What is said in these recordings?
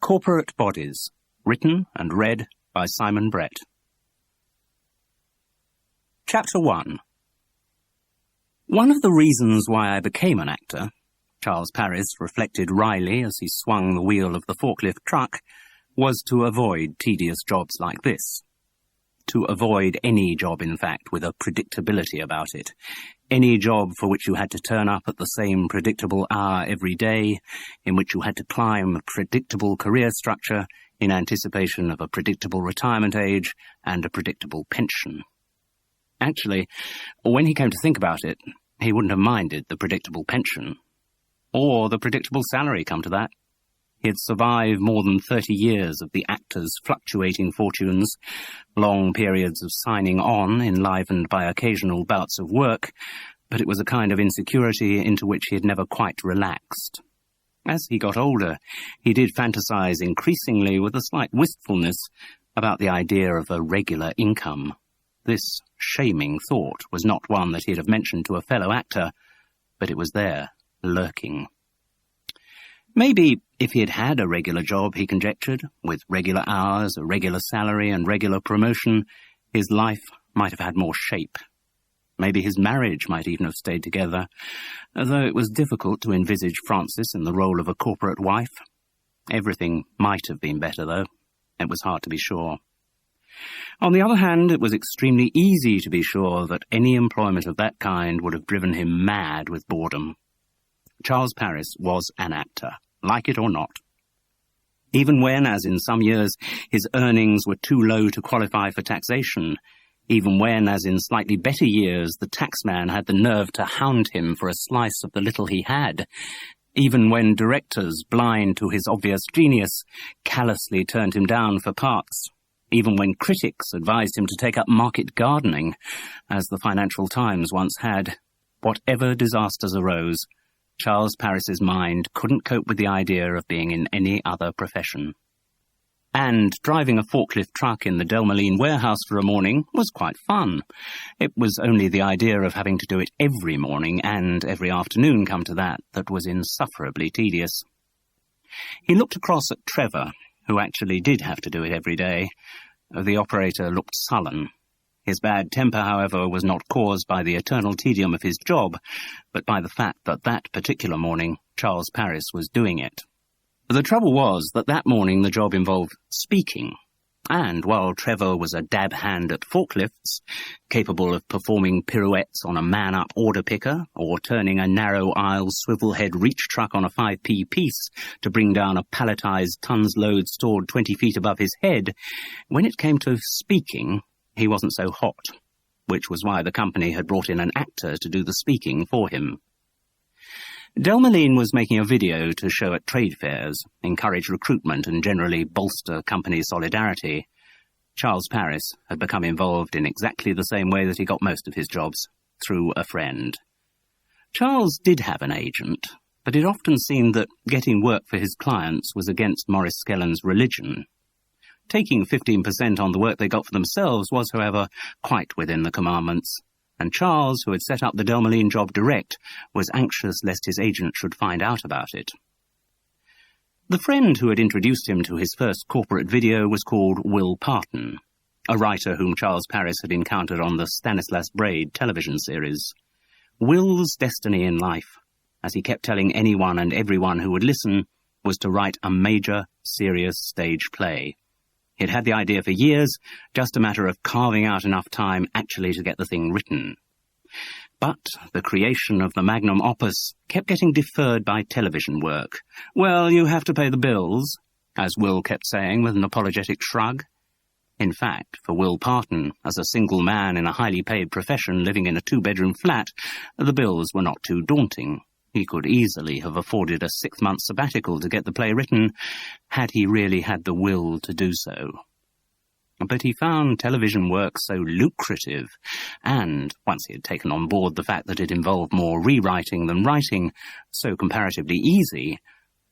Corporate Bodies, written and read by Simon Brett. Chapter 1. One of the reasons why I became an actor, Charles Paris reflected wryly as he swung the wheel of the forklift truck, was to avoid tedious jobs like this. To avoid any job, in fact, with a predictability about it. Any job for which you had to turn up at the same predictable hour every day, in which you had to climb a predictable career structure in anticipation of a predictable retirement age and a predictable pension. Actually, when he came to think about it, he wouldn't have minded the predictable pension. Or the predictable salary, come to that. He had survived more than 30 years of the actor's fluctuating fortunes, long periods of signing on enlivened by occasional bouts of work, but it was a kind of insecurity into which he had never quite relaxed. As he got older, he did fantasize increasingly with a slight wistfulness about the idea of a regular income. This shaming thought was not one that he'd have mentioned to a fellow actor, but it was there, lurking. Maybe if he had had a regular job, he conjectured, with regular hours, a regular salary and regular promotion, his life might have had more shape. Maybe his marriage might even have stayed together, though it was difficult to envisage Frances in the role of a corporate wife. Everything might have been better, though. It was hard to be sure. On the other hand, it was extremely easy to be sure that any employment of that kind would have driven him mad with boredom. Charles Paris was an actor, like it or not. Even when, as in some years, his earnings were too low to qualify for taxation, even when, as in slightly better years, the taxman had the nerve to hound him for a slice of the little he had, even when directors, blind to his obvious genius, callously turned him down for parts, even when critics advised him to take up market gardening, as the Financial Times once had, whatever disasters arose, Charles Paris's mind couldn't cope with the idea of being in any other profession. And driving a forklift truck in the Delmeline warehouse for a morning was quite fun. It was only the idea of having to do it every morning and every afternoon, come to that was insufferably tedious. He looked across at Trevor, who actually did have to do it every day. The operator looked sullen. His bad temper, however, was not caused by the eternal tedium of his job, but by the fact that that particular morning Charles Paris was doing it. The trouble was that that morning the job involved speaking, and while Trevor was a dab hand at forklifts, capable of performing pirouettes on a man-up order picker, or turning a narrow-aisle swivel-head reach truck on a 5p piece to bring down a palletized tons-load stored 20 feet above his head, when it came to speaking, he wasn't so hot, which was why the company had brought in an actor to do the speaking for him. Delmeline was making a video to show at trade fairs, encourage recruitment and generally bolster company solidarity. Charles Paris had become involved in exactly the same way that he got most of his jobs, through a friend. Charles did have an agent, but it often seemed that getting work for his clients was against Maurice Skellen's religion. Taking 15% on the work they got for themselves was, however, quite within the commandments, and Charles, who had set up the Delmeline job direct, was anxious lest his agent should find out about it. The friend who had introduced him to his first corporate video was called Will Parton, a writer whom Charles Paris had encountered on the Stanislas Braid television series. Will's destiny in life, as he kept telling anyone and everyone who would listen, was to write a major, serious stage play. He'd had the idea for years, just a matter of carving out enough time actually to get the thing written. But the creation of the magnum opus kept getting deferred by television work. Well, you have to pay the bills, as Will kept saying with an apologetic shrug. In fact, for Will Parton, as a single man in a highly paid profession living in a 2-bedroom flat, the bills were not too daunting. He could easily have afforded a 6-month sabbatical to get the play written, had he really had the will to do so. But he found television work so lucrative, and, once he had taken on board the fact that it involved more rewriting than writing, so comparatively easy,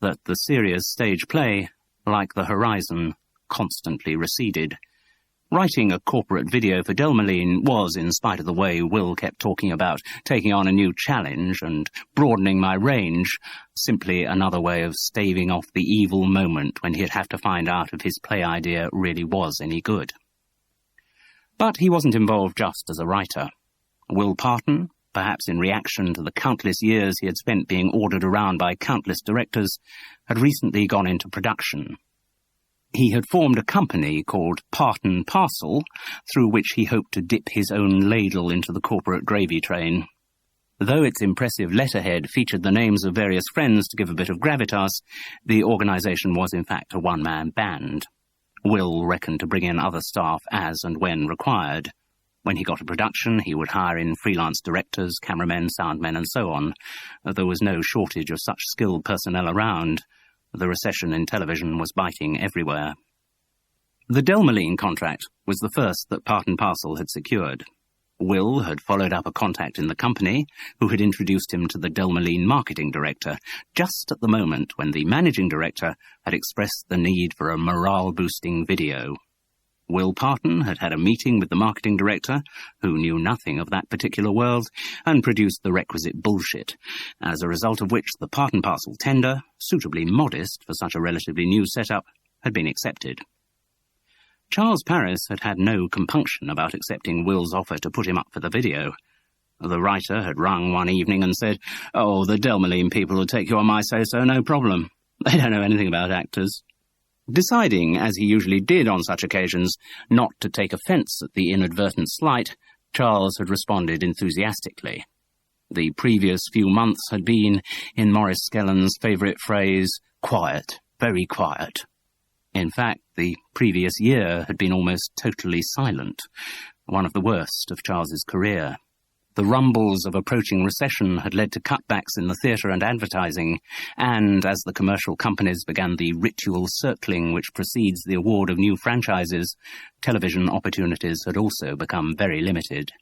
that the serious stage play, like the horizon, constantly receded. Writing a corporate video for Delmoline was, in spite of the way Will kept talking about taking on a new challenge and broadening my range, simply another way of staving off the evil moment when he'd have to find out if his play idea really was any good. But he wasn't involved just as a writer. Will Parton, perhaps in reaction to the countless years he had spent being ordered around by countless directors, had recently gone into production. He had formed a company called Parton Parcel, through which he hoped to dip his own ladle into the corporate gravy train. Though its impressive letterhead featured the names of various friends to give a bit of gravitas, the organisation was in fact a one-man band. Will reckoned to bring in other staff as and when required. When he got a production, he would hire in freelance directors, cameramen, soundmen, and so on. There was no shortage of such skilled personnel around. The recession in television was biting everywhere. The Delmoline contract was the first that Parton Parcel had secured. Will had followed up a contact in the company, who had introduced him to the Delmoline marketing director, just at the moment when the managing director had expressed the need for a morale-boosting video. Will Parton had had a meeting with the marketing director, who knew nothing of that particular world, and produced the requisite bullshit, as a result of which the Parton Parcel tender, suitably modest for such a relatively new setup, had been accepted. Charles Paris had had no compunction about accepting Will's offer to put him up for the video. The writer had rung one evening and said, "Oh, the Delmoline people will take you on my say-so, no problem. They don't know anything about actors." Deciding, as he usually did on such occasions, not to take offence at the inadvertent slight, Charles had responded enthusiastically. The previous few months had been, in Maurice Skelton's favourite phrase, quiet, very quiet. In fact, the previous year had been almost totally silent, one of the worst of Charles's career. The rumbles of approaching recession had led to cutbacks in the theatre and advertising, and as the commercial companies began the ritual circling which precedes the award of new franchises, television opportunities had also become very limited.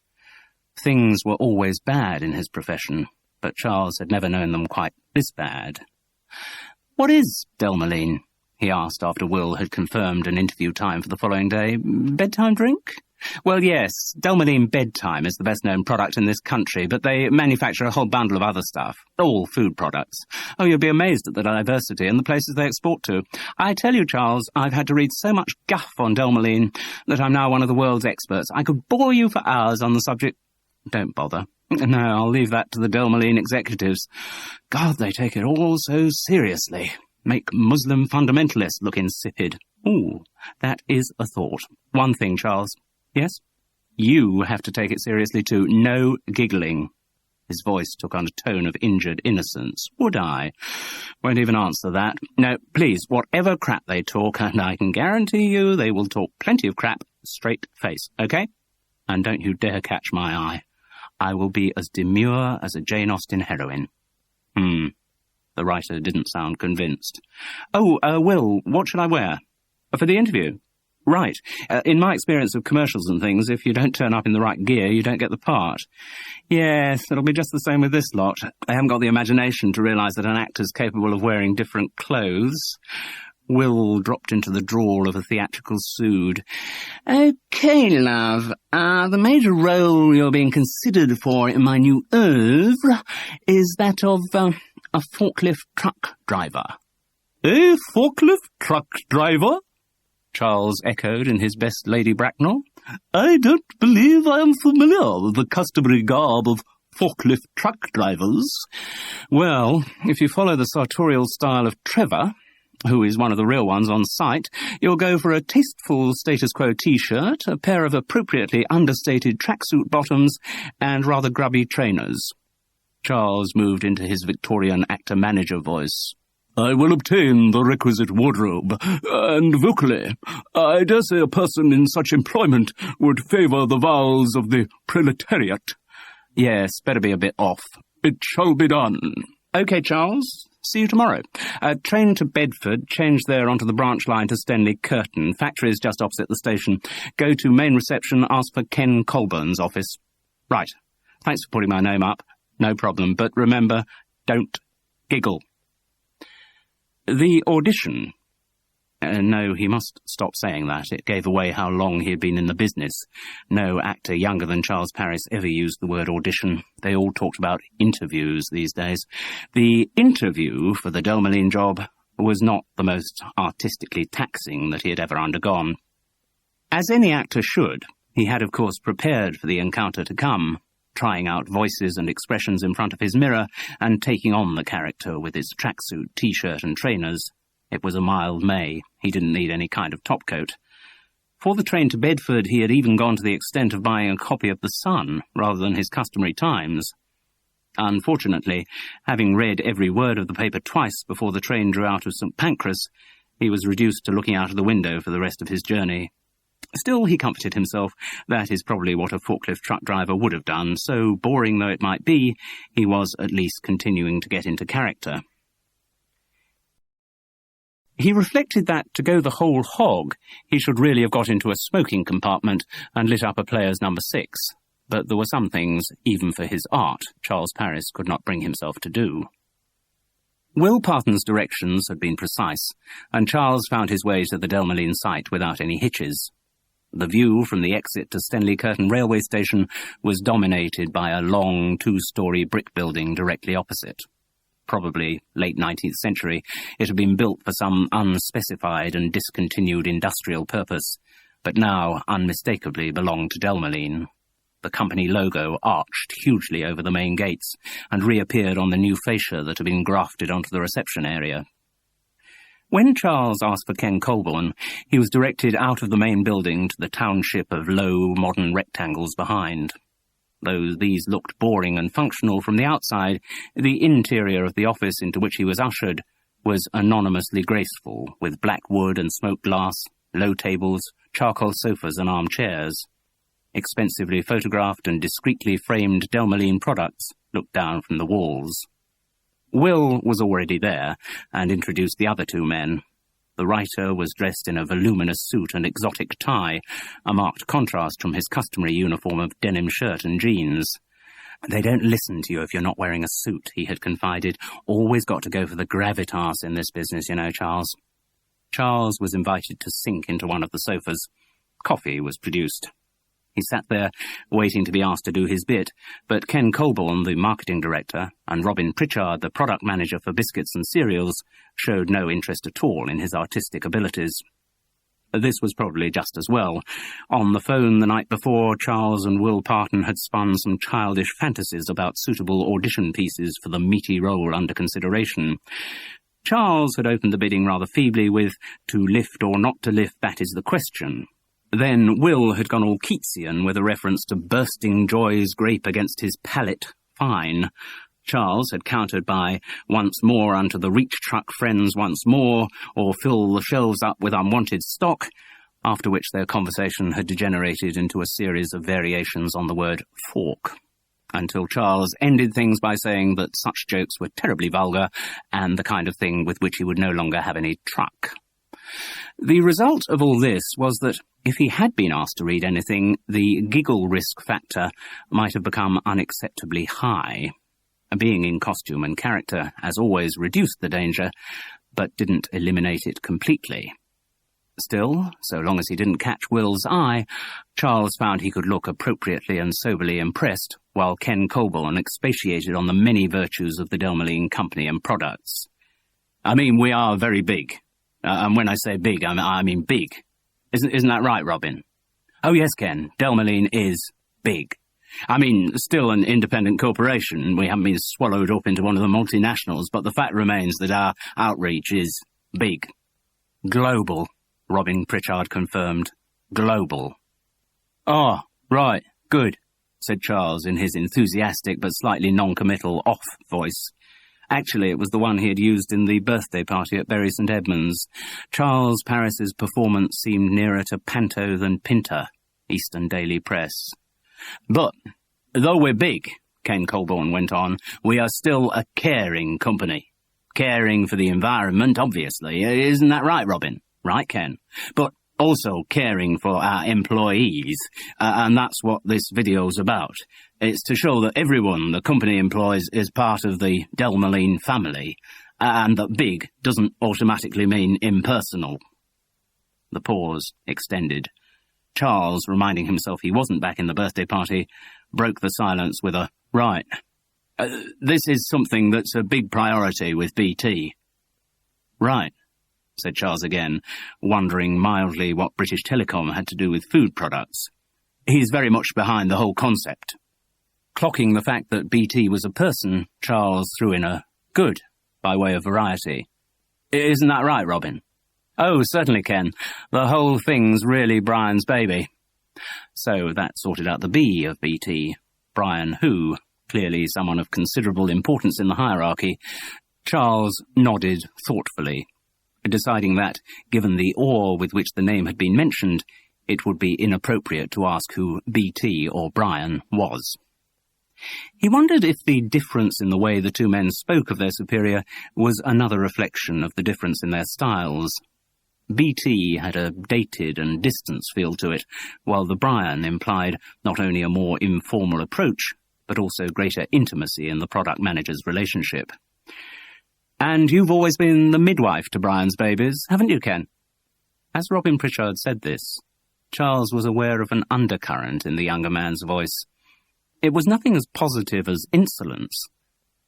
Things were always bad in his profession, but Charles had never known them quite this bad. "What is Delmoline?" he asked after Will had confirmed an interview time for the following day. "Bedtime drink?" "Well, yes, Delmoline Bedtime is the best-known product in this country, but they manufacture a whole bundle of other stuff, all food products. Oh, you'll be amazed at the diversity and the places they export to. I tell you, Charles, I've had to read so much guff on Delmoline that I'm now one of the world's experts. I could bore you for hours on the subject." "Don't bother. No, I'll leave that to the Delmoline executives. God, they take it all so seriously. Make Muslim fundamentalists look insipid. Ooh, that is a thought. One thing, Charles." "Yes?" "You have to take it seriously too. No giggling." His voice took on a tone of injured innocence. "Would I? Won't even answer that. No, please, whatever crap they talk, and I can guarantee you they will talk plenty of crap, straight face, okay? And don't you dare catch my eye. I will be as demure as a Jane Austen heroine." The writer didn't sound convinced. "Oh, Will, what should I wear?" "For the interview?" "Right. In my experience of commercials and things, if you don't turn up in the right gear, you don't get the part." "Yes, it'll be just the same with this lot. I haven't got the imagination to realise that an actor's capable of wearing different clothes." Will dropped into the drawl of a theatrical sood. "Okay, love. The major role you're being considered for in my new oeuvre is that of a forklift truck driver." "A forklift truck driver?" Charles echoed in his best Lady Bracknell. "I don't believe I am familiar with the customary garb of forklift truck drivers." "Well, if you follow the sartorial style of Trevor, who is one of the real ones on site, you'll go for a tasteful status quo T-shirt, a pair of appropriately understated tracksuit bottoms, and rather grubby trainers." Charles moved into his Victorian actor-manager voice. "I will obtain the requisite wardrobe, and vocally, I dare say a person in such employment would favour the vows of the proletariat." "Yes, better be a bit off." "It shall be done." "OK, Charles. See you tomorrow. Train to Bedford, change there onto the branch line to Stanley Curtin. Factory's just opposite the station. Go to main reception, ask for Ken Colburn's office." "Right. Thanks for putting my name up. No problem, but remember, don't giggle." The audition. No, he must stop saying that. It gave away how long he had been in the business. No actor younger than Charles Paris ever used the word audition. They all talked about interviews these days. The interview for the Delmeline job was not the most artistically taxing that he had ever undergone. As any actor should, he had of course prepared for the encounter to come, trying out voices and expressions in front of his mirror and taking on the character with his tracksuit, t-shirt and trainers. It was a mild May. He didn't need any kind of topcoat. For the train to Bedford, he had even gone to the extent of buying a copy of The Sun rather than his customary Times. Unfortunately, having read every word of the paper twice before the train drew out of St. Pancras, he was reduced to looking out of the window for the rest of his journey. Still, he comforted himself. That is probably what a forklift truck driver would have done, so boring though it might be, he was at least continuing to get into character. He reflected that, to go the whole hog, he should really have got into a smoking compartment and lit up a player's number 6. But there were some things, even for his art, Charles Paris could not bring himself to do. Will Parton's directions had been precise, and Charles found his way to the Delmeline site without any hitches. The view from the exit to Stenley Curtain railway station was dominated by a long 2-storey brick building directly opposite. Probably late 19th century, it had been built for some unspecified and discontinued industrial purpose, but now unmistakably belonged to Delmeline. The company logo arched hugely over the main gates and reappeared on the new fascia that had been grafted onto the reception area. When Charles asked for Ken Colborne, he was directed out of the main building to the township of low, modern rectangles behind. Though these looked boring and functional from the outside, the interior of the office into which he was ushered was anonymously graceful, with black wood and smoked glass, low tables, charcoal sofas and armchairs. Expensively photographed and discreetly framed Delmeline products looked down from the walls. Will was already there, and introduced the other 2 men. The writer was dressed in a voluminous suit and exotic tie, a marked contrast from his customary uniform of denim shirt and jeans. "They don't listen to you if you're not wearing a suit," he had confided. "Always got to go for the gravitas in this business, you know, Charles." Charles was invited to sink into one of the sofas. Coffee was produced. He sat there, waiting to be asked to do his bit, but Ken Colborne, the marketing director, and Robin Pritchard, the product manager for biscuits and cereals, showed no interest at all in his artistic abilities. This was probably just as well. On the phone the night before, Charles and Will Parton had spun some childish fantasies about suitable audition pieces for the meaty role under consideration. Charles had opened the bidding rather feebly with, "To lift or not to lift, that is the question." Then Will had gone all Keatsian with a reference to bursting joy's grape against his palate, fine. Charles had countered by, "Once more unto the reach truck, friends, once more, or fill the shelves up with unwanted stock," after which their conversation had degenerated into a series of variations on the word fork, until Charles ended things by saying that such jokes were terribly vulgar and the kind of thing with which he would no longer have any truck. The result of all this was that, if he had been asked to read anything, the giggle risk factor might have become unacceptably high. Being in costume and character, as always, reduced the danger, but didn't eliminate it completely. Still, so long as he didn't catch Will's eye, Charles found he could look appropriately and soberly impressed, while Ken Colborne expatiated on the many virtues of the Delmeline company and products. "I mean, we are very big. And when I say big, I mean big. Isn't that right, Robin?" "Oh yes, Ken, Delmeline is big. I mean, still an independent corporation. We haven't been swallowed up into one of the multinationals, but the fact remains that our outreach is big." "Global," Robin Pritchard confirmed. "Global." "Oh, right, good," said Charles in his enthusiastic but slightly non-committal off voice. Actually, it was the one he had used in the birthday party at Bury St. Edmunds. Charles Paris's performance seemed nearer to panto than pinter, Eastern Daily Press. "But, though we're big," Ken Colborne went on, "we are still a caring company. Caring for the environment, obviously. Isn't that right, Robin? Right, Ken? But also caring for our employees, and that's what this video's about. It's to show that everyone the company employs is part of the Delmeline family, and that big doesn't automatically mean impersonal." The pause extended. Charles, reminding himself he wasn't back in the birthday party, broke the silence with a, "Right. This is something that's a big priority with BT." "Right," said Charles again, wondering mildly what British Telecom had to do with food products. He's very much behind the whole concept. Clocking the fact that BT was a person, Charles threw in a "good" by way of variety. "Isn't that right, Robin?" "Oh, certainly, Ken. The whole thing's really Brian's baby." So that sorted out the B of BT. Brian who? Clearly someone of considerable importance in the hierarchy. Charles nodded thoughtfully, deciding that, given the awe with which the name had been mentioned, it would be inappropriate to ask who BT or Brian was. He wondered if the difference in the way the two men spoke of their superior was another reflection of the difference in their styles. BT had a dated and distant feel to it, while the Brian implied not only a more informal approach, but also greater intimacy in the product manager's relationship. "And you've always been the midwife to Brian's babies, haven't you, Ken?" As Robin Pritchard said this, Charles was aware of an undercurrent in the younger man's voice. It was nothing as positive as insolence,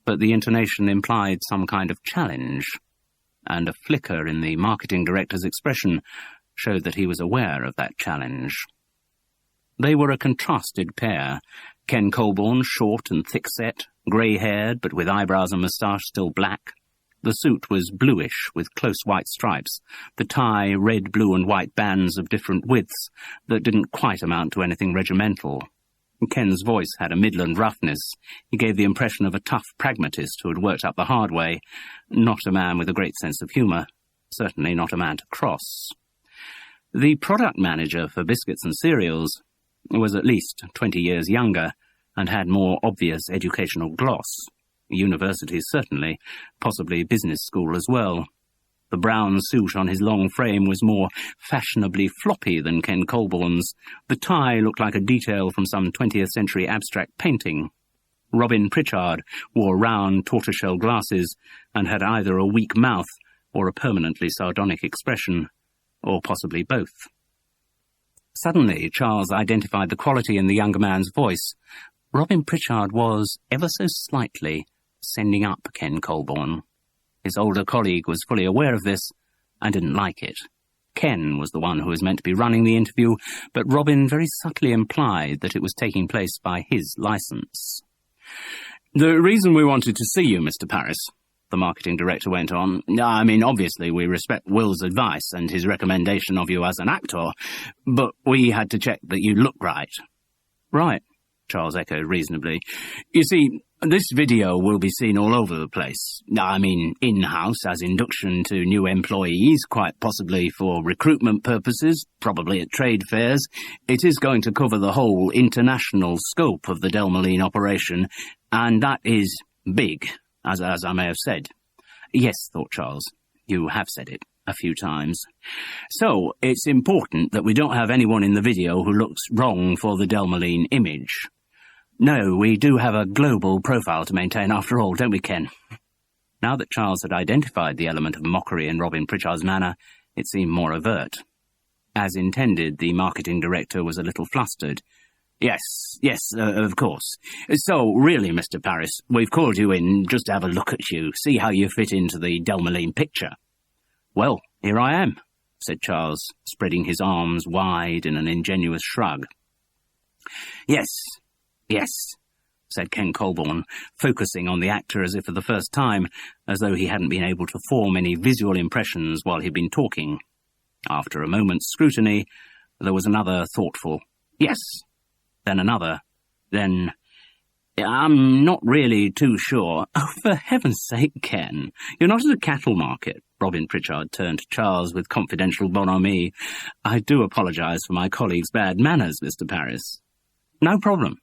but the intonation implied some kind of challenge, and a flicker in the marketing director's expression showed that he was aware of that challenge. They were a contrasted pair, Ken Colborne short and thick-set, grey-haired but with eyebrows and moustache still black. The suit was bluish with close white stripes, the tie red, blue and white bands of different widths that didn't quite amount to anything regimental. Ken's voice had a Midland roughness. He gave the impression of a tough pragmatist who had worked up the hard way, not a man with a great sense of humour, certainly not a man to cross. The product manager for biscuits and cereals was at least 20 years younger and had more obvious educational gloss. University certainly, possibly business school as well. The brown suit on his long frame was more fashionably floppy than Ken Colborne's. The tie looked like a detail from some 20th century abstract painting. Robin Pritchard wore round tortoiseshell glasses and had either a weak mouth or a permanently sardonic expression, or possibly both. Suddenly Charles identified the quality in the younger man's voice. Robin Pritchard was, ever so slightly, sending up Ken Colborne. His older colleague was fully aware of this and didn't like it. Ken was the one who was meant to be running the interview, but Robin very subtly implied that it was taking place by his licence. "The reason we wanted to see you, Mr. Paris," the marketing director went on, "I mean, obviously we respect Will's advice and his recommendation of you as an actor, but we had to check that you look right." "Right," Charles echoed reasonably. "You see, this video will be seen all over the place. I mean, in-house as induction to new employees, quite possibly for recruitment purposes, probably at trade fairs. It is going to cover the whole international scope of the Delmoline operation, and that is big, as I may have said." "Yes," thought Charles, "you have said it a few times. So, it's important that we don't have anyone in the video who looks wrong for the Delmoline image. No, we do have a global profile to maintain after all, don't we, Ken?" Now that Charles had identified the element of mockery in Robin Pritchard's manner, it seemed more overt. As intended, the marketing director was a little flustered. Yes, of course. So, really, Mr. Paris, we've called you in just to have a look at you, see how you fit into the Delmoline picture." "Well, here I am," said Charles, spreading his arms wide in an ingenuous shrug. Yes, said Ken Colborne, focusing on the actor as if for the first time, as though he hadn't been able to form any visual impressions while he'd been talking. After a moment's scrutiny, there was another thoughtful "yes," then another, then "I'm not really too sure." "Oh, for heaven's sake, Ken, you're not at a cattle market." Robin Pritchard turned to Charles with confidential bonhomie. "I do apologise for my colleague's bad manners, Mr. Paris." "No problem."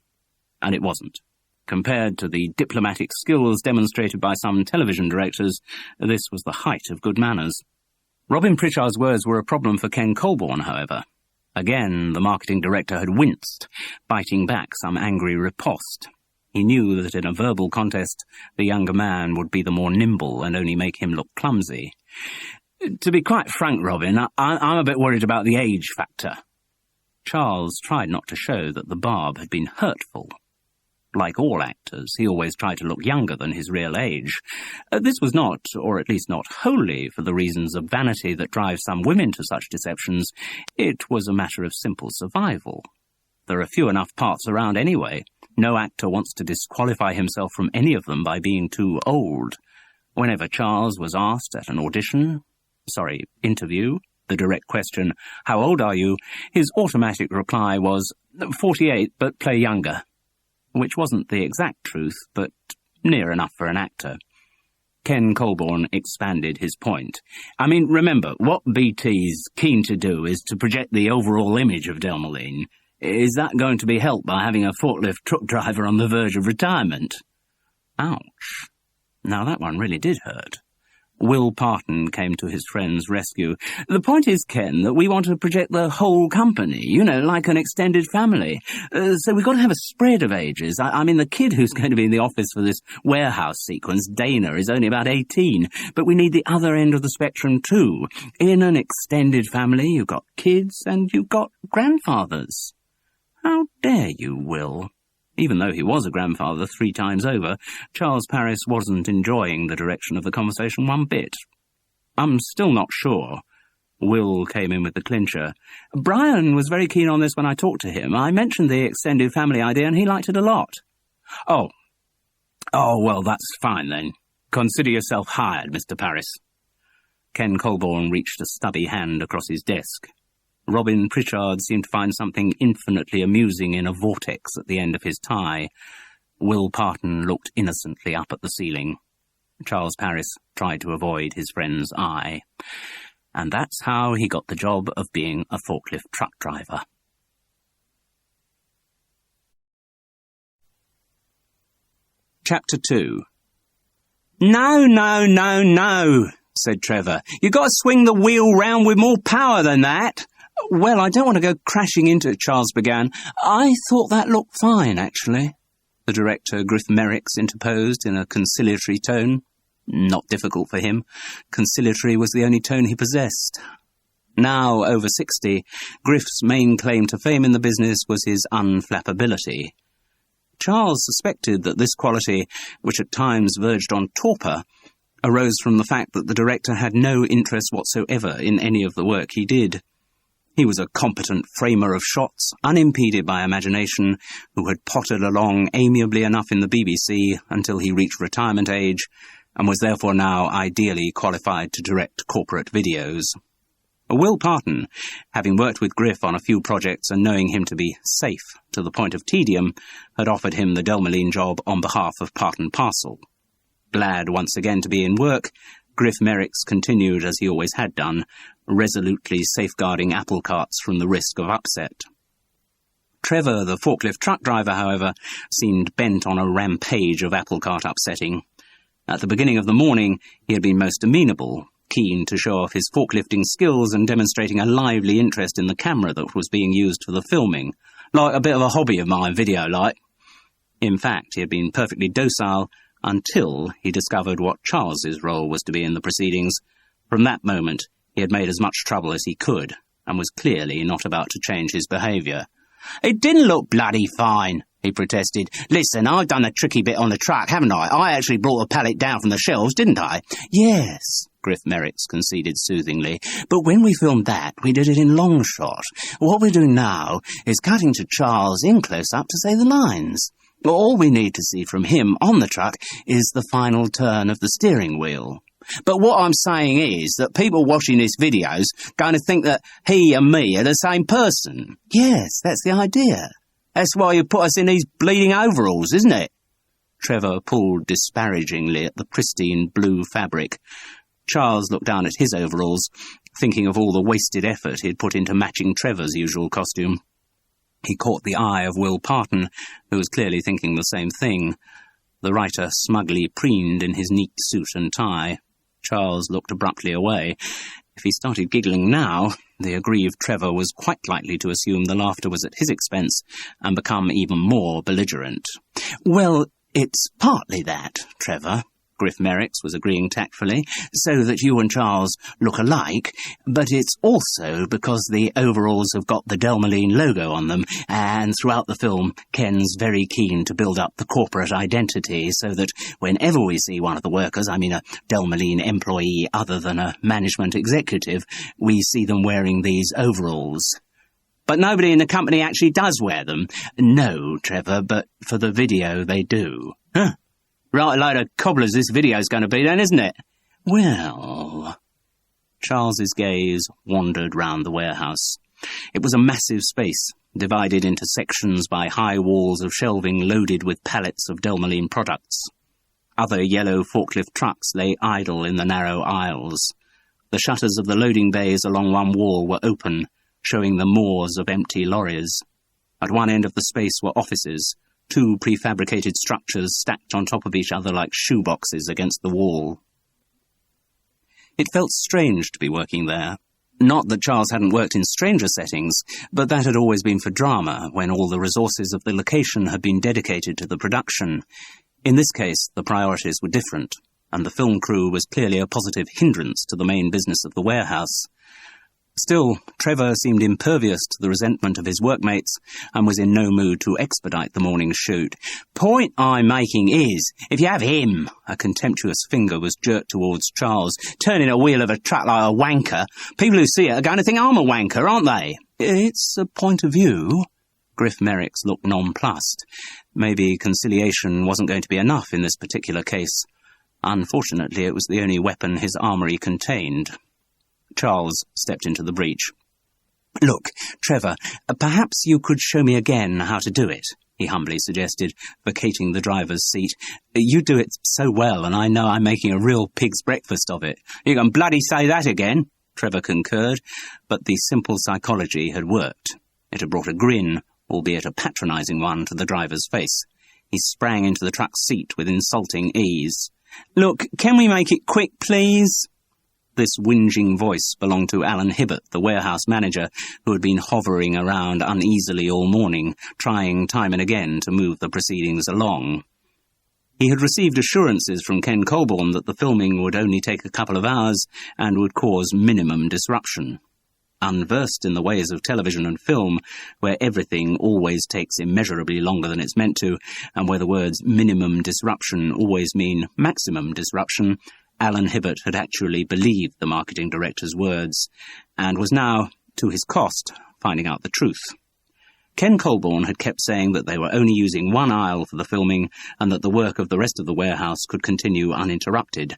And it wasn't. Compared to the diplomatic skills demonstrated by some television directors, this was the height of good manners. Robin Pritchard's words were a problem for Ken Colborne, however. Again, the marketing director had winced, biting back some angry riposte. He knew that in a verbal contest, the younger man would be the more nimble and only make him look clumsy. To be quite frank, Robin, I'm a bit worried about the age factor. Charles tried not to show that the barb had been hurtful. Like all actors, he always tried to look younger than his real age. This was not, or at least not wholly, for the reasons of vanity that drive some women to such deceptions. It was a matter of simple survival. There are few enough parts around anyway. No actor wants to disqualify himself from any of them by being too old. Whenever Charles was asked at an interview, the direct question, "How old are you?" his automatic reply was, 48, but play younger. Which wasn't the exact truth, but near enough for an actor. Ken Colborne expanded his point. I mean, remember, what BT's keen to do is to project the overall image of Delmoline. Is that going to be helped by having a forklift truck driver on the verge of retirement? Ouch. Now that one really did hurt. Will Parton came to his friend's rescue. The point is, Ken, that we want to project the whole company, like an extended family. So we've got to have a spread of ages. I mean, the kid who's going to be in the office for this warehouse sequence, Dana, is only about 18. But we need the other end of the spectrum too. In an extended family, you've got kids and you've got grandfathers. How dare you, Will? Even though he was a grandfather 3 times over, Charles Paris wasn't enjoying the direction of the conversation one bit. I'm still not sure. Will came in with the clincher. Brian was very keen on this when I talked to him. I mentioned the extended family idea and he liked it a lot. Oh, well, that's fine then. Consider yourself hired, Mr. Paris. Ken Colborne reached a stubby hand across his desk. Robin Pritchard seemed to find something infinitely amusing in a vortex at the end of his tie. Will Parton looked innocently up at the ceiling. Charles Paris tried to avoid his friend's eye. And that's how he got the job of being a forklift truck driver. Chapter 2. No, said Trevor. You've got to swing the wheel round with more power than that. Well, I don't want to go crashing into it, Charles began. I thought that looked fine, actually. The director, Griff Merricks, interposed in a conciliatory tone. Not difficult for him. Conciliatory was the only tone he possessed. Now over 60, Griff's main claim to fame in the business was his unflappability. Charles suspected that this quality, which at times verged on torpor, arose from the fact that the director had no interest whatsoever in any of the work he did. He was a competent framer of shots, unimpeded by imagination, who had pottered along amiably enough in the BBC until he reached retirement age, and was therefore now ideally qualified to direct corporate videos. Will Parton, having worked with Griff on a few projects and knowing him to be safe to the point of tedium, had offered him the Delmoline job on behalf of Parton Parcel. Glad once again to be in work, Griff Merricks continued as he always had done, resolutely safeguarding apple carts from the risk of upset. Trevor, the forklift truck driver, however, seemed bent on a rampage of apple cart upsetting. At the beginning of the morning, he had been most amenable, keen to show off his forklifting skills and demonstrating a lively interest in the camera that was being used for the filming, like a bit of a hobby of mine, video-like. In fact, he had been perfectly docile until he discovered what Charles's role was to be in the proceedings. From that moment, he had made as much trouble as he could, and was clearly not about to change his behaviour. "It didn't look bloody fine," he protested. "Listen, I've done a tricky bit on the truck, haven't I? I actually brought the pallet down from the shelves, didn't I?" "Yes," Griff Merricks conceded soothingly. "But when we filmed that, we did it in long shot. What we're doing now is cutting to Charles in close-up to say the lines. All we need to see from him on the truck is the final turn of the steering wheel. But what I'm saying is that people watching this video's going to think that he and me are the same person." "Yes, that's the idea. That's why you put us in these bleeding overalls, isn't it?" Trevor pulled disparagingly at the pristine blue fabric. Charles looked down at his overalls, thinking of all the wasted effort he'd put into matching Trevor's usual costume. He caught the eye of Will Parton, who was clearly thinking the same thing. The writer smugly preened in his neat suit and tie. Charles looked abruptly away. If he started giggling now, the aggrieved Trevor was quite likely to assume the laughter was at his expense and become even more belligerent. "Well, it's partly that, Trevor," Griff Merricks was agreeing tactfully, so that you and Charles look alike, but it's also because the overalls have got the Delmoline logo on them, and throughout the film, Ken's very keen to build up the corporate identity so that whenever we see one of the workers, I mean a Delmoline employee other than a management executive, we see them wearing these overalls. But nobody in the company actually does wear them. No, Trevor, but for the video they do. Huh. Right a load of cobblers this video's going to be then, isn't it? Well... Charles's gaze wandered round the warehouse. It was a massive space, divided into sections by high walls of shelving loaded with pallets of Delmoline products. Other yellow forklift trucks lay idle in the narrow aisles. The shutters of the loading bays along one wall were open, showing the moors of empty lorries. At one end of the space were offices, two prefabricated structures stacked on top of each other like shoeboxes against the wall. It felt strange to be working there. Not that Charles hadn't worked in stranger settings, but that had always been for drama, when all the resources of the location had been dedicated to the production. In this case, the priorities were different, and the film crew was clearly a positive hindrance to the main business of the warehouse. Still, Trevor seemed impervious to the resentment of his workmates and was in no mood to expedite the morning's shoot. "Point I'm making is, if you have him," a contemptuous finger was jerked towards Charles, "turning a wheel of a truck like a wanker, people who see it are going to think I'm a wanker, aren't they?" "It's a point of view." Griff Merricks looked nonplussed. Maybe conciliation wasn't going to be enough in this particular case. Unfortunately, it was the only weapon his armoury contained. Charles stepped into the breach. "Look, Trevor, perhaps you could show me again how to do it," he humbly suggested, vacating the driver's seat. "You do it so well, and I know I'm making a real pig's breakfast of it." "You can bloody say that again," Trevor concurred, but the simple psychology had worked. It had brought a grin, albeit a patronising one, to the driver's face. He sprang into the truck's seat with insulting ease. "Look, can we make it quick, please?" This whinging voice belonged to Alan Hibbert, the warehouse manager, who had been hovering around uneasily all morning, trying time and again to move the proceedings along. He had received assurances from Ken Colborne that the filming would only take a couple of hours and would cause minimum disruption. Unversed in the ways of television and film, where everything always takes immeasurably longer than it's meant to, and where the words minimum disruption always mean maximum disruption, Alan Hibbert had actually believed the marketing director's words, and was now, to his cost, finding out the truth. Ken Colborne had kept saying that they were only using one aisle for the filming, and that the work of the rest of the warehouse could continue uninterrupted.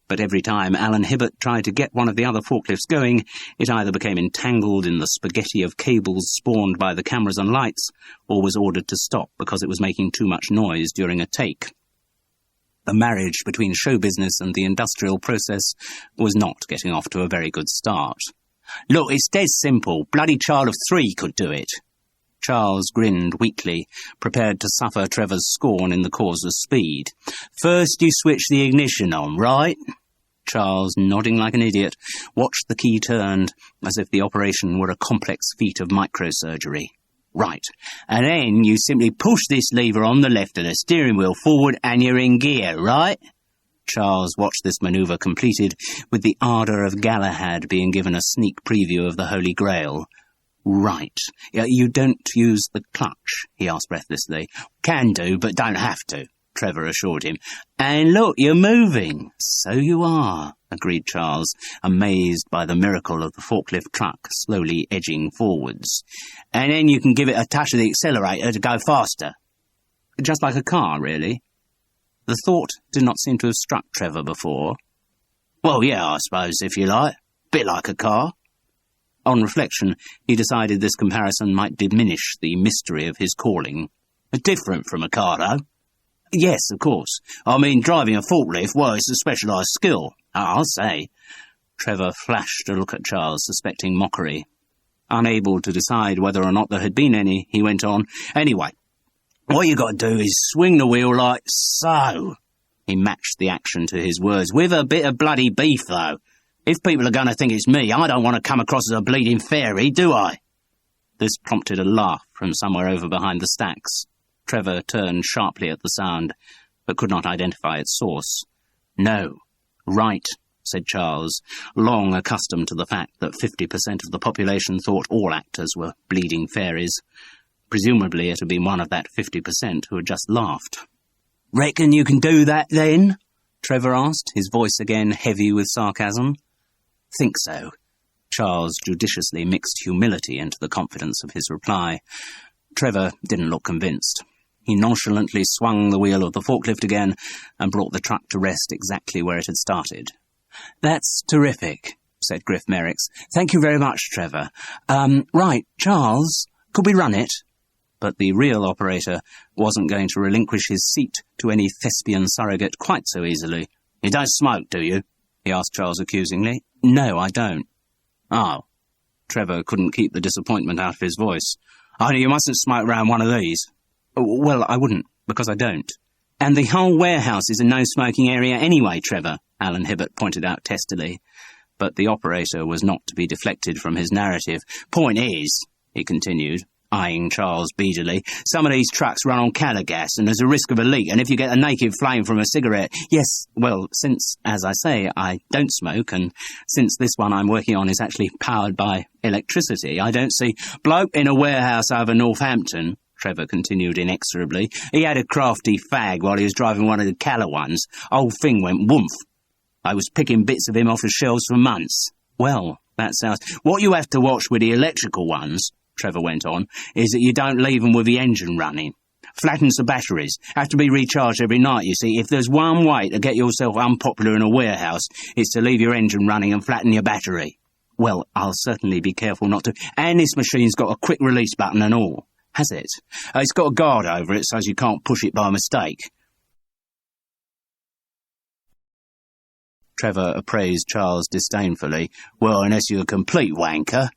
But every time Alan Hibbert tried to get one of the other forklifts going, it either became entangled in the spaghetti of cables spawned by the cameras and lights, or was ordered to stop because it was making too much noise during a take. The marriage between show business and the industrial process was not getting off to a very good start. "Look, it's dead simple. Bloody child of 3 could do it." Charles grinned weakly, prepared to suffer Trevor's scorn in the cause of speed. "First you switch the ignition on, right?" Charles, nodding like an idiot, watched the key turned, as if the operation were a complex feat of microsurgery. "Right, and then you simply push this lever on the left of the steering wheel forward and you're in gear, right?" Charles watched this manoeuvre completed with the ardour of Galahad being given a sneak preview of the Holy Grail. "Right. You don't use the clutch?" he asked breathlessly. "Can do, but don't have to," Trevor assured him. "And look, you're moving." "So you are," agreed Charles, amazed by the miracle of the forklift truck slowly edging forwards. "And then you can give it a touch of the accelerator to go faster." Just like a car, really. The thought did not seem to have struck Trevor before. "Well, yeah, I suppose, if you like. Bit like a car." On reflection, he decided this comparison might diminish the mystery of his calling. "Different from a car, though." "Yes, of course. I mean, driving a forklift, well, it's a specialised skill. I'll say." Trevor flashed a look at Charles, suspecting mockery. Unable to decide whether or not there had been any, he went on. "Anyway, what you got to do is swing the wheel like so." He matched the action to his words. "With a bit of bloody beef, though. If people are going to think it's me, I don't want to come across as a bleeding fairy, do I?" This prompted a laugh from somewhere over behind the stacks. Trevor turned sharply at the sound, but could not identify its source. No. Right, said Charles, long accustomed to the fact that 50% of the population thought all actors were bleeding fairies. Presumably it had been one of that 50% who had just laughed. "Reckon you can do that, then?" Trevor asked, his voice again heavy with sarcasm. "Think so." Charles judiciously mixed humility into the confidence of his reply. Trevor didn't look convinced. He nonchalantly swung the wheel of the forklift again and brought the truck to rest exactly where it had started. "That's terrific," said Griff Merricks. "Thank you very much, Trevor. Right, Charles, could we run it?" But the real operator wasn't going to relinquish his seat to any thespian surrogate quite so easily. "You don't smoke, do you?" he asked Charles accusingly. "No, I don't." "Oh." Trevor couldn't keep the disappointment out of his voice. "Only you mustn't smoke round one of these." "Well, I wouldn't, because I don't." "And the whole warehouse is a no-smoking area anyway, Trevor," Alan Hibbert pointed out testily. But the operator was not to be deflected from his narrative. "Point is," he continued, eyeing Charles beadily, "some of these trucks run on calogas, and there's a risk of a leak, and if you get a naked flame from a cigarette—" "Yes, well, since, as I say, I don't smoke, and since this one I'm working on is actually powered by electricity, I don't see—" "Bloke in a warehouse over Northampton," Trevor continued inexorably. "He had a crafty fag while he was driving one of the Calla ones. Whole thing went woomph. I was picking bits of him off the shelves for months." "Well, that sounds—" "What you have to watch with the electrical ones," Trevor went on, "is that you don't leave them with the engine running. Flattens the batteries. Have to be recharged every night, you see. If there's one way to get yourself unpopular in a warehouse, it's to leave your engine running and flatten your battery." "Well, I'll certainly be careful not to—" "And this machine's got a quick release button and all." "Has it?" It's got a guard over it so as you can't push it by mistake." Trevor appraised Charles disdainfully. "Well, unless you're a complete wanker.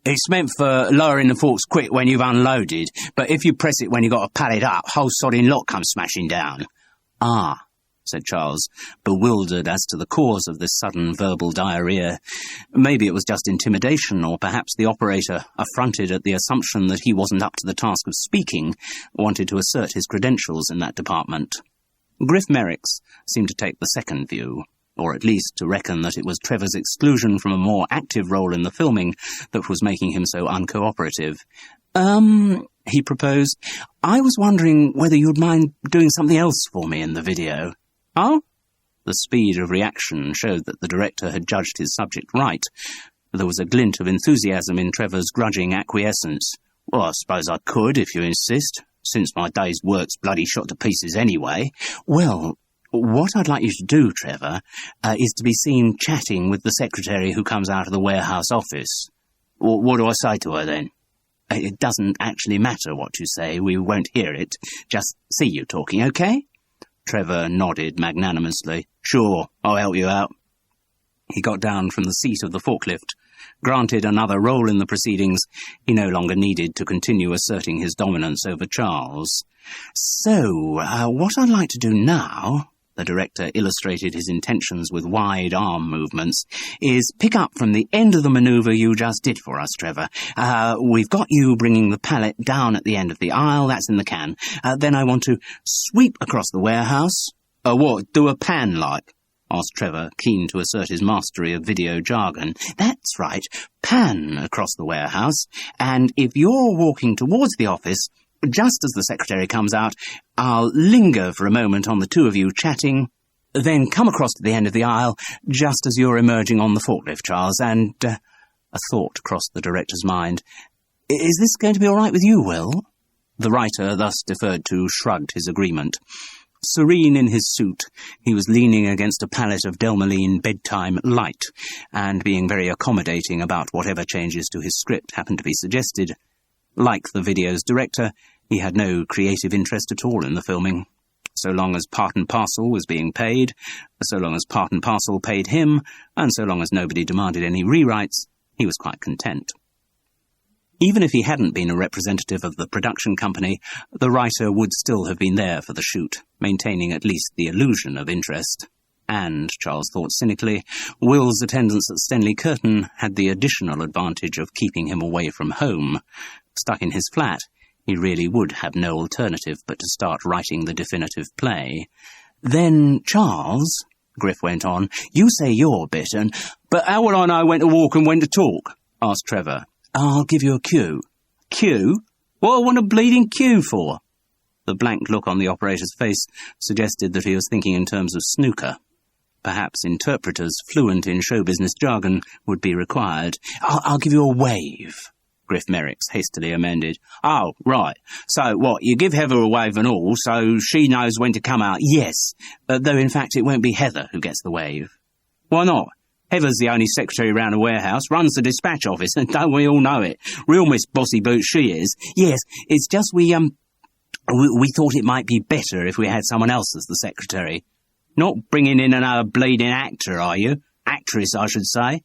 It's meant for lowering the forks quick when you've unloaded, but if you press it when you've got to pad it up, whole sodding lot comes smashing down." "Ah," said Charles, bewildered as to the cause of this sudden verbal diarrhea. Maybe it was just intimidation, or perhaps the operator, affronted at the assumption that he wasn't up to the task of speaking, wanted to assert his credentials in that department. Griff Merricks seemed to take the second view, or at least to reckon that it was Trevor's exclusion from a more active role in the filming that was making him so uncooperative. He proposed, "I was wondering whether you'd mind doing something else for me in the video." "Oh?" The speed of reaction showed that the director had judged his subject right. There was a glint of enthusiasm in Trevor's grudging acquiescence. "Well, I suppose I could, if you insist, since my day's work's bloody shot to pieces anyway." "Well, what I'd like you to do, Trevor, is to be seen chatting with the secretary who comes out of the warehouse office." "What do I say to her, then?" "It doesn't actually matter what you say. We won't hear it. Just see you talking, okay?" Trevor nodded magnanimously. "Sure, I'll help you out." He got down from the seat of the forklift. Granted another role in the proceedings, he no longer needed to continue asserting his dominance over Charles. "So, what I'd like to do now," the director illustrated his intentions with wide arm movements, "is pick up from the end of the manoeuvre you just did for us, Trevor. We've got you bringing the pallet down at the end of the aisle, that's in the can. Then I want to sweep across the warehouse." "What, do a pan like?" asked Trevor, keen to assert his mastery of video jargon. "That's right, pan across the warehouse, and if you're walking towards the office, just as the secretary comes out, I'll linger for a moment on the two of you chatting, then come across to the end of the aisle, just as you're emerging on the forklift, Charles, and—" A thought crossed the director's mind. "Is this going to be all right with you, Will?" The writer, thus deferred to, shrugged his agreement. Serene in his suit, he was leaning against a pallet of Delmoline Bedtime Light, and being very accommodating about whatever changes to his script happened to be suggested. Like the video's director, he had no creative interest at all in the filming. So long as part and parcel was being paid, so long as part and parcel paid him, and so long as nobody demanded any rewrites, he was quite content. Even if he hadn't been a representative of the production company, the writer would still have been there for the shoot, maintaining at least the illusion of interest. And, Charles thought cynically, Will's attendance at Stenley Curtain had the additional advantage of keeping him away from home. Stuck in his flat, he really would have no alternative but to start writing the definitive play. "Then, Charles," Griff went on. "You say your bit, but how will I know when to walk and when to talk?" asked Trevor. "I'll give you a cue." "Cue? What I want a bleeding cue for?" The blank look on the operator's face suggested that he was thinking in terms of snooker. Perhaps interpreters fluent in show business jargon would be required. I'll give you a wave," Griff Merricks hastily amended. "Oh, right. So, what, you give Heather a wave and all, so she knows when to come out?" "Yes, though in fact it won't be Heather who gets the wave." "Why not? Heather's the only secretary round the warehouse, runs the dispatch office, and don't we all know it? Real Miss Bossy Boots she is." "Yes, it's just we thought it might be better if we had someone else as the secretary." "Not bringing in another bleeding actor, are you? Actress, I should say."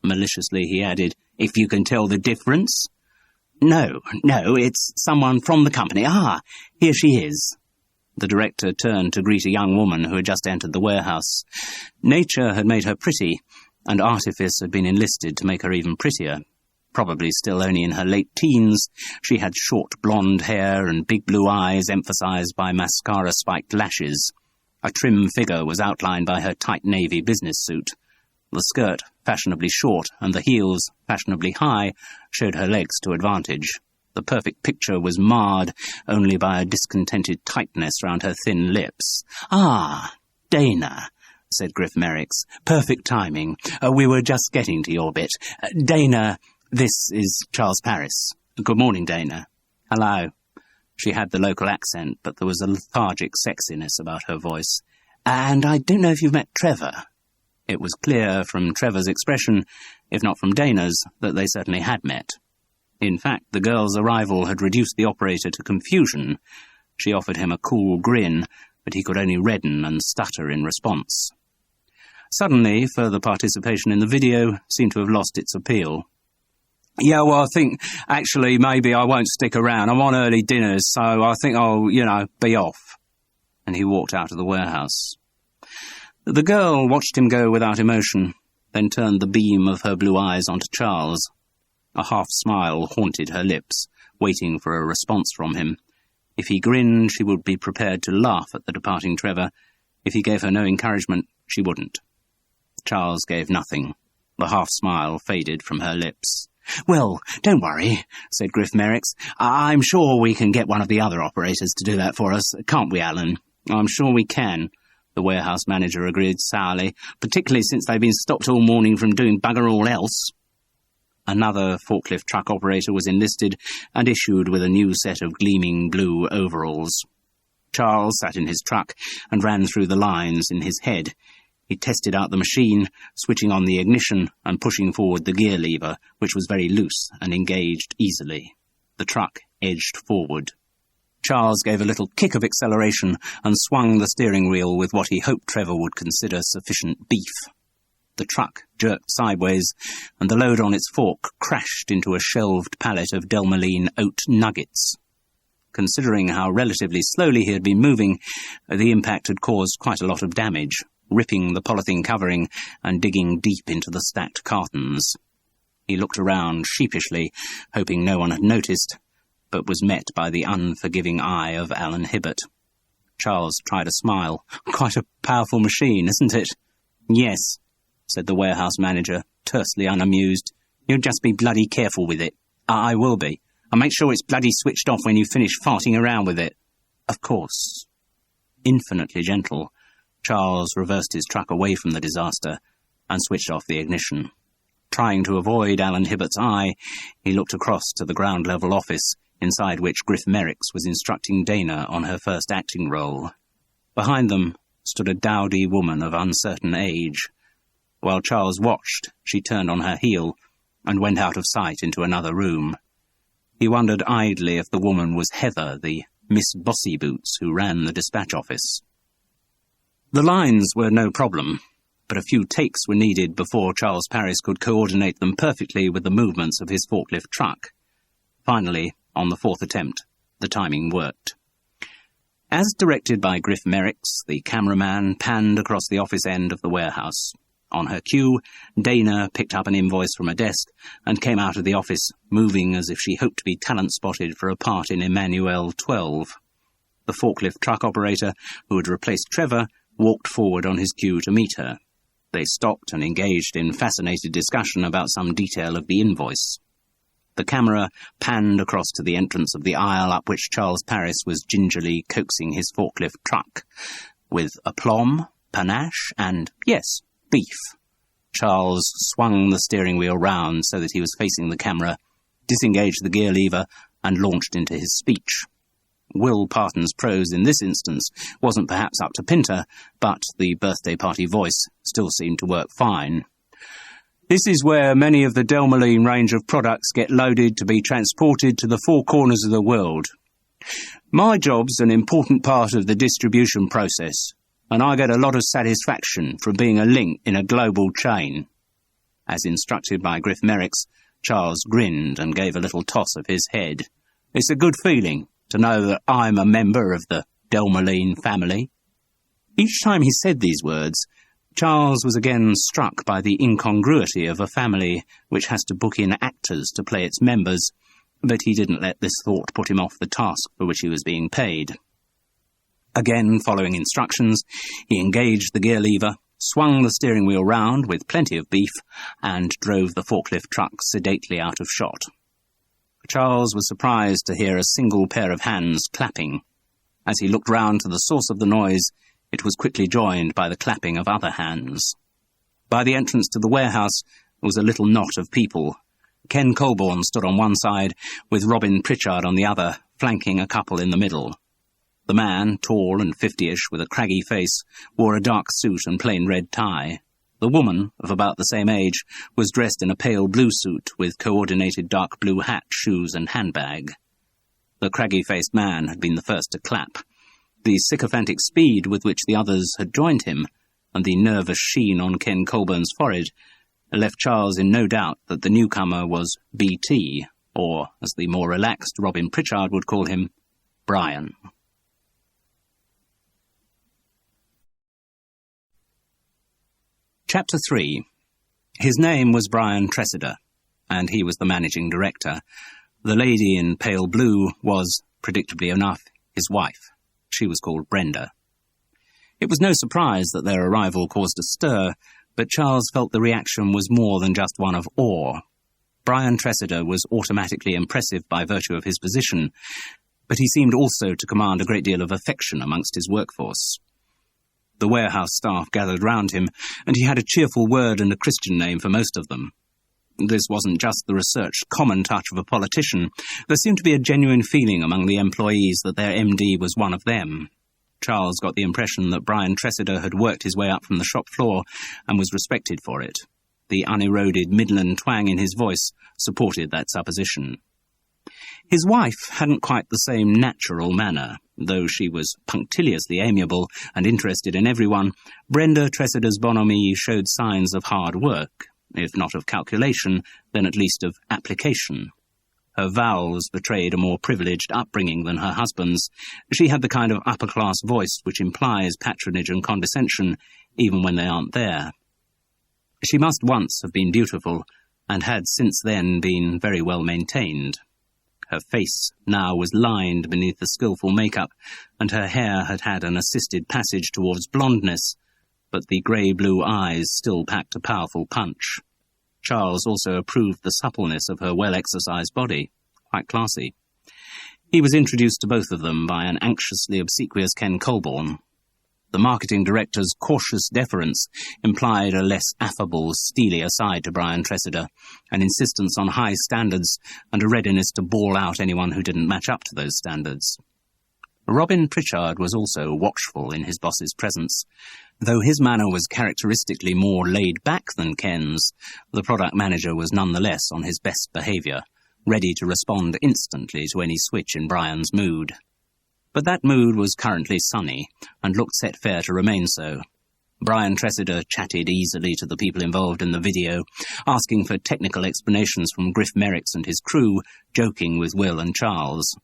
Maliciously he added, "if you can tell the difference." No, it's someone from the company. Ah, here she is." The director turned to greet a young woman who had just entered the warehouse. Nature had made her pretty, and artifice had been enlisted to make her even prettier. Probably still only in her late teens, she had short blonde hair and big blue eyes emphasized by mascara-spiked lashes. A trim figure was outlined by her tight navy business suit. The skirt, fashionably short, and the heels, fashionably high, showed her legs to advantage. The perfect picture was marred only by a discontented tightness round her thin lips. "Ah, Dana," said Griff Merricks. "Perfect timing. We were just getting to your bit. Dana, this is Charles Paris." "Good morning, Dana." "Hello." She had the local accent, but there was a lethargic sexiness about her voice. "And I don't know if you've met Trevor." It was clear from Trevor's expression, if not from Dana's, that they certainly had met. In fact, the girl's arrival had reduced the operator to confusion. She offered him a cool grin, but he could only redden and stutter in response. Suddenly, further participation in the video seemed to have lost its appeal. "Yeah, well, I think, actually, maybe I won't stick around. I'm on early dinners, so I think I'll, be off." And he walked out of the warehouse. The girl watched him go without emotion, then turned the beam of her blue eyes onto Charles. A half-smile haunted her lips, waiting for a response from him. If he grinned, she would be prepared to laugh at the departing Trevor. If he gave her no encouragement, she wouldn't. Charles gave nothing. The half-smile faded from her lips. "Well, don't worry," said Griff Merricks. "I'm sure we can get one of the other operators to do that for us, can't we, Alan?" "I'm sure we can," the warehouse manager agreed sourly, "particularly since they've been stopped all morning from doing bugger all else." Another forklift truck operator was enlisted and issued with a new set of gleaming blue overalls. Charles sat in his truck and ran through the lines in his head. He tested out the machine, switching on the ignition and pushing forward the gear lever, which was very loose and engaged easily. The truck edged forward. Charles gave a little kick of acceleration and swung the steering wheel with what he hoped Trevor would consider sufficient beef. The truck jerked sideways, and the load on its fork crashed into a shelved pallet of Delmaline oat nuggets. Considering how relatively slowly he had been moving, the impact had caused quite a lot of damage, ripping the polythene covering and digging deep into the stacked cartons. He looked around sheepishly, hoping no one had noticed, but was met by the unforgiving eye of Alan Hibbert. Charles tried a smile. "Quite a powerful machine, isn't it?" "Yes," said the warehouse manager, tersely unamused. "You'll just be bloody careful with it." "I will be. I'll make sure it's bloody switched off when you finish farting around with it." "Of course." Infinitely gentle, Charles reversed his truck away from the disaster and switched off the ignition. Trying to avoid Alan Hibbert's eye, he looked across to the ground-level office, inside which Griff Merricks was instructing Dana on her first acting role. Behind them stood a dowdy woman of uncertain age. While Charles watched, she turned on her heel and went out of sight into another room. He wondered idly if the woman was Heather, the Miss Bossy Boots who ran the dispatch office. The lines were no problem, but a few takes were needed before Charles Paris could coordinate them perfectly with the movements of his forklift truck. Finally, on the fourth attempt, the timing worked. As directed by Griff Merricks, the cameraman panned across the office end of the warehouse. On her cue, Dana picked up an invoice from a desk and came out of the office, moving as if she hoped to be talent-spotted for a part in Emmanuel 12. The forklift truck operator, who had replaced Trevor, walked forward on his cue to meet her. They stopped and engaged in fascinated discussion about some detail of the invoice. The camera panned across to the entrance of the aisle up which Charles Paris was gingerly coaxing his forklift truck, with aplomb, panache, and, yes, beef. Charles swung the steering wheel round so that he was facing the camera, disengaged the gear lever, and launched into his speech. Will Parton's prose in this instance wasn't perhaps up to Pinter, but the birthday party voice still seemed to work fine. This is where many of the Delmoline range of products get loaded to be transported to the four corners of the world. My job's an important part of the distribution process, and I get a lot of satisfaction from being a link in a global chain. As instructed by Griff Merricks, Charles grinned and gave a little toss of his head. It's a good feeling to know that I'm a member of the Delmoline family. Each time he said these words, Charles was again struck by the incongruity of a family which has to book in actors to play its members, but he didn't let this thought put him off the task for which he was being paid. Again, following instructions, he engaged the gear lever, swung the steering wheel round with plenty of beef, and drove the forklift truck sedately out of shot. Charles was surprised to hear a single pair of hands clapping. As he looked round to the source of the noise, it was quickly joined by the clapping of other hands. By the entrance to the warehouse was a little knot of people. Ken Colborne stood on one side, with Robin Pritchard on the other, flanking a couple in the middle. The man, tall and 50-ish, with a craggy face, wore a dark suit and plain red tie. The woman, of about the same age, was dressed in a pale blue suit with coordinated dark blue hat, shoes and handbag. The craggy-faced man had been the first to clap. The sycophantic speed with which the others had joined him, and the nervous sheen on Ken Colborne's forehead, left Charles in no doubt that the newcomer was BT, or, as the more relaxed Robin Pritchard would call him, Brian. Chapter 3. His name was Brian Tressida, and he was the managing director. The lady in pale blue was, predictably enough, his wife. She was called Brenda. It was no surprise that their arrival caused a stir, but Charles felt the reaction was more than just one of awe. Brian Tressida was automatically impressive by virtue of his position, but he seemed also to command a great deal of affection amongst his workforce. The warehouse staff gathered round him, and he had a cheerful word and a Christian name for most of them. This wasn't just the researched common touch of a politician. There seemed to be a genuine feeling among the employees that their MD was one of them. Charles got the impression that Brian Tressida had worked his way up from the shop floor and was respected for it. The uneroded Midland twang in his voice supported that supposition. His wife hadn't quite the same natural manner. Though she was punctiliously amiable and interested in everyone, Brenda Tressida's bonhomie showed signs of hard work, if not of calculation, then at least of application. Her vowels betrayed a more privileged upbringing than her husband's. She had the kind of upper-class voice which implies patronage and condescension, even when they aren't there. She must once have been beautiful, and had since then been very well maintained. Her face now was lined beneath the skillful makeup, and her hair had had an assisted passage towards blondness, but the grey-blue eyes still packed a powerful punch. Charles also approved the suppleness of her well-exercised body. Quite classy. He was introduced to both of them by an anxiously obsequious Ken Colborne. The marketing director's cautious deference implied a less affable, steelier side to Brian Tressida, an insistence on high standards and a readiness to bawl out anyone who didn't match up to those standards. Robin Pritchard was also watchful in his boss's presence. Though his manner was characteristically more laid back than Ken's, the product manager was nonetheless on his best behaviour, ready to respond instantly to any switch in Brian's mood. But that mood was currently sunny, and looked set fair to remain so. Brian Tressida chatted easily to the people involved in the video, asking for technical explanations from Griff Merricks and his crew, joking with Will and Charles.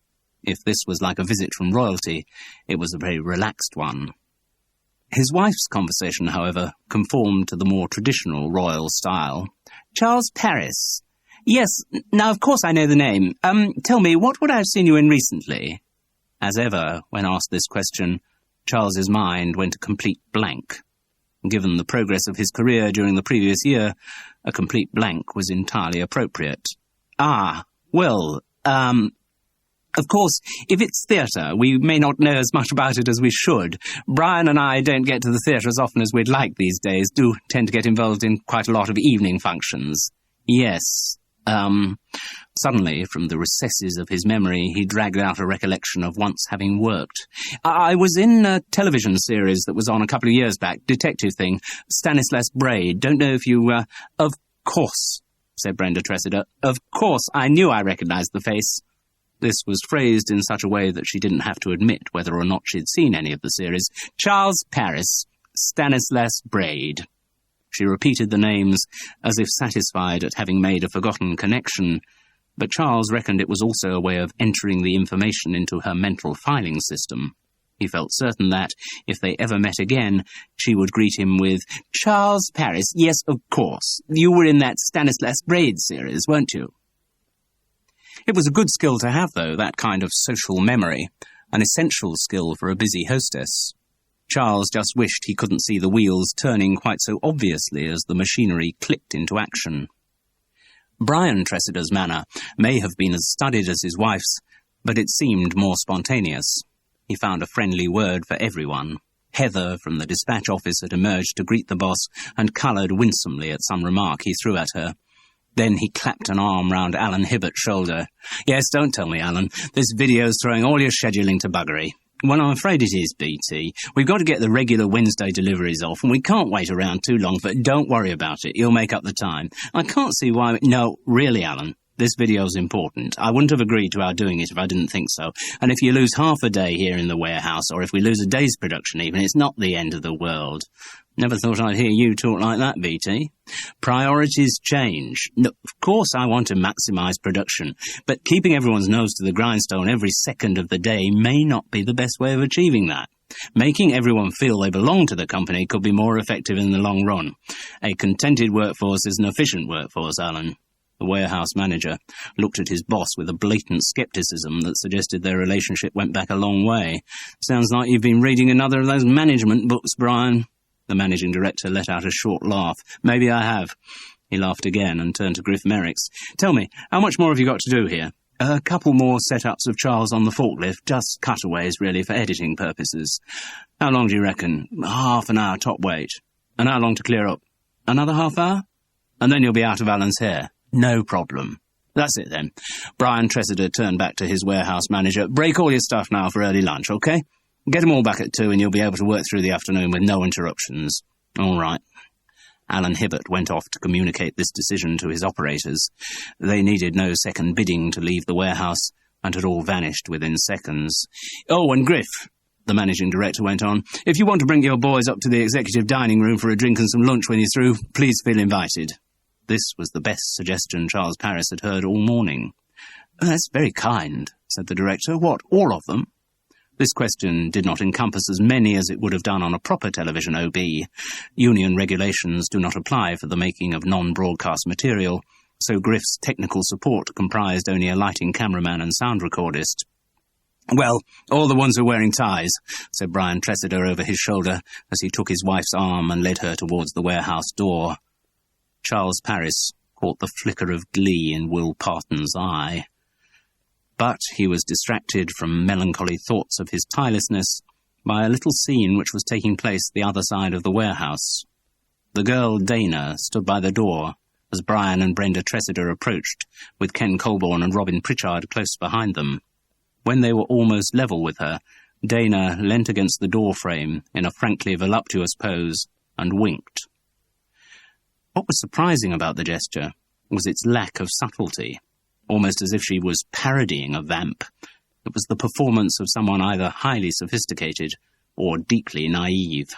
If this was like a visit from royalty, it was a very relaxed one. His wife's conversation, however, conformed to the more traditional royal style. "Charles Paris. Yes, now of course I know the name. Tell me, what would I have seen you in recently?" As ever, when asked this question, Charles's mind went a complete blank. Given the progress of his career during the previous year, a complete blank was entirely appropriate. Of course, if it's theatre, we may not know as much about it as we should. Brian and I don't get to the theatre as often as we'd like these days, do tend to get involved in quite a lot of evening functions. Yes, Suddenly, from the recesses of his memory, he dragged out a recollection of once having worked. I was in a television series that was on a couple of years back, detective thing, Stanislas Braid. Don't know if you, Of course, said Brenda Tressida. Of course, I knew I recognised the face. This was phrased in such a way that she didn't have to admit whether or not she'd seen any of the series. Charles Paris, Stanislas Braid. She repeated the names as if satisfied at having made a forgotten connection, but Charles reckoned it was also a way of entering the information into her mental filing system. He felt certain that, if they ever met again, she would greet him with, Charles Paris, yes, of course. You were in that Stanislas Braid series, weren't you? It was a good skill to have, though, that kind of social memory, an essential skill for a busy hostess. Charles just wished he couldn't see the wheels turning quite so obviously as the machinery clicked into action. Brian Tressida's manner may have been as studied as his wife's, but it seemed more spontaneous. He found a friendly word for everyone. Heather from the dispatch office had emerged to greet the boss and coloured winsomely at some remark he threw at her. Then he clapped an arm round Alan Hibbert's shoulder. Yes, don't tell me, Alan. This video's throwing all your scheduling to buggery. Well, I'm afraid it is, BT. We've got to get the regular Wednesday deliveries off, and we can't wait around too long for it. Don't worry about it. You'll make up the time. I can't see why... No, really, Alan. This video's important. I wouldn't have agreed to our doing it if I didn't think so. And if you lose half a day here in the warehouse, or if we lose a day's production even, it's not the end of the world. Never thought I'd hear you talk like that, BT. Priorities change. No, of course I want to maximise production, but keeping everyone's nose to the grindstone every second of the day may not be the best way of achieving that. Making everyone feel they belong to the company could be more effective in the long run. A contented workforce is an efficient workforce, Alan. The warehouse manager looked at his boss with a blatant scepticism that suggested their relationship went back a long way. Sounds like you've been reading another of those management books, Brian. The managing director let out a short laugh. Maybe I have. He laughed again and turned to Griff Merricks. Tell me, how much more have you got to do here? A couple more setups of Charles on the forklift, just cutaways, really, for editing purposes. How long do you reckon? Half an hour top weight. And how long to clear up? Another half hour? And then you'll be out of Alan's hair. No problem. That's it, then. Brian Tressida turned back to his warehouse manager. Break all your stuff now for early lunch, OK? Get them all back at 2 and you'll be able to work through the afternoon with no interruptions. All right. Alan Hibbert went off to communicate this decision to his operators. They needed no second bidding to leave the warehouse and had all vanished within seconds. Oh, and Griff, the managing director went on, if you want to bring your boys up to the executive dining room for a drink and some lunch when you're through, please feel invited. This was the best suggestion Charles Paris had heard all morning. That's very kind, said the director. What, all of them? This question did not encompass as many as it would have done on a proper television OB. Union regulations do not apply for the making of non-broadcast material, so Griff's technical support comprised only a lighting cameraman and sound recordist. Well, all the ones who are wearing ties, said Brian Tressida over his shoulder as he took his wife's arm and led her towards the warehouse door. Charles Paris caught the flicker of glee in Will Parton's eye. But he was distracted from melancholy thoughts of his tirelessness by a little scene which was taking place the other side of the warehouse. The girl Dana stood by the door as Brian and Brenda Tressida approached, with Ken Colborne and Robin Pritchard close behind them. When they were almost level with her, Dana leant against the door frame in a frankly voluptuous pose and winked. What was surprising about the gesture was its lack of subtlety. Almost as if she was parodying a vamp. It was the performance of someone either highly sophisticated or deeply naive.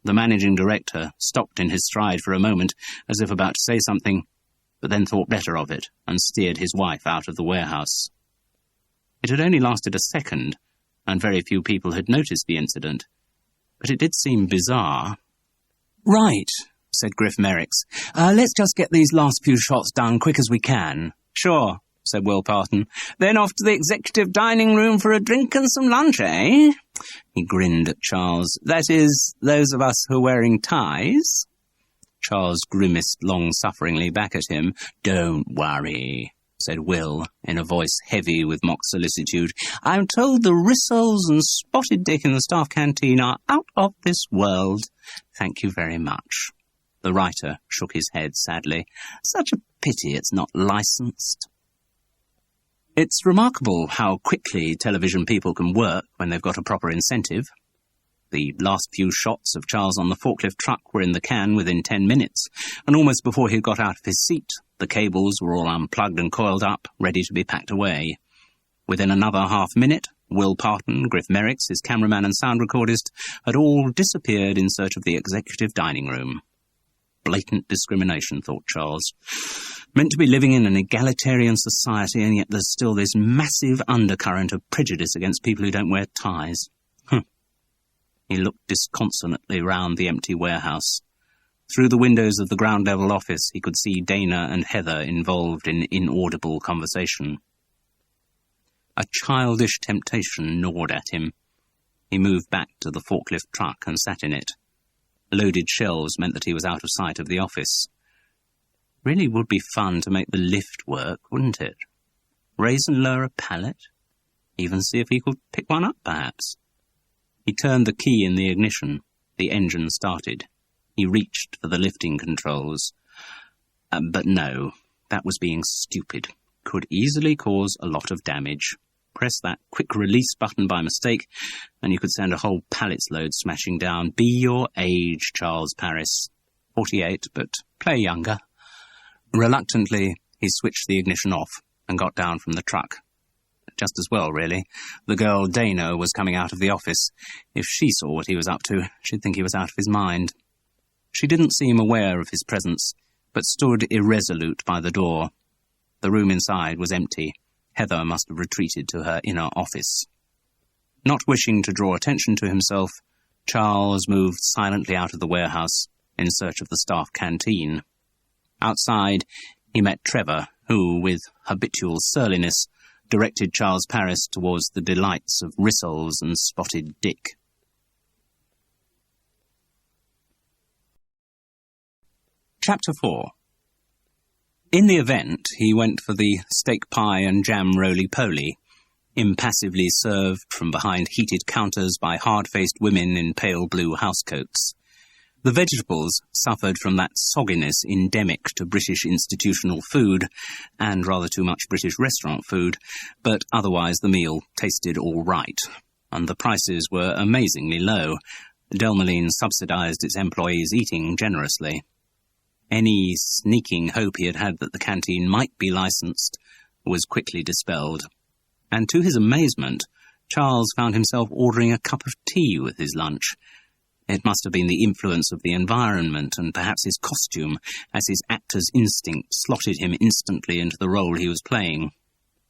The managing director stopped in his stride for a moment, as if about to say something, but then thought better of it and steered his wife out of the warehouse. It had only lasted a second, and very few people had noticed the incident, but it did seem bizarre. Right, said Griff Merricks. Let's just get these last few shots done quick as we can. Sure, said Will Parton. "Then off to the executive dining room for a drink and some lunch, eh?" He grinned at Charles. "That is, those of us who are wearing ties?" Charles grimaced long-sufferingly back at him. "Don't worry," said Will, in a voice heavy with mock solicitude. "I'm told the Rissoles and Spotted Dick in the staff canteen are out of this world." "Thank you very much." The writer shook his head sadly. "Such a pity it's not licensed." It's remarkable how quickly television people can work when they've got a proper incentive. The last few shots of Charles on the forklift truck were in the can within 10 minutes, and almost before he got out of his seat, the cables were all unplugged and coiled up, ready to be packed away. Within another half-minute, Will Parton, Griff Merricks, his cameraman and sound recordist, had all disappeared in search of the executive dining room. Blatant discrimination, thought Charles. Meant to be living in an egalitarian society, and yet there's still this massive undercurrent of prejudice against people who don't wear ties. He looked disconsolately round the empty warehouse. Through the windows of the ground-level office, he could see Dana and Heather involved in inaudible conversation. A childish temptation gnawed at him. He moved back to the forklift truck and sat in it. Loaded shelves meant that he was out of sight of the office. Really would be fun to make the lift work, wouldn't it? Raise and lower a pallet? Even see if he could pick one up, perhaps. He turned the key in the ignition. The engine started. He reached for the lifting controls. But no, that was being stupid. Could easily cause a lot of damage. Press that quick release button by mistake, and you could send a whole pallet's load smashing down. Be your age, Charles Parris. 48, but play younger. Reluctantly, he switched the ignition off and got down from the truck. Just as well, really. The girl Dana was coming out of the office. If she saw what he was up to, she'd think he was out of his mind. She didn't seem aware of his presence, but stood irresolute by the door. The room inside was empty. Heather must have retreated to her inner office. Not wishing to draw attention to himself, Charles moved silently out of the warehouse in search of the staff canteen. Outside, he met Trevor, who, with habitual surliness, directed Charles Parris towards the delights of Rissoles and Spotted Dick. Chapter 4. In the event, he went for the steak pie and jam roly-poly, impassively served from behind heated counters by hard-faced women in pale blue housecoats. The vegetables suffered from that sogginess endemic to British institutional food, and rather too much British restaurant food, but otherwise the meal tasted all right, and the prices were amazingly low. Delmoline subsidised its employees' eating generously. Any sneaking hope he had had that the canteen might be licensed was quickly dispelled, and to his amazement, Charles found himself ordering a cup of tea with his lunch. It must have been the influence of the environment and perhaps his costume, as his actor's instinct slotted him instantly into the role he was playing.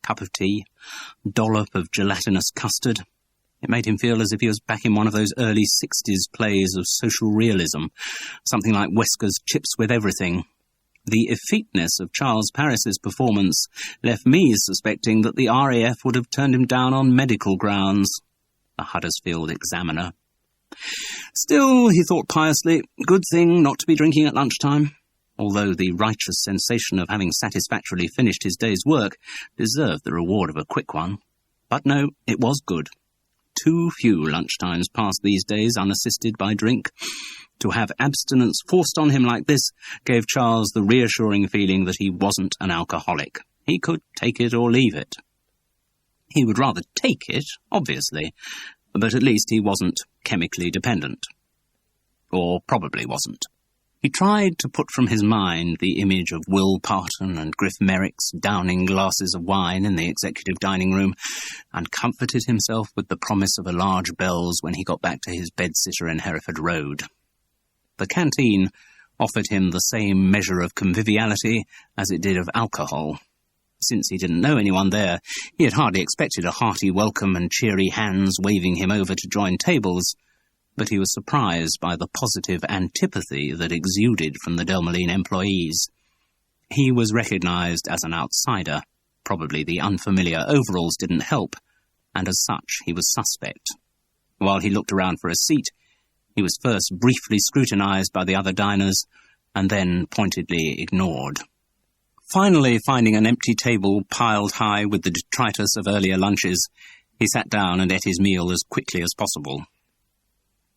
Cup of tea, dollop of gelatinous custard. It made him feel as if he was back in one of those early 60s plays of social realism, something like Wesker's Chips with Everything. The effeteness of Charles Parris's performance left me suspecting that the RAF would have turned him down on medical grounds. A Huddersfield Examiner. Still, he thought piously, good thing not to be drinking at lunchtime, although the righteous sensation of having satisfactorily finished his day's work deserved the reward of a quick one. But no, it was good. Too few lunchtimes passed these days unassisted by drink. To have abstinence forced on him like this gave Charles the reassuring feeling that he wasn't an alcoholic. He could take it or leave it. He would rather take it, obviously, but at least he wasn't chemically dependent. Or probably wasn't. He tried to put from his mind the image of Will Parton and Griff Merricks downing glasses of wine in the executive dining room, and comforted himself with the promise of a large bells when he got back to his bedsitter in Hereford Road. The canteen offered him the same measure of conviviality as it did of alcohol. Since he didn't know anyone there, he had hardly expected a hearty welcome and cheery hands waving him over to join tables, but he was surprised by the positive antipathy that exuded from the Delmoline employees. He was recognised as an outsider, Probably the unfamiliar overalls didn't help, and as such he was suspect. While he looked around for a seat, he was first briefly scrutinized by the other diners, and then pointedly ignored. Finally, finding an empty table piled high with the detritus of earlier lunches, he sat down and ate his meal as quickly as possible.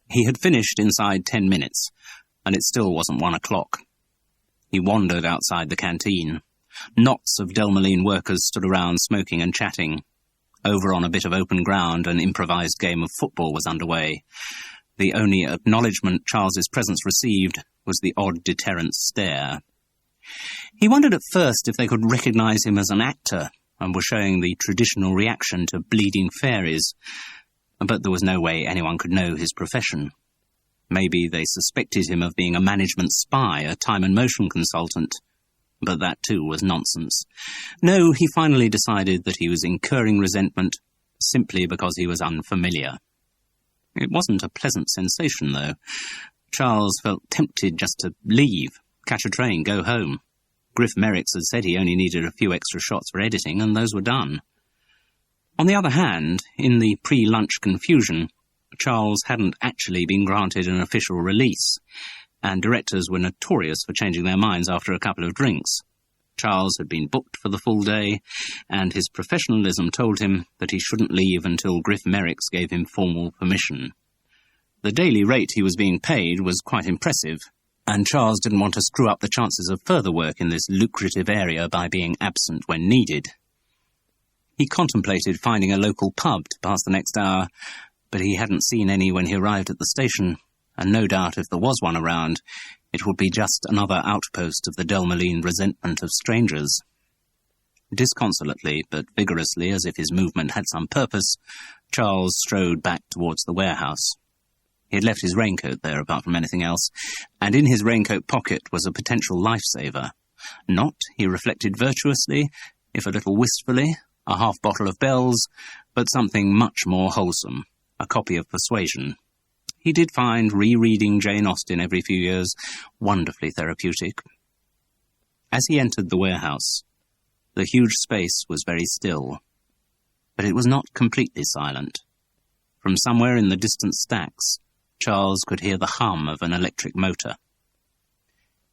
He had finished inside 10 minutes, and it still wasn't 1 o'clock. He wandered outside the canteen. Knots of Delmalene workers stood around smoking and chatting. Over on a bit of open ground, an improvised game of football was underway. The only acknowledgement Charles's presence received was the odd deterrent stare. He wondered at first if they could recognize him as an actor and were showing the traditional reaction to bleeding fairies, but there was no way anyone could know his profession. Maybe they suspected him of being a management spy, a time and motion consultant, but that too was nonsense. No, he finally decided that he was incurring resentment simply because he was unfamiliar. It wasn't a pleasant sensation, though. Charles felt tempted just to leave, catch a train, go home. Griff Merricks had said he only needed a few extra shots for editing, and those were done. On the other hand, in the pre-lunch confusion, Charles hadn't actually been granted an official release, and directors were notorious for changing their minds after a couple of drinks. Charles had been booked for the full day, and his professionalism told him that he shouldn't leave until Griff Merricks gave him formal permission. The daily rate he was being paid was quite impressive, and Charles didn't want to screw up the chances of further work in this lucrative area by being absent when needed. He contemplated finding a local pub to pass the next hour, but he hadn't seen any when he arrived at the station, and no doubt if there was one around, it would be just another outpost of the Delmalene resentment of strangers. Disconsolately, but vigorously, as if his movement had some purpose, Charles strode back towards the warehouse. He had left his raincoat there, apart from anything else, and in his raincoat pocket was a potential lifesaver. Not, he reflected virtuously, if a little wistfully, a half bottle of Bell's, but something much more wholesome, a copy of Persuasion. He did find rereading Jane Austen every few years wonderfully therapeutic. As he entered the warehouse, the huge space was very still, but it was not completely silent. From somewhere in the distant stacks, Charles could hear the hum of an electric motor.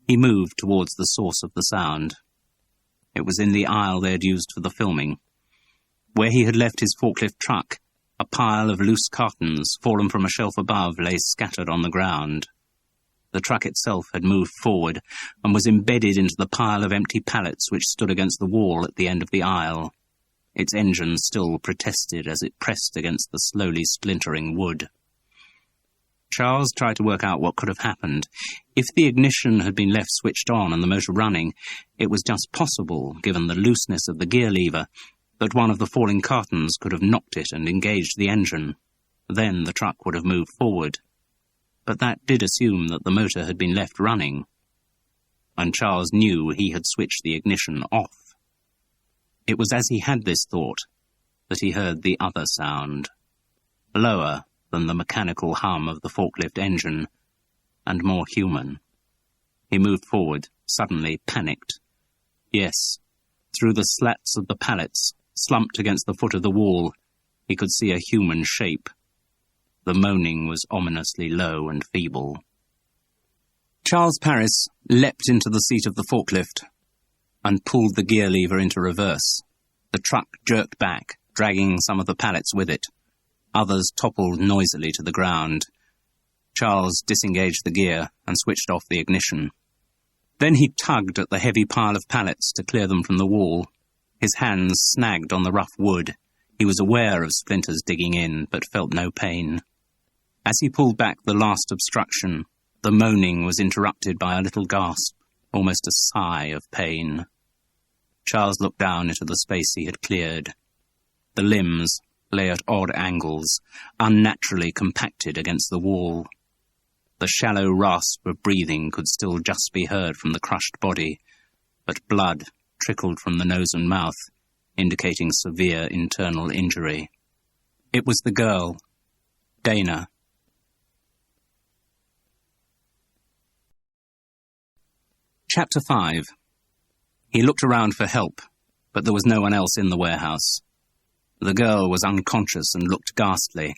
He moved towards the source of the sound. It was in the aisle they had used for the filming. Where he had left his forklift truck, a pile of loose cartons, fallen from a shelf above, lay scattered on the ground. The truck itself had moved forward and was embedded into the pile of empty pallets which stood against the wall at the end of the aisle. Its engine still protested as it pressed against the slowly splintering wood. Charles tried to work out what could have happened. If the ignition had been left switched on and the motor running, it was just possible, given the looseness of the gear lever, that one of the falling cartons could have knocked it and engaged the engine. Then the truck would have moved forward. But that did assume that the motor had been left running, and Charles knew he had switched the ignition off. It was as he had this thought that he heard the other sound, lower than the mechanical hum of the forklift engine, and more human. He moved forward, suddenly panicked. Yes, through the slats of the pallets, slumped against the foot of the wall, he could see a human shape. The moaning was ominously low and feeble. Charles Parris leapt into the seat of the forklift and pulled the gear lever into reverse. The truck jerked back, dragging some of the pallets with it. Others toppled noisily to the ground. Charles disengaged the gear and switched off the ignition. Then he tugged at the heavy pile of pallets to clear them from the wall. His hands snagged on the rough wood. He was aware of splinters digging in, but felt no pain. As he pulled back the last obstruction, the moaning was interrupted by a little gasp, almost a sigh of pain. Charles looked down into the space he had cleared. The limbs lay at odd angles, unnaturally compacted against the wall. The shallow rasp of breathing could still just be heard from the crushed body, but blood trickled from the nose and mouth, indicating severe internal injury. It was the girl, Dana. Chapter 5. He looked around for help, but there was no one else in the warehouse. The girl was unconscious and looked ghastly,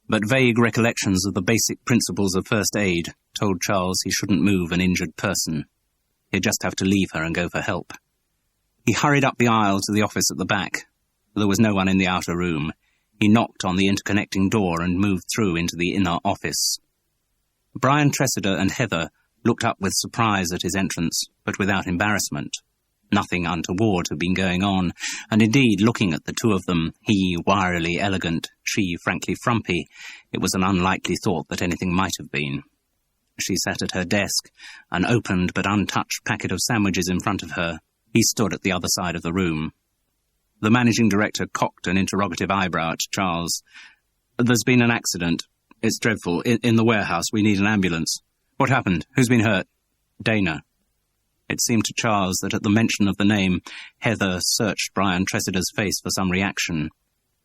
but vague recollections of the basic principles of first aid told Charles he shouldn't move an injured person. He'd just have to leave her and go for help. He hurried up the aisle to the office at the back. There was no one in the outer room. He knocked on the interconnecting door and moved through into the inner office. Brian Tressider and Heather looked up with surprise at his entrance, but without embarrassment. Nothing untoward had been going on, and indeed, looking at the two of them, he wirily elegant, she frankly frumpy, it was an unlikely thought that anything might have been. She sat at her desk, an opened but untouched packet of sandwiches in front of her. He stood at the other side of the room. The managing director cocked an interrogative eyebrow at Charles. "There's been an accident. It's dreadful. In the warehouse. We need an ambulance." "What happened? Who's been hurt?" "Dana." It seemed to Charles that at the mention of the name, Heather searched Brian Tressider's face for some reaction.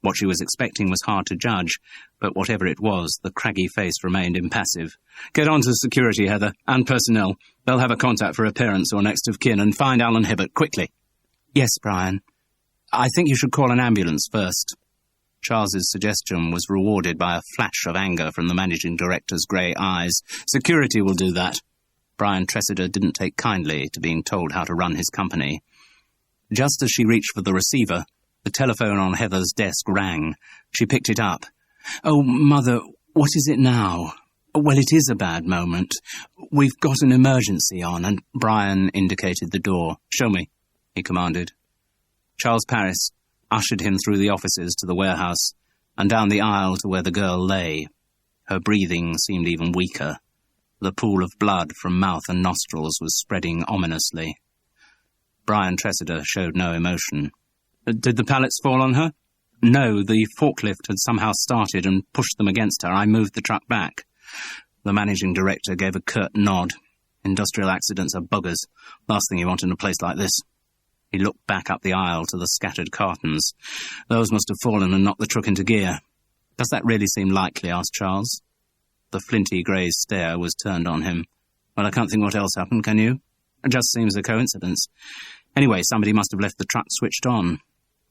What she was expecting was hard to judge, but whatever it was, the craggy face remained impassive. "Get on to security, Heather, and personnel. They'll have a contact for her parents or next of kin, and find Alan Hibbert, quickly." "Yes, Brian. I think you should call an ambulance first." Charles's suggestion was rewarded by a flash of anger from the managing director's grey eyes. "Security will do that." Brian Tressider didn't take kindly to being told how to run his company. Just as she reached for the receiver, the telephone on Heather's desk rang. She picked it up. "Oh, Mother, what is it now?" "Well, it is a bad moment. We've got an emergency on," and Brian indicated the door. "Show me," he commanded. Charles Parris ushered him through the offices to the warehouse and down the aisle to where the girl lay. Her breathing seemed even weaker. The pool of blood from mouth and nostrils was spreading ominously. Brian Tressider showed no emotion. "Did the pallets fall on her?" "No, the forklift had somehow started and pushed them against her. I moved the truck back." The managing director gave a curt nod. "Industrial accidents are buggers. Last thing you want in a place like this." He looked back up the aisle to the scattered cartons. "Those must have fallen and knocked the truck into gear." "Does that really seem likely?" asked Charles. The flinty grey stare was turned on him. "Well, I can't think what else happened, can you? It just seems a coincidence. Anyway, somebody must have left the truck switched on."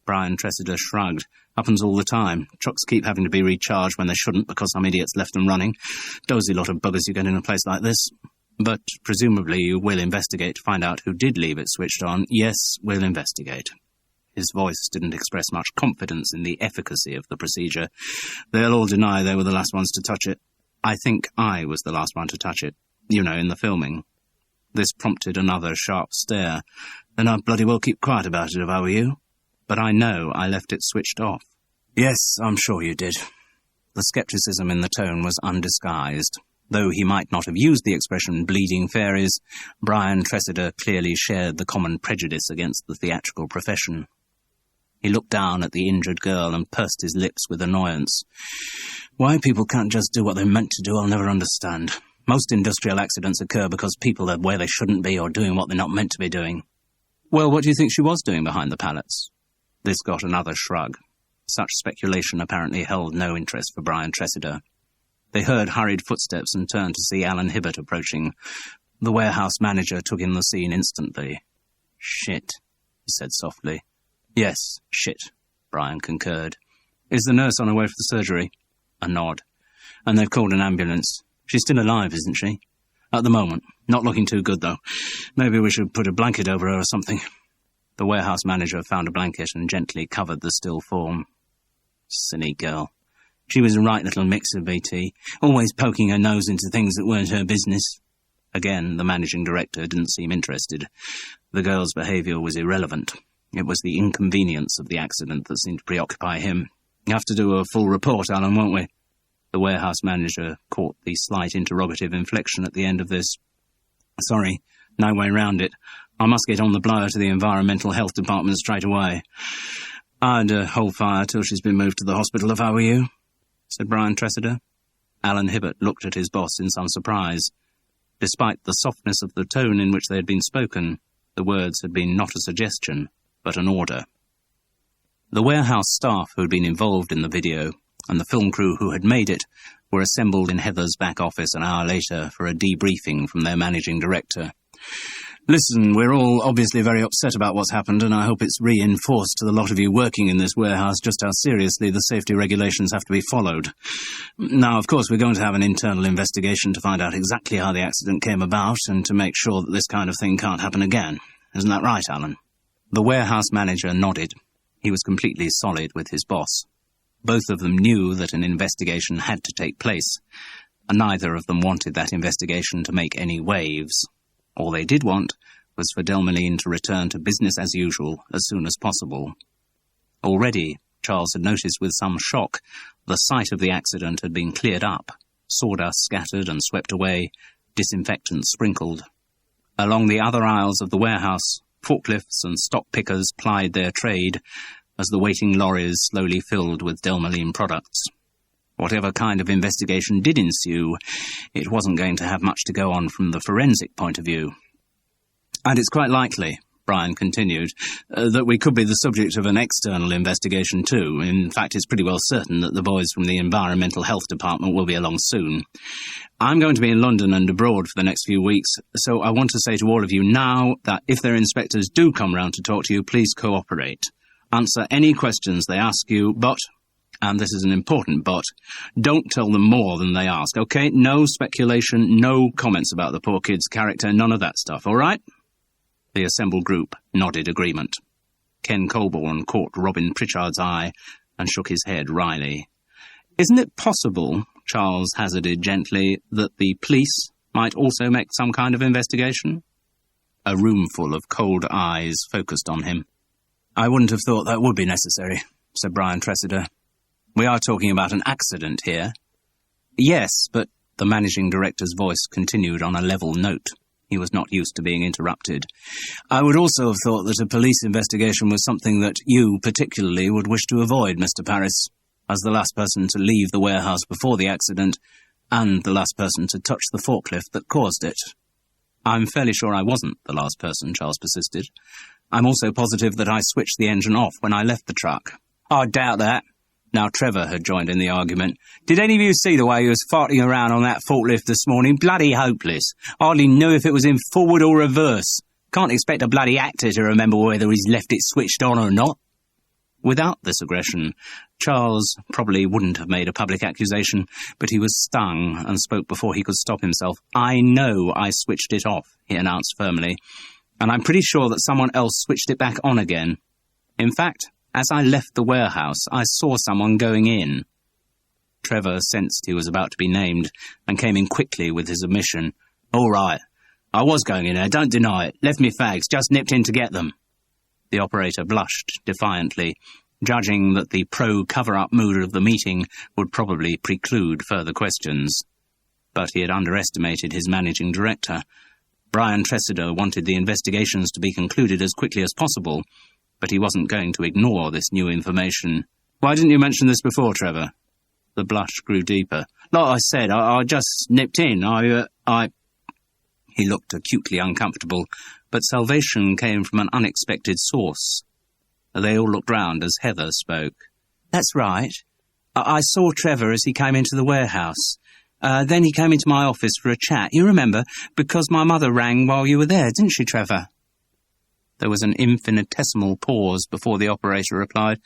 Brian Tressider shrugged. "Happens all the time. Trucks keep having to be recharged when they shouldn't because some idiots left them running. Dozy lot of buggers you get in a place like this. But presumably you will investigate to find out who did leave it switched on." "Yes, we'll investigate." His voice didn't express much confidence in the efficacy of the procedure. "They'll all deny they were the last ones to touch it." "I think I was the last one to touch it. You know, in the filming." This prompted another sharp stare. "Then I'd bloody well keep quiet about it if I were you. But I know I left it switched off." "Yes, I'm sure you did." The scepticism in the tone was undisguised. Though he might not have used the expression bleeding fairies, Brian Tressider clearly shared the common prejudice against the theatrical profession. He looked down at the injured girl and pursed his lips with annoyance. "Why people can't just do what they're meant to do, I'll never understand. Most industrial accidents occur because people are where they shouldn't be or doing what they're not meant to be doing." "Well, what do you think she was doing behind the pallets?" This got another shrug. Such speculation apparently held no interest for Brian Tressider. They heard hurried footsteps and turned to see Alan Hibbert approaching. The warehouse manager took in the scene instantly. "Shit," he said softly. "Yes, shit," Brian concurred. "Is the nurse on her way for the surgery?" A nod. "And they've called an ambulance. She's still alive, isn't she?" "At the moment. Not looking too good, though. Maybe we should put a blanket over her or something." The warehouse manager found a blanket and gently covered the still form. Silly girl. She was a right little mixer, BT, always poking her nose into things that weren't her business. Again, the managing director didn't seem interested. The girl's behaviour was irrelevant. It was the inconvenience of the accident that seemed to preoccupy him. "You have to do a full report, Alan, won't we?" The warehouse manager caught the slight interrogative inflection at the end of this. "Sorry, no way round it. I must get on the blower to the Environmental Health Department straight away. I'd hold fire till she's been moved to the hospital if I were you," said Brian Tressider. Alan Hibbert looked at his boss in some surprise. Despite the softness of the tone in which they had been spoken, the words had been not a suggestion, but an order. The warehouse staff who had been involved in the video and the film crew who had made it were assembled in Heather's back office an hour later for a debriefing from their managing director. Listen, we're all obviously very upset about what's happened, and I hope it's reinforced to the lot of you working in this warehouse just how seriously the safety regulations have to be followed. Now, of course, we're going to have an internal investigation to find out exactly how the accident came about and to make sure that this kind of thing can't happen again. Isn't that right, Alan? The warehouse manager nodded. He was completely solid with his boss. Both of them knew that an investigation had to take place, and neither of them wanted that investigation to make any waves. All they did want was for Delmeline to return to business as usual as soon as possible. Already, Charles had noticed with some shock, the site of the accident had been cleared up, sawdust scattered and swept away, disinfectant sprinkled. Along the other aisles of the warehouse, forklifts and stock pickers plied their trade as the waiting lorries slowly filled with Delmeline products. Whatever kind of investigation did ensue, it wasn't going to have much to go on from the forensic point of view. And it's quite likely, Brian continued, that we could be the subject of an external investigation too. In fact, it's pretty well certain that the boys from the Environmental Health Department will be along soon. I'm going to be in London and abroad for the next few weeks, so I want to say to all of you now that if their inspectors do come round to talk to you, please cooperate. Answer any questions they ask you, but, and this is an important but, don't tell them more than they ask, okay? No speculation, no comments about the poor kid's character, none of that stuff, all right? The assembled group nodded agreement. Ken Colborne caught Robin Pritchard's eye and shook his head wryly. Isn't it possible, Charles hazarded gently, that the police might also make some kind of investigation? A roomful of cold eyes focused on him. I wouldn't have thought that would be necessary, said Brian Tressida. We are talking about an accident here. Yes, but the managing director's voice continued on a level note. He was not used to being interrupted. I would also have thought that a police investigation was something that you particularly would wish to avoid, Mr. Paris, as the last person to leave the warehouse before the accident and the last person to touch the forklift that caused it. I'm fairly sure I wasn't the last person, Charles persisted. I'm also positive that I switched the engine off when I left the truck. I doubt that. Now Trevor had joined in the argument. Did any of you see the way he was farting around on that forklift this morning? Bloody hopeless. Hardly knew if it was in forward or reverse. Can't expect a bloody actor to remember whether he's left it switched on or not. Without this aggression, Charles probably wouldn't have made a public accusation, but he was stung and spoke before he could stop himself. I know I switched it off, he announced firmly, and I'm pretty sure that someone else switched it back on again. In fact, as I left the warehouse, I saw someone going in. Trevor sensed he was about to be named and came in quickly with his admission. All right, I was going in there, don't deny it. Left me fags, just nipped in to get them. The operator blushed defiantly, judging that the pro-cover-up mood of the meeting would probably preclude further questions. But he had underestimated his managing director. Brian Tressida wanted the investigations to be concluded as quickly as possible, but he wasn't going to ignore this new information. Why didn't you mention this before, Trevor? The blush grew deeper. Like I said, I just nipped in. He looked acutely uncomfortable, but salvation came from an unexpected source. They all looked round as Heather spoke. That's right. I saw Trevor as he came into the warehouse. Then he came into my office for a chat. You remember, because my mother rang while you were there, didn't she, Trevor? There was an infinitesimal pause before the operator replied,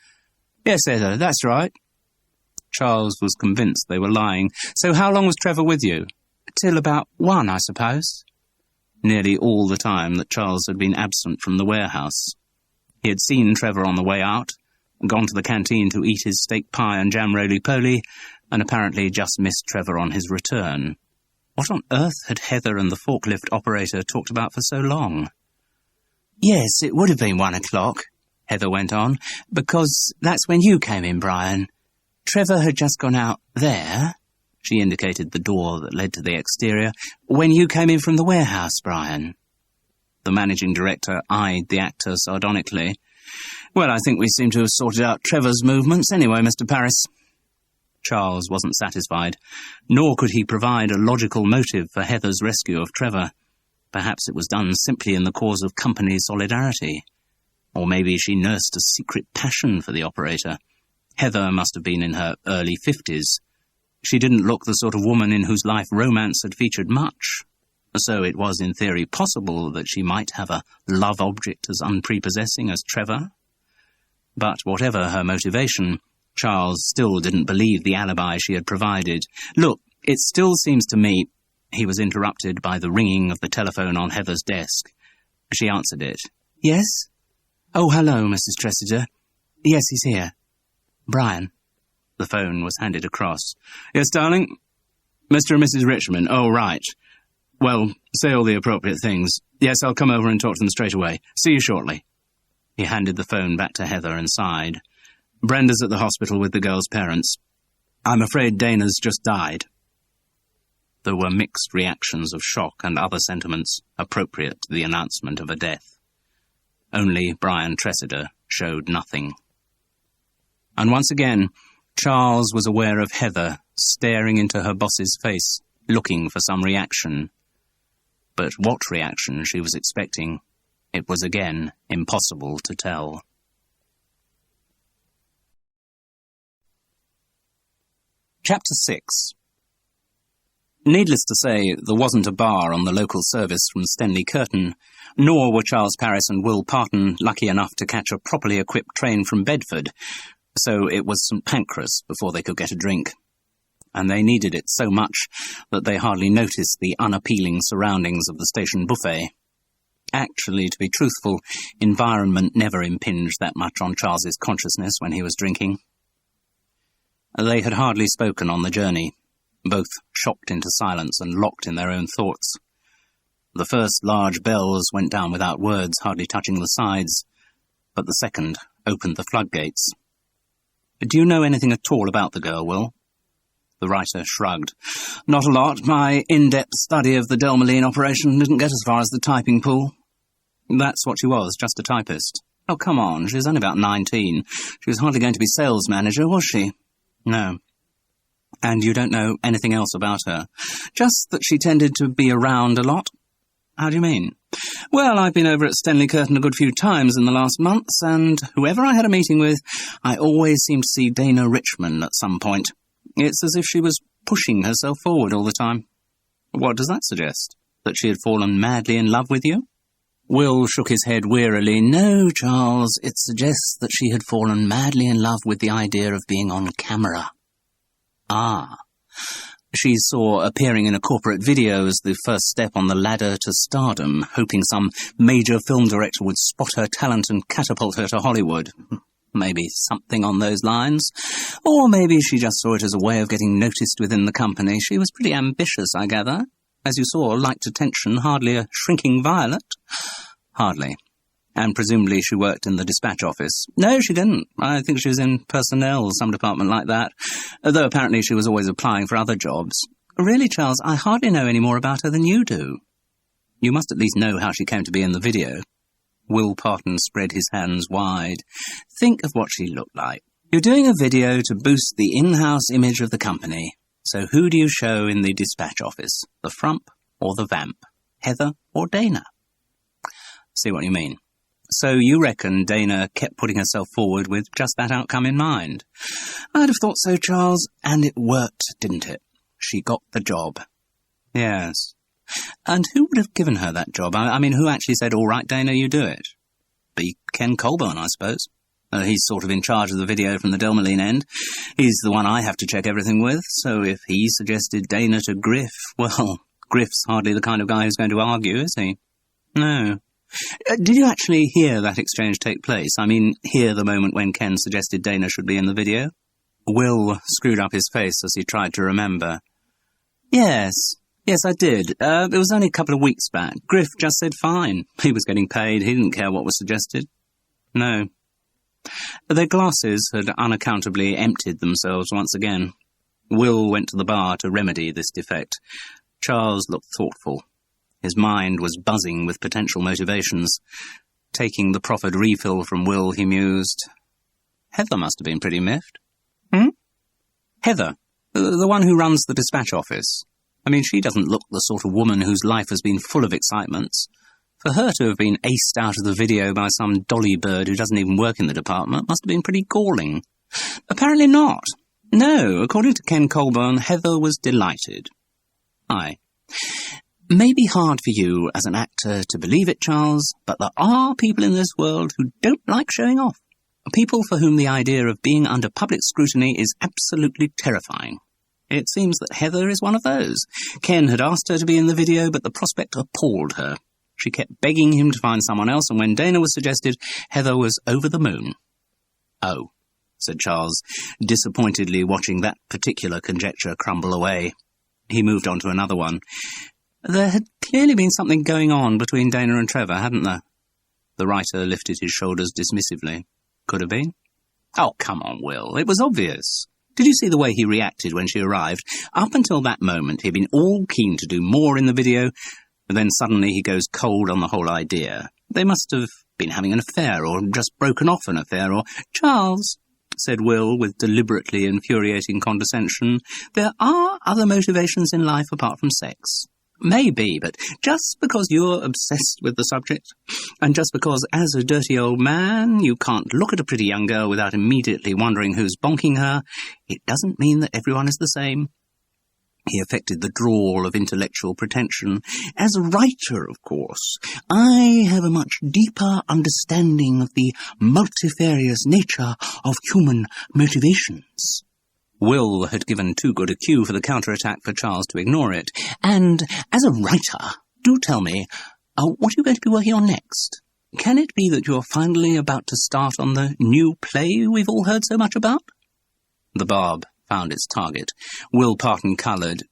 Yes, Heather, that's right. Charles was convinced they were lying. So how long was Trevor with you? Till about 1, I suppose. Nearly all the time that Charles had been absent from the warehouse. He had seen Trevor on the way out, gone to the canteen to eat his steak pie and jam roly-poly, and apparently just missed Trevor on his return. What on earth had Heather and the forklift operator talked about for so long? Yes, it would have been 1 o'clock, Heather went on, because that's when you came in, Brian. Trevor had just gone out there, she indicated the door that led to the exterior, when you came in from the warehouse, Brian. The managing director eyed the actor sardonically. Well, I think we seem to have sorted out Trevor's movements anyway, Mr. Paris. Charles wasn't satisfied, nor could he provide a logical motive for Heather's rescue of Trevor. Perhaps it was done simply in the cause of company solidarity. Or maybe she nursed a secret passion for the operator. Heather must have been in her early 50s. She didn't look the sort of woman in whose life romance had featured much. so it was in theory possible that she might have a love object as unprepossessing as Trevor. But whatever her motivation, Charles still didn't believe the alibi she had provided. "Look, it still seems to me—" He was interrupted by the ringing of the telephone on Heather's desk. She answered it. "Yes? Oh, hello, Mrs. Tressida. Yes, he's here. Brian." The phone was handed across. "Yes, darling? Mr. and Mrs. Richmond. Oh, right. Well, say all the appropriate things. Yes, I'll come over and talk to them straight away. See you shortly." He handed the phone back to Heather and sighed. "Brenda's at the hospital with the girl's parents. I'm afraid Dana's just died." There were mixed reactions of shock and other sentiments appropriate to the announcement of a death. Only Brian Tressida showed nothing. And once again, Charles was aware of Heather staring into her boss's face, looking for some reaction. But what reaction she was expecting, it was again impossible to tell. Chapter 6. Needless to say, there wasn't a bar on the local service from Stenley Curtain, nor were Charles Parris and Will Parton lucky enough to catch a properly equipped train from Bedford, so it was St. Pancras before they could get a drink. And they needed it so much that they hardly noticed the unappealing surroundings of the station buffet. Actually, to be truthful, environment never impinged that much on Charles's consciousness when he was drinking. They had hardly spoken on the journey, both shocked into silence and locked in their own thoughts. The first large bells went down without words, hardly touching the sides, but the second opened the floodgates. "Do you know anything at all about the girl, Will?" The writer shrugged. "Not a lot. My in-depth study of the Delmeline operation didn't get as far as the typing pool." "That's what she was, just a typist." "Oh, come on, she was only about 19. She was hardly going to be sales manager, was she?" "No." "And you don't know anything else about her?" "Just that she tended to be around a lot." "How do you mean?" "Well, I've been over at Stenley Curtain a good few times in the last months, and whoever I had a meeting with, I always seemed to see Dana Richmond at some point. It's as if she was pushing herself forward all the time." "What does that suggest? That she had fallen madly in love with you?" Will shook his head wearily. "No, Charles, it suggests that she had fallen madly in love with the idea of being on camera." "Ah." She saw appearing in a corporate video as the first step on the ladder to stardom, hoping some major film director would spot her talent and catapult her to Hollywood. Maybe something on those lines. Or maybe she just saw it as a way of getting noticed within the company. She was pretty ambitious, I gather. As you saw, liked attention, hardly a shrinking violet. Hardly. And presumably she worked in the dispatch office. No, she didn't. I think she was in personnel, some department like that. Though apparently she was always applying for other jobs. Really, Charles, I hardly know any more about her than you do. You must at least know how she came to be in the video. Will Parton spread his hands wide. Think of what she looked like. You're doing a video to boost the in-house image of the company. So who do you show in the dispatch office? The frump or the vamp? Heather or Dana? See what you mean. So you reckon Dana kept putting herself forward with just that outcome in mind? I'd have thought so, Charles, and it worked, didn't it? She got the job. Yes. And who would have given her that job? I mean, who actually said, "All right, Dana, you do it"? Be Ken Colburn, I suppose. He's sort of in charge of the video from the Delmeline end. He's the one I have to check everything with, so if he suggested Dana to Griff, well, Griff's hardly the kind of guy who's going to argue, is he? No. Did you actually hear that exchange take place? I mean, hear the moment when Ken suggested Dana should be in the video? Will screwed up his face as he tried to remember. Yes, I did. It was only a couple of weeks back. Griff just said fine. He was getting paid. He didn't care what was suggested. No. Their glasses had unaccountably emptied themselves once again. Will went to the bar to remedy this defect. Charles looked thoughtful. His mind was buzzing with potential motivations. Taking the proffered refill from Will, he mused. Heather must have been pretty miffed. Heather, the one who runs the dispatch office. I mean, she doesn't look the sort of woman whose life has been full of excitements. For her to have been aced out of the video by some dolly bird who doesn't even work in the department must have been pretty galling. Apparently not. No, according to Ken Colburn, Heather was delighted. Aye. may be hard for you as an actor to believe it, Charles, but there are people in this world who don't like showing off. People for whom the idea of being under public scrutiny is absolutely terrifying. It seems that Heather is one of those. Ken had asked her to be in the video, but the prospect appalled her. She kept begging him to find someone else, and when Dana was suggested, Heather was over the moon. "Oh," said Charles, disappointedly watching that particular conjecture crumble away. He moved on to another one. There had clearly been something going on between Dana and Trevor, hadn't there? The writer lifted his shoulders dismissively. Could have been. Oh, come on, Will. It was obvious. Did you see the way he reacted when she arrived? Up until that moment, he'd been all keen to do more in the video, but then suddenly he goes cold on the whole idea. They must have been having an affair, or just broken off an affair, or... "Charles," said Will with deliberately infuriating condescension, "there are other motivations in life apart from sex. Maybe, but just because you're obsessed with the subject, and just because, as a dirty old man, you can't look at a pretty young girl without immediately wondering who's bonking her, it doesn't mean that everyone is the same." He affected the drawl of intellectual pretension. "As a writer, of course, I have a much deeper understanding of the multifarious nature of human motivations." Will had given too good a cue for the counterattack for Charles to ignore it. "And as a writer, do tell me, what are you going to be working on next? Can it be that you're finally about to start on the new play we've all heard so much about?" The barb found its target. Will Parton coloured.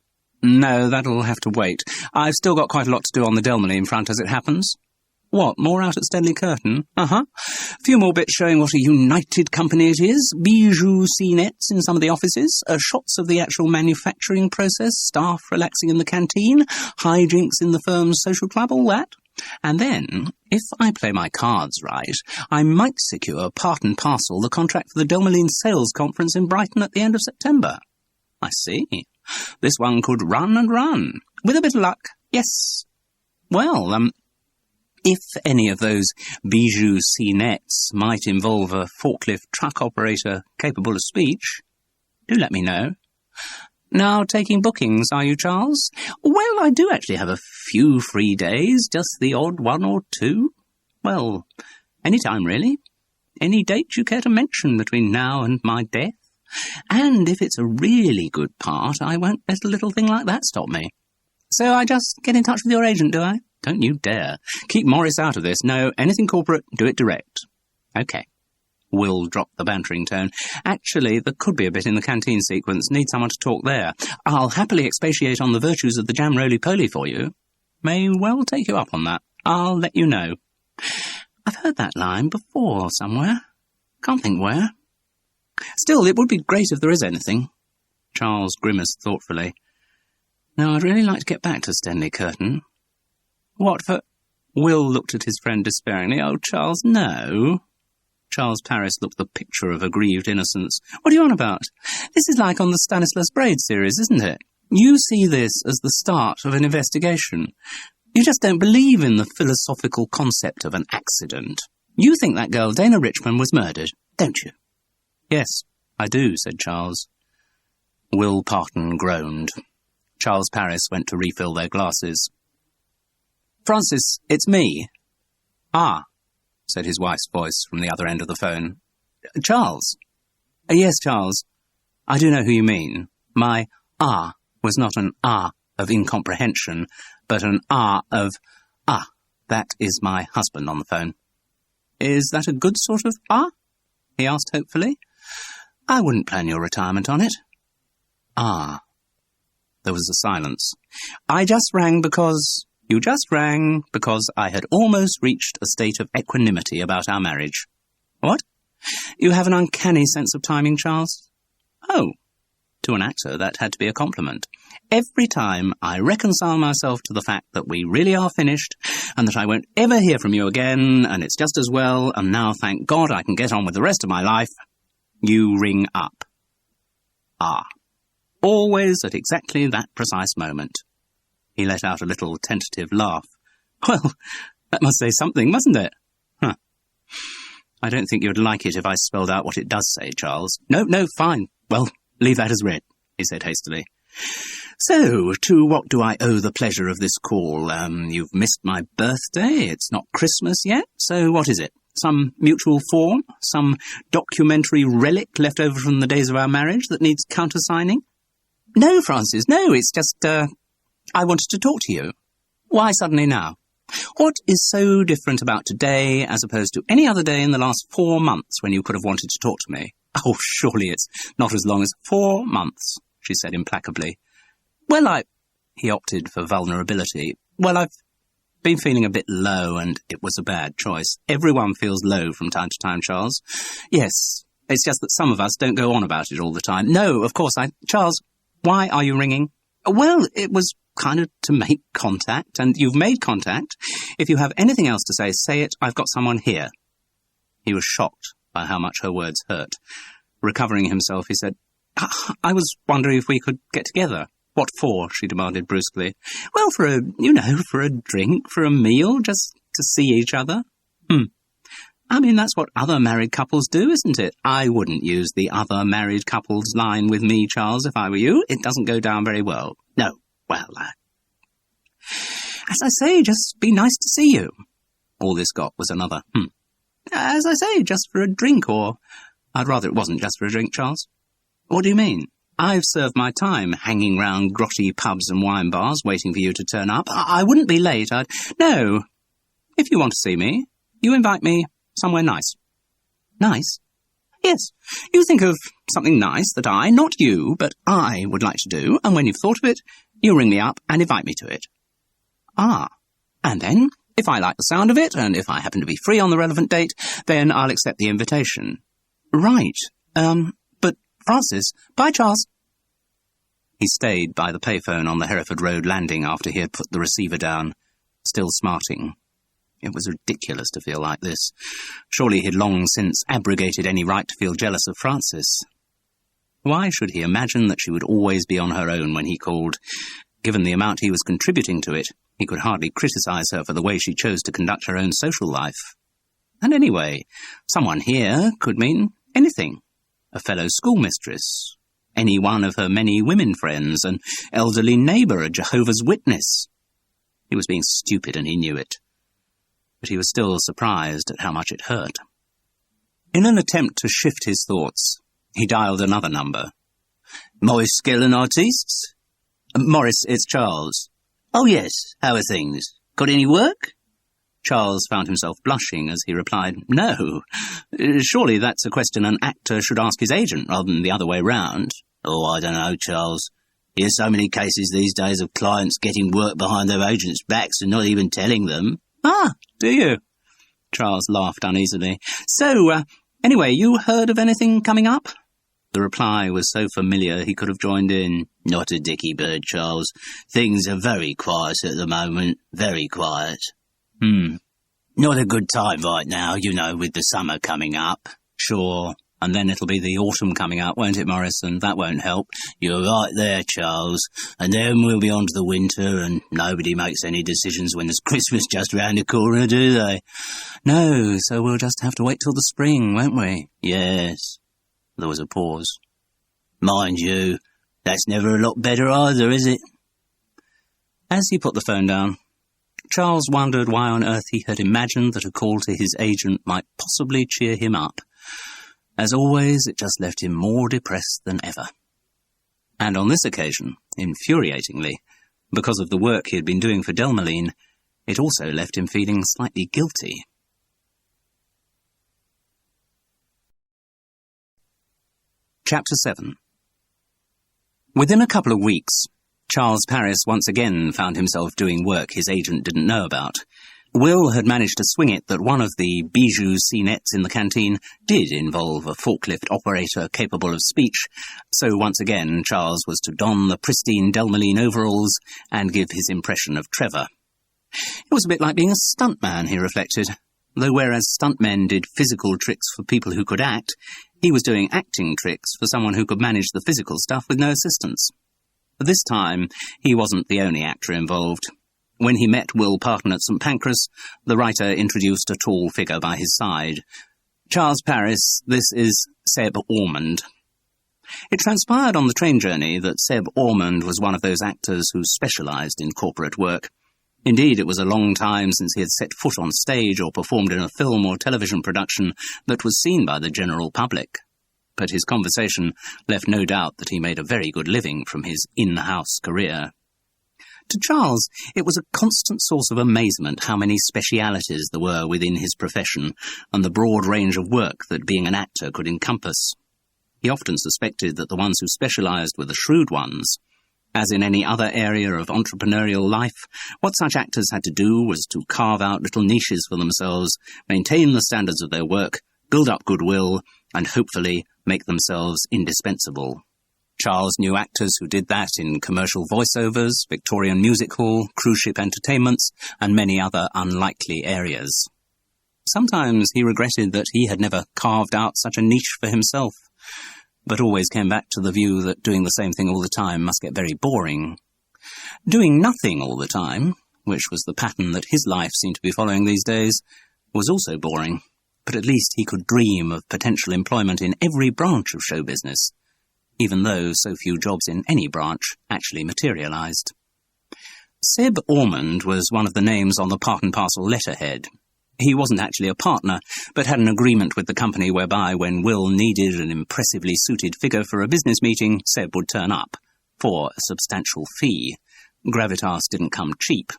"No, that'll have to wait. I've still got quite a lot to do on the Delmany front as it happens." "What, more out at Stenley Curtain?" "Uh-huh. Few more bits showing what a united company it is. Bijou scenettes in some of the offices, shots of the actual manufacturing process, staff relaxing in the canteen, hijinks in the firm's social club, all that. And then, if I play my cards right, I might secure part and parcel the contract for the Delmoline Sales Conference in Brighton at the end of September." "I see. This one could run and run. With a bit of luck, yes. Well, if any of those Bijou scenettes might involve a forklift truck operator capable of speech, do let me know." "Now taking bookings, are you, Charles?" "Well, I do actually have a few free days, just the odd one or two. Well, any time, really. Any date you care to mention between now and my death. And if it's a really good part, I won't let a little thing like that stop me. So I just get in touch with your agent, do I?" "Don't you dare. Keep Morris out of this. No, anything corporate, do it direct." "Okay." Will dropped the bantering tone. "Actually, there could be a bit in the canteen sequence. Need someone to talk there. I'll happily expatiate on the virtues of the jam roly-poly for you. May well take you up on that. I'll let you know." I've heard that line before somewhere. Can't think where. Still, it would be great if there is anything. Charles grimaced thoughtfully. "Now, I'd really like to get back to Stenley Curtain." "What for—" Will looked at his friend despairingly. "Oh, Charles, no." Charles Paris looked the picture of aggrieved innocence. "What are you on about? This is like on the Stanislas Braid series, isn't it? You see this as the start of an investigation. You just don't believe in the philosophical concept of an accident. You think that girl Dana Richmond was murdered, don't you?" "Yes, I do," said Charles. Will Parton groaned. Charles Paris went to refill their glasses. "Francis, it's me." "Ah," said his wife's voice from the other end of the phone. "Charles?" "Yes, Charles. I do know who you mean. My ah was not an ah of incomprehension, but an ah of that is my husband on the phone." "Is that a good sort of ah?" he asked hopefully. "I wouldn't plan your retirement on it." "Ah." There was a silence. "I just rang because... You just rang because I had almost reached a state of equanimity about our marriage." "What? You have an uncanny sense of timing, Charles?" "Oh." To an actor, that had to be a compliment. "Every time I reconcile myself to the fact that we really are finished, and that I won't ever hear from you again, and it's just as well, and now, thank God, I can get on with the rest of my life, you ring up. Ah. Always at exactly that precise moment." He let out a little tentative laugh. "Well, that must say something, mustn't it?" "Huh. I don't think you'd like it if I spelled out what it does say, Charles." No, fine. Well, leave that as read," he said hastily. So, to what do I owe the pleasure of this call? You've missed my birthday, it's not Christmas yet, so what is it? Some mutual form? Some documentary relic left over from the days of our marriage that needs countersigning? No, Francis, no, it's just, I wanted to talk to you. Why suddenly now? What is so different about today as opposed to any other day in the last 4 months when you could have wanted to talk to me? Oh, surely it's not as long as 4 months, she said implacably. Well, he opted for vulnerability. Well, I've been feeling a bit low, and it was a bad choice. Everyone feels low from time to time, Charles. Yes, it's just that some of us don't go on about it all the time. No, of course, Charles, why are you ringing? Well, it was kind of to make contact, and you've made contact. If you have anything else to say it. I've got someone here. He was shocked by how much her words hurt. Recovering himself, he said, I was wondering if we could get together. What for? She demanded brusquely. Well, for a drink, for a meal, just to see each other. I mean, that's what other married couples do, isn't it? I wouldn't use the other married couples line with me, Charles, if I were you. It doesn't go down very well. No, well, as I say, just be nice to see you. All this got was another, As I say, just for a drink, or I'd rather it wasn't just for a drink, Charles. What do you mean? I've served my time hanging round grotty pubs and wine bars waiting for you to turn up. I wouldn't be late, No. If you want to see me, you invite me somewhere nice. Nice? Yes. You think of something nice that I, not you, but I would like to do, and when you've thought of it, you ring me up and invite me to it. Ah. And then, if I like the sound of it, and if I happen to be free on the relevant date, then I'll accept the invitation. Right. But Francis, bye, Charles. He stayed by the payphone on the Hereford Road landing after he had put the receiver down, still smarting. It was ridiculous to feel like this. Surely he'd long since abrogated any right to feel jealous of Francis. Why should he imagine that she would always be on her own when he called? Given the amount he was contributing to it, he could hardly criticize her for the way she chose to conduct her own social life. And anyway, someone here could mean anything. A fellow schoolmistress, any one of her many women friends, an elderly neighbour, a Jehovah's Witness. He was being stupid and he knew it. But he was still surprised at how much it hurt. In an attempt to shift his thoughts, he dialed another number. Maurice Skellen Artistes? Maurice, it's Charles. Oh yes, how are things? Got any work? Charles found himself blushing as he replied, No. Surely that's a question an actor should ask his agent rather than the other way round. Oh, I don't know, Charles. Here's so many cases these days of clients getting work behind their agents' backs and not even telling them. Ah, do you? Charles laughed uneasily. So, anyway, you heard of anything coming up? The reply was so familiar he could have joined in. Not a dicky bird, Charles. Things are very quiet at the moment. Very quiet. Not a good time right now, with the summer coming up. Sure. And then it'll be the autumn coming up, won't it, Maurice? And that won't help. You're right there, Charles. And then we'll be on to the winter, and nobody makes any decisions when there's Christmas just round the corner, do they? No, so we'll just have to wait till the spring, won't we? Yes. There was a pause. Mind you, that's never a lot better either, is it? As he put the phone down, Charles wondered why on earth he had imagined that a call to his agent might possibly cheer him up. As always, it just left him more depressed than ever. And on this occasion, infuriatingly, because of the work he had been doing for Delmeline, it also left him feeling slightly guilty. Chapter 7. Within a couple of weeks, Charles Paris once again found himself doing work his agent didn't know about. Will had managed to swing it that one of the bijou scenettes in the canteen did involve a forklift operator capable of speech, so once again Charles was to don the pristine Delmeline overalls and give his impression of Trevor. It was a bit like being a stuntman, he reflected, though whereas stuntmen did physical tricks for people who could act, he was doing acting tricks for someone who could manage the physical stuff with no assistance. This time, he wasn't the only actor involved. When he met Will Parton at St. Pancras, the writer introduced a tall figure by his side. Charles Paris, this is Seb Ormond. It transpired on the train journey that Seb Ormond was one of those actors who specialised in corporate work. Indeed, it was a long time since he had set foot on stage or performed in a film or television production that was seen by the general public. But his conversation left no doubt that he made a very good living from his in-house career. To Charles, it was a constant source of amazement how many specialities there were within his profession and the broad range of work that being an actor could encompass. He often suspected that the ones who specialised were the shrewd ones. As in any other area of entrepreneurial life, what such actors had to do was to carve out little niches for themselves, maintain the standards of their work, build up goodwill, and hopefully make themselves indispensable. Charles knew actors who did that in commercial voiceovers, Victorian music hall, cruise ship entertainments, and many other unlikely areas. Sometimes he regretted that he had never carved out such a niche for himself, but always came back to the view that doing the same thing all the time must get very boring. Doing nothing all the time, which was the pattern that his life seemed to be following these days, was also boring, but at least he could dream of potential employment in every branch of show business, even though so few jobs in any branch actually materialised. Seb Ormond was one of the names on the part and parcel letterhead. He wasn't actually a partner, but had an agreement with the company whereby when Will needed an impressively suited figure for a business meeting, Seb would turn up, for a substantial fee. Gravitas didn't come cheap.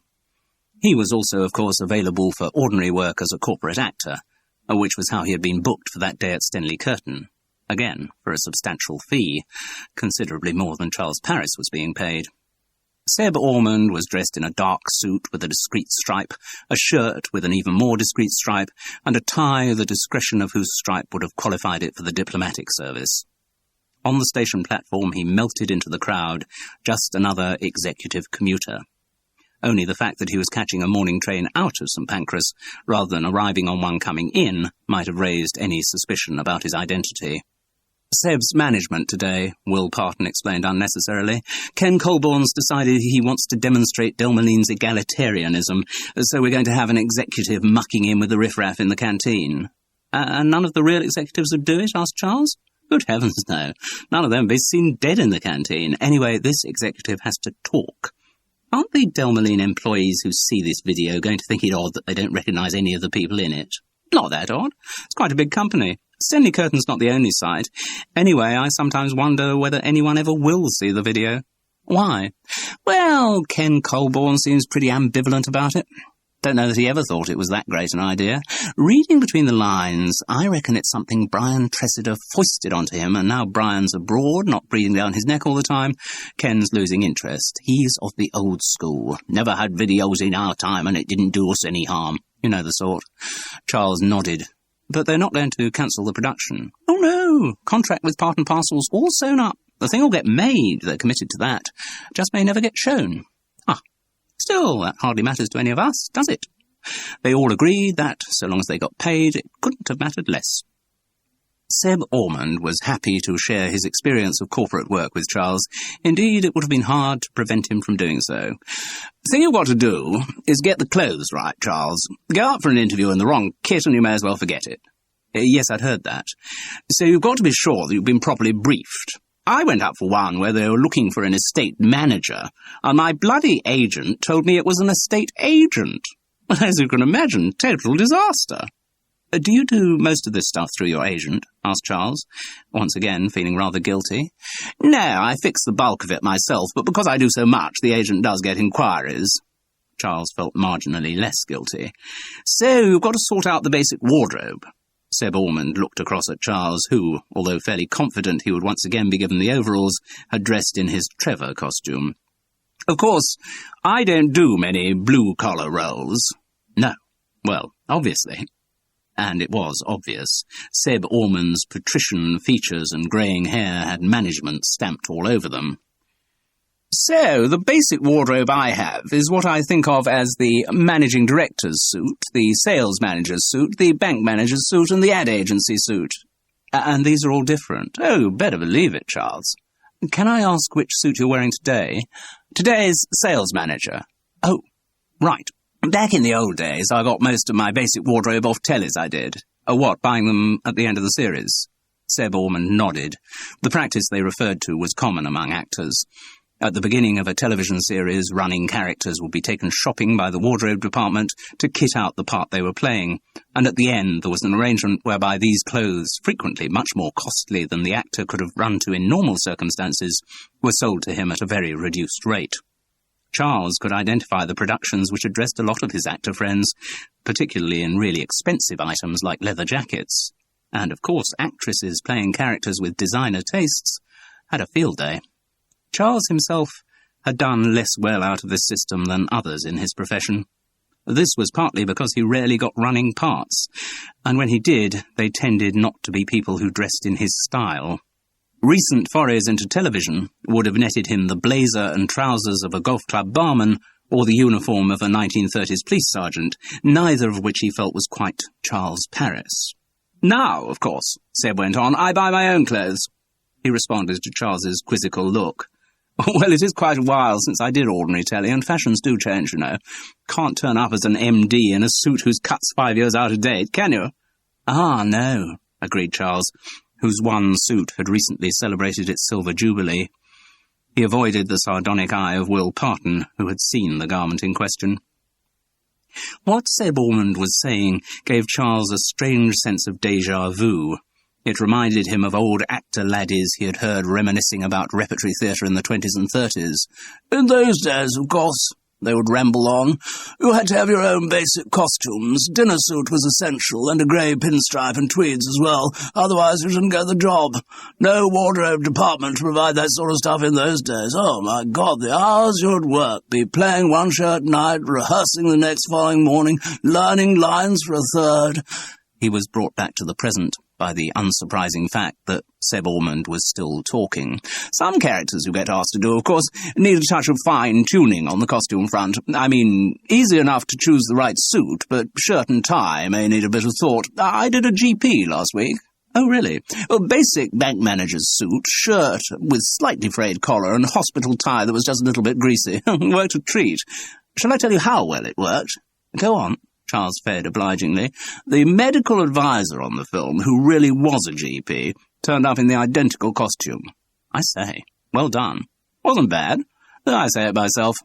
He was also, of course, available for ordinary work as a corporate actor, which was how he had been booked for that day at Stenley Curtain. Again, for a substantial fee, considerably more than Charles Paris was being paid. Seb Ormond was dressed in a dark suit with a discreet stripe, a shirt with an even more discreet stripe, and a tie the discretion of whose stripe would have qualified it for the diplomatic service. On the station platform he melted into the crowd, just another executive commuter. Only the fact that he was catching a morning train out of St Pancras, rather than arriving on one coming in, might have raised any suspicion about his identity. Seb's management today, Will Parton explained unnecessarily. Ken Colborne's decided he wants to demonstrate Delmaline's egalitarianism, so we're going to have an executive mucking in with the riffraff in the canteen. And none of the real executives would do it? Asked Charles. Good heavens, no. None of them would be seen dead in the canteen. Anyway, this executive has to talk. Aren't the Delmaline employees who see this video going to think it odd that they don't recognise any of the people in it? Not that odd. It's quite a big company. Stenley Curtain's not the only site. Anyway, I sometimes wonder whether anyone ever will see the video. Why? Well, Ken Colborne seems pretty ambivalent about it. Don't know that he ever thought it was that great an idea. Reading between the lines, I reckon it's something Brian Tressida foisted onto him, and now Brian's abroad, not breathing down his neck all the time. Ken's losing interest. He's of the old school. Never had videos in our time, and it didn't do us any harm. You know the sort. Charles nodded. But they're not going to cancel the production. Oh no! Contract with Part and Parcel's all sewn up. The thing will get made, they're committed to that. Just may never get shown. Still, that hardly matters to any of us, does it? They all agreed that, so long as they got paid, it couldn't have mattered less. Seb Ormond was happy to share his experience of corporate work with Charles. Indeed, it would have been hard to prevent him from doing so. The thing you've got to do is get the clothes right, Charles. Go out for an interview in the wrong kit and you may as well forget it. Yes, I'd heard that. So you've got to be sure that you've been properly briefed. I went up for one where they were looking for an estate manager, and my bloody agent told me it was an estate agent. As you can imagine, total disaster. Do you do most of this stuff through your agent? Asked Charles, once again feeling rather guilty. No, I fix the bulk of it myself, but because I do so much, the agent does get inquiries. Charles felt marginally less guilty. So you've got to sort out the basic wardrobe. Seb Ormond looked across at Charles, who, although fairly confident he would once again be given the overalls, had dressed in his Trevor costume. Of course, I don't do many blue-collar roles. No. Well, obviously. And it was obvious. Seb Ormond's patrician features and greying hair had management stamped all over them. So, the basic wardrobe I have is what I think of as the managing director's suit, the sales manager's suit, the bank manager's suit, and the ad agency suit. And these are all different. Oh, better believe it, Charles. Can I ask which suit you're wearing today? Today's sales manager. Oh, right. Back in the old days, I got most of my basic wardrobe off tellies, I did. Oh, what, buying them at the end of the series? Seb Ormond nodded. The practice they referred to was common among actors. At the beginning of a television series, running characters would be taken shopping by the wardrobe department to kit out the part they were playing, and at the end there was an arrangement whereby these clothes, frequently much more costly than the actor could have run to in normal circumstances, were sold to him at a very reduced rate. Charles could identify the productions which addressed a lot of his actor friends, particularly in really expensive items like leather jackets. And, of course, actresses playing characters with designer tastes had a field day. Charles himself had done less well out of this system than others in his profession. This was partly because he rarely got running parts, and when he did, they tended not to be people who dressed in his style. Recent forays into television would have netted him the blazer and trousers of a golf club barman or the uniform of a 1930s police sergeant, neither of which he felt was quite Charles Paris. "Now, of course," Seb went on, "I buy my own clothes." He responded to Charles's quizzical look. "Well, it is quite a while since I did ordinary telly, and fashions do change, you know. Can't turn up as an MD in a suit whose cut's 5 years out of date, can you?" "Ah, no," agreed Charles, whose one suit had recently celebrated its silver jubilee. He avoided the sardonic eye of Will Parton, who had seen the garment in question. What Seb Ormond was saying gave Charles a strange sense of déjà vu. It reminded him of old actor laddies he had heard reminiscing about repertory theatre in the 20s and 30s. "In those days, of course," they would ramble on, "you had to have your own basic costumes. Dinner suit was essential, and a grey pinstripe and tweeds as well. Otherwise you didn't get the job. No wardrobe department to provide that sort of stuff in those days. Oh, my God, the hours you'd work, be playing one show at night, rehearsing the next following morning, learning lines for a third." He was brought back to the present by the unsurprising fact that Seb Ormond was still talking. "Some characters you get asked to do, of course, need a touch of fine-tuning on the costume front. I mean, easy enough to choose the right suit, but shirt and tie may need a bit of thought. I did a GP last week." "Oh, really?" "A basic bank manager's suit, shirt with slightly frayed collar, and hospital tie that was just a little bit greasy. Worked a treat. Shall I tell you how well it worked?" "Go on," Charles fed obligingly. "The medical advisor on the film, who really was a GP, turned up in the identical costume." "I say, well done." "Wasn't bad. I say it myself."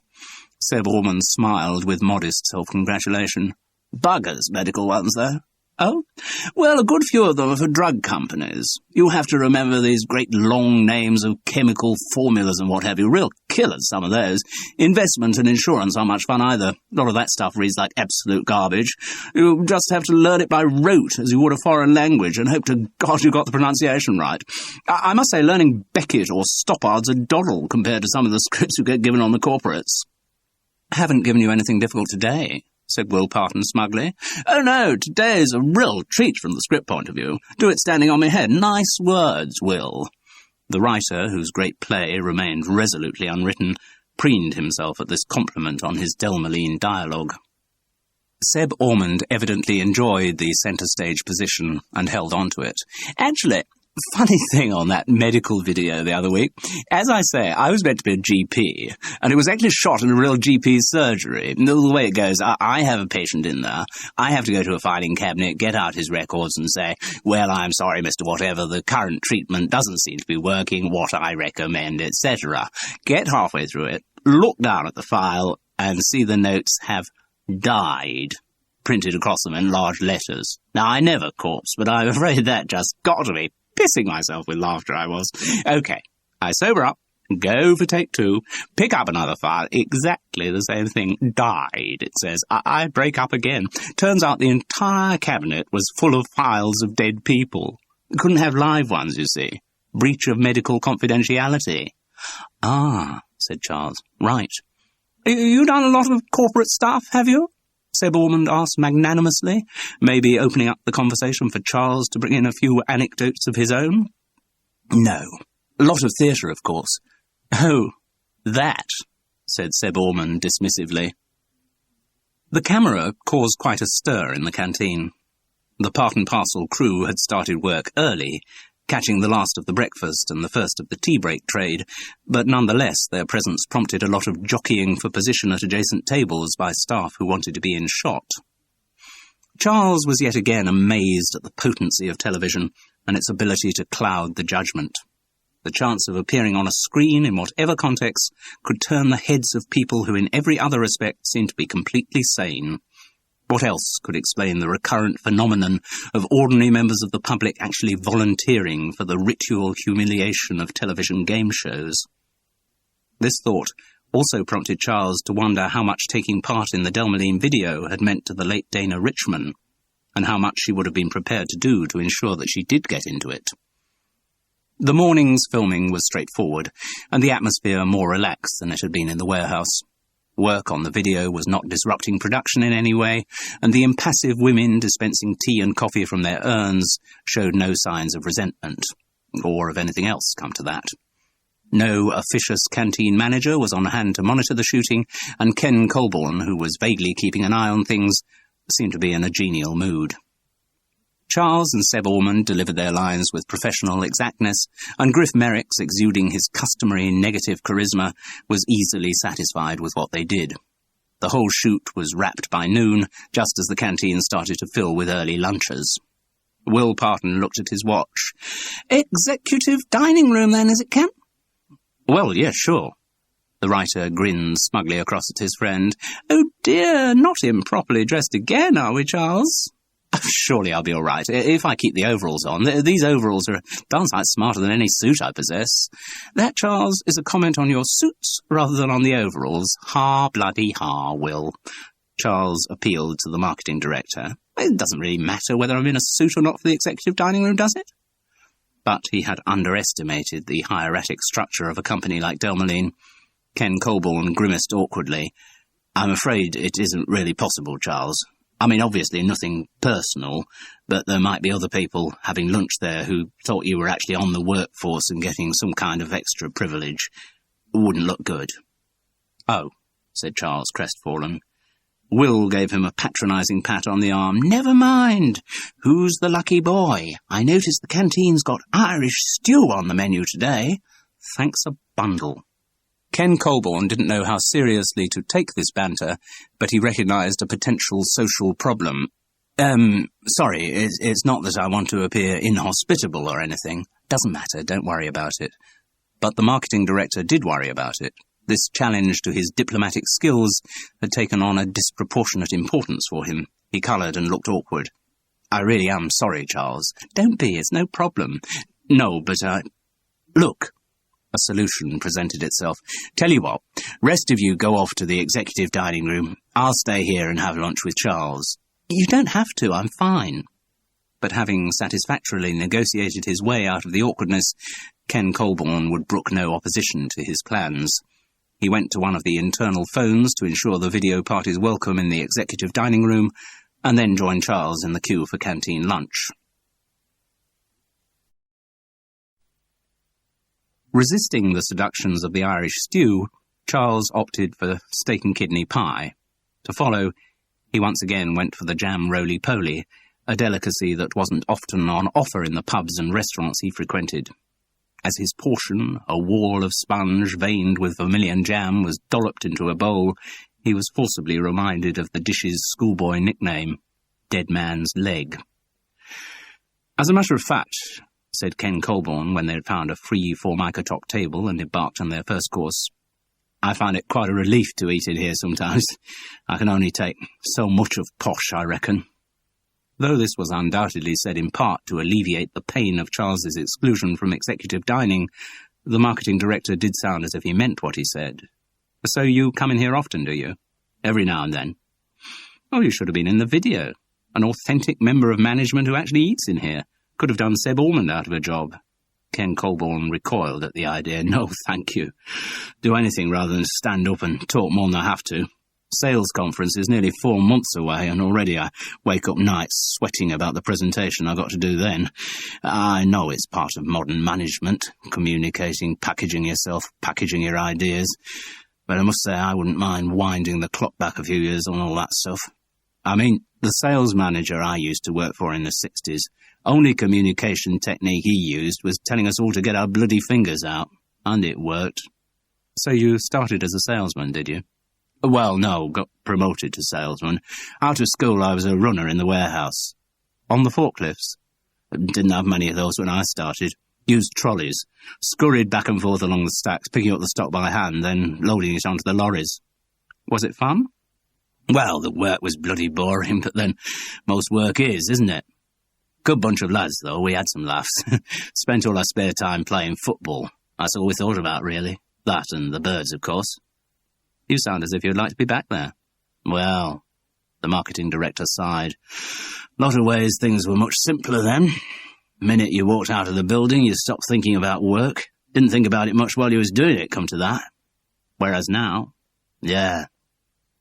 Seb Ormond smiled with modest self-congratulation. "Buggers, medical ones, though." "Oh? Well, a good few of them are for drug companies. You have to remember these great long names of chemical formulas and what have you. Real killers, some of those. Investment and insurance aren't much fun either. A lot of that stuff reads like absolute garbage. You just have to learn it by rote, as you would a foreign language, and hope to God you got the pronunciation right. I must say, learning Beckett or Stoppard's a doddle compared to some of the scripts you get given on the corporates." "Haven't given you anything difficult today," said Will Parton smugly. "Oh, no, today's a real treat from the script point of view. Do it standing on my head. Nice words, Will." The writer, whose great play remained resolutely unwritten, preened himself at this compliment on his Delmoline dialogue. Seb Ormond evidently enjoyed the centre-stage position and held on to it. "Actually, funny thing on that medical video the other week. As I say, I was meant to be a GP, and it was actually shot in a real GP surgery. The way it goes, I have a patient in there. I have to go to a filing cabinet, get out his records and say, 'Well, I'm sorry, Mr. Whatever, the current treatment doesn't seem to be working, what I recommend,' etc. Get halfway through it, look down at the file, and see the notes have 'died' printed across them in large letters. Now, I never corpse, but I'm afraid that just got to me. Pissing myself with laughter, I was. Okay, I sober up, go for take 2, pick up another file, exactly the same thing. 'Died,' it says. I break up again. Turns out the entire cabinet was full of files of dead people. Couldn't have live ones, you see. Breach of medical confidentiality." "Ah," said Charles. "Right. You done a lot of corporate stuff, have you?" Seb Ormond asked magnanimously, maybe opening up the conversation for Charles to bring in a few anecdotes of his own. "No. A lot of theatre, of course." "Oh, that," said Seb Ormond dismissively. The camera caused quite a stir in the canteen. The Part and Parcel crew had started work early, catching the last of the breakfast and the first of the tea-break trade, but nonetheless their presence prompted a lot of jockeying for position at adjacent tables by staff who wanted to be in shot. Charles was yet again amazed at the potency of television, and its ability to cloud the judgment. The chance of appearing on a screen in whatever context could turn the heads of people who in every other respect seemed to be completely sane. What else could explain the recurrent phenomenon of ordinary members of the public actually volunteering for the ritual humiliation of television game shows? This thought also prompted Charles to wonder how much taking part in the Delmeline video had meant to the late Dana Richman, and how much she would have been prepared to do to ensure that she did get into it. The morning's filming was straightforward, and the atmosphere more relaxed than it had been in the warehouse. Work on the video was not disrupting production in any way, and the impassive women dispensing tea and coffee from their urns showed no signs of resentment, or of anything else, come to that. No officious canteen manager was on hand to monitor the shooting, and Ken Colborne, who was vaguely keeping an eye on things, seemed to be in a genial mood. Charles and Seb Ormond delivered their lines with professional exactness, and Griff Merricks, exuding his customary negative charisma, was easily satisfied with what they did. The whole shoot was wrapped by noon, just as the canteen started to fill with early lunchers. Will Parton looked at his watch. "Executive dining room, then, is it, Ken?" "Well, yes, sure." The writer grinned smugly across at his friend. "Oh dear, not improperly dressed again, are we, Charles?" "Surely I'll be all right, if I keep the overalls on. These overalls are a darn sight smarter than any suit I possess." "That, Charles, is a comment on your suits rather than on the overalls. Ha, bloody ha, Will." Charles appealed to the marketing director. "It doesn't really matter whether I'm in a suit or not for the executive dining room, does it?" But he had underestimated the hieratic structure of a company like Delmeline. Ken Colborne grimaced awkwardly. "I'm afraid it isn't really possible, Charles. I mean, obviously nothing personal, but there might be other people having lunch there who thought you were actually on the workforce and getting some kind of extra privilege. Wouldn't look good." "Oh," said Charles, crestfallen. Will gave him a patronising pat on the arm. "Never mind. Who's the lucky boy? I noticed the canteen's got Irish stew on the menu today." "Thanks a bundle." Ken Colborne didn't know how seriously to take this banter, but he recognised a potential social problem. Sorry, it's not that I want to appear inhospitable or anything. Doesn't matter, don't worry about it." But the marketing director did worry about it. This challenge to his diplomatic skills had taken on a disproportionate importance for him. He coloured and looked awkward. "I really am sorry, Charles." "Don't be, it's no problem." "No, but Look." A solution presented itself. "Tell you what, rest of you go off to the executive dining room. I'll stay here and have lunch with Charles." "You don't have to, I'm fine." But having satisfactorily negotiated his way out of the awkwardness, Ken Colborne would brook no opposition to his plans. He went to one of the internal phones to ensure the video party's welcome in the executive dining room, and then joined Charles in the queue for canteen lunch. Resisting the seductions of the Irish stew, Charles opted for steak and kidney pie. To follow, he once again went for the jam roly-poly, a delicacy that wasn't often on offer in the pubs and restaurants he frequented. As his portion, a wall of sponge veined with vermilion jam, was dolloped into a bowl, he was forcibly reminded of the dish's schoolboy nickname, Dead Man's Leg. "As a matter of fact," said Ken Colborne when they had found a free Formica-top table and embarked on their first course, "I find it quite a relief to eat in here sometimes. I can only take so much of posh, I reckon." Though this was undoubtedly said in part to alleviate the pain of Charles's exclusion from executive dining, the marketing director did sound as if he meant what he said. "So you come in here often, do you?" "Every now and then." "Oh, you should have been in the video. An authentic member of management who actually eats in here. Could have done Seb Ormond out of a job." Ken Colborne recoiled at the idea. "No, thank you. Do anything rather than stand up and talk more than I have to. Sales conference is nearly 4 months away, and already I wake up nights sweating about the presentation I've got to do then. I know it's part of modern management, communicating, packaging yourself, packaging your ideas, but I must say I wouldn't mind winding the clock back a few years on all that stuff. I mean, the sales manager I used to work for in the 60s, only communication technique he used was telling us all to get our bloody fingers out, and it worked." "So you started as a salesman, did you?" "Well, no, got promoted to salesman. Out of school I was a runner in the warehouse." "On the forklifts?" Didn't have many of those when I started. Used trolleys, scurried back and forth along the stacks, picking up the stock by hand, then loading it onto the lorries. Was it fun? Well, the work was bloody boring, but then most work is, isn't it? Good bunch of lads, though. We had some laughs. Spent all our spare time playing football. That's all we thought about, really. That and the birds, of course. You sound as if you'd like to be back there. Well, the marketing director sighed. Lot of ways things were much simpler then. Minute you walked out of the building, you stopped thinking about work. Didn't think about it much while you was doing it, come to that. Whereas now... Yeah.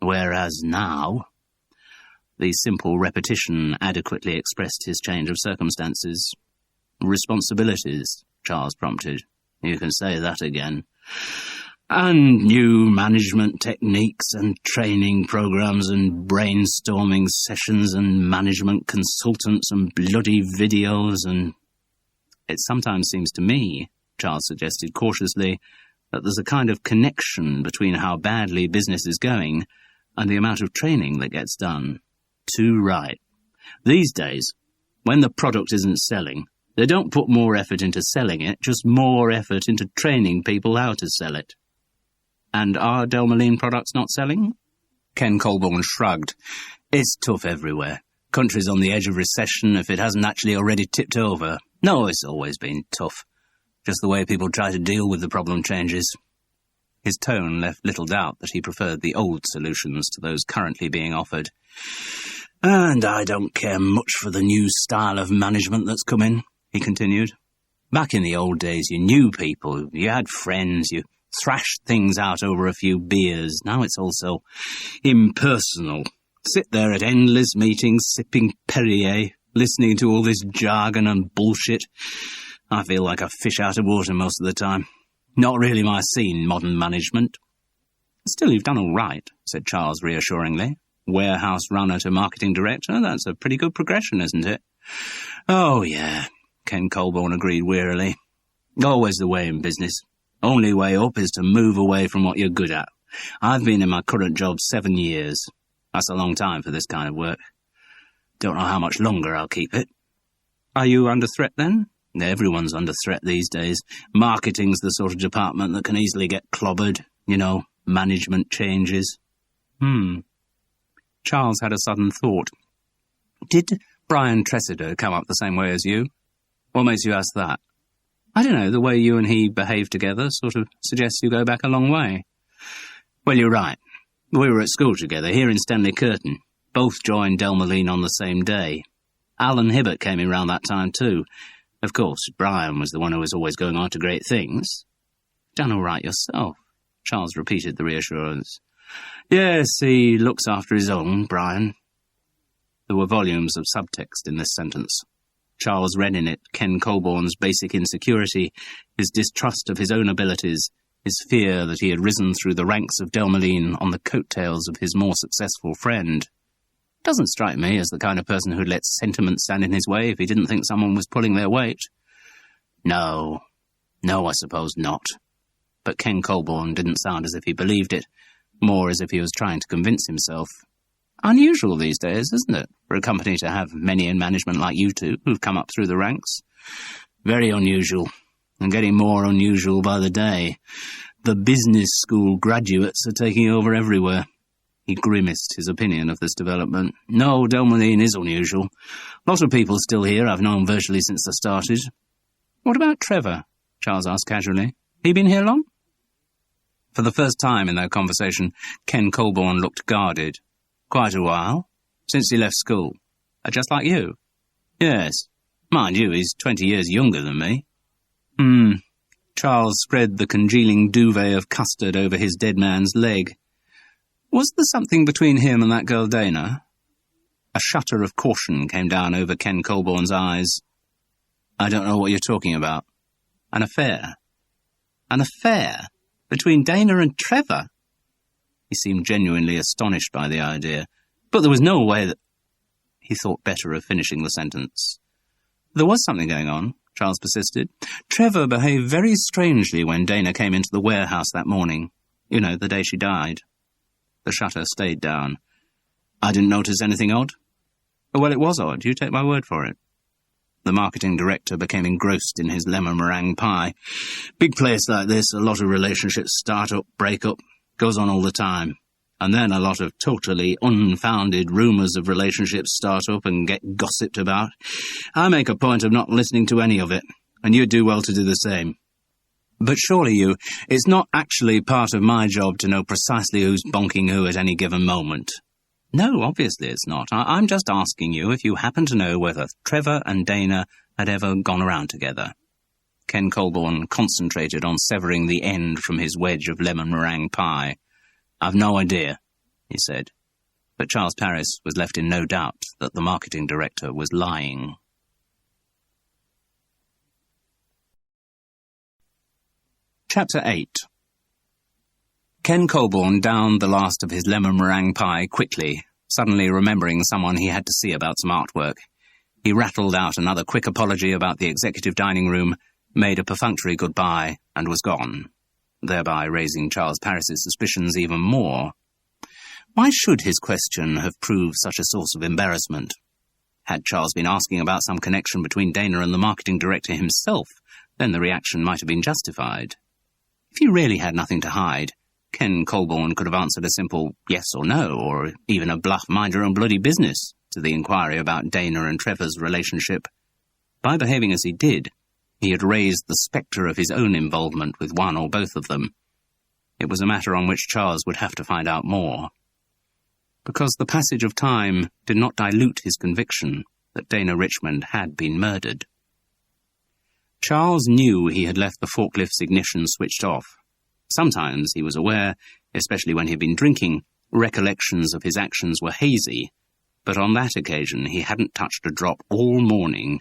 Whereas now... The simple repetition adequately expressed his change of circumstances. Responsibilities, Charles prompted. You can say that again. And new management techniques and training programs and brainstorming sessions and management consultants and bloody videos and... It sometimes seems to me, Charles suggested cautiously, that there's a kind of connection between how badly business is going and the amount of training that gets done. Too right. These days, when the product isn't selling, they don't put more effort into selling it, just more effort into training people how to sell it. And are Delmoline products not selling? Ken Colborne shrugged. It's tough everywhere. Country's on the edge of recession if it hasn't actually already tipped over. No, it's always been tough. Just the way people try to deal with the problem changes. His tone left little doubt that he preferred the old solutions to those currently being offered. And I don't care much for the new style of management that's come in, he continued. Back in the old days, you knew people, you had friends, you thrashed things out over a few beers. Now it's all so impersonal. Sit there at endless meetings, sipping Perrier, listening to all this jargon and bullshit. I feel like a fish out of water most of the time. Not really my scene, modern management. Still, you've done all right, said Charles reassuringly. Warehouse runner to marketing director, that's a pretty good progression, isn't it? Oh, yeah, Ken Colborne agreed wearily. Always the way in business. Only way up is to move away from what you're good at. I've been in my current job 7 years. That's a long time for this kind of work. Don't know how much longer I'll keep it. Are you under threat then? Everyone's under threat these days. Marketing's the sort of department that can easily get clobbered. You know, management changes. Charles had a sudden thought. Did Brian Tressida come up the same way as you? What makes you ask that? I don't know, the way you and he behave together sort of suggests you go back a long way. Well, you're right. We were at school together, here in Stanley Curtin. Both joined Delmoline on the same day. Alan Hibbert came in round that time too. Of course, Brian was the one who was always going on to great things. Done all right yourself, Charles repeated the reassurance. Yes, he looks after his own, Brian. There were volumes of subtext in this sentence. Charles read in it Ken Colborne's basic insecurity, his distrust of his own abilities, his fear that he had risen through the ranks of Delmoline on the coattails of his more successful friend. Doesn't strike me as the kind of person who'd let sentiment stand in his way if he didn't think someone was pulling their weight. No, I suppose not. But Ken Colborne didn't sound as if he believed it, more as if he was trying to convince himself. Unusual these days, isn't it, for a company to have many in management like you two who've come up through the ranks? Very unusual, and getting more unusual by the day. The business school graduates are taking over everywhere. He grimaced his opinion of this development. No, Delmoline is unusual. Lots of people still here I've known virtually since I started. What about Trevor? Charles asked casually. He been here long? For the first time in their conversation, Ken Colborne looked guarded. Quite a while. Since he left school. Just like you? Yes. Mind you, he's 20 years younger than me. Charles spread the congealing duvet of custard over his dead man's leg. Was there something between him and that girl Dana? A shutter of caution came down over Ken Colborne's eyes. I don't know what you're talking about. An affair? An affair? Between Dana and Trevor? He seemed genuinely astonished by the idea, but there was no way that... He thought better of finishing the sentence. There was something going on, Charles persisted. Trevor behaved very strangely when Dana came into the warehouse that morning. You know, the day she died. The shutter stayed down. I didn't notice anything odd. Well, it was odd. You take my word for it. The marketing director became engrossed in his lemon meringue pie. Big place like this, a lot of relationships start up, break up, goes on all the time. And then a lot of totally unfounded rumours of relationships start up and get gossiped about. I make a point of not listening to any of it, and you'd do well to do the same. But surely it's not actually part of my job to know precisely who's bonking who at any given moment. No, obviously it's not. I'm just asking you if you happen to know whether Trevor and Dana had ever gone around together. Ken Colborne concentrated on severing the end from his wedge of lemon meringue pie. "I've no idea," he said. But Charles Parris was left in no doubt that the marketing director was lying. Chapter 8. Ken Colborne downed the last of his lemon meringue pie quickly, suddenly remembering someone he had to see about some artwork. He rattled out another quick apology about the executive dining room, made a perfunctory goodbye, and was gone, thereby raising Charles Parris's suspicions even more. Why should his question have proved such a source of embarrassment? Had Charles been asking about some connection between Dana and the marketing director himself, then the reaction might have been justified. If he really had nothing to hide, Ken Colborne could have answered a simple yes or no, or even a bluff mind your own bloody business to the inquiry about Dana and Trevor's relationship. By behaving as he did, he had raised the spectre of his own involvement with one or both of them. It was a matter on which Charles would have to find out more. Because the passage of time did not dilute his conviction that Dana Richmond had been murdered. Charles knew he had left the forklift's ignition switched off. Sometimes, he was aware, especially when he had been drinking, recollections of his actions were hazy, but on that occasion he hadn't touched a drop all morning,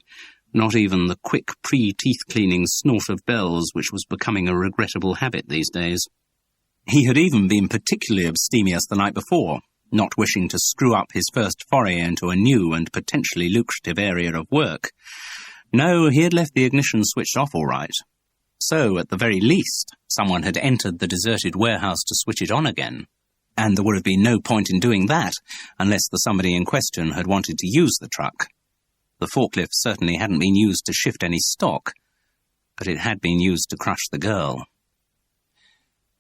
not even the quick pre-teeth-cleaning snort of bells which was becoming a regrettable habit these days. He had even been particularly abstemious the night before, not wishing to screw up his first foray into a new and potentially lucrative area of work. No, he had left the ignition switched off all right. So, at the very least, someone had entered the deserted warehouse to switch it on again. And there would have been no point in doing that unless the somebody in question had wanted to use the truck. The forklift certainly hadn't been used to shift any stock, but it had been used to crush the girl.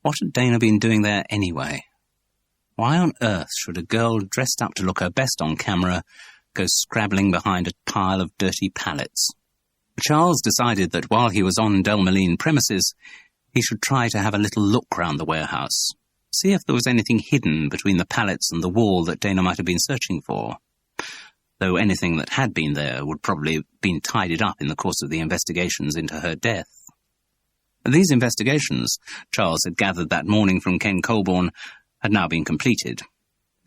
What had Dana been doing there anyway? Why on earth should a girl dressed up to look her best on camera go scrabbling behind a pile of dirty pallets? Charles decided that while he was on Delmeline premises, he should try to have a little look round the warehouse, see if there was anything hidden between the pallets and the wall that Dana might have been searching for, though anything that had been there would probably have been tidied up in the course of the investigations into her death. These investigations, Charles had gathered that morning from Ken Colborne, had now been completed.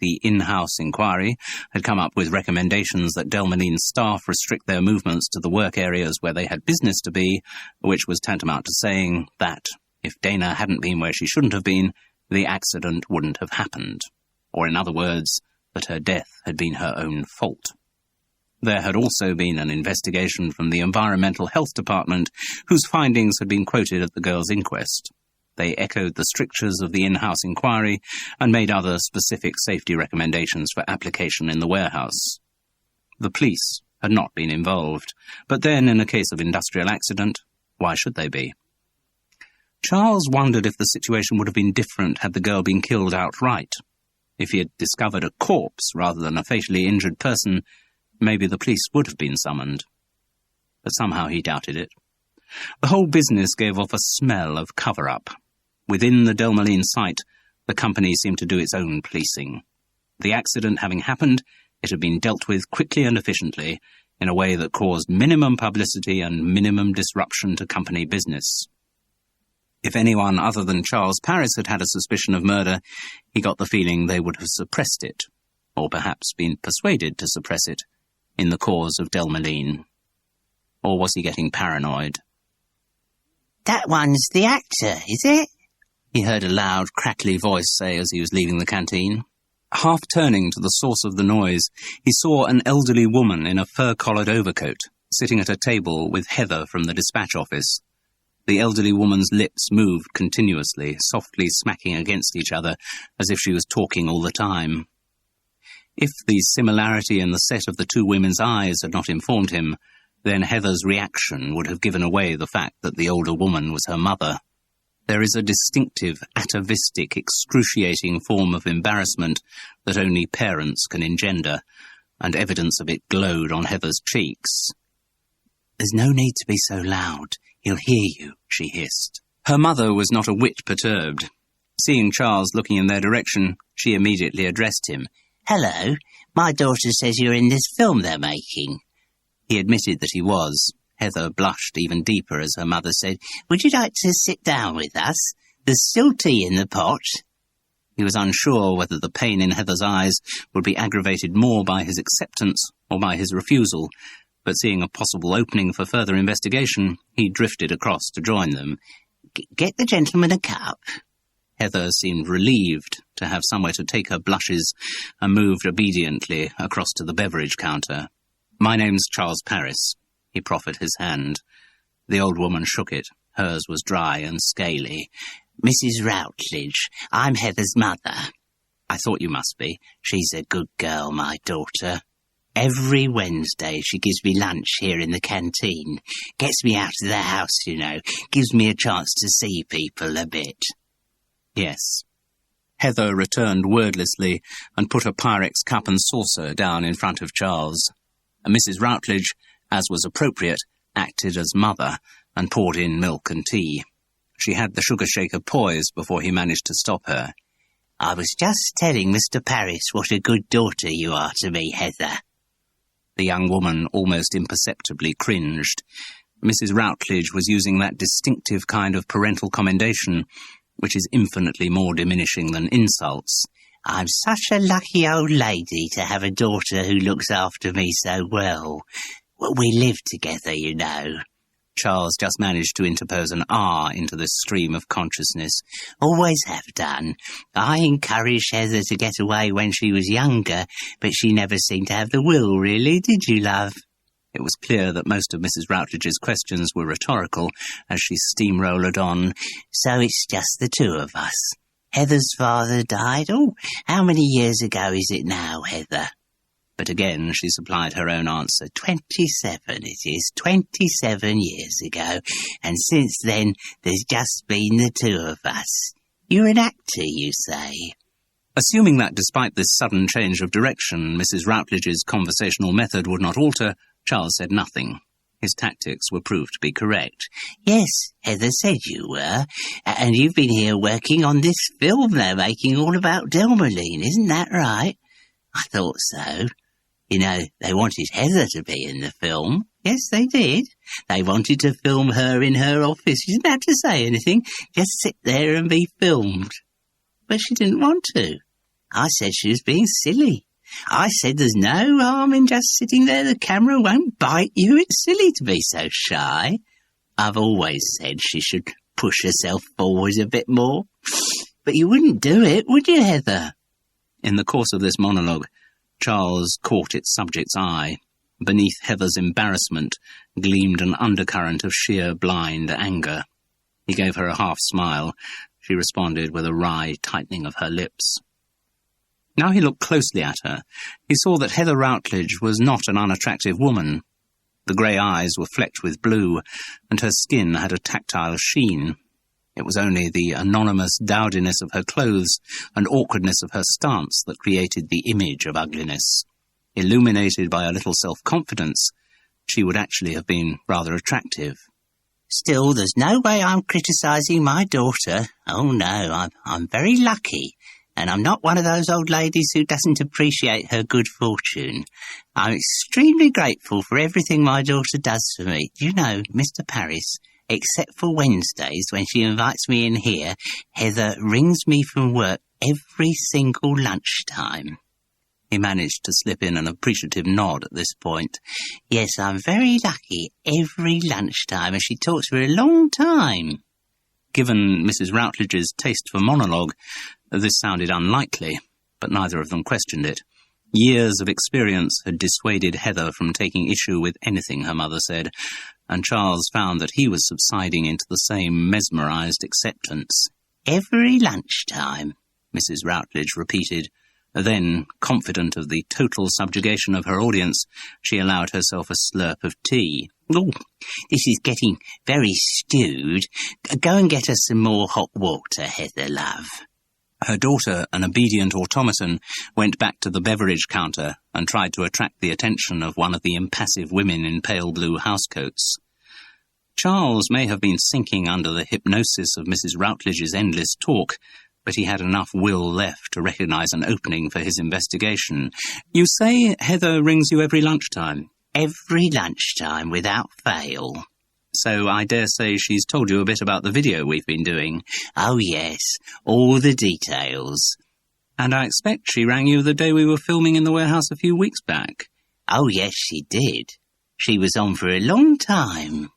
The in-house inquiry had come up with recommendations that Delmeline's staff restrict their movements to the work areas where they had business to be, which was tantamount to saying that, if Dana hadn't been where she shouldn't have been, the accident wouldn't have happened. Or in other words, that her death had been her own fault. There had also been an investigation from the Environmental Health Department, whose findings had been quoted at the girls' inquest. They echoed the strictures of the in-house inquiry and made other specific safety recommendations for application in the warehouse. The police had not been involved, but then, in a case of industrial accident, why should they be? Charles wondered if the situation would have been different had the girl been killed outright. If he had discovered a corpse rather than a fatally injured person, maybe the police would have been summoned. But somehow he doubted it. The whole business gave off a smell of cover-up. Within the Delmeline site, the company seemed to do its own policing. The accident having happened, it had been dealt with quickly and efficiently, in a way that caused minimum publicity and minimum disruption to company business. If anyone other than Charles Parris had had a suspicion of murder, he got the feeling they would have suppressed it, or perhaps been persuaded to suppress it, in the cause of Delmeline. Or was he getting paranoid? "That one's the actor, is it?" he heard a loud, crackly voice say as he was leaving the canteen. Half turning to the source of the noise, he saw an elderly woman in a fur-collared overcoat, sitting at a table with Heather from the dispatch office. The elderly woman's lips moved continuously, softly smacking against each other, as if she was talking all the time. If the similarity in the set of the two women's eyes had not informed him, then Heather's reaction would have given away the fact that the older woman was her mother. There is a distinctive, atavistic, excruciating form of embarrassment that only parents can engender, and evidence of it glowed on Heather's cheeks. "There's no need to be so loud. He'll hear you," she hissed. Her mother was not a whit perturbed. Seeing Charles looking in their direction, she immediately addressed him. "Hello, my daughter says you're in this film they're making." He admitted that he was. Heather blushed even deeper as her mother said, "Would you like to sit down with us? There's still tea in the pot." He was unsure whether the pain in Heather's eyes would be aggravated more by his acceptance or by his refusal, but seeing a possible opening for further investigation, he drifted across to join them. "Get the gentleman a cup." Heather seemed relieved to have somewhere to take her blushes and moved obediently across to the beverage counter. "My name's Charles Parris." He proffered his hand. The old woman shook it. Hers was dry and scaly. "Mrs. Routledge, I'm Heather's mother." "I thought you must be." "She's a good girl, my daughter. Every Wednesday she gives me lunch here in the canteen. Gets me out of the house, you know. Gives me a chance to see people a bit." "Yes." Heather returned wordlessly and put a Pyrex cup and saucer down in front of Charles. And Mrs. Routledge, as was appropriate, acted as mother and poured in milk and tea. She had the sugar shaker poised before he managed to stop her. "I was just telling Mr. Parris what a good daughter you are to me, Heather." The young woman almost imperceptibly cringed. Mrs. Routledge was using that distinctive kind of parental commendation, which is infinitely more diminishing than insults. "I'm such a lucky old lady to have a daughter who looks after me so well. We live together, you know." Charles just managed to interpose an R into this stream of consciousness. "Always have done. I encouraged Heather to get away when she was younger, but she never seemed to have the will, really, did you, love?" It was clear that most of Mrs. Routledge's questions were rhetorical as she steamrolled on. "So it's just the two of us. Heather's father died, how many years ago is it now, Heather?" But again she supplied her own answer. 27 it is, 27 years ago, and since then there's just been the two of us. You're an actor, you say? Assuming that despite this sudden change of direction, Mrs. Routledge's conversational method would not alter, Charles said nothing. His tactics were proved to be correct. "Yes, Heather said you were, and you've been here working on this film they're making all about Delmoline, isn't that right?" "I thought so. You know, they wanted Heather to be in the film." "Yes, they did. They wanted to film her in her office. She didn't have to say anything, just sit there and be filmed. But she didn't want to. I said she was being silly. I said there's no harm in just sitting there. The camera won't bite you. It's silly to be so shy. I've always said she should push herself forward a bit more. But you wouldn't do it, would you, Heather?" In the course of this monologue, Charles caught its subject's eye. Beneath Heather's embarrassment gleamed an undercurrent of sheer blind anger. He gave her a half-smile. She responded with a wry tightening of her lips. Now he looked closely at her. He saw that Heather Routledge was not an unattractive woman. The grey eyes were flecked with blue, and her skin had a tactile sheen. It was only the anonymous dowdiness of her clothes and awkwardness of her stance that created the image of ugliness. Illuminated by a little self-confidence, she would actually have been rather attractive. "Still, there's no way I'm criticising my daughter. Oh no, I'm very lucky. And I'm not one of those old ladies who doesn't appreciate her good fortune. I'm extremely grateful for everything my daughter does for me. You know, Mr. Parris, except for Wednesdays when she invites me in here, Heather rings me from work every single lunchtime." He managed to slip in an appreciative nod at this point. "Yes, I'm very lucky every lunchtime, and she talks for a long time." Given Mrs. Routledge's taste for monologue, this sounded unlikely, but neither of them questioned it. Years of experience had dissuaded Heather from taking issue with anything her mother said, and Charles found that he was subsiding into the same mesmerized acceptance. "Every lunchtime," Mrs. Routledge repeated, Then, confident of the total subjugation of her audience, she allowed herself a slurp of tea. "Oh, this is getting very stewed. Go and get us some more hot water, Heather, love." Her daughter, an obedient automaton, went back to the beverage counter and tried to attract the attention of one of the impassive women in pale blue housecoats. Charles may have been sinking under the hypnosis of Mrs. Routledge's endless talk, but he had enough will left to recognise an opening for his investigation. "You say Heather rings you every lunchtime?" "Every lunchtime, without fail." "So I dare say she's told you a bit about the video we've been doing." "Oh, yes, all the details." "And I expect she rang you the day we were filming in the warehouse a few weeks back." "Oh, yes, she did. She was on for a long time.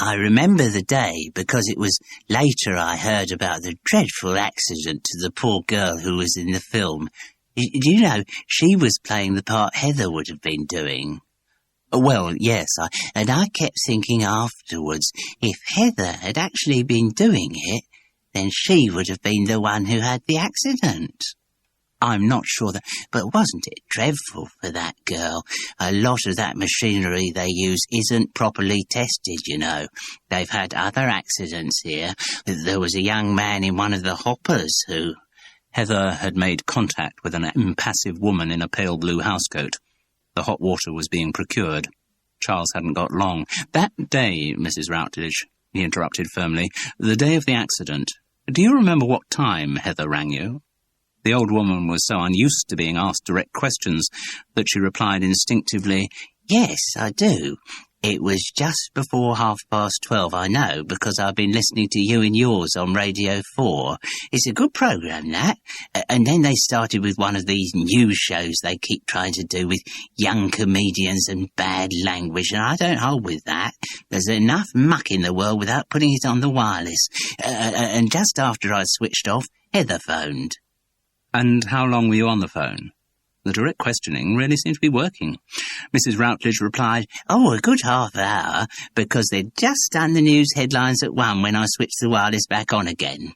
I remember the day because it was later I heard about the dreadful accident to the poor girl who was in the film. Do you know, she was playing the part Heather would have been doing." "Well, yes, and I kept thinking afterwards, if Heather had actually been doing it, then she would have been the one who had the accident. I'm not sure that, but wasn't it dreadful for that girl? A lot of that machinery they use isn't properly tested, you know. They've had other accidents here. There was a young man in one of the hoppers who..." Heather had made contact with an impassive woman in a pale blue housecoat. The hot water was being procured. Charles hadn't got long. "That day, Mrs. Routledge," he interrupted firmly, "the day of the accident, do you remember what time Heather rang you?" The old woman was so unused to being asked direct questions that she replied instinctively, "Yes, I do. It was just before 12:30, I know, because I've been listening to you and yours on Radio 4. It's a good programme, that. And then they started with one of these news shows they keep trying to do with young comedians and bad language, and I don't hold with that. There's enough muck in the world without putting it on the wireless. And just after I'd switched off, Heather phoned." "And how long were you on the phone?" The direct questioning really seemed to be working. Mrs. Routledge replied, "Oh, a good half hour, because they'd just done the news headlines at 1 when I switched the wireless back on again."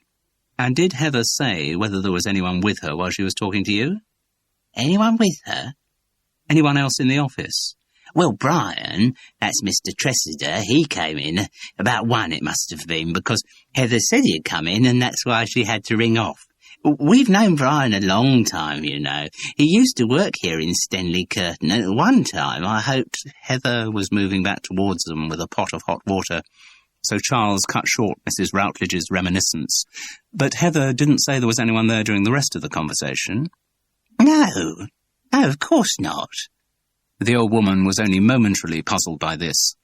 "And did Heather say whether there was anyone with her while she was talking to you?" "Anyone with her?" "Anyone else in the office?" "Well, Brian, that's Mr. Tressida, he came in. About 1 it must have been, because Heather said he'd come in, and that's why she had to ring off. We've known Brian a long time, you know. He used to work here in Stenley Curtain. At one time, I hoped..." Heather was moving back towards them with a pot of hot water, so Charles cut short Mrs. Routledge's reminiscence. "But Heather didn't say there was anyone there during the rest of the conversation?" No, of course not." The old woman was only momentarily puzzled by this.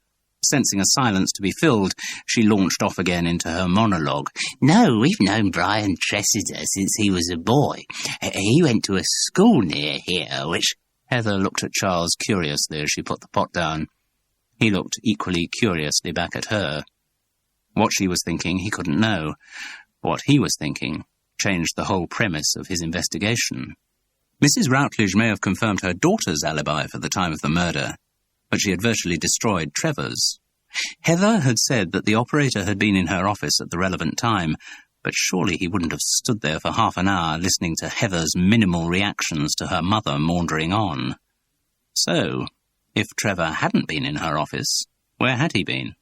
Sensing a silence to be filled, she launched off again into her monologue. "No, we've known Brian Tressida since he was a boy. He went to a school near here, which..." Heather looked at Charles curiously as she put the pot down. He looked equally curiously back at her. What she was thinking, he couldn't know. What he was thinking changed the whole premise of his investigation. Mrs. Routledge may have confirmed her daughter's alibi for the time of the murder, but she had virtually destroyed Trevor's. Heather had said that the operator had been in her office at the relevant time, but surely he wouldn't have stood there for half an hour listening to Heather's minimal reactions to her mother maundering on. So, if Trevor hadn't been in her office, where had he been?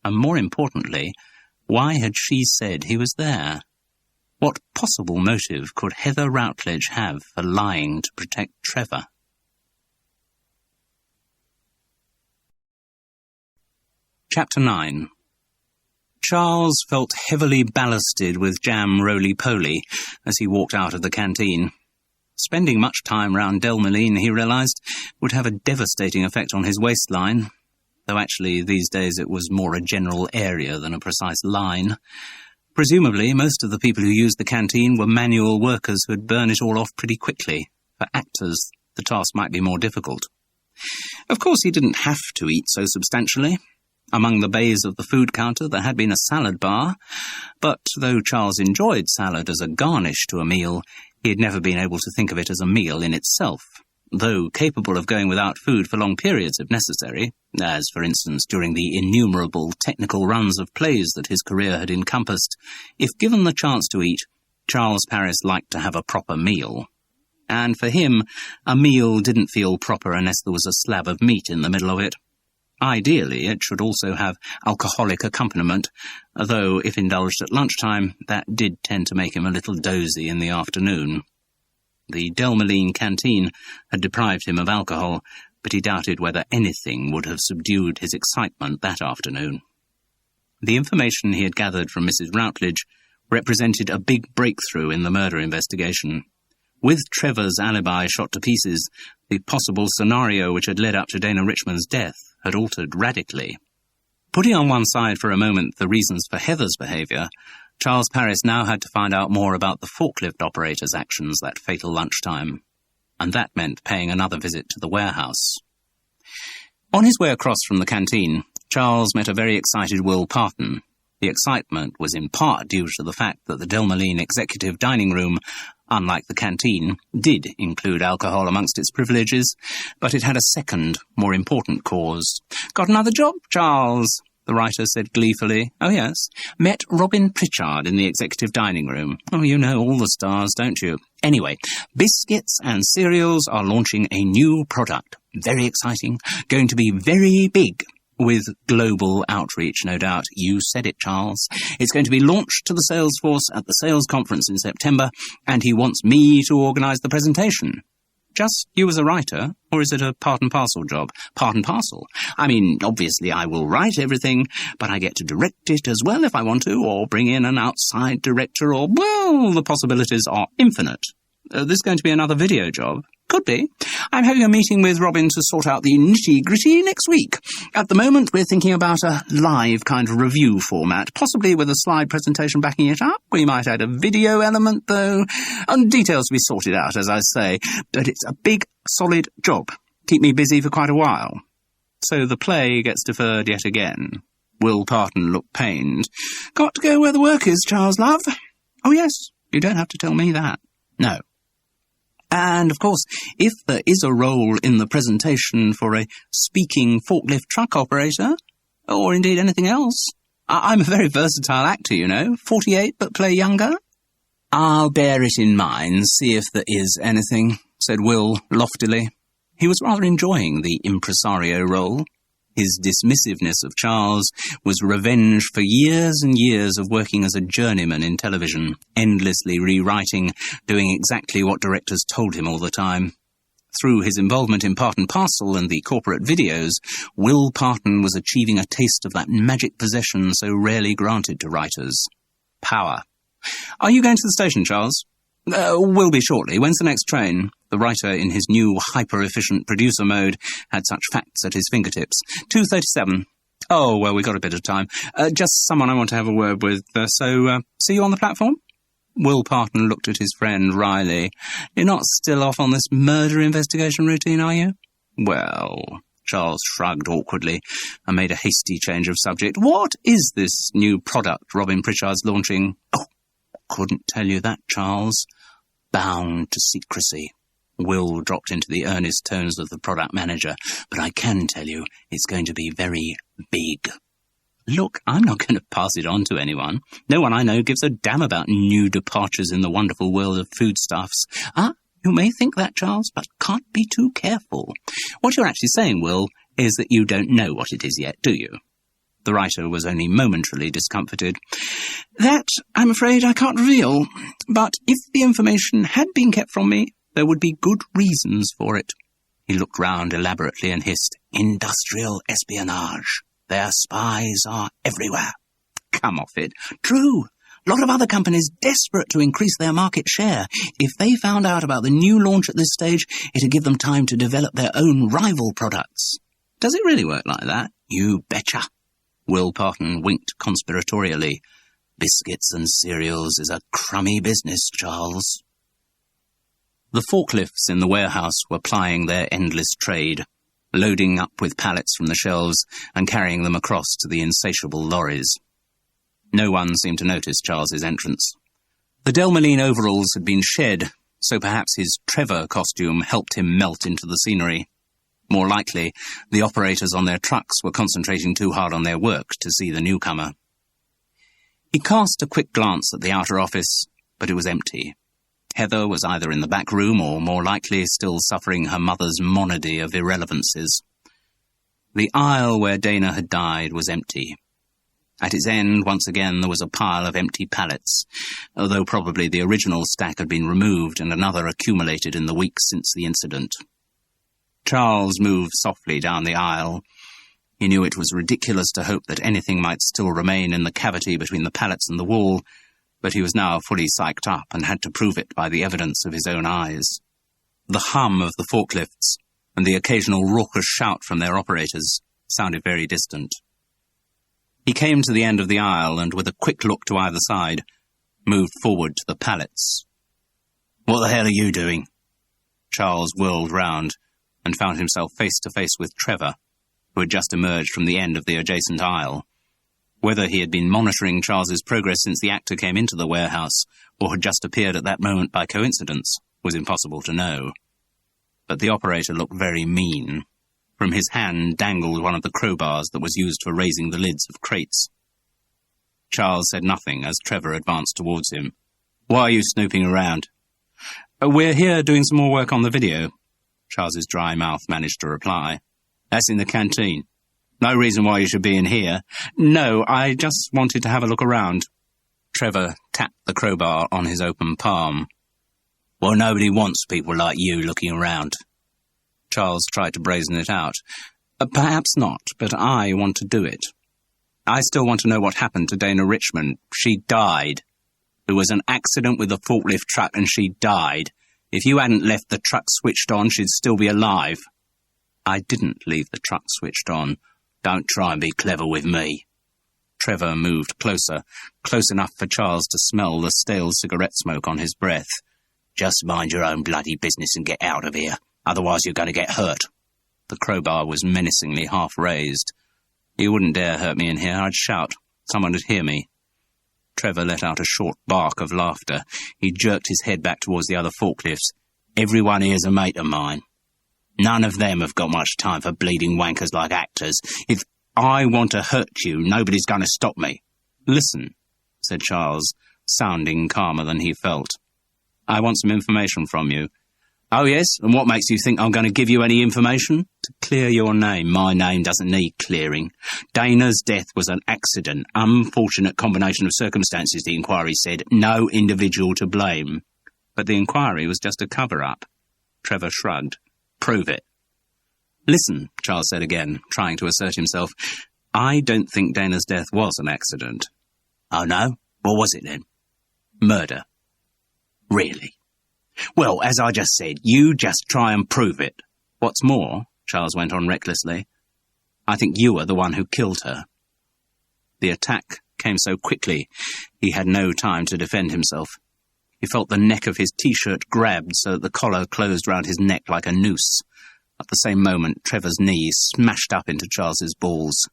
And more importantly, why had she said he was there? What possible motive could Heather Routledge have for lying to protect Trevor? Chapter 9. Charles felt heavily ballasted with jam roly-poly as he walked out of the canteen. Spending much time round Delmeline, he realised, would have a devastating effect on his waistline, though actually these days it was more a general area than a precise line. Presumably, most of the people who used the canteen were manual workers who would burn it all off pretty quickly. For actors, the task might be more difficult. Of course, he didn't have to eat so substantially. Among the bays of the food counter there had been a salad bar, but though Charles enjoyed salad as a garnish to a meal, he had never been able to think of it as a meal in itself, though capable of going without food for long periods if necessary, as, for instance, during the innumerable technical runs of plays that his career had encompassed. If given the chance to eat, Charles Paris liked to have a proper meal. and for him, a meal didn't feel proper unless there was a slab of meat in the middle of it. Ideally, it should also have alcoholic accompaniment, though if indulged at lunchtime, that did tend to make him a little dozy in the afternoon. The Delmeline canteen had deprived him of alcohol, but he doubted whether anything would have subdued his excitement that afternoon. The information he had gathered from Mrs. Routledge represented a big breakthrough in the murder investigation. With Trevor's alibi shot to pieces, the possible scenario which had led up to Dana Richmond's death had altered radically. Putting on one side for a moment the reasons for Heather's behaviour, Charles Parris now had to find out more about the forklift operator's actions that fatal lunchtime, and that meant paying another visit to the warehouse. On his way across from the canteen, Charles met a very excited Will Parton. The excitement was in part due to the fact that the Delmeline executive dining room, unlike the canteen, did include alcohol amongst its privileges, but it had a second, more important cause. "Got another job, Charles?" the writer said gleefully. "Oh, yes. Met Robin Pritchard in the executive dining room. Oh, you know all the stars, don't you? Anyway, Biscuits and Cereals are launching a new product. Very exciting. Going to be very big. With global outreach, no doubt. You said it, Charles. It's going to be launched to the sales force at the sales conference in September, and he wants me to organise the presentation." "Just you as a writer, or is it a part and parcel job?" "Part and parcel. I mean, obviously I will write everything, but I get to direct it as well if I want to, or bring in an outside director, or, well, the possibilities are infinite." "This is going to be another video job?" "Could be. I'm having a meeting with Robin to sort out the nitty-gritty next week. At the moment, we're thinking about a live kind of review format, possibly with a slide presentation backing it up. We might add a video element, though. And details to be sorted out, as I say. But it's a big, solid job. Keep me busy for quite a while." So the play gets deferred yet again. Will Parton looked pained. "Got to go where the work is, Charles, love." "Oh, yes. You don't have to tell me that." "No. And, of course, if there is a role in the presentation for a speaking forklift truck operator, or indeed anything else, I'm a very versatile actor, you know, 48 but play younger." "I'll bear it in mind, see if there is anything," said Will loftily. He was rather enjoying the impresario role. His dismissiveness of Charles was revenge for years and years of working as a journeyman in television, endlessly rewriting, doing exactly what directors told him all the time. Through his involvement in Part and Parcel and the corporate videos, Will Parton was achieving a taste of that magic possession so rarely granted to writers. Power. "Are you going to the station, Charles?" "Will be shortly. When's the next train?" The writer, in his new hyper-efficient producer mode, had such facts at his fingertips. 2:37. "Oh, well, we got a bit of time. Just someone I want to have a word with, so see you on the platform?" Will Parton looked at his friend Riley. "You're not still off on this murder investigation routine, are you?" "Well," Charles shrugged awkwardly and made a hasty change of subject. "What is this new product Robin Pritchard's launching?" "Oh, couldn't tell you that, Charles. Bound to secrecy." Will dropped into the earnest tones of the product manager. "But I can tell you it's going to be very big." "Look, I'm not going to pass it on to anyone. No one I know gives a damn about new departures in the wonderful world of foodstuffs." You may think that, Charles, but can't be too careful. What you're actually saying, Will, is that you don't know what it is yet, do you?" The writer was only momentarily discomfited. "That, I'm afraid, I can't reveal. But if the information had been kept from me, there would be good reasons for it." He looked round elaborately and hissed, "Industrial espionage. Their spies are everywhere." "Come off it." "True. A lot of other companies desperate to increase their market share. If they found out about the new launch at this stage, it'd give them time to develop their own rival products." "Does it really work like that?" "You betcha." Will Parton winked conspiratorially. "Biscuits and Cereals is a crummy business, Charles." The forklifts in the warehouse were plying their endless trade, loading up with pallets from the shelves and carrying them across to the insatiable lorries. No one seemed to notice Charles's entrance. The Delmeline overalls had been shed, so perhaps his Trevor costume helped him melt into the scenery. More likely, the operators on their trucks were concentrating too hard on their work to see the newcomer. He cast a quick glance at the outer office, but it was empty. Heather was either in the back room or, more likely, still suffering her mother's monody of irrelevances. The aisle where Dana had died was empty. At its end, once again, there was a pile of empty pallets, although probably the original stack had been removed and another accumulated in the weeks since the incident. Charles moved softly down the aisle. He knew it was ridiculous to hope that anything might still remain in the cavity between the pallets and the wall, but he was now fully psyched up and had to prove it by the evidence of his own eyes. The hum of the forklifts and the occasional raucous shout from their operators sounded very distant. He came to the end of the aisle and, with a quick look to either side, moved forward to the pallets. "What the hell are you doing?" Charles whirled round and found himself face to face with Trevor, who had just emerged from the end of the adjacent aisle. Whether he had been monitoring Charles's progress since the actor came into the warehouse, or had just appeared at that moment by coincidence, was impossible to know. But the operator looked very mean. From his hand dangled one of the crowbars that was used for raising the lids of crates. Charles said nothing as Trevor advanced towards him. "Why are you snooping around?" "We're here doing some more work on the video," Charles's dry mouth managed to reply. "That's in the canteen. No reason why you should be in here." "No, I just wanted to have a look around." Trevor tapped the crowbar on his open palm. "Well, nobody wants people like you looking around." Charles tried to brazen it out. "Perhaps not, but I want to do it. I still want to know what happened to Dana Richmond. She died. There was an accident with the forklift truck and she died. If you hadn't left the truck switched on, she'd still be alive." "I didn't leave the truck switched on." "Don't try and be clever with me." Trevor moved closer, close enough for Charles to smell the stale cigarette smoke on his breath. "Just mind your own bloody business and get out of here. Otherwise you're going to get hurt." The crowbar was menacingly half-raised. "You wouldn't dare hurt me in here. I'd shout. Someone would hear me." Trevor let out a short bark of laughter. He jerked his head back towards the other forklifts. "Everyone here's a mate of mine. None of them have got much time for bleeding wankers like actors. If I want to hurt you, nobody's going to stop me." "Listen," said Charles, sounding calmer than he felt. "I want some information from you." "Oh, yes? And what makes you think I'm going to give you any information?" "To clear your name." "My name doesn't need clearing. Dana's death was an accident. Unfortunate combination of circumstances, the inquiry said. No individual to blame." "But the inquiry was just a cover-up." Trevor shrugged. "Prove it." "Listen," Charles said again, trying to assert himself. "I don't think Dana's death was an accident." "Oh, no? What was it then?" "Murder." "Really?" "Well, as I just said, you just try and prove it." "What's more," Charles went on recklessly, "I think you are the one who killed her." The attack came so quickly, he had no time to defend himself. He felt the neck of his T-shirt grabbed so that the collar closed round his neck like a noose. At the same moment, Trevor's knee smashed up into Charles's balls.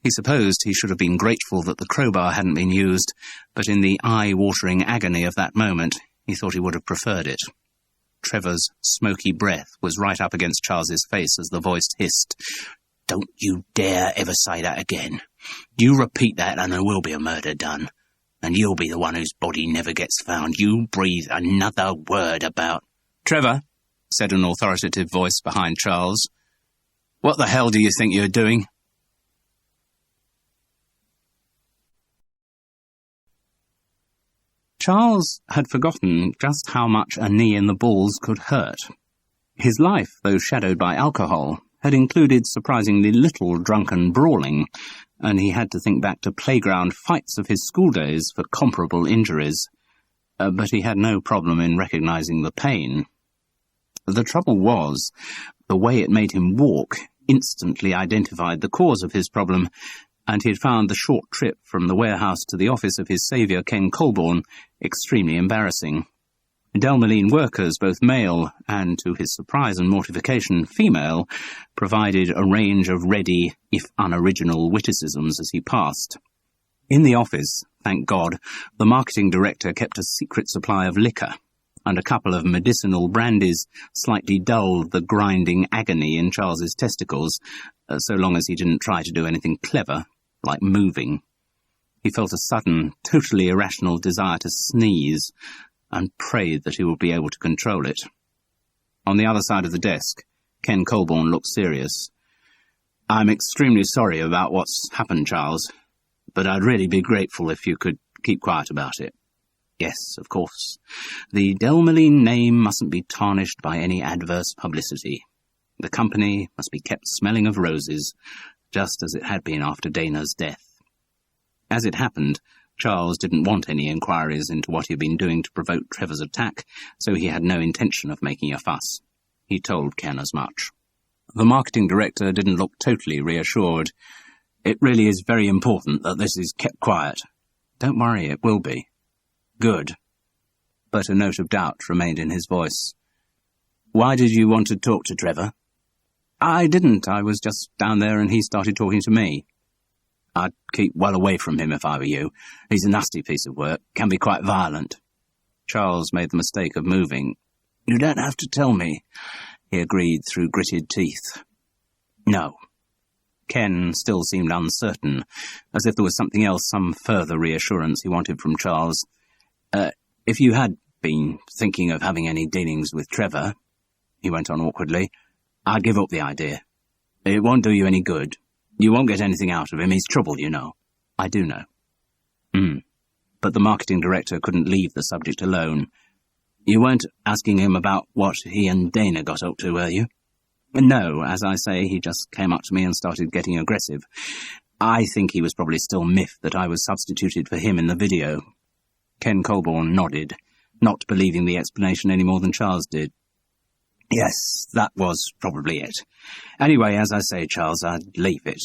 He supposed he should have been grateful that the crowbar hadn't been used, but in the eye-watering agony of that moment, he thought he would have preferred it. Trevor's smoky breath was right up against Charles's face as the voice hissed, "Don't you dare ever say that again. You repeat that and there will be a murder done. And you'll be the one whose body never gets found. You breathe another word about—" "Trevor," said an authoritative voice behind Charles, "what the hell do you think you're doing?" Charles had forgotten just how much a knee in the balls could hurt. His life, though shadowed by alcohol, had included surprisingly little drunken brawling, and he had to think back to playground fights of his school days for comparable injuries. But he had no problem in recognizing the pain. The trouble was, the way it made him walk instantly identified the cause of his problem, and he had found the short trip from the warehouse to the office of his saviour, Ken Colborne, extremely embarrassing. Delmeline workers, both male and, to his surprise and mortification, female, provided a range of ready, if unoriginal, witticisms as he passed. In the office, thank God, the marketing director kept a secret supply of liquor, and a couple of medicinal brandies slightly dulled the grinding agony in Charles's testicles, so long as he didn't try to do anything clever, like moving. He felt a sudden, totally irrational desire to sneeze, and prayed that he would be able to control it. On the other side of the desk, Ken Colborne looked serious. "I'm extremely sorry about what's happened, Charles, but I'd really be grateful if you could keep quiet about it." "Yes, of course. The Delmeline name mustn't be tarnished by any adverse publicity. The company must be kept smelling of roses, just as it had been after Dana's death." As it happened, Charles didn't want any inquiries into what he had been doing to provoke Trevor's attack, so he had no intention of making a fuss. He told Ken as much. The marketing director didn't look totally reassured. "It really is very important that this is kept quiet." "Don't worry, it will be." "Good." But a note of doubt remained in his voice. "Why did you want to talk to Trevor?" "I didn't. I was just down there and he started talking to me." "I'd keep well away from him if I were you. He's a nasty piece of work, can be quite violent." Charles made the mistake of moving. "You don't have to tell me," he agreed through gritted teeth. "No." Ken still seemed uncertain, as if there was something else, some further reassurance he wanted from Charles. If you had been thinking of having any dealings with Trevor," he went on awkwardly, "I'd give up the idea. It won't do you any good. You won't get anything out of him. He's trouble, you know." "I do know." But the marketing director couldn't leave the subject alone. "You weren't asking him about what he and Dana got up to, were you?" "No, as I say, he just came up to me and started getting aggressive. I think he was probably still miffed that I was substituted for him in the video." Ken Colborne nodded, not believing the explanation any more than Charles did. "Yes, that was probably it. Anyway, as I say, Charles, I'd leave it.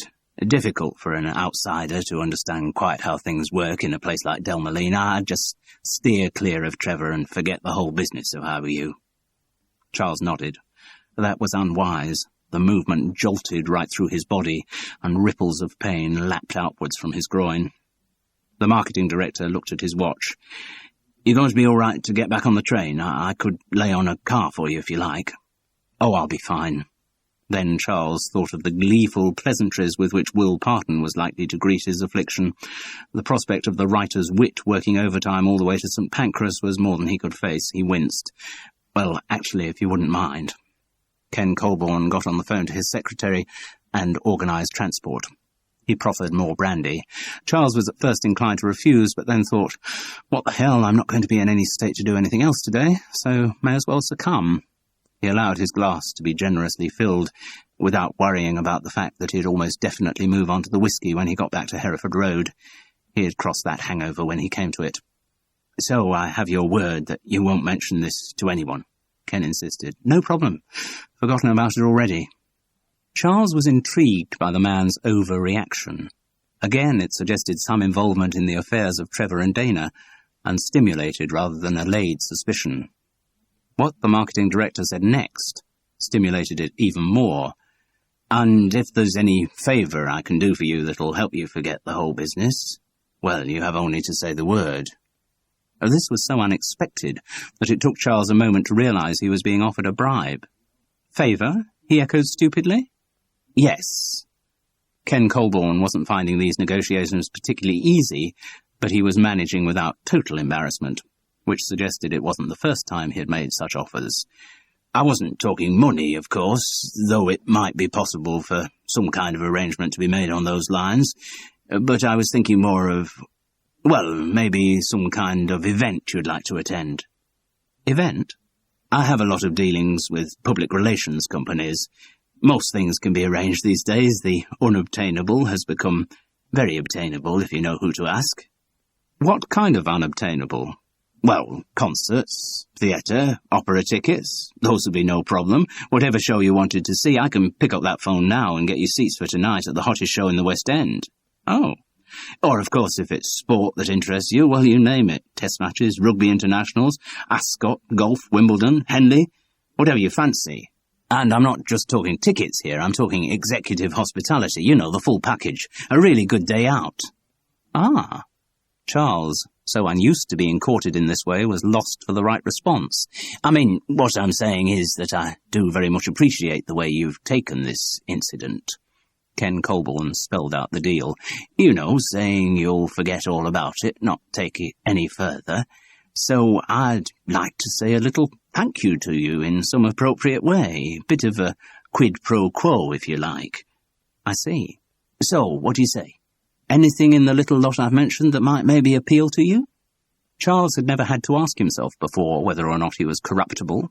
Difficult for an outsider to understand quite how things work in a place like Delmeline. I'd just steer clear of Trevor and forget the whole business if I were you." Charles nodded. That was unwise. The movement jolted right through his body, and ripples of pain lapped outwards from his groin. The marketing director looked at his watch. "You're going to be all right to get back on the train? I could lay on a car for you if you like." "Oh, I'll be fine." Then Charles thought of the gleeful pleasantries with which Will Parton was likely to greet his affliction. The prospect of the writer's wit working overtime all the way to St. Pancras was more than he could face. He winced. "Well, actually, if you wouldn't mind." Ken Colborne got on the phone to his secretary and organised transport. He proffered more brandy. Charles was at first inclined to refuse, but then thought, "What the hell, I'm not going to be in any state to do anything else today, so may as well succumb." He allowed his glass to be generously filled, without worrying about the fact that he'd almost definitely move on to the whiskey when he got back to Hereford Road. He had crossed that hangover when he came to it. "So I have your word that you won't mention this to anyone?" Ken insisted. "No problem. Forgotten about it already." Charles was intrigued by the man's overreaction. Again, it suggested some involvement in the affairs of Trevor and Dana, and stimulated rather than allayed suspicion. What the marketing director said next stimulated it even more. "And if there's any favour I can do for you that'll help you forget the whole business, well, you have only to say the word." This was so unexpected that it took Charles a moment to realise he was being offered a bribe. "Favour?" he echoed stupidly. "Yes." Ken Colborne wasn't finding these negotiations particularly easy, but he was managing without total embarrassment, which suggested it wasn't the first time he had made such offers. "I wasn't talking money, of course, though it might be possible for some kind of arrangement to be made on those lines, but I was thinking more of, well, maybe some kind of event you'd like to attend." "Event?" "I have a lot of dealings with public relations companies. Most things can be arranged these days. The unobtainable has become very obtainable if you know who to ask." "What kind of unobtainable?" "Well, concerts, theatre, opera tickets. Those would be no problem. Whatever show you wanted to see, I can pick up that phone now and get you seats for tonight at the hottest show in the West End." "Oh. Or, of course, if it's sport that interests you, well, you name it. Test matches, rugby internationals, Ascot, golf, Wimbledon, Henley, whatever you fancy. And I'm not just talking tickets here, I'm talking executive hospitality, you know, the full package. A really good day out." "Ah." Charles, so unused to being courted in this way, was lost for the right response. "I mean, what I'm saying is that I do very much appreciate the way you've taken this incident." Ken Colborne spelled out the deal. "You know, saying you'll forget all about it, not take it any further. So I'd like to say a little thank you to you in some appropriate way. Bit of a quid pro quo, if you like. I see. So, what do you say? Anything in the little lot I've mentioned that might maybe appeal to you? Charles had never had to ask himself before whether or not he was corruptible.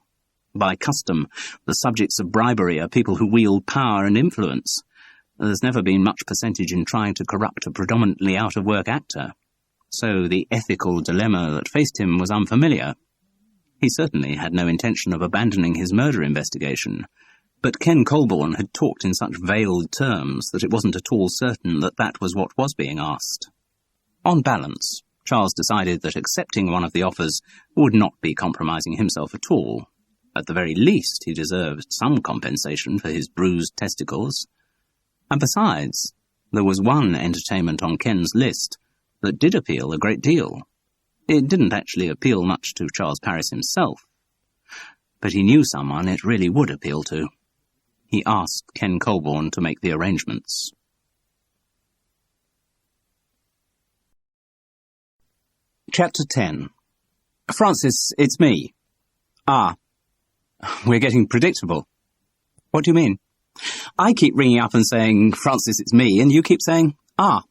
By custom, the subjects of bribery are people who wield power and influence. There's never been much percentage in trying to corrupt a predominantly out-of-work actor. So the ethical dilemma that faced him was unfamiliar. He certainly had no intention of abandoning his murder investigation, but Ken Colborne had talked in such veiled terms that it wasn't at all certain that that was what was being asked. On balance, Charles decided that accepting one of the offers would not be compromising himself at all. At the very least, he deserved some compensation for his bruised testicles. And besides, there was one entertainment on Ken's list that did appeal a great deal. It didn't actually appeal much to Charles Parris himself, but he knew someone it really would appeal to. He asked Ken Colborne to make the arrangements. Chapter 10. Francis, it's me. Ah. We're getting predictable. What do you mean? I keep ringing up and saying, Francis, it's me, and you keep saying, ah.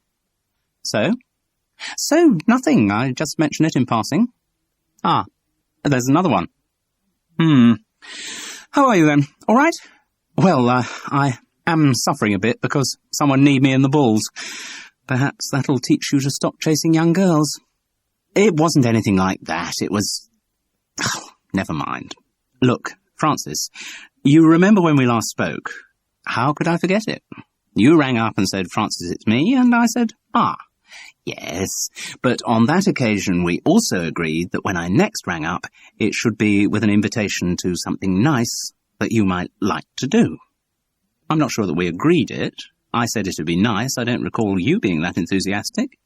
So? So, nothing. I just mention it in passing. Ah. There's another one. How are you then? All right? Well, I am suffering a bit because someone kneed me in the balls. Perhaps that'll teach you to stop chasing young girls. It wasn't anything like that. It was... Never mind. Look, Francis, you remember when we last spoke? How could I forget it? You rang up and said, Francis, it's me, and I said, ah. Yes, but on that occasion we also agreed that when I next rang up, it should be with an invitation to something nice that you might like to do. I'm not sure that we agreed it. I said it'd be nice. I don't recall you being that enthusiastic.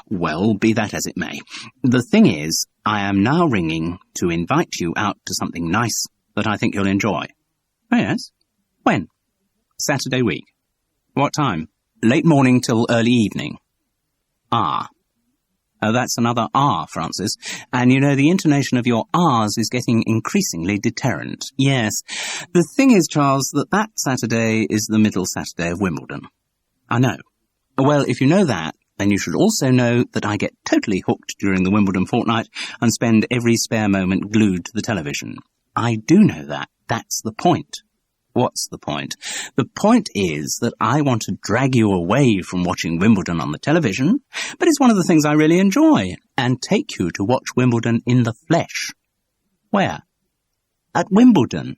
Well, be that as it may. The thing is, I am now ringing to invite you out to something nice that I think you'll enjoy. Oh, yes? When? Saturday week. What time? Late morning till early evening. Ah. That's another R, Francis. And you know, the intonation of your R's is getting increasingly deterrent. Yes. The thing is, Charles, that Saturday is the middle Saturday of Wimbledon. I know. Well, if you know that, then you should also know that I get totally hooked during the Wimbledon fortnight and spend every spare moment glued to the television. I do know that. That's the point. What's the point? The point is that I want to drag you away from watching Wimbledon on the television, but it's one of the things I really enjoy, and take you to watch Wimbledon in the flesh. Where? At Wimbledon.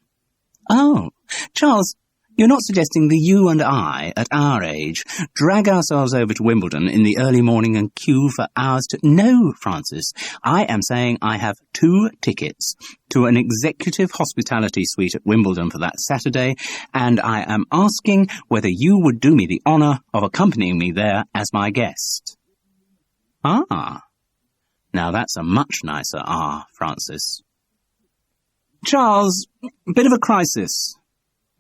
Oh, Charles, you're not suggesting that you and I, at our age, drag ourselves over to Wimbledon in the early morning and queue for hours to... No, Francis. I am saying I have 2 tickets to an executive hospitality suite at Wimbledon for that Saturday, and I am asking whether you would do me the honour of accompanying me there as my guest. Ah. Now that's a much nicer R, Francis. Charles, bit of a crisis.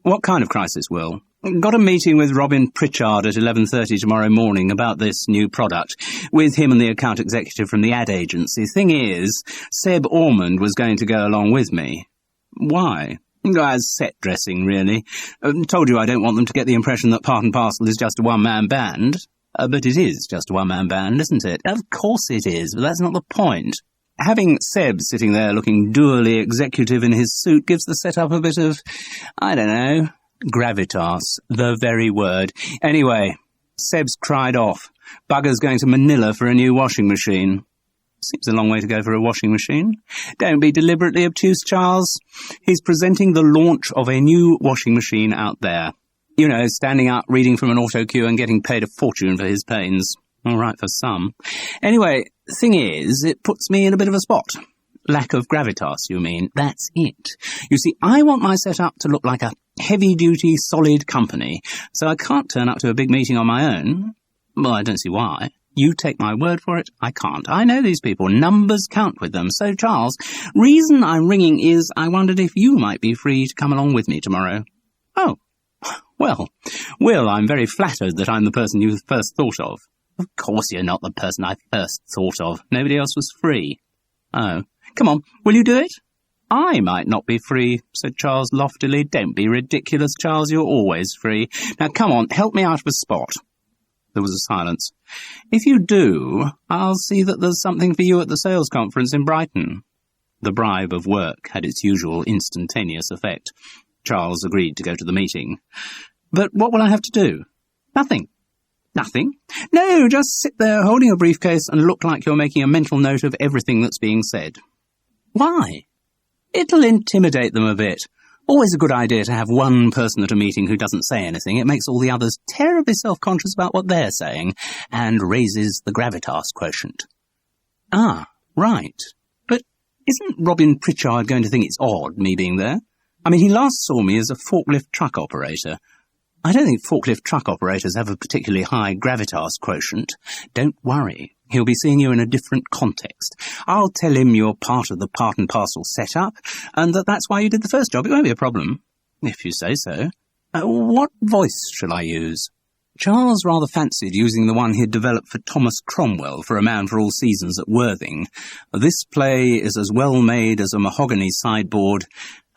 What kind of crisis, Will? Got a meeting with Robin Pritchard at 11:30 tomorrow morning about this new product, with him and the account executive from the ad agency. Thing is, Seb Ormond was going to go along with me. Why? As set dressing, really. Told you I don't want them to get the impression that Part and Parcel is just a one-man band. But it is just a one-man band, isn't it? Of course it is, but that's not the point. Having Seb sitting there looking dourly executive in his suit gives the setup a bit of, I don't know, gravitas, the very word. Anyway, Seb's cried off. Bugger's going to Manila for a new washing machine. Seems a long way to go for a washing machine. Don't be deliberately obtuse, Charles. He's presenting the launch of a new washing machine out there. You know, standing up, reading from an auto cue and getting paid a fortune for his pains. All right for some. Anyway, thing is, it puts me in a bit of a spot. Lack of gravitas, you mean? That's it. You see, I want my setup to look like a heavy-duty, solid company, so I can't turn up to a big meeting on my own. Well, I don't see why. You take my word for it, I can't. I know these people. Numbers count with them. So, Charles, reason I'm ringing is I wondered if you might be free to come along with me tomorrow. Oh, well, Will, I'm very flattered that I'm the person you first thought of. Of course you're not the person I first thought of. Nobody else was free. Oh. Come on, will you do it? I might not be free, said Charles loftily. Don't be ridiculous, Charles, you're always free. Now come on, help me out of a spot. There was a silence. If you do, I'll see that there's something for you at the sales conference in Brighton. The bribe of work had its usual instantaneous effect. Charles agreed to go to the meeting. But what will I have to do? Nothing. Nothing? No, just sit there holding a briefcase and look like you're making a mental note of everything that's being said. Why? It'll intimidate them a bit. Always a good idea to have one person at a meeting who doesn't say anything. It makes all the others terribly self-conscious about what they're saying and raises the gravitas quotient. Ah, right. But isn't Robin Pritchard going to think it's odd, me being there? I mean, he last saw me as a forklift truck operator. I don't think forklift truck operators have a particularly high gravitas quotient. Don't worry. He'll be seeing you in a different context. I'll tell him you're part of the part and parcel setup, and that's why you did the first job. It won't be a problem, if you say so. What voice shall I use? Charles rather fancied using the one he'd developed for Thomas Cromwell for A Man for All Seasons at Worthing. This play is as well made as a mahogany sideboard,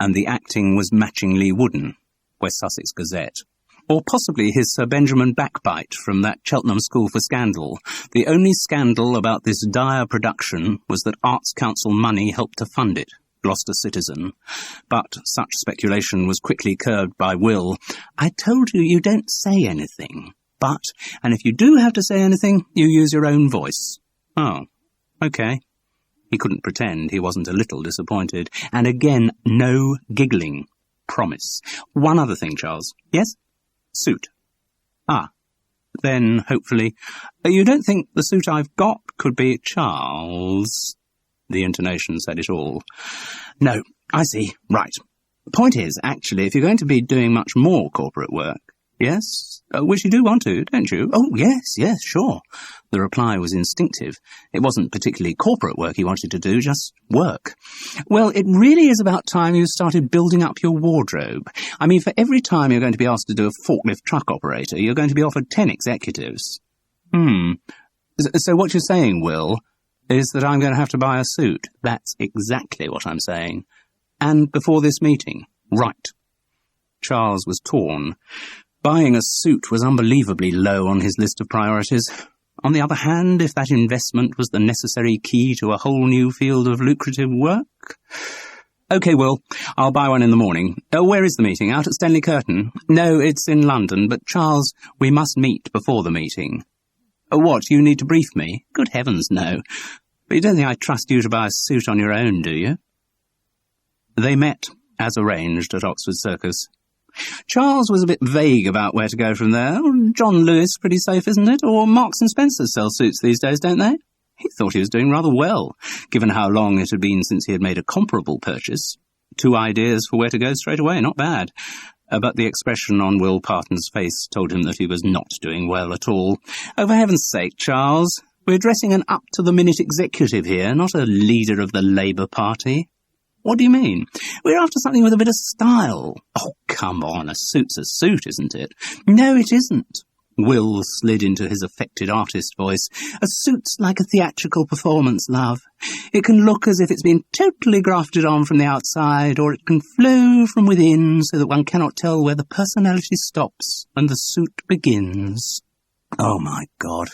and the acting was matchingly wooden. West Sussex Gazette. Or possibly his Sir Benjamin Backbite from that Cheltenham School for Scandal. The only scandal about this dire production was that Arts Council money helped to fund it, Gloucester Citizen. But such speculation was quickly curbed by Will. I told you don't say anything. But, and if you do have to say anything, you use your own voice. Oh, okay. He couldn't pretend he wasn't a little disappointed. And again, no giggling. Promise. One other thing, Charles. Yes? Suit. Ah, then, hopefully, you don't think the suit I've got could be Charles? The intonation said it all. No, I see. Right. The point is, actually, if you're going to be doing much more corporate work, yes? Which you do want to, don't you? Oh, yes, sure. The reply was instinctive. It wasn't particularly corporate work he wanted to do, just work. Well, it really is about time you started building up your wardrobe. I mean, for every time you're going to be asked to do a forklift truck operator, you're going to be offered 10 executives. So what you're saying, Will, is that I'm going to have to buy a suit. That's exactly what I'm saying. And before this meeting. Right. Charles was torn. Buying a suit was unbelievably low on his list of priorities. On the other hand, if that investment was the necessary key to a whole new field of lucrative work... OK, Will, I'll buy one in the morning. Where is the meeting? Out at Stanley Curtain? No, it's in London, but Charles, we must meet before the meeting. What, you need to brief me? Good heavens, no. But you don't think I trust you to buy a suit on your own, do you? They met, as arranged, at Oxford Circus. Charles was a bit vague about where to go from there. John Lewis, pretty safe, isn't it? Or Marks and Spencer sell suits these days, don't they? He thought he was doing rather well, given how long it had been since he had made a comparable purchase. 2 ideas for where to go straight away, not bad. But the expression on Will Parton's face told him that he was not doing well at all. Oh, for heaven's sake, Charles, we're dressing an up-to-the-minute executive here, not a leader of the Labour Party. What do you mean? We're after something with a bit of style. Oh, come on, a suit's a suit, isn't it? No, it isn't. Will slid into his affected artist voice. A suit's like a theatrical performance, love. It can look as if it's been totally grafted on from the outside, or it can flow from within so that one cannot tell where the personality stops and the suit begins. Oh, my God.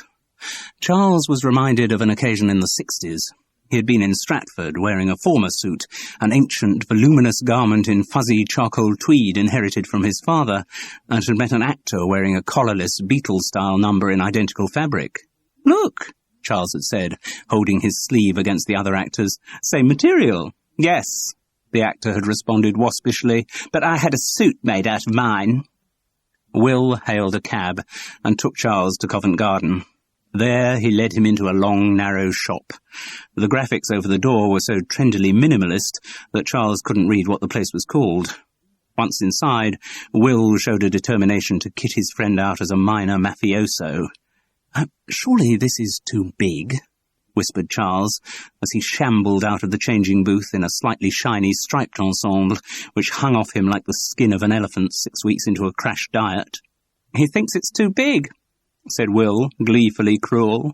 Charles was reminded of an occasion in the 60s. He had been in Stratford wearing a former suit, an ancient, voluminous garment in fuzzy charcoal tweed inherited from his father, and had met an actor wearing a collarless Beatles-style number in identical fabric. Look, Charles had said, holding his sleeve against the other actor's. Same material. Yes, the actor had responded waspishly, but I had a suit made out of mine. Will hailed a cab and took Charles to Covent Garden. There he led him into a long, narrow shop. The graphics over the door were so trendily minimalist that Charles couldn't read what the place was called. Once inside, Will showed a determination to kit his friend out as a minor mafioso. Surely this is too big, whispered Charles, as he shambled out of the changing booth in a slightly shiny striped ensemble which hung off him like the skin of an elephant 6 weeks into a crash diet. He thinks it's too big, said Will, gleefully cruel.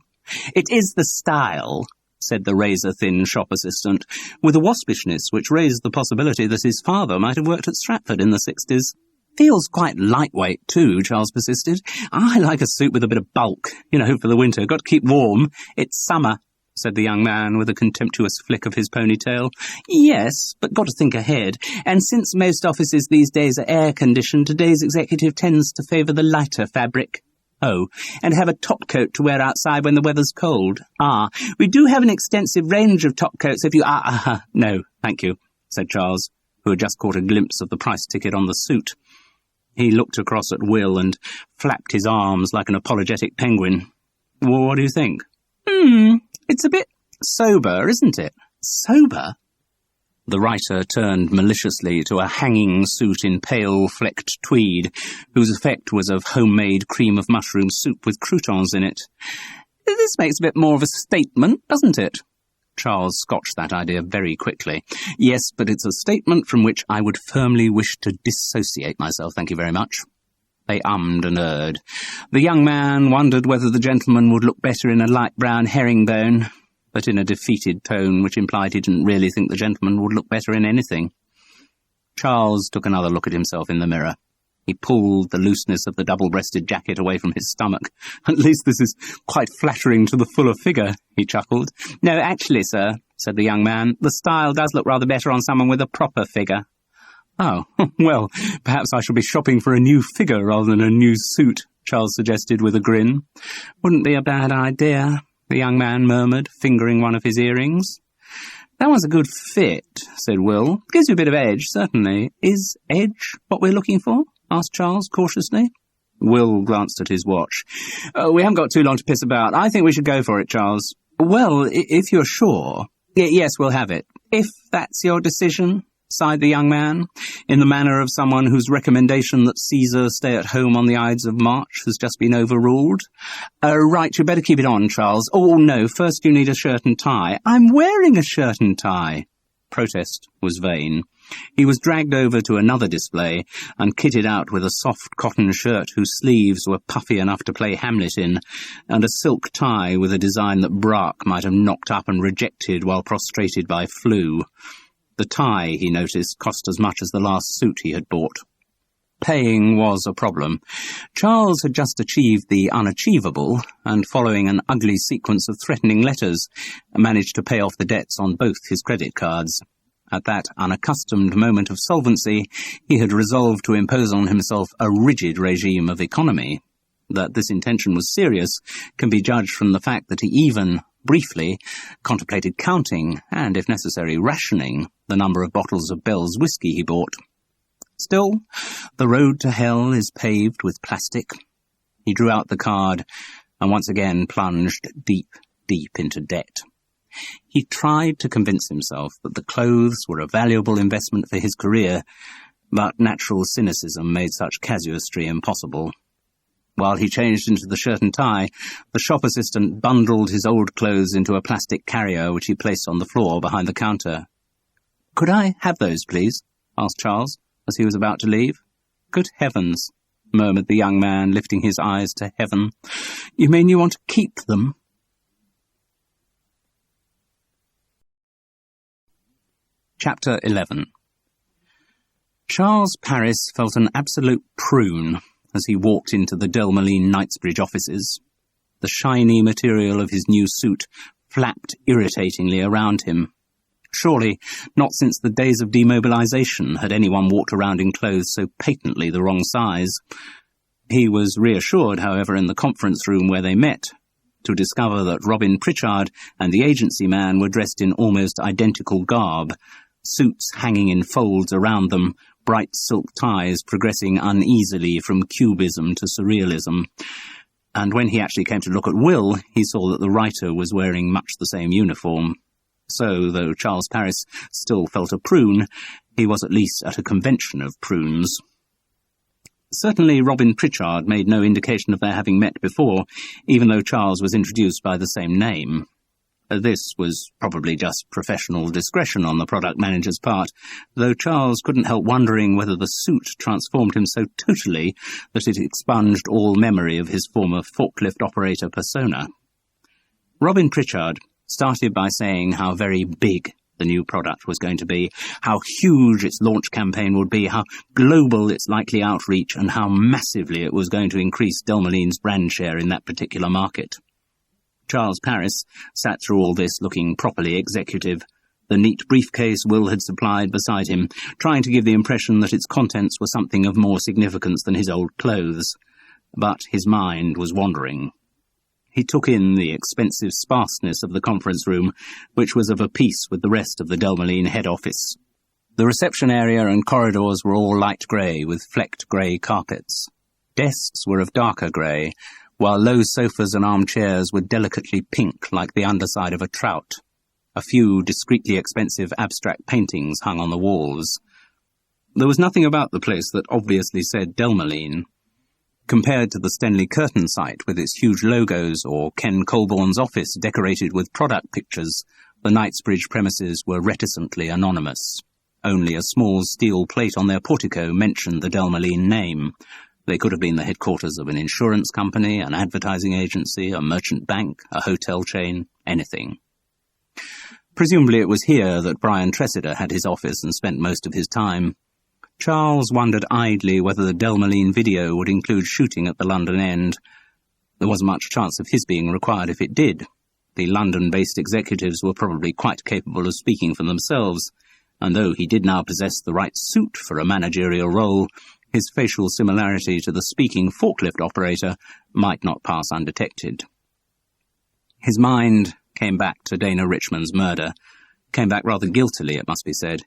It is the style, said the razor-thin shop assistant, with a waspishness which raised the possibility that his father might have worked at Stratford in the 60s. Feels quite lightweight, too, Charles persisted. I like a suit with a bit of bulk, for the winter. Got to keep warm. It's summer, said the young man with a contemptuous flick of his ponytail. Yes, but got to think ahead. And since most offices these days are air-conditioned, today's executive tends to favour the lighter fabric. Oh, and have a top-coat to wear outside when the weather's cold. Ah, we do have an extensive range of top-coats if you... No, thank you, said Charles, who had just caught a glimpse of the price ticket on the suit. He looked across at Will and flapped his arms like an apologetic penguin. Well, what do you think? It's a bit sober, isn't it? Sober? The writer turned maliciously to a hanging suit in pale flecked tweed, whose effect was of homemade cream of mushroom soup with croutons in it. This makes a bit more of a statement, doesn't it? Charles scotched that idea very quickly. Yes, but it's a statement from which I would firmly wish to dissociate myself, thank you very much. They ummed and erred. The young man wondered whether the gentleman would look better in a light brown herringbone, but in a defeated tone which implied he didn't really think the gentleman would look better in anything. Charles took another look at himself in the mirror. He pulled the looseness of the double-breasted jacket away from his stomach. At least this is quite flattering to the fuller figure, he chuckled. No, actually, sir, said the young man, the style does look rather better on someone with a proper figure. Oh, well, perhaps I shall be shopping for a new figure rather than a new suit, Charles suggested with a grin. Wouldn't be a bad idea, the young man murmured, fingering one of his earrings. That one's a good fit, said Will. Gives you a bit of edge, certainly. Is edge what we're looking for? Asked Charles cautiously. Will glanced at his watch. We haven't got too long to piss about. I think we should go for it, Charles. Well, if you're sure. Yes, we'll have it. If that's your decision, sighed the young man, in the manner of someone whose recommendation that Caesar stay at home on the Ides of March has just been overruled. Right, you'd better keep it on, Charles. Oh, no, first you need a shirt and tie. I'm wearing a shirt and tie. Protest was vain. He was dragged over to another display and kitted out with a soft cotton shirt whose sleeves were puffy enough to play Hamlet in, and a silk tie with a design that Braque might have knocked up and rejected while prostrated by flu. The tie, he noticed, cost as much as the last suit he had bought. Paying was a problem. Charles had just achieved the unachievable, and following an ugly sequence of threatening letters, managed to pay off the debts on both his credit cards. At that unaccustomed moment of solvency, he had resolved to impose on himself a rigid regime of economy. That this intention was serious can be judged from the fact that he even, briefly, contemplated counting, and, if necessary, rationing, the number of bottles of Bell's whisky he bought. Still, the road to hell is paved with plastic. He drew out the card and once again plunged deep, deep into debt. He tried to convince himself that the clothes were a valuable investment for his career, but natural cynicism made such casuistry impossible. While he changed into the shirt and tie, the shop assistant bundled his old clothes into a plastic carrier which he placed on the floor behind the counter. "Could I have those, please?" asked Charles, as he was about to leave. "Good heavens," murmured the young man, lifting his eyes to heaven. "You mean you want to keep them?" Chapter 11. Charles Paris felt an absolute prune as he walked into the Delmoline Knightsbridge offices. The shiny material of his new suit flapped irritatingly around him. Surely, not since the days of demobilization had anyone walked around in clothes so patently the wrong size. He was reassured, however, in the conference room where they met, to discover that Robin Pritchard and the agency man were dressed in almost identical garb, suits hanging in folds around them, bright silk ties progressing uneasily from cubism to surrealism. And when he actually came to look at Will, he saw that the writer was wearing much the same uniform. So, though Charles Paris still felt a prune, he was at least at a convention of prunes. Certainly Robin Pritchard made no indication of their having met before, even though Charles was introduced by the same name. This was probably just professional discretion on the product manager's part, though Charles couldn't help wondering whether the suit transformed him so totally that it expunged all memory of his former forklift operator persona. Robin Pritchard, started by saying how very big the new product was going to be, how huge its launch campaign would be, how global its likely outreach, and how massively it was going to increase Delmaline's brand share in that particular market. Charles Paris sat through all this looking properly executive, the neat briefcase Will had supplied beside him, trying to give the impression that its contents were something of more significance than his old clothes. But his mind was wandering. He took in the expensive sparseness of the conference room, which was of a piece with the rest of the Delmaline head office. The reception area and corridors were all light grey, with flecked grey carpets. Desks were of darker grey, while low sofas and armchairs were delicately pink like the underside of a trout. A few discreetly expensive abstract paintings hung on the walls. There was nothing about the place that obviously said Delmaline. Compared to the Stenley Curtain site with its huge logos, or Ken Colborne's office decorated with product pictures, the Knightsbridge premises were reticently anonymous. Only a small steel plate on their portico mentioned the Delmaline name. They could have been the headquarters of an insurance company, an advertising agency, a merchant bank, a hotel chain, anything. Presumably it was here that Brian Tressida had his office and spent most of his time. Charles wondered idly whether the Delmaline video would include shooting at the London end. There wasn't much chance of his being required if it did. The London-based executives were probably quite capable of speaking for themselves, and though he did now possess the right suit for a managerial role, his facial similarity to the speaking forklift operator might not pass undetected. His mind came back to Dana Richmond's murder, came back rather guiltily, it must be said.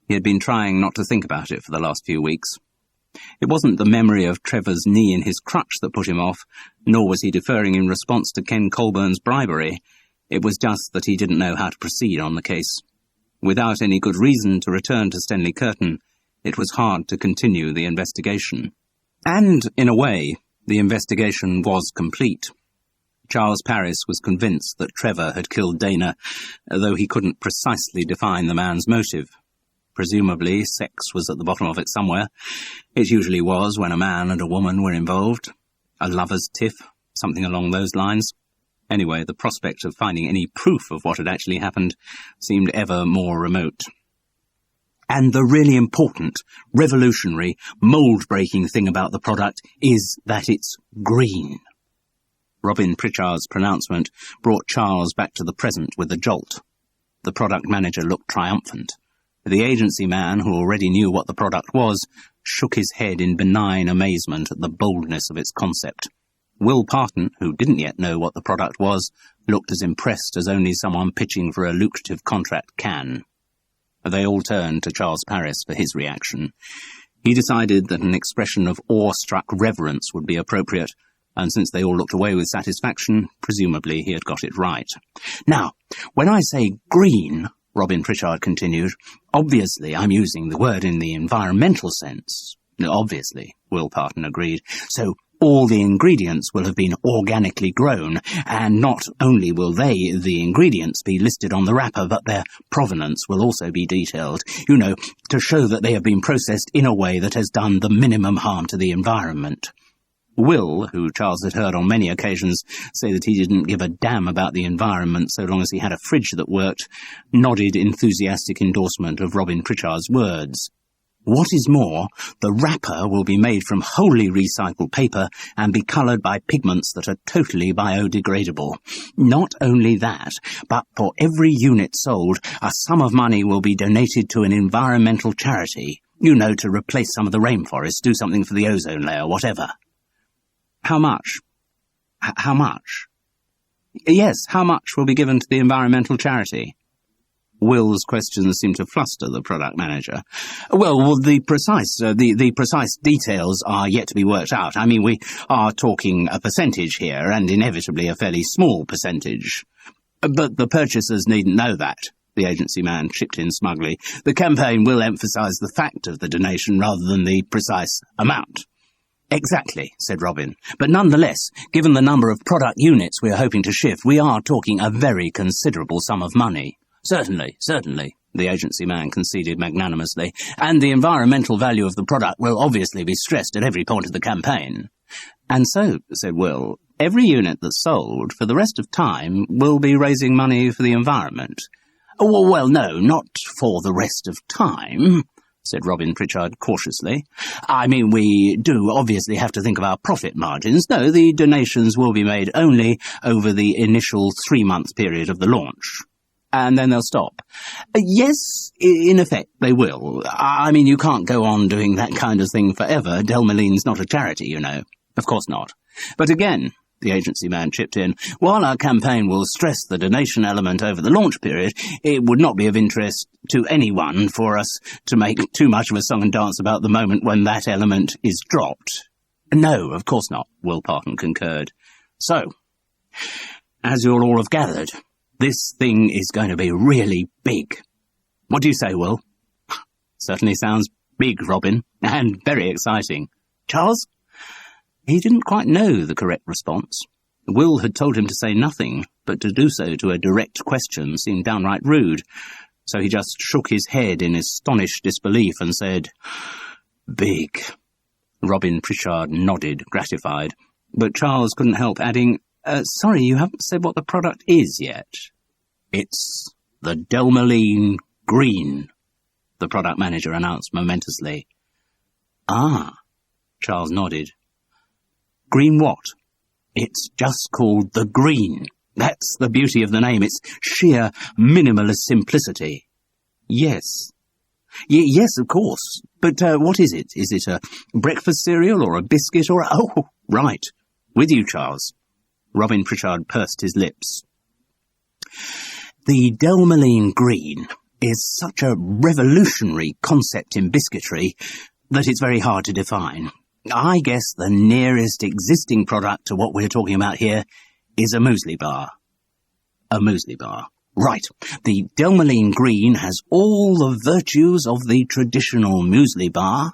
He had been trying not to think about it for the last few weeks. It wasn't the memory of Trevor's knee in his crutch that put him off, nor was he deferring in response to Ken Colborne's bribery. It was just that he didn't know how to proceed on the case. Without any good reason to return to Stenley Curtain, it was hard to continue the investigation. And, in a way, the investigation was complete. Charles Paris was convinced that Trevor had killed Dana, though he couldn't precisely define the man's motive. Presumably, sex was at the bottom of it somewhere. It usually was when a man and a woman were involved. A lover's tiff, something along those lines. Anyway, the prospect of finding any proof of what had actually happened seemed ever more remote. And the really important, revolutionary, mould-breaking thing about the product is that it's green. Robin Pritchard's pronouncement brought Charles back to the present with a jolt. The product manager looked triumphant. The agency man, who already knew what the product was, shook his head in benign amazement at the boldness of its concept. Will Parton, who didn't yet know what the product was, looked as impressed as only someone pitching for a lucrative contract can. They all turned to Charles Paris for his reaction. He decided that an expression of awe-struck reverence would be appropriate, and since they all looked away with satisfaction, presumably he had got it right. Now, when I say green, Robin Pritchard continued, obviously I'm using the word in the environmental sense. Obviously, Will Parton agreed. So all the ingredients will have been organically grown, and not only will the ingredients, be listed on the wrapper, but their provenance will also be detailed, to show that they have been processed in a way that has done the minimum harm to the environment. Will, who Charles had heard on many occasions say that he didn't give a damn about the environment so long as he had a fridge that worked, nodded enthusiastic endorsement of Robin Pritchard's words. What is more, the wrapper will be made from wholly recycled paper and be coloured by pigments that are totally biodegradable. Not only that, but for every unit sold, a sum of money will be donated to an environmental charity. To replace some of the rainforests, do something for the ozone layer, whatever. How much? How much? Yes, how much will be given to the environmental charity? Will's questions seemed to fluster the product manager. Well, the precise details are yet to be worked out. I mean, we are talking a percentage here, and inevitably a fairly small percentage. But the purchasers needn't know that, the agency man chipped in smugly. The campaign will emphasise the fact of the donation rather than the precise amount. Exactly, said Robin. But nonetheless, given the number of product units we are hoping to shift, we are talking a very considerable sum of money. Certainly, the agency man conceded magnanimously, and the environmental value of the product will obviously be stressed at every point of the campaign. And so, said Will, Every unit that's sold, for the rest of time, will be raising money for the environment. Oh, well, no, not for the rest of time, said Robin Pritchard cautiously. I mean, we do obviously have to think of our profit margins. No, the donations will be made only over the initial 3-month period of the launch. And then they'll stop. Yes, in effect, they will. I mean, you can't go on doing that kind of thing forever. Delmaline's not a charity, you know. Of course not. But again, the agency man chipped in, while our campaign will stress the donation element over the launch period, it would not be of interest to anyone for us to make too much of a song and dance about the moment when that element is dropped. No, of course not, Will Parton concurred. So, as you'll all have gathered, this thing is going to be really big. What do you say, Will? Certainly sounds big, Robin, and very exciting. Charles? He didn't quite know the correct response. Will had told him to say nothing, but to do so to a direct question seemed downright rude, so he just shook his head in astonished disbelief and said, "Big." Robin Pritchard nodded, gratified, but Charles couldn't help adding, "Sorry, you haven't said what the product is yet." "It's the Delmaline Green," the product manager announced momentously. "Ah," Charles nodded. "Green what?" "It's just called the Green. That's the beauty of the name. It's sheer minimalist simplicity." "Yes. Yes, of course. But what is it? Is it a breakfast cereal or a biscuit or a... Oh, right. With you, Charles." Robin Pritchard pursed his lips. "The Delmaline Green is such a revolutionary concept in biscuitry that it's very hard to define. I guess the nearest existing product to what we're talking about here is a muesli bar." "A muesli bar. Right. The Delmaline Green has all the virtues of the traditional muesli bar."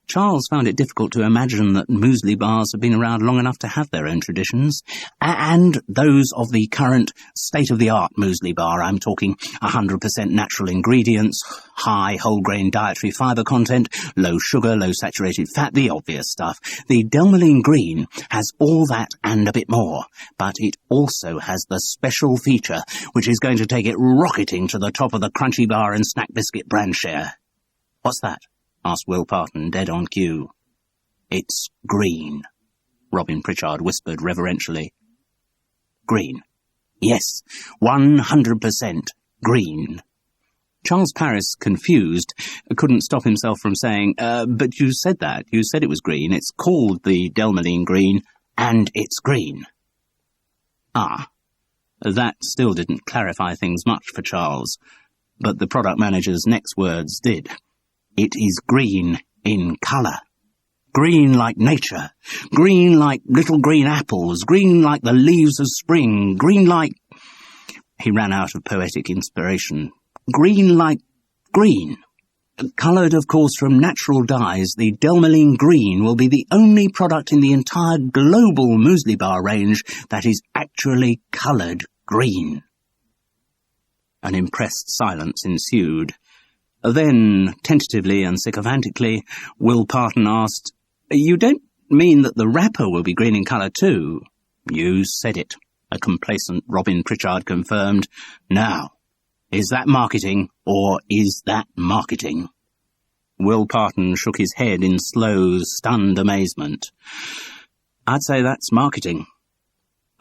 Charles found it difficult to imagine that muesli bars have been around long enough to have their own traditions. "And those of the current state-of-the-art muesli bar. I'm talking 100% natural ingredients, high whole-grain dietary fibre content, low sugar, low saturated fat, the obvious stuff. The Delmaline Green has all that and a bit more, but it also has the special feature which is going to take it rocketing to the top of the Crunchy Bar and Snack Biscuit brand share." "What's that?" asked Will Parton, dead on cue. "It's green," Robin Pritchard whispered reverentially. "Green. Yes, 100% green." Charles Parris, confused, couldn't stop himself from saying, "But you said that. You said it was green. It's called the Delmaline Green, and it's green." Ah, that still didn't clarify things much for Charles, but the product manager's next words did. "It is green in colour. Green like nature. Green like little green apples. Green like the leaves of spring. Green like..." He ran out of poetic inspiration. "Green like green. Coloured, of course, from natural dyes, the Delmaline Green will be the only product in the entire global muesli bar range that is actually coloured green." An impressed silence ensued. Then, tentatively and sycophantically, Will Parton asked, "You don't mean that the wrapper will be green in colour too?" "You said it," a complacent Robin Pritchard confirmed. "Now, is that marketing, or is that marketing?" Will Parton shook his head in slow, stunned amazement. "I'd say that's marketing."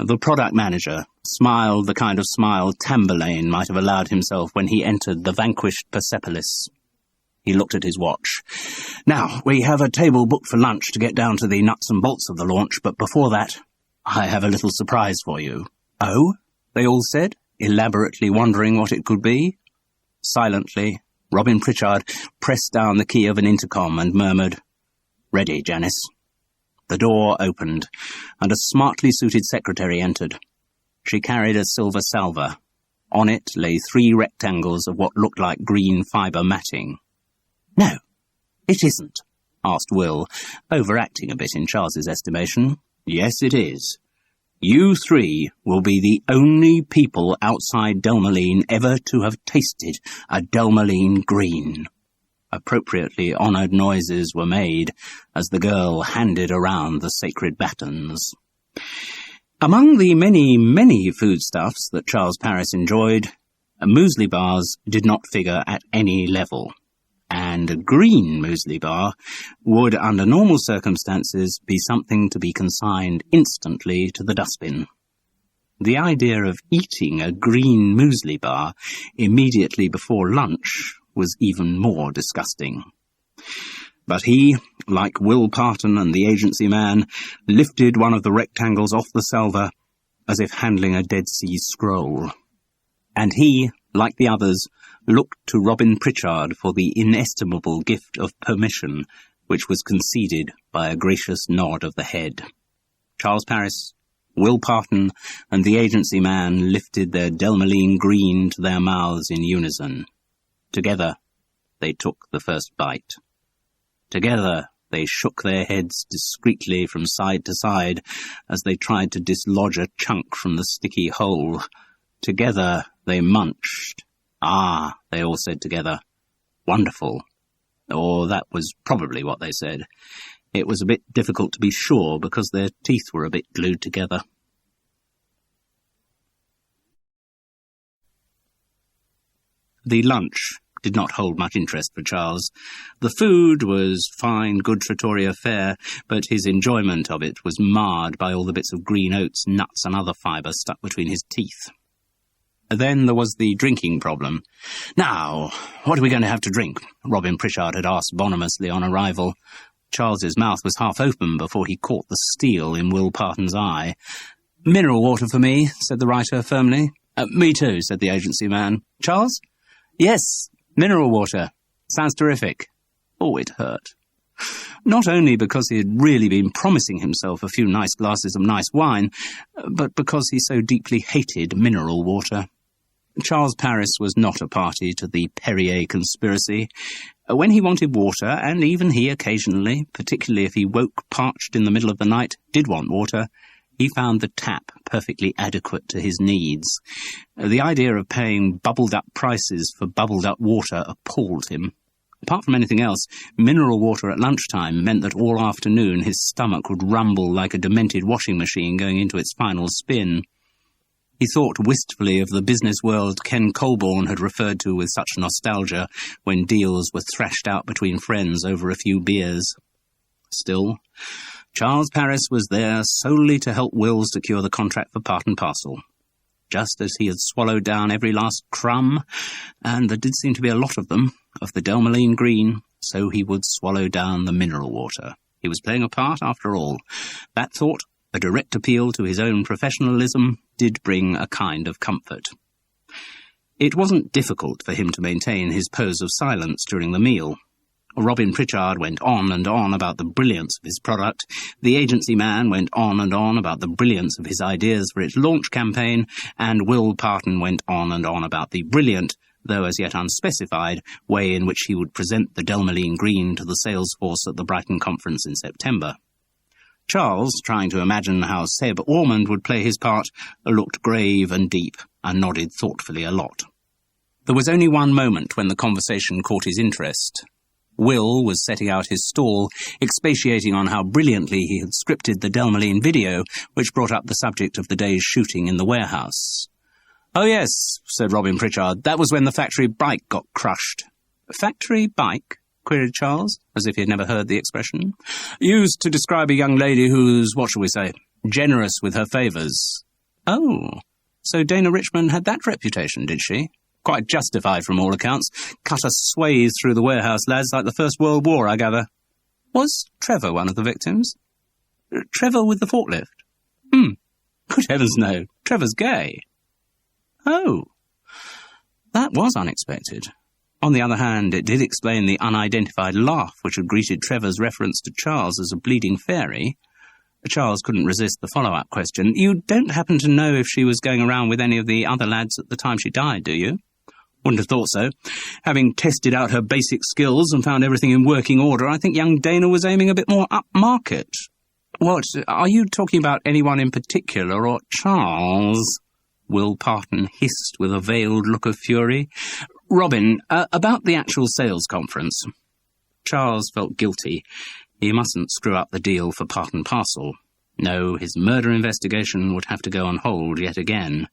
The product manager smiled the kind of smile Tamburlaine might have allowed himself when he entered the vanquished Persepolis. He looked at his watch. "Now, we have a table booked for lunch to get down to the nuts and bolts of the launch, but before that, I have a little surprise for you." "Oh?" they all said, elaborately wondering what it could be. Silently, Robin Pritchard pressed down the key of an intercom and murmured, "Ready, Janice." The door opened, and a smartly suited secretary entered. She carried a silver salver. On it lay 3 rectangles of what looked like green fibre matting. "No, it isn't," asked Will, overacting a bit in Charles's estimation. "Yes, it is. You 3 will be the only people outside Delmaline ever to have tasted a Delmaline Green." Appropriately honoured noises were made as the girl handed around the sacred batons. Among the many, many foodstuffs that Charles Paris enjoyed, muesli bars did not figure at any level, and a green muesli bar would, under normal circumstances, be something to be consigned instantly to the dustbin. The idea of eating a green muesli bar immediately before lunch was even more disgusting. But he, like Will Parton and the agency man, lifted one of the rectangles off the salver as if handling a Dead Sea Scroll. And he, like the others, looked to Robin Pritchard for the inestimable gift of permission, which was conceded by a gracious nod of the head. Charles Paris, Will Parton, and the agency man lifted their Delmeline green to their mouths in unison. Together, they took the first bite. Together, they shook their heads discreetly from side to side as they tried to dislodge a chunk from the sticky hole. Together, they munched. "Ah," they all said together. "Wonderful." Or that was probably what they said. It was a bit difficult to be sure because their teeth were a bit glued together. The lunch did not hold much interest for Charles. The food was fine, good trattoria fare, but his enjoyment of it was marred by all the bits of green oats, nuts and other fibre stuck between his teeth. Then there was the drinking problem. "Now, what are we going to have to drink?" Robin Pritchard had asked bonhomously on arrival. Charles's mouth was half open before he caught the steel in Will Parton's eye. "Mineral water for me," said the writer firmly. "Me too," said the agency man. "Charles?" "Yes, mineral water. Sounds terrific." Oh, it hurt. Not only because he had really been promising himself a few nice glasses of nice wine, but because he so deeply hated mineral water. Charles Paris was not a party to the Perrier conspiracy. When he wanted water, and even he occasionally, particularly if he woke parched in the middle of the night, did want water, he found the tap perfectly adequate to his needs. The idea of paying bubbled-up prices for bubbled-up water appalled him. Apart from anything else, mineral water at lunchtime meant that all afternoon his stomach would rumble like a demented washing machine going into its final spin. He thought wistfully of the business world Ken Colborne had referred to with such nostalgia when deals were thrashed out between friends over a few beers. Still, Charles Paris was there solely to help Will secure the contract for Part and Parcel. Just as he had swallowed down every last crumb, and there did seem to be a lot of them, of the Delmeline green, so he would swallow down the mineral water. He was playing a part after all. That thought, a direct appeal to his own professionalism, did bring a kind of comfort. It wasn't difficult for him to maintain his pose of silence during the meal. Robin Pritchard went on and on about the brilliance of his product, the agency man went on and on about the brilliance of his ideas for its launch campaign, and Will Parton went on and on about the brilliant, though as yet unspecified, way in which he would present the Delmeline green to the sales force at the Brighton conference in September. Charles, trying to imagine how Seb Ormond would play his part, looked grave and deep and nodded thoughtfully a lot. There was only one moment when the conversation caught his interest. Will was setting out his stall, expatiating on how brilliantly he had scripted the Delmeline video, which brought up the subject of the day's shooting in the warehouse. "Oh yes," said Robin Pritchard, "that was when the factory bike got crushed." "Factory bike?" queried Charles, as if he had never heard the expression. "Used to describe a young lady who's, what shall we say, generous with her favours." "Oh, so Dana Richmond had that reputation, did she? Quite justified from all accounts. Cut a swathe through the warehouse lads like the First World War, I gather." "Was Trevor one of the victims?" "Trevor with the forklift?" Good heavens, no. Trevor's gay." "Oh, that was unexpected." On the other hand, it did explain the unidentified laugh which had greeted Trevor's reference to Charles as a bleeding fairy. Charles couldn't resist the follow-up question. "You don't happen to know if she was going around with any of the other lads at the time she died, do you?" "Wouldn't have thought so. Having tested out her basic skills and found everything in working order, I think young Dana was aiming a bit more upmarket." "What, are you talking about anyone in particular, or—" "Charles," Will Parton hissed with a veiled look of fury. "Robin, about the actual sales conference." Charles felt guilty. He mustn't screw up the deal for Part and Parcel. No, his murder investigation would have to go on hold yet again.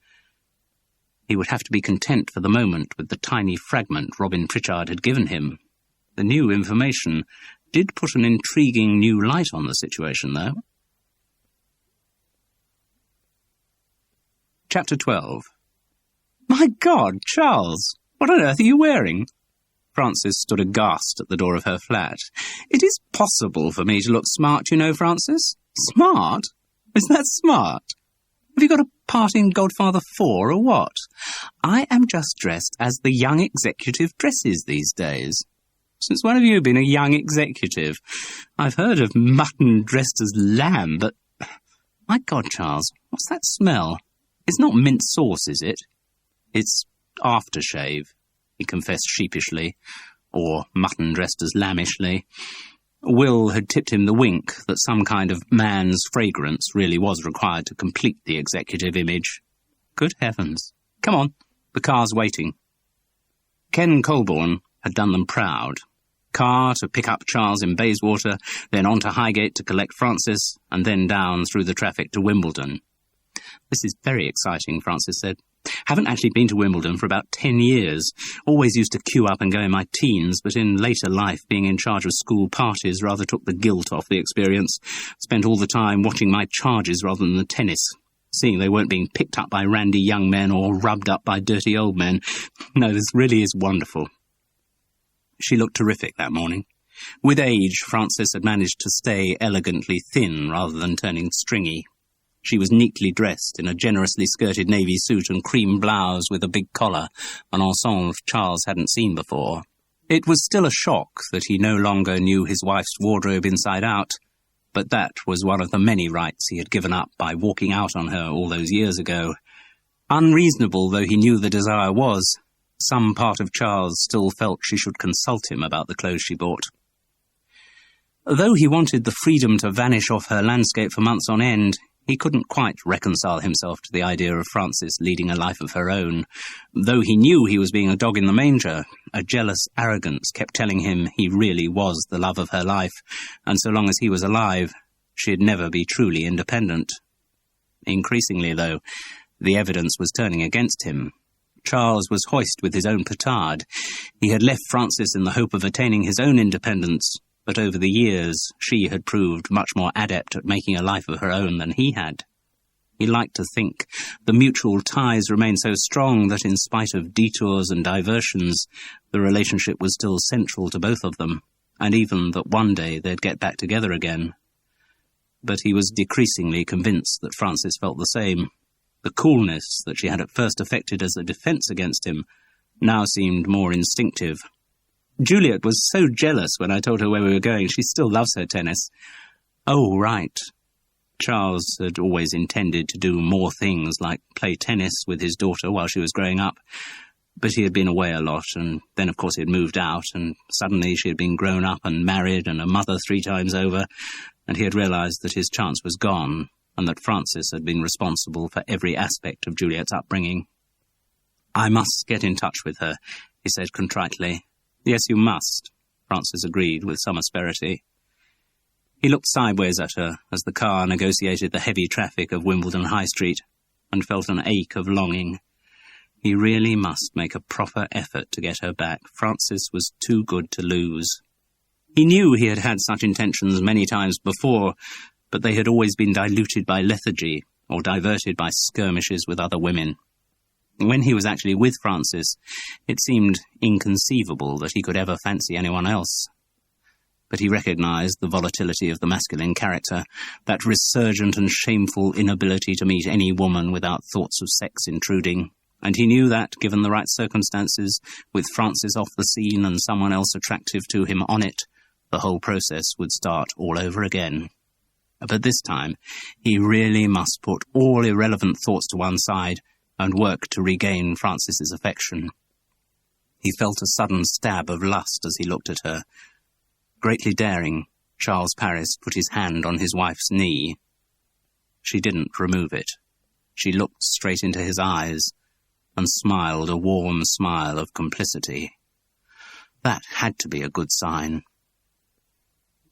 He would have to be content for the moment with the tiny fragment Robin Pritchard had given him. The new information did put an intriguing new light on the situation, though. Chapter 12. "My God, Charles, what on earth are you wearing?" Frances stood aghast at the door of her flat. "It is possible for me to look smart, you know, Frances." "Smart? Is that smart? Have you got a part in Godfather 4 or what? I am just dressed as the young executive dresses these days." "Since when have you been a young executive? I've heard of mutton dressed as lamb, but... My God, Charles, what's that smell? It's not mint sauce, is it?" "It's aftershave," he confessed sheepishly, or mutton dressed as lambishly. Will had tipped him the wink that some kind of man's fragrance really was required to complete the executive image. Good heavens. Come on, the car's waiting. Ken Colborne had done them proud. Car to pick up Charles in Bayswater, then on to Highgate to collect Frances, and then down through the traffic to Wimbledon. "This is very exciting," Frances said. "Haven't actually been to Wimbledon for about 10 years. Always used to queue up and go in my teens, but in later life being in charge of school parties rather took the guilt off the experience. Spent all the time watching my charges rather than the tennis, seeing they weren't being picked up by randy young men or rubbed up by dirty old men. No, this really is wonderful." She looked terrific that morning. With age, Frances had managed to stay elegantly thin rather than turning stringy. She was neatly dressed in a generously skirted navy suit and cream blouse with a big collar, an ensemble Charles hadn't seen before. It was still a shock that he no longer knew his wife's wardrobe inside out, but that was one of the many rights he had given up by walking out on her all those years ago. Unreasonable though he knew the desire was, some part of Charles still felt she should consult him about the clothes she bought. Though he wanted the freedom to vanish off her landscape for months on end, he couldn't quite reconcile himself to the idea of Frances leading a life of her own. Though he knew he was being a dog in the manger, a jealous arrogance kept telling him he really was the love of her life, and so long as he was alive, she'd never be truly independent. Increasingly, though, the evidence was turning against him. Charles was hoist with his own petard. He had left Frances in the hope of attaining his own independence, but over the years she had proved much more adept at making a life of her own than he had. He liked to think the mutual ties remained so strong that in spite of detours and diversions, the relationship was still central to both of them, and even that one day they'd get back together again. But he was decreasingly convinced that Frances felt the same. The coolness that she had at first affected as a defence against him now seemed more instinctive. "Juliet was so jealous when I told her where we were going. She still loves her tennis." "Oh, right." Charles had always intended to do more things, like play tennis with his daughter while she was growing up. But he had been away a lot, and then of course he had moved out, and suddenly she had been grown up and married and a mother 3 times over, and he had realised that his chance was gone, and that Frances had been responsible for every aspect of Juliet's upbringing. "I must get in touch with her," he said contritely. "Yes, you must," Frances agreed with some asperity. He looked sideways at her as the car negotiated the heavy traffic of Wimbledon High Street, and felt an ache of longing. He really must make a proper effort to get her back. Frances was too good to lose. He knew he had had such intentions many times before, but they had always been diluted by lethargy or diverted by skirmishes with other women. When he was actually with Frances, it seemed inconceivable that he could ever fancy anyone else. But he recognized the volatility of the masculine character, that resurgent and shameful inability to meet any woman without thoughts of sex intruding, and he knew that, given the right circumstances, with Frances off the scene and someone else attractive to him on it, the whole process would start all over again. But this time, he really must put all irrelevant thoughts to one side and work to regain Frances's affection. He felt a sudden stab of lust as he looked at her. Greatly daring, Charles Paris put his hand on his wife's knee. She didn't remove it. She looked straight into his eyes and smiled a warm smile of complicity. That had to be a good sign.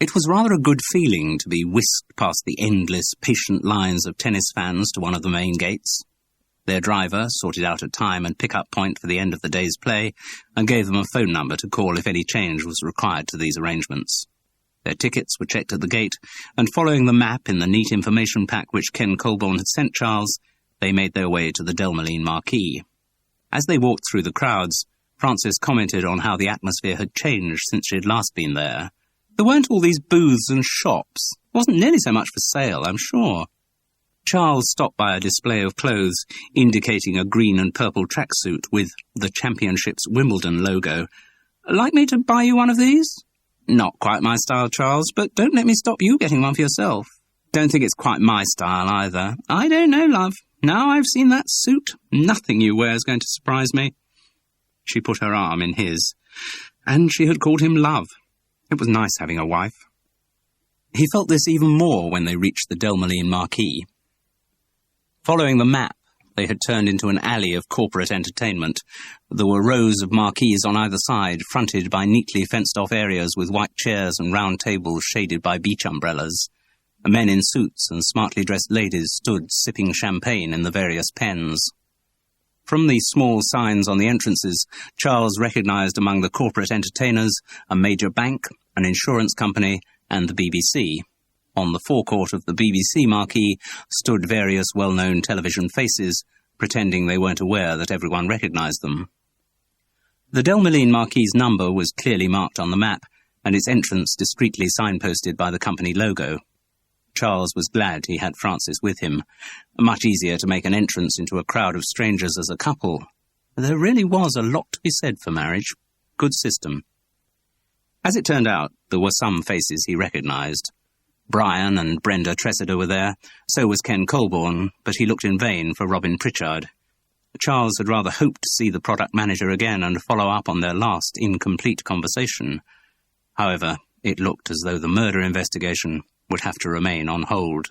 It was rather a good feeling to be whisked past the endless, patient lines of tennis fans to one of the main gates. Their driver sorted out a time and pick-up point for the end of the day's play and gave them a phone number to call if any change was required to these arrangements. Their tickets were checked at the gate, and following the map in the neat information pack which Ken Colborne had sent Charles, they made their way to the Delmoline marquee. As they walked through the crowds, Frances commented on how the atmosphere had changed since she had last been there. There weren't all these booths and shops. There wasn't nearly so much for sale, I'm sure. Charles stopped by a display of clothes indicating a green and purple tracksuit with the championship's Wimbledon logo. "Like me to buy you one of these?" "Not quite my style, Charles, but don't let me stop you getting one for yourself." "Don't think it's quite my style either." "I don't know, love. Now I've seen that suit, nothing you wear is going to surprise me." She put her arm in his, and she had called him love. It was nice having a wife. He felt this even more when they reached the Delmoline marquee. Following the map, they had turned into an alley of corporate entertainment. There were rows of marquees on either side, fronted by neatly fenced-off areas with white chairs and round tables shaded by beach umbrellas. Men in suits and smartly dressed ladies stood sipping champagne in the various pens. From the small signs on the entrances, Charles recognized among the corporate entertainers a major bank, an insurance company, and the BBC. On the forecourt of the BBC marquee stood various well-known television faces, pretending they weren't aware that everyone recognized them. The Delmoline marquee's number was clearly marked on the map, and its entrance discreetly signposted by the company logo. Charles was glad he had Frances with him. Much easier to make an entrance into a crowd of strangers as a couple. There really was a lot to be said for marriage. Good system. As it turned out, there were some faces he recognized. Brian and Brenda Tressida were there, so was Ken Colborne, but he looked in vain for Robin Pritchard. Charles had rather hoped to see the product manager again and follow up on their last incomplete conversation. However, it looked as though the murder investigation would have to remain on hold.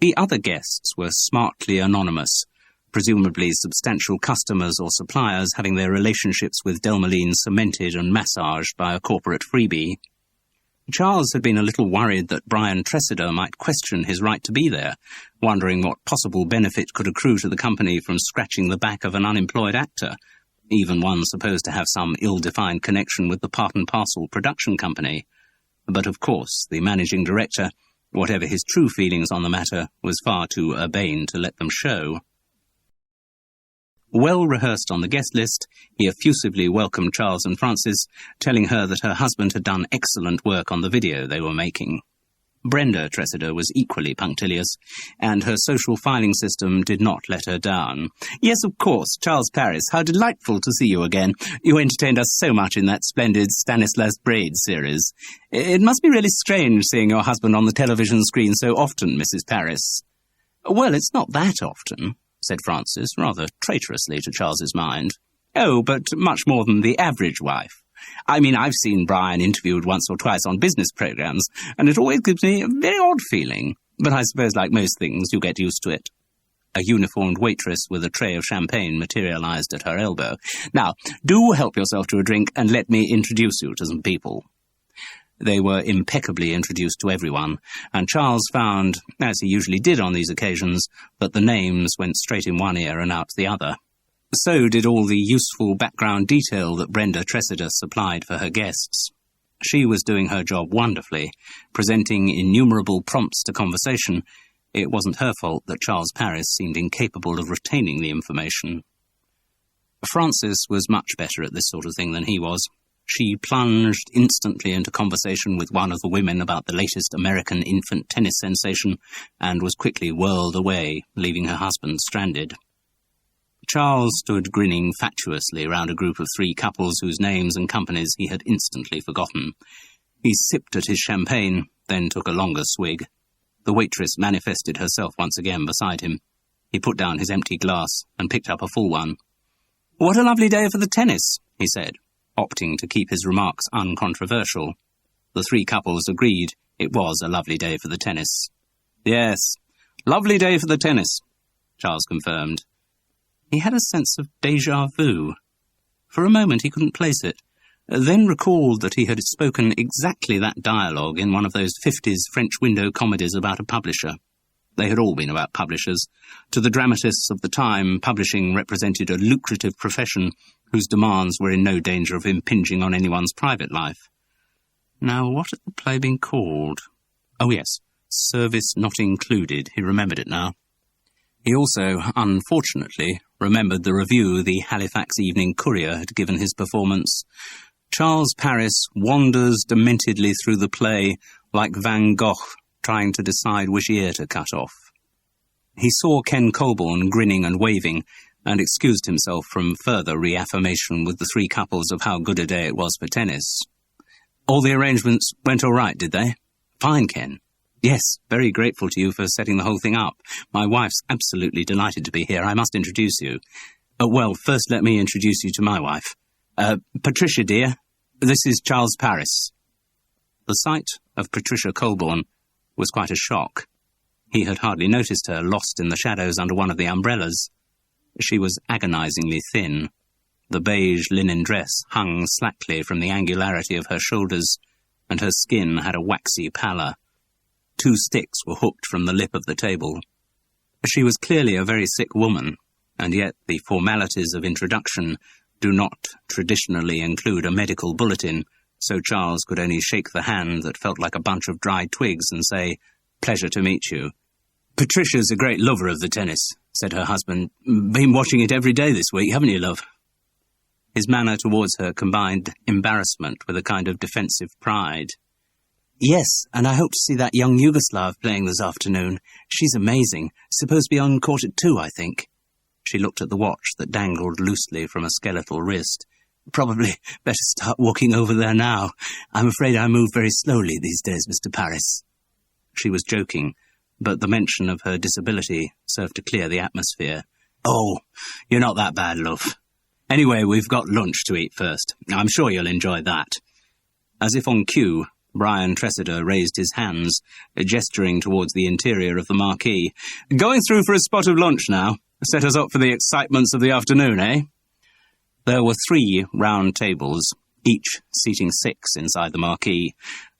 The other guests were smartly anonymous, presumably substantial customers or suppliers having their relationships with Delmoline cemented and massaged by a corporate freebie. Charles had been a little worried that Brian Tressida might question his right to be there, wondering what possible benefit could accrue to the company from scratching the back of an unemployed actor, even one supposed to have some ill-defined connection with the Part and Parcel production company. But of course, the managing director, whatever his true feelings on the matter, was far too urbane to let them show. Well rehearsed on the guest list, he effusively welcomed Charles and Frances, telling her that her husband had done excellent work on the video they were making. Brenda Tressida was equally punctilious, and her social filing system did not let her down. "Yes, of course, Charles Paris, how delightful to see you again. You entertained us so much in that splendid Stanislas Braid series. It must be really strange seeing your husband on the television screen so often, Mrs. Paris." "Well, it's not that often," said Frances, rather traitorously to Charles's mind. "Oh, but much more than the average wife. I mean, I've seen Brian interviewed once or twice on business programs, and it always gives me a very odd feeling. But I suppose, like most things, you get used to it." A uniformed waitress with a tray of champagne materialized at her elbow. "Now, do help yourself to a drink, and let me introduce you to some people." They were impeccably introduced to everyone, and Charles found, as he usually did on these occasions, that the names went straight in one ear and out the other. So did all the useful background detail that Brenda Tressida supplied for her guests. She was doing her job wonderfully, presenting innumerable prompts to conversation. It wasn't her fault that Charles Paris seemed incapable of retaining the information. Frances was much better at this sort of thing than he was. She plunged instantly into conversation with one of the women about the latest American infant tennis sensation, and was quickly whirled away, leaving her husband stranded. Charles stood grinning fatuously round a group of three couples whose names and companies he had instantly forgotten. He sipped at his champagne, then took a longer swig. The waitress manifested herself once again beside him. He put down his empty glass and picked up a full one. "What a lovely day for the tennis," he said, opting to keep his remarks uncontroversial. The three couples agreed it was a lovely day for the tennis. "Yes, lovely day for the tennis," Charles confirmed. He had a sense of déjà vu. For a moment he couldn't place it. then recalled that he had spoken exactly that dialogue in one of those 50s French window comedies about a publisher. They had all been about publishers. To the dramatists of the time, publishing represented a lucrative profession whose demands were in no danger of impinging on anyone's private life. Now, what had the play been called? Oh yes, Service Not Included. He remembered it now. He also, unfortunately, remembered the review the Halifax Evening Courier had given his performance. Charles Paris wanders dementedly through the play like Van Gogh trying to decide which ear to cut off. He saw Ken Colborne grinning and waving, and excused himself from further reaffirmation with the three couples of how good a day it was for tennis. All the arrangements went all right, did they? Fine, Ken. Yes, very grateful to you for setting the whole thing up. My wife's absolutely delighted to be here. I must introduce you. Well, first let me introduce you to my wife. Patricia, dear, this is Charles Paris. The sight of Patricia Colborne was quite a shock. He had hardly noticed her, lost in the shadows under one of the umbrellas. She was agonizingly thin. The beige linen dress hung slackly from the angularity of her shoulders, and her skin had a waxy pallor. 2 sticks were hooked from the lip of the table. She was clearly a very sick woman, and yet the formalities of introduction do not traditionally include a medical bulletin, so Charles could only shake the hand that felt like a bunch of dried twigs and say, "Pleasure to meet you." "Patricia's a great lover of the tennis," said her husband. "Been watching it every day this week, haven't you, love?" His manner towards her combined embarrassment with a kind of defensive pride. "Yes, and I hope to see that young Yugoslav playing this afternoon. She's amazing. Supposed to be on court at 2, I think." She looked at the watch that dangled loosely from a skeletal wrist. "Probably better start walking over there now. I'm afraid I move very slowly these days, Mr. Paris." She was joking, but the mention of her disability served to clear the atmosphere. "Oh, you're not that bad, love. Anyway, we've got lunch to eat first. I'm sure you'll enjoy that." As if on cue, Brian Tressida raised his hands, gesturing towards the interior of the marquee. "Going through for a spot of lunch now. Set us up for the excitements of the afternoon, eh?" There were 3 round tables, each seating 6 inside the marquee,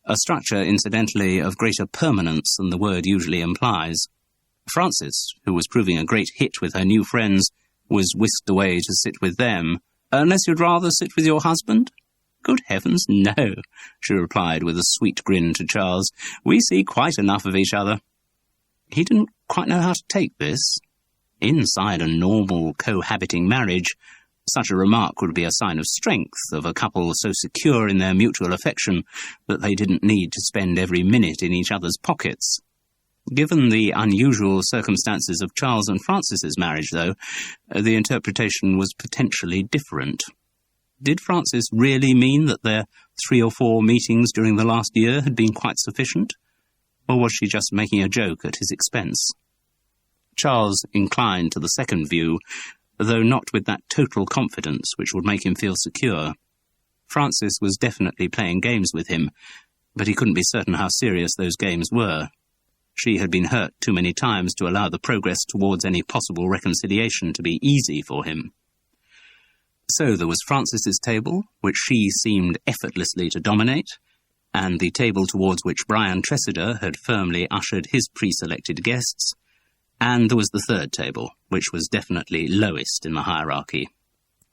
a structure, incidentally, of greater permanence than the word usually implies. Frances, who was proving a great hit with her new friends, was whisked away to sit with them. "Unless you'd rather sit with your husband?" "Good heavens, no," she replied with a sweet grin to Charles. "We see quite enough of each other." He didn't quite know how to take this. Inside a normal cohabiting marriage, such a remark would be a sign of strength, of a couple so secure in their mutual affection that they didn't need to spend every minute in each other's pockets. Given the unusual circumstances of Charles and Frances's marriage, though, the interpretation was potentially different. Did Frances really mean that their 3 or 4 meetings during the last year had been quite sufficient? Or was she just making a joke at his expense? Charles inclined to the second view, though not with that total confidence which would make him feel secure. Frances was definitely playing games with him, but he couldn't be certain how serious those games were. She had been hurt too many times to allow the progress towards any possible reconciliation to be easy for him. So there was Frances's table, which she seemed effortlessly to dominate, and the table towards which Brian Tressida had firmly ushered his pre-selected guests, and there was the third table, which was definitely lowest in the hierarchy.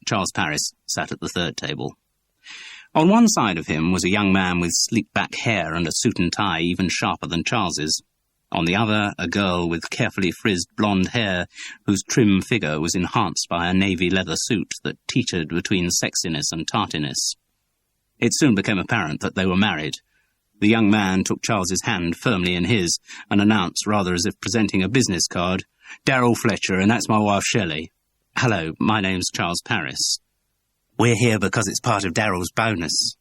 Charles Paris sat at the third table. On one side of him was a young man with sleek-back hair and a suit and tie even sharper than Charles's. On the other, a girl with carefully frizzed blonde hair, whose trim figure was enhanced by a navy leather suit that teetered between sexiness and tartiness. It soon became apparent that they were married. The young man took Charles's hand firmly in his and announced, rather as if presenting a business card, "Darryl Fletcher, and that's my wife Shelley. Hello, my name's Charles Paris. We're here because it's part of Darryl's bonus."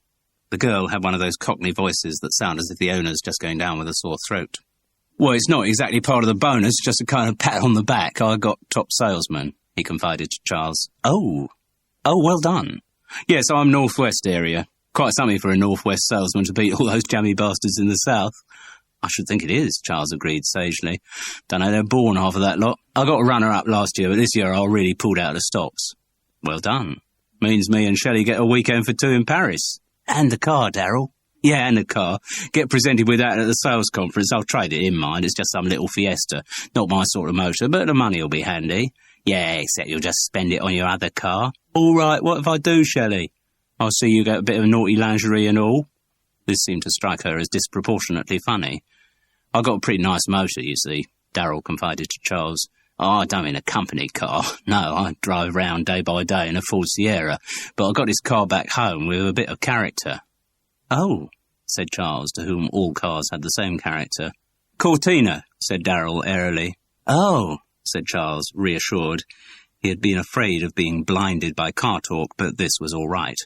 The girl had one of those cockney voices that sound as if the owner's just going down with a sore throat. "Well, it's not exactly part of the bonus, just a kind of pat on the back. I got top salesman," he confided to Charles. Oh, well done. "Yes, I'm Northwest area. Quite something for a Northwest salesman to beat all those jammy bastards in the South." "I should think it is," Charles agreed sagely. "Don't know they're born half of that lot. I got a runner-up last year, but this year I really pulled out of the stops." "Well done. Means me and Shelley get a weekend for two in Paris. And the car, Darryl. Yeah, and the car. Get presented with that at the sales conference. I'll trade it in, mind. It's just some little Fiesta. Not my sort of motor, but the money will be handy. Yeah, except you'll just spend it on your other car. All right, what if I do, Shelley? I see you get a bit of naughty lingerie and all. This seemed to strike her as disproportionately funny. I got a pretty nice motor, you see, Darryl confided to Charles. Oh, I don't mean a company car. No, I drive round day by day in a Ford Sierra, but I got this car back home with a bit of character. Oh, said Charles, to whom all cars had the same character. Cortina, said Darryl airily. Oh, said Charles, reassured. He had been afraid of being blinded by car talk, but this was all right.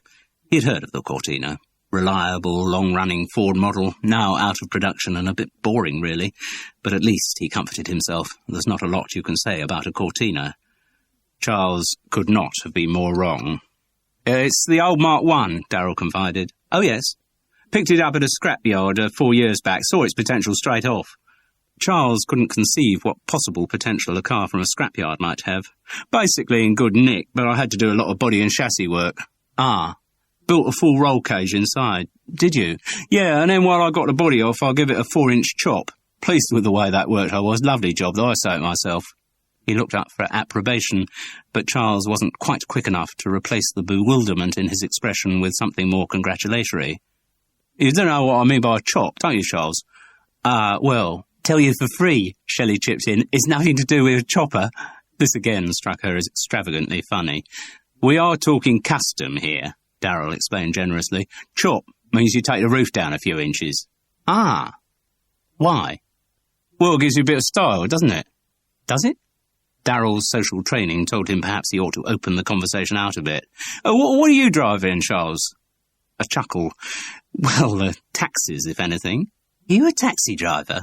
He had heard of the Cortina. Reliable, long-running Ford model, now out of production and a bit boring, really. But at least, he comforted himself, there's not a lot you can say about a Cortina. Charles could not have been more wrong. It's the old Mark I, Darryl confided. Oh, yes. Picked it up at a scrapyard 4 years back, saw its potential straight off. Charles couldn't conceive what possible potential a car from a scrapyard might have. Basically in good nick, but I had to do a lot of body and chassis work. Ah. Built a full roll cage inside. Did you? Yeah, and then while I got the body off, I give it a 4-inch chop. Pleased with the way that worked, I was. Lovely job, though, I say it myself. He looked up for approbation, but Charles wasn't quite quick enough to replace the bewilderment in his expression with something more congratulatory. You don't know what I mean by a chop, don't you, Charles? Well, tell you for free, Shelley chipped in. It's nothing to do with a chopper. This again struck her as extravagantly funny. We are talking custom here, Darryl explained generously. Chop means you take the roof down a few inches. Ah. Why? Well, it gives you a bit of style, doesn't it? Does it? Darrell's social training told him perhaps he ought to open the conversation out a bit. What are you driving, Charles? A chuckle. Well, taxis, if anything. You a taxi driver?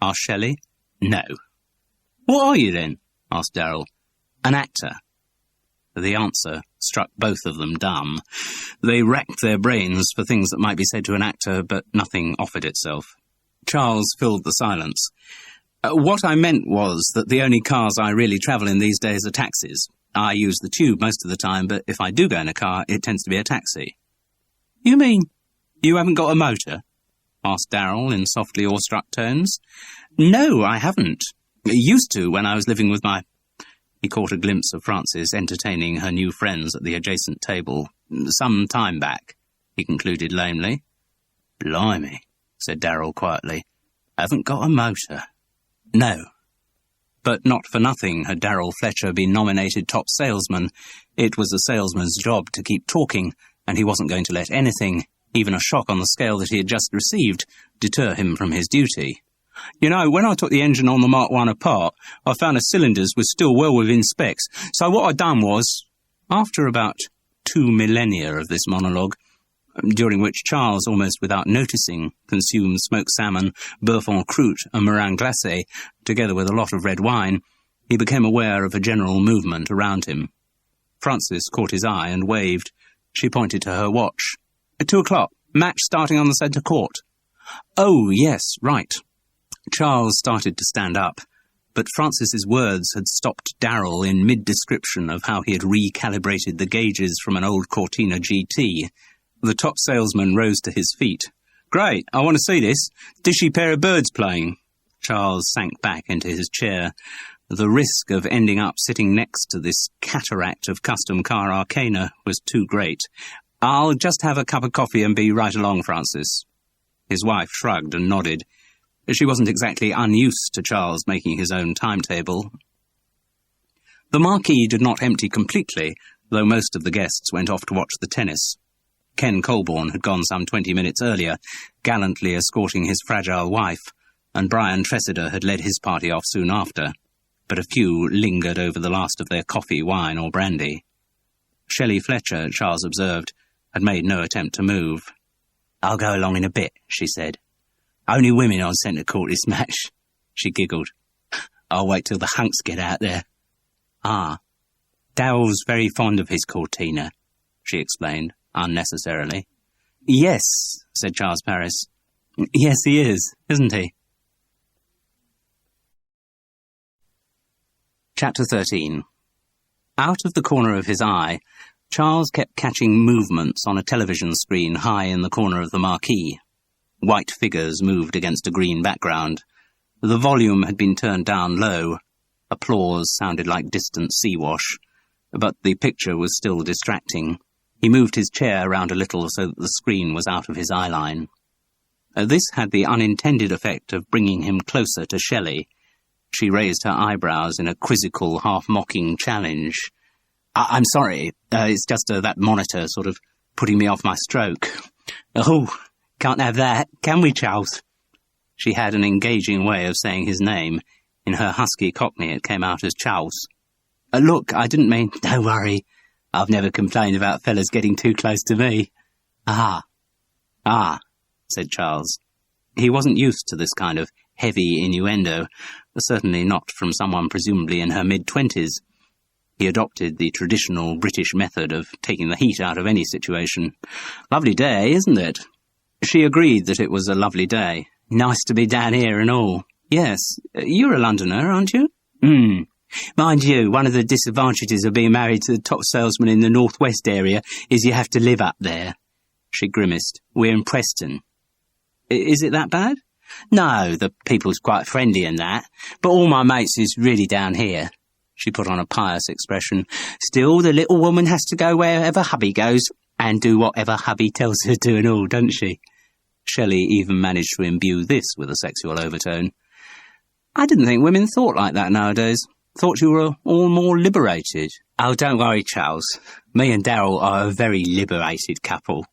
Asked Shelley. No. What are you, then? Asked Darryl. An actor. The answer struck both of them dumb. They racked their brains for things that might be said to an actor, but nothing offered itself. Charles filled the silence. What I meant was that the only cars I really travel in these days are taxis. I use the tube most of the time, but if I do go in a car, it tends to be a taxi. You mean you haven't got a motor? Asked Darryl in softly awestruck tones. No, I haven't. Used to when I was living with my... He caught a glimpse of Frances entertaining her new friends at the adjacent table. Some time back, he concluded lamely. Blimey, said Darryl quietly. Haven't got a motor. No. But not for nothing had Darryl Fletcher been nominated top salesman. It was a salesman's job to keep talking, and he wasn't going to let anything, even a shock on the scale that he had just received, deter him from his duty. You know, when I took the engine on the Mark I apart, I found the cylinders were still well within specs, so what I done was... After about 2 millennia of this monologue, during which Charles, almost without noticing, consumed smoked salmon, beurre en croûte and meringue glacé, together with a lot of red wine, he became aware of a general movement around him. Frances caught his eye and waved. She pointed to her watch. 2 o'clock. Match starting on the centre court. Oh, yes, right. Charles started to stand up, but Frances's words had stopped Darryl in mid-description of how he had recalibrated the gauges from an old Cortina GT. The top salesman rose to his feet. Great, I want to see this. Dishy pair of birds playing. Charles sank back into his chair. The risk of ending up sitting next to this cataract of custom car arcana was too great. I'll just have a cup of coffee and be right along, Frances. His wife shrugged and nodded. She wasn't exactly unused to Charles making his own timetable. The marquee did not empty completely, though most of the guests went off to watch the tennis. Ken Colborne had gone some 20 minutes earlier, gallantly escorting his fragile wife, and Brian Tressida had led his party off soon after, but a few lingered over the last of their coffee, wine, or brandy. Shelley Fletcher, Charles observed, had made no attempt to move. I'll go along in a bit, she said. Only women on centre court this match. She giggled. I'll wait till the hunks get out there. Ah, Darryl's very fond of his Cortina, she explained, unnecessarily. Yes, said Charles Paris. Yes, he is, isn't he? Chapter 13. Out of the corner of his eye, Charles kept catching movements on a television screen high in the corner of the marquee. White figures moved against a green background. The volume had been turned down low. Applause sounded like distant sea wash, but the picture was still distracting. He moved his chair around a little so that the screen was out of his eye line. This had the unintended effect of bringing him closer to Shelley. She raised her eyebrows in a quizzical, half-mocking challenge. I'm sorry, it's just that monitor sort of putting me off my stroke. Oh, can't have that, can we, Charles? She had an engaging way of saying his name. In her husky Cockney it came out as Charles. Look, I didn't mean... Don't worry, I've never complained about fellas getting too close to me. Ah, said Charles. He wasn't used to this kind of heavy innuendo, certainly not from someone presumably in her mid-20s. He adopted the traditional British method of taking the heat out of any situation. Lovely day, isn't it? She agreed that it was a lovely day. Nice to be down here and all. Yes, you're a Londoner, aren't you? Mind you, one of the disadvantages of being married to the top salesman in the northwest area is you have to live up there. She grimaced. We're in Preston. Is it that bad? No, the people's quite friendly and that, but all my mates is really down here. She put on a pious expression. Still, the little woman has to go wherever hubby goes, and do whatever hubby tells her to and all, doesn't she? Shelley even managed to imbue this with a sexual overtone. I didn't think women thought like that nowadays. Thought you were all more liberated. Oh, don't worry, Charles. Me and Darryl are a very liberated couple.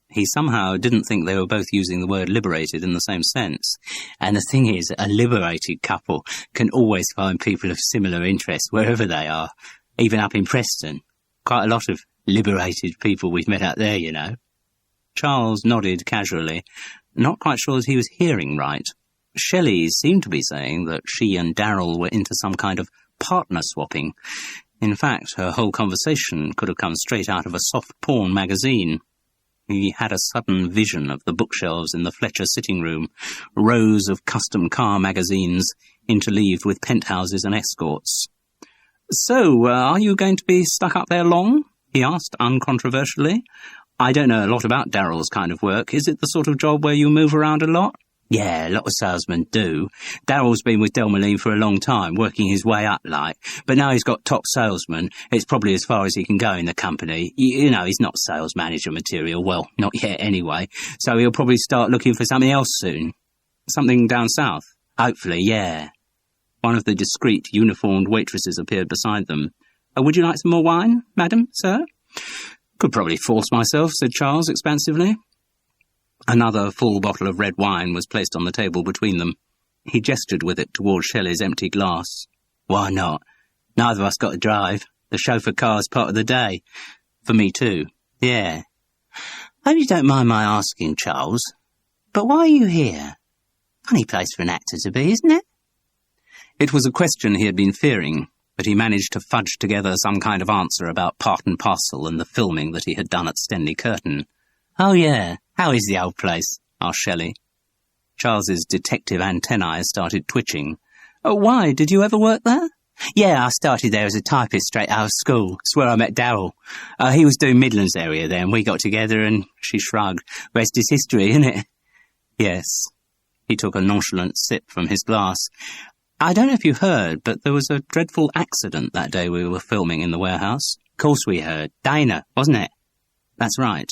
He somehow didn't think they were both using the word liberated in the same sense. And the thing is, a liberated couple can always find people of similar interest wherever they are, even up in Preston. Quite a lot of liberated people we've met out there, you know. Charles nodded casually, not quite sure that he was hearing right. Shelley seemed to be saying that she and Darryl were into some kind of partner swapping. In fact, her whole conversation could have come straight out of a soft porn magazine. He had a sudden vision of the bookshelves in the Fletcher sitting room, rows of custom car magazines, interleaved with penthouses and escorts. So, are you going to be stuck up there long? He asked uncontroversially. I don't know a lot about Darryl's kind of work. Is it the sort of job where you move around a lot? Yeah, a lot of salesmen do. Darryl's been with Delmoline for a long time, working his way up like, but now he's got top salesman. It's probably as far as he can go in the company. You know, he's not sales manager material. Well, not yet anyway. So he'll probably start looking for something else soon. Something down south? Hopefully, yeah. One of the discreet, uniformed waitresses appeared beside them. Would you like some more wine, madam, sir? Could probably force myself, said Charles expansively. Another full bottle of red wine was placed on the table between them. He gestured with it towards Shelley's empty glass. Why not? Neither of us got to drive. The chauffeur car's part of the day. For me too. Yeah. Hope you don't mind my asking, Charles, but why are you here? Funny place for an actor to be, isn't it? It was a question he had been fearing, but he managed to fudge together some kind of answer about part and parcel and the filming that he had done at Stenney Curtain. Oh, yeah. How is the old place? Asked Shelley. Charles's detective antennae started twitching. Oh, why? Did you ever work there? Yeah, I started there as a typist straight out of school. It's where I met Darryl. He was doing Midlands area then. We got together and she shrugged. Rest is history, isn't it? Yes. He took a nonchalant sip from his glass. I don't know if you heard, but there was a dreadful accident that day we were filming in the warehouse. Of course we heard. Dana, wasn't it? That's right.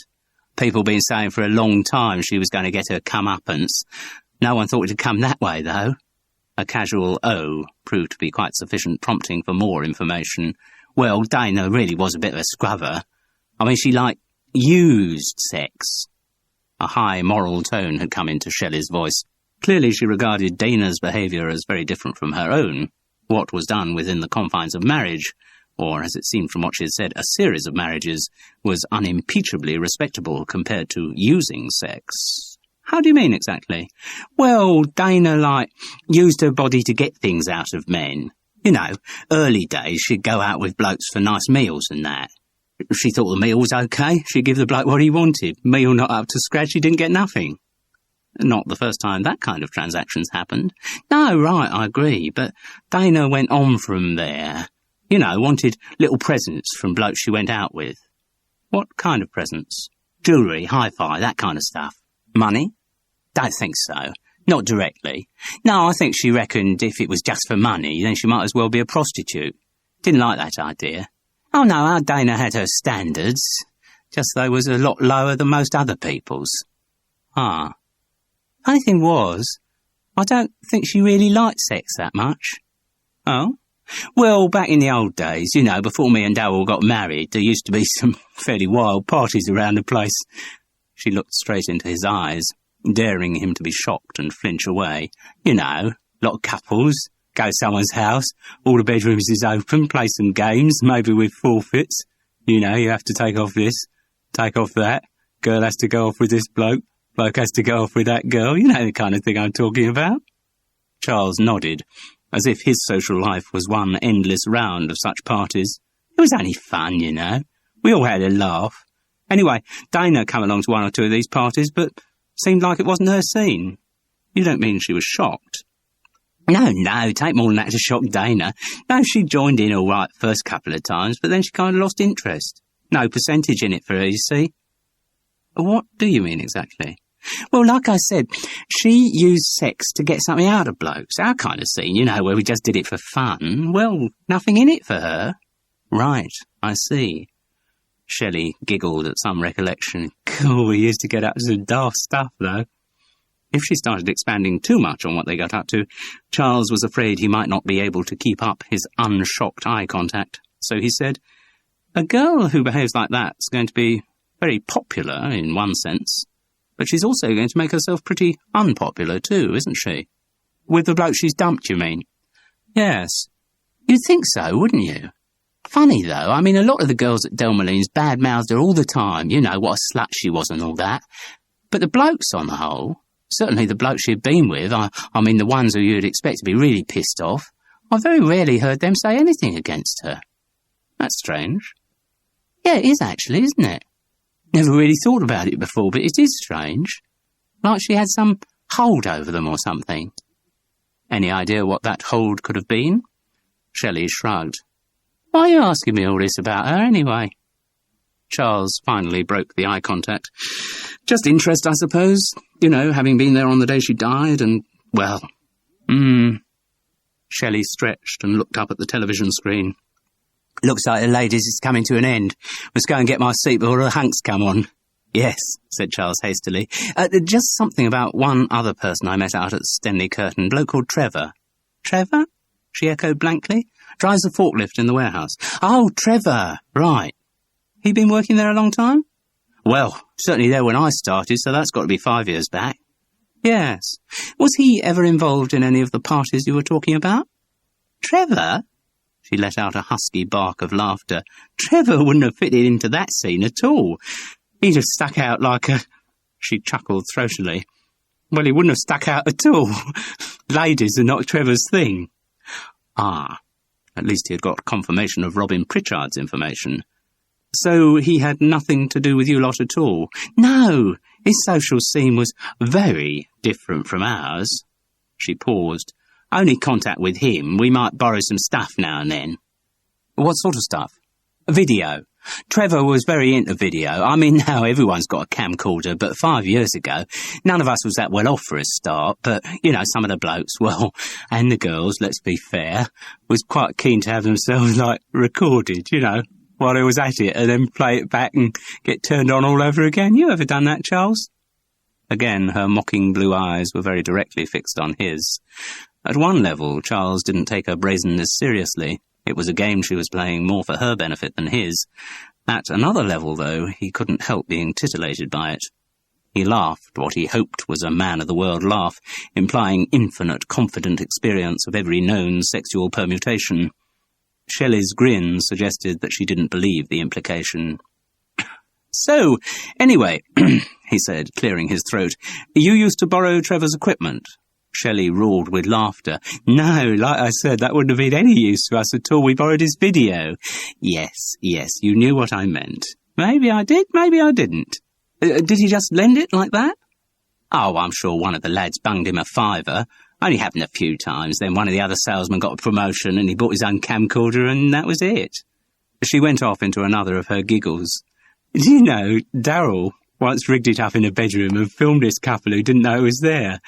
People been saying for a long time she was going to get her comeuppance. No one thought it'd come that way, though. A casual "oh" proved to be quite sufficient prompting for more information. Well, Dana really was a bit of a scrubber. I mean, she, used sex. A high moral tone had come into Shelley's voice. Clearly she regarded Dana's behaviour as very different from her own. What was done within the confines of marriage, or, as it seemed from what she had said, a series of marriages, was unimpeachably respectable compared to using sex. How do you mean exactly? Well, Dana, used her body to get things out of men. You know, early days she'd go out with blokes for nice meals and that. If she thought the meal was okay, she'd give the bloke what he wanted. Meal not up to scratch, he didn't get nothing. Not the first time that kind of transactions happened. No, right, I agree, but Dana went on from there. You know, wanted little presents from blokes she went out with. What kind of presents? Jewellery, hi-fi, that kind of stuff. Money? Don't think so. Not directly. No, I think she reckoned if it was just for money, then she might as well be a prostitute. Didn't like that idea. Oh no, our Dana had her standards, just they was a lot lower than most other people's. Ah. Funny thing was, I don't think she really liked sex that much. Oh? Well, back in the old days, you know, before me and Darryl got married, there used to be some fairly wild parties around the place. She looked straight into his eyes, daring him to be shocked and flinch away. You know, lot of couples, go to someone's house, all the bedrooms is open, play some games, maybe with forfeits. You know, you have to take off this, take off that, girl has to go off with this bloke has to go off with that girl, you know the kind of thing I'm talking about. Charles nodded, as if his social life was one endless round of such parties. It was only fun, you know. We all had a laugh. Anyway, Dana came along to one or two of these parties, but seemed like it wasn't her scene. You don't mean she was shocked? No, take more than that to shock Dana. No, she joined in all right first couple of times, but then she kind of lost interest. No percentage in it for her, you see. What do you mean exactly? Well, like I said, she used sex to get something out of blokes. Our kind of scene, you know, where we just did it for fun. Well, nothing in it for her. Right, I see. Shelley giggled at some recollection. Cool, we used to get up to some daft stuff, though. If she started expanding too much on what they got up to, Charles was afraid he might not be able to keep up his unshocked eye contact. So he said, a girl who behaves like that's going to be very popular in one sense, but she's also going to make herself pretty unpopular too, isn't she? With the bloke she's dumped, you mean? Yes. You'd think so, wouldn't you? Funny, though. I mean, a lot of the girls at Delmaline's bad-mouthed her all the time. You know, what a slut she was and all that. But the blokes, on the whole, certainly the blokes she'd been with, I mean the ones who you'd expect to be really pissed off, I very rarely heard them say anything against her. That's strange. Yeah, it is actually, isn't it? Never really thought about it before, but it is strange. Like she had some hold over them or something. Any idea what that hold could have been? Shelley shrugged. Why are you asking me all this about her, anyway? Charles finally broke the eye contact. Just interest, I suppose. You know, having been there on the day she died and, well... Shelley stretched and looked up at the television screen. Looks like the ladies is coming to an end. Must go and get my seat before the hunks come on. Yes, said Charles hastily. Just something about one other person I met out at Stenley Curtain, bloke called Trevor. Trevor? She echoed blankly. Drives a forklift in the warehouse. Oh, Trevor, right. He been working there a long time? Well, certainly there when I started, so that's got to be 5 years back. Yes. Was he ever involved in any of the parties you were talking about? Trevor? She let out a husky bark of laughter. Trevor wouldn't have fitted into that scene at all. He'd have stuck out like a... She chuckled throatily. Well, he wouldn't have stuck out at all. Ladies are not Trevor's thing. Ah, at least he had got confirmation of Robin Pritchard's information. So he had nothing to do with you lot at all? No, his social scene was very different from ours. She paused. Only contact with him. We might borrow some stuff now and then. What sort of stuff? Video. Trevor was very into video. I mean, now everyone's got a camcorder, but 5 years ago, none of us was that well off for a start. But, you know, some of the blokes, well, and the girls, let's be fair, was quite keen to have themselves, like, recorded, you know, while they was at it, and then play it back and get turned on all over again. You ever done that, Charles? Again, her mocking blue eyes were very directly fixed on his. At one level, Charles didn't take her brazenness seriously. It was a game she was playing more for her benefit than his. At another level, though, he couldn't help being titillated by it. He laughed what he hoped was a man-of-the-world laugh, implying infinite, confident experience of every known sexual permutation. Shelley's grin suggested that she didn't believe the implication. So, anyway, he said, clearing his throat, you used to borrow Trevor's equipment? Shelley roared with laughter. No, like I said, that wouldn't have been any use to us at all. We borrowed his video. Yes, you knew what I meant. Maybe I did, maybe I didn't. Did he just lend it like that? Oh, I'm sure one of the lads bunged him a $5. Only happened a few times. Then one of the other salesmen got a promotion and he bought his own camcorder and that was it. She went off into another of her giggles. Do you know, Darryl once rigged it up in a bedroom and filmed this couple who didn't know it was there.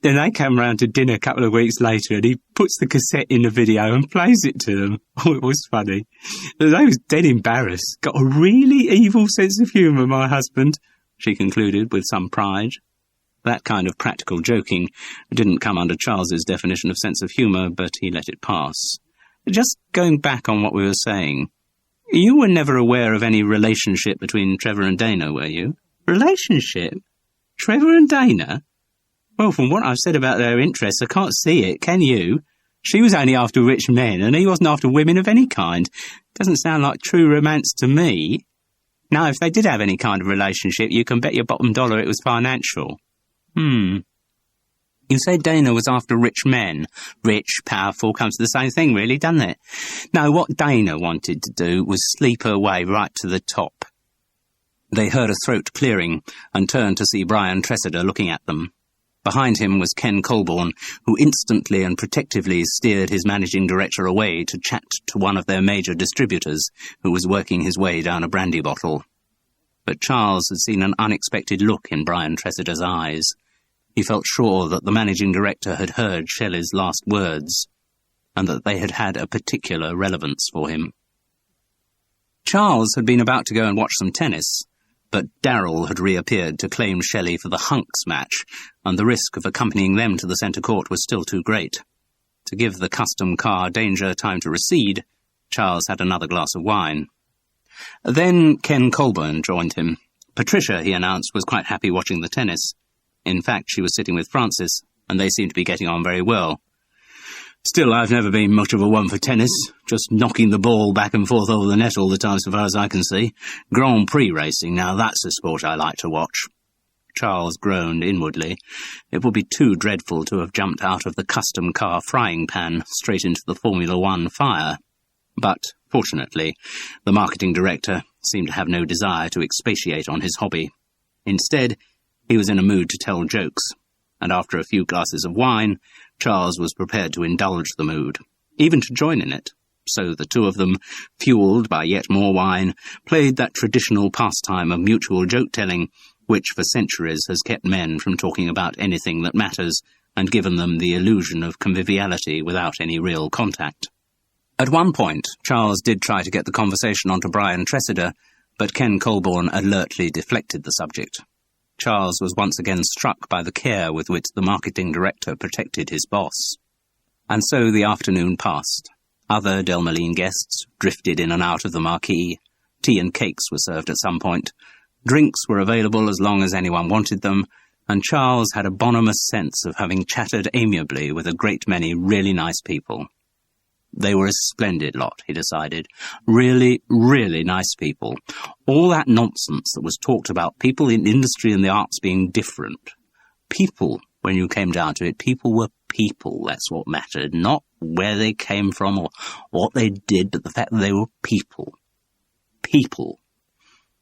Then they came round to dinner a couple of weeks later and he puts the cassette in the video and plays it to them. Oh, it was funny. They was dead embarrassed. Got a really evil sense of humour, my husband, she concluded with some pride. That kind of practical joking didn't come under Charles's definition of sense of humour, but he let it pass. Just going back on what we were saying, you were never aware of any relationship between Trevor and Dana, were you? Relationship? Trevor and Dana? Well, from what I've said about their interests, I can't see it, can you? She was only after rich men, and he wasn't after women of any kind. Doesn't sound like true romance to me. Now, if they did have any kind of relationship, you can bet your bottom dollar it was financial. You say Dana was after rich men. Rich, powerful, comes to the same thing, really, doesn't it? No, what Dana wanted to do was sleep her way right to the top. They heard a throat clearing and turned to see Brian Tressida looking at them. Behind him was Ken Colborne, who instantly and protectively steered his managing director away to chat to one of their major distributors, who was working his way down a brandy bottle. But Charles had seen an unexpected look in Brian Tressida's eyes. He felt sure that the managing director had heard Shelley's last words, and that they had had a particular relevance for him. Charles had been about to go and watch some tennis, but Darryl had reappeared to claim Shelley for the Hunks match, and the risk of accompanying them to the centre court was still too great. To give the custom car Danger time to recede, Charles had another glass of wine. Then Ken Colburn joined him. Patricia, he announced, was quite happy watching the tennis. In fact, she was sitting with Francis, and they seemed to be getting on very well. Still, I've never been much of a one for tennis, just knocking the ball back and forth over the net all the time so far as I can see. Grand Prix racing, now that's a sport I like to watch. Charles groaned inwardly. It would be too dreadful to have jumped out of the custom car frying pan straight into the Formula One fire. But, fortunately, the marketing director seemed to have no desire to expatiate on his hobby. Instead, he was in a mood to tell jokes, and after a few glasses of wine, Charles was prepared to indulge the mood, even to join in it. So the two of them, fueled by yet more wine, played that traditional pastime of mutual joke-telling, which for centuries has kept men from talking about anything that matters and given them the illusion of conviviality without any real contact. At one point, Charles did try to get the conversation onto Brian Tressida, but Ken Colborne alertly deflected the subject. Charles was once again struck by the care with which the marketing director protected his boss. And so the afternoon passed. Other Delmoline guests drifted in and out of the marquee. Tea and cakes were served at some point. Drinks were available as long as anyone wanted them, and Charles had a bonhomous sense of having chattered amiably with a great many really nice people. They were a splendid lot, he decided. Really, really nice people. All that nonsense that was talked about people in industry and the arts being different. People, when you came down to it, people were people. That's what mattered. Not where they came from or what they did, but the fact that they were people. People.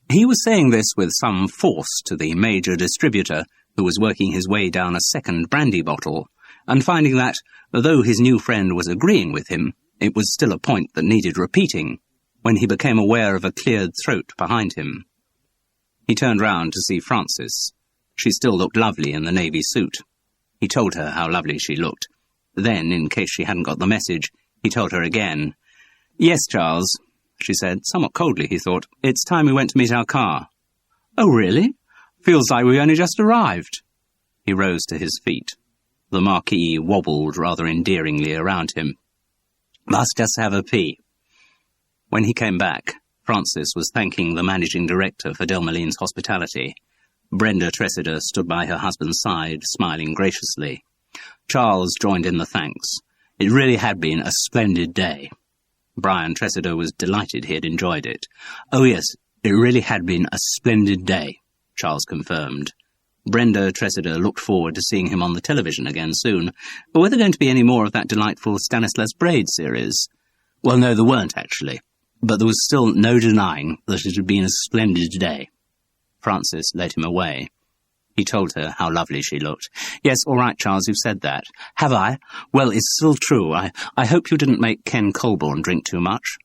He was saying this with some force to the major distributor, who was working his way down a second brandy bottle, and finding that, though his new friend was agreeing with him, it was still a point that needed repeating, when he became aware of a cleared throat behind him. He turned round to see Frances. She still looked lovely in the navy suit. He told her how lovely she looked. Then, in case she hadn't got the message, he told her again. "Yes, Charles," she said, somewhat coldly, he thought. "It's time we went to meet our car." "Oh, really? Feels like we only just arrived." He rose to his feet. The marquee wobbled rather endearingly around him. "Must just have a pee." When he came back, Frances was thanking the managing director for Delmoline's hospitality. Brenda Tressida stood by her husband's side, smiling graciously. Charles joined in the thanks. It really had been a splendid day. Brian Tressida was delighted he had enjoyed it. "Oh yes, it really had been a splendid day," Charles confirmed. Brenda Tressida looked forward to seeing him on the television again soon. But were there going to be any more of that delightful Stanislas Braid series? Well, no, there weren't, actually. But there was still no denying that it had been a splendid day. Frances led him away. He told her how lovely she looked. "Yes, all right, Charles, you've said that." "Have I? Well, it's still true. I hope you didn't make Ken Colborne drink too much."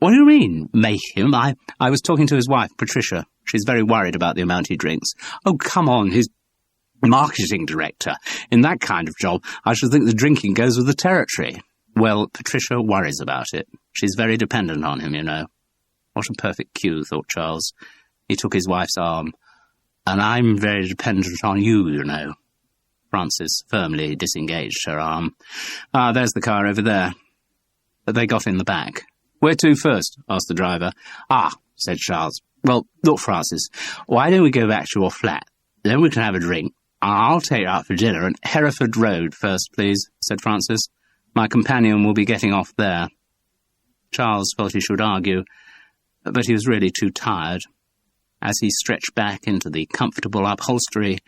What do you mean, make him? I was talking to his wife, Patricia. She's very worried about the amount he drinks. Oh, come on, he's marketing director. In that kind of job, I should think the drinking goes with the territory. Well, Patricia worries about it. She's very dependent on him, you know. What a perfect cue, thought Charles. He took his wife's arm. And I'm very dependent on you, you know. Frances firmly disengaged her arm. Ah, there's the car over there. They got in the back. Where to first? Asked the driver. Ah, said Charles. Well, look, Frances, why don't we go back to your flat? Then we can have a drink. I'll take you out for dinner at Hereford Road first, please, said Frances. My companion will be getting off there. Charles felt he should argue, but he was really too tired. As he stretched back into the comfortable upholstery,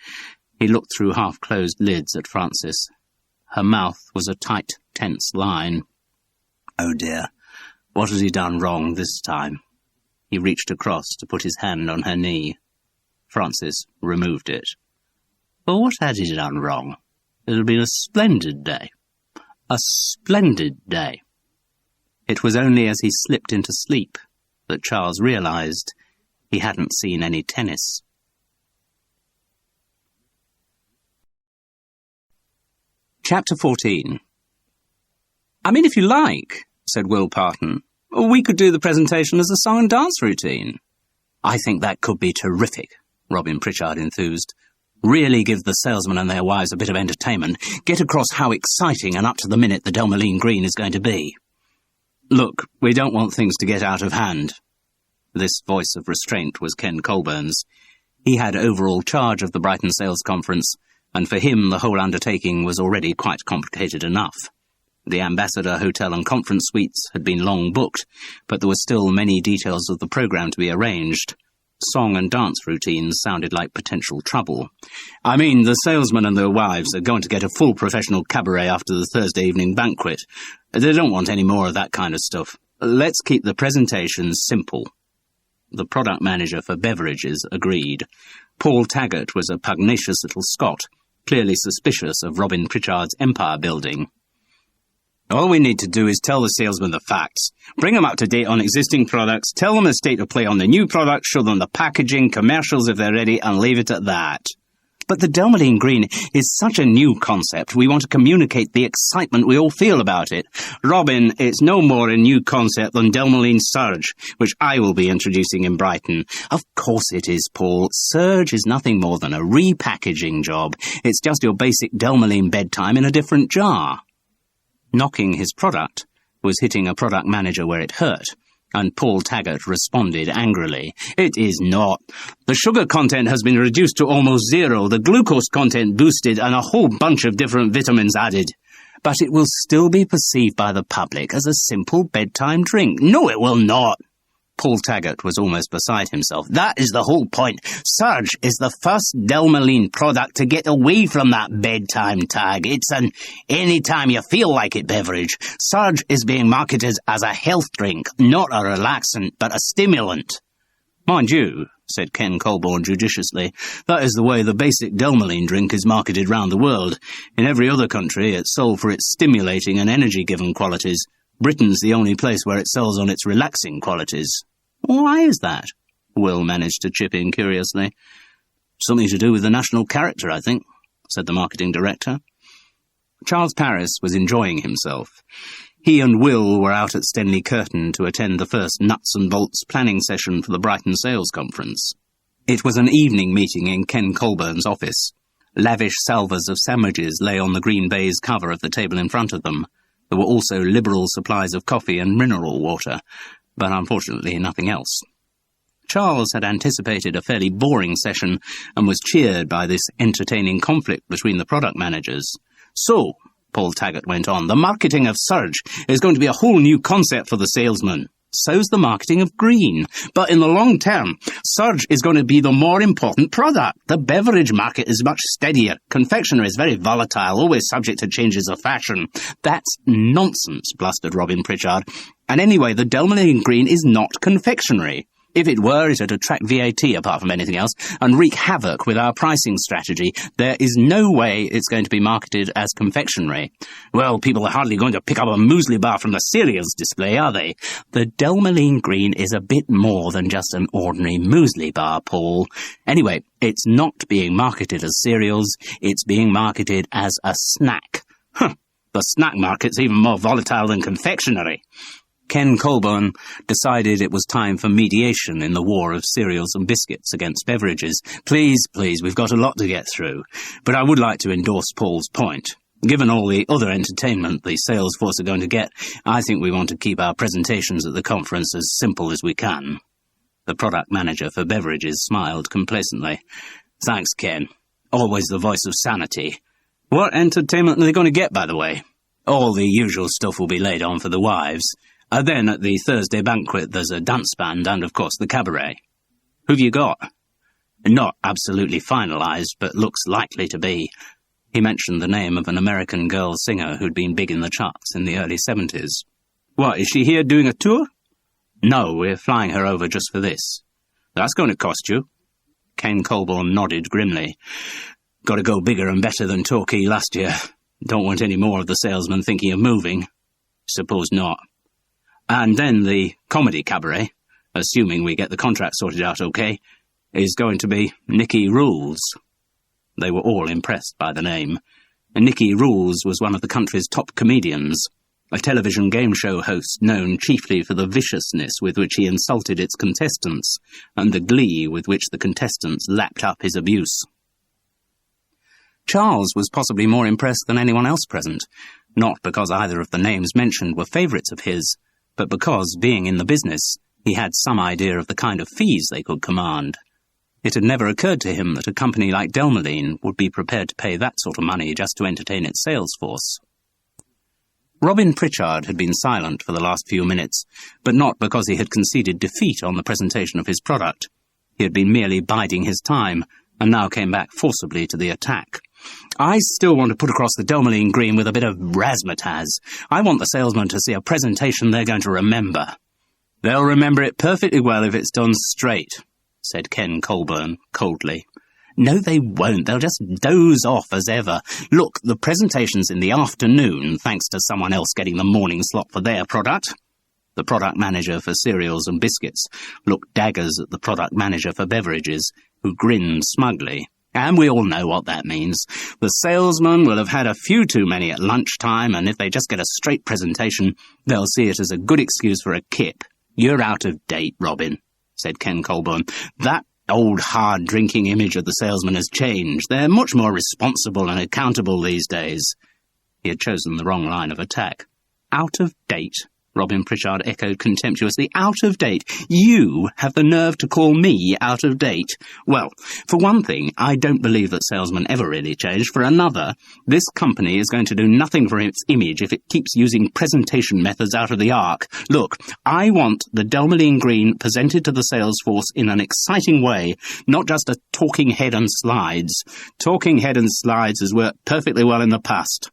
he looked through half-closed lids at Frances. Her mouth was a tight, tense line. Oh dear, what had he done wrong this time? He reached across to put his hand on her knee. Frances removed it. Well, what had he done wrong? It had been a splendid day. A splendid day. It was only as he slipped into sleep that Charles realized he hadn't seen any tennis. Chapter 14. I mean, if you like, said Will Parton, we could do the presentation as a song and dance routine. I think that could be terrific, Robin Pritchard enthused. Really give the salesmen and their wives a bit of entertainment, get across how exciting and up to the minute the Delmeline Green is going to be. Look, we don't want things to get out of hand. This voice of restraint was Ken Colburn's. He had overall charge of the Brighton Sales Conference, and for him the whole undertaking was already quite complicated enough. The Ambassador Hotel and Conference Suites had been long booked, but there were still many details of the programme to be arranged. Song and dance routines sounded like potential trouble. I mean, the salesmen and their wives are going to get a full professional cabaret after the Thursday evening banquet. They don't want any more of that kind of stuff. Let's keep the presentations simple. The product manager for beverages agreed. Paul Taggart was a pugnacious little Scot, clearly suspicious of Robin Pritchard's empire building. All we need to do is tell the salesmen the facts. Bring them up to date on existing products, tell them the state of play on the new products, show them the packaging, commercials if they're ready, and leave it at that. But the Delmeline Green is such a new concept, we want to communicate the excitement we all feel about it. Robin, it's no more a new concept than Delmeline Surge, which I will be introducing in Brighton. Of course it is, Paul. Surge is nothing more than a repackaging job. It's just your basic Delmeline bedtime in a different jar. Knocking his product was hitting a product manager where it hurt, and Paul Taggart responded angrily. It is not. The sugar content has been reduced to almost zero, the glucose content boosted, and a whole bunch of different vitamins added. But it will still be perceived by the public as a simple bedtime drink. No, it will not. Paul Taggart was almost beside himself. That is the whole point. Surge is the first Delmeline product to get away from that bedtime tag. It's an anytime you feel like it beverage. Surge is being marketed as a health drink, not a relaxant, but a stimulant. Mind you, said Ken Colburn judiciously, that is the way the basic Delmeline drink is marketed round the world. In every other country, it's sold for its stimulating and energy-giving qualities. Britain's the only place where it sells on its relaxing qualities. Why is that? Will managed to chip in curiously. Something to do with the national character, I think, said the marketing director. Charles Paris was enjoying himself. He and Will were out at Stenley Curtain to attend the first nuts and bolts planning session for the Brighton Sales Conference. It was an evening meeting in Ken Colburn's office. Lavish salvers of sandwiches lay on the green baize cover of the table in front of them. There were also liberal supplies of coffee and mineral water, but unfortunately nothing else. Charles had anticipated a fairly boring session and was cheered by this entertaining conflict between the product managers. So, Paul Taggart went on, the marketing of Surge is going to be a whole new concept for the salesman. So's the marketing of Green. But in the long term, Surge is going to be the more important product. The beverage market is much steadier. Confectionery is very volatile, always subject to changes of fashion. That's nonsense, blustered Robin Pritchard. And anyway, the Delmeline Green is not confectionery. If it were, it'd attract VAT apart from anything else, and wreak havoc with our pricing strategy. There is no way it's going to be marketed as confectionery. Well, people are hardly going to pick up a muesli bar from the cereals display, are they? The Delmoline Green is a bit more than just an ordinary muesli bar, Paul. Anyway, it's not being marketed as cereals, it's being marketed as a snack. The snack market's even more volatile than confectionery. Ken Colburn decided it was time for mediation in the war of cereals and biscuits against beverages. Please, we've got a lot to get through. But I would like to endorse Paul's point. Given all the other entertainment the sales force are going to get, I think we want to keep our presentations at the conference as simple as we can. The product manager for beverages smiled complacently. Thanks, Ken. Always the voice of sanity. What entertainment are they going to get, by the way? All the usual stuff will be laid on for the wives. Then at the Thursday banquet there's a dance band and, of course, the cabaret. Who've you got? Not absolutely finalised, but looks likely to be. He mentioned the name of an American girl singer who'd been big in the charts in the early 70s. What, is she here doing a tour? No, we're flying her over just for this. That's going to cost you. Ken Colburn nodded grimly. Got to go bigger and better than Torquay last year. Don't want any more of the salesmen thinking of moving. Suppose not. And then the comedy cabaret, assuming we get the contract sorted out okay, is going to be Nicky Rules. They were all impressed by the name. Nicky Rules was one of the country's top comedians, a television game show host known chiefly for the viciousness with which he insulted its contestants and the glee with which the contestants lapped up his abuse. Charles was possibly more impressed than anyone else present, not because either of the names mentioned were favourites of his, but because, being in the business, he had some idea of the kind of fees they could command. It had never occurred to him that a company like Delmoline would be prepared to pay that sort of money just to entertain its sales force. Robin Pritchard had been silent for the last few minutes, but not because he had conceded defeat on the presentation of his product. He had been merely biding his time, and now came back forcibly to the attack. I still want to put across the Delmoline Green with a bit of razzmatazz. I want the salesmen to see a presentation they're going to remember. They'll remember it perfectly well if it's done straight, said Ken Colburn coldly. No, they won't. They'll just doze off as ever. Look, the presentation's in the afternoon, thanks to someone else getting the morning slot for their product. The product manager for cereals and biscuits looked daggers at the product manager for beverages, who grinned smugly. And we all know what that means. The salesman will have had a few too many at lunchtime, and if they just get a straight presentation, they'll see it as a good excuse for a kip. You're out of date, Robin, said Ken Colburn. That old hard-drinking image of the salesman has changed. They're much more responsible and accountable these days. He had chosen the wrong line of attack. Out of date? Robin Pritchard echoed contemptuously. Out of date? You have the nerve to call me out of date? Well, for one thing, I don't believe that salesmen ever really change. For another, this company is going to do nothing for its image if it keeps using presentation methods out of the arc. Look, I want the Delmoline Green presented to the sales force in an exciting way, not just a talking head and slides. Talking head and slides has worked perfectly well in the past.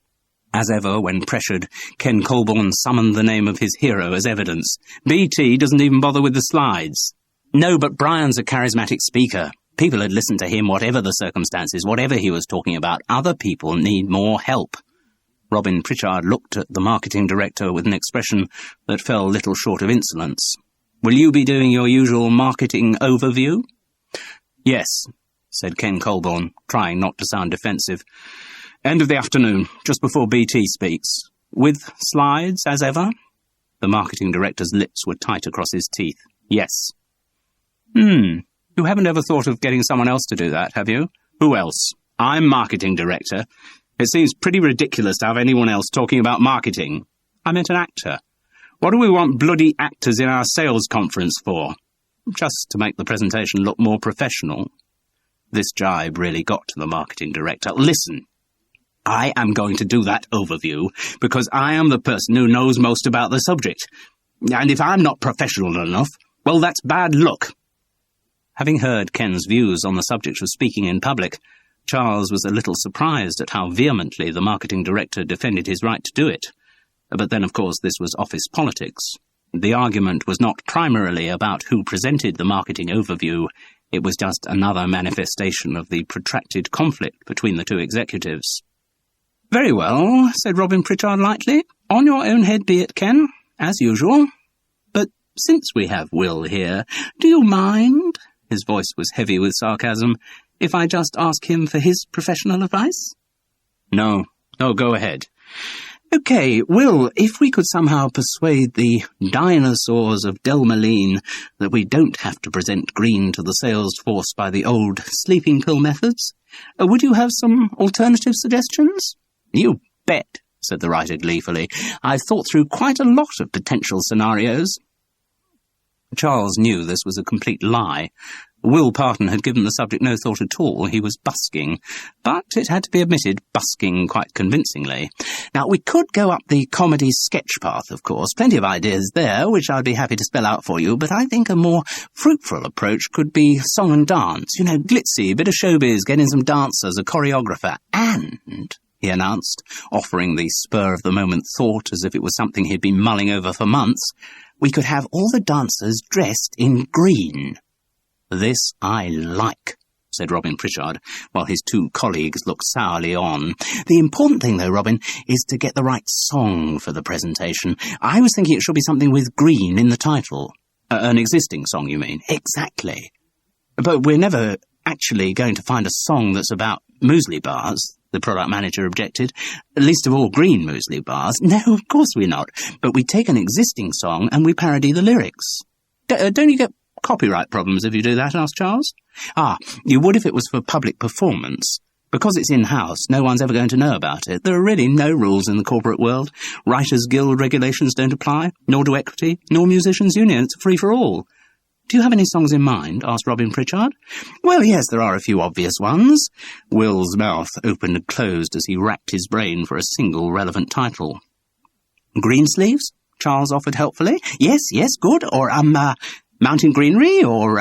As ever, when pressured, Ken Colburn summoned the name of his hero as evidence. BT doesn't even bother with the slides. No, but Brian's a charismatic speaker. People had listened to him whatever the circumstances, whatever he was talking about. Other people need more help. Robin Pritchard looked at the marketing director with an expression that fell little short of insolence. Will you be doing your usual marketing overview? Yes, said Ken Colburn, trying not to sound defensive. End of the afternoon, just before BT speaks. With slides, as ever? The marketing director's lips were tight across his teeth. Yes. You haven't ever thought of getting someone else to do that, have you? Who else? I'm marketing director. It seems pretty ridiculous to have anyone else talking about marketing. I meant an actor. What do we want bloody actors in our sales conference for? Just to make the presentation look more professional. This jibe really got to the marketing director. Listen. I am going to do that overview because I am the person who knows most about the subject. And if I'm not professional enough, well, that's bad luck. Having heard Ken's views on the subject of speaking in public, Charles was a little surprised at how vehemently the marketing director defended his right to do it. But then, of course, this was office politics. The argument was not primarily about who presented the marketing overview. It was just another manifestation of the protracted conflict between the two executives. "Very well," said Robin Pritchard lightly. "On your own head be it, Ken, as usual. But since we have Will here, do you mind," his voice was heavy with sarcasm, "if I just ask him for his professional advice?" No, go ahead." "Okay, Will, if we could somehow persuade the dinosaurs of Delmeline that we don't have to present green to the sales force by the old sleeping pill methods, would you have some alternative suggestions?" "You bet," said the writer gleefully. "I've thought through quite a lot of potential scenarios." Charles knew this was a complete lie. Will Parton had given the subject no thought at all. He was busking. But it had to be admitted, busking quite convincingly. Now, we could go up the comedy sketch path, of course. Plenty of ideas there, which I'd be happy to spell out for you, but I think a more fruitful approach could be song and dance. You know, glitzy, bit of showbiz, get in some dancers, a choreographer, and, he announced, offering the spur-of-the-moment thought as if it was something he'd been mulling over for months, we could have all the dancers dressed in green. "This I like," said Robin Pritchard, while his two colleagues looked sourly on. "The important thing, though, Robin, is to get the right song for the presentation. I was thinking it should be something with green in the title." An existing song, you mean?" "Exactly. But we're never actually going to find a song that's about muesli bars," the product manager objected. "Least of all green muesli bars." "No, of course we're not. But we take an existing song and we parody the lyrics." Don't you get copyright problems if you do that?" asked Charles. You would if it was for public performance. Because it's in-house, no one's ever going to know about it. There are really no rules in the corporate world. Writers' Guild regulations don't apply, nor do equity, nor musicians' union. It's free for all. "Do you have any songs in mind?" asked Robin Pritchard. "Well, yes, there are a few obvious ones." Will's mouth opened and closed as he racked his brain for a single relevant title. "Greensleeves?" Charles offered helpfully. Yes, good. Or, Mountain Greenery, or,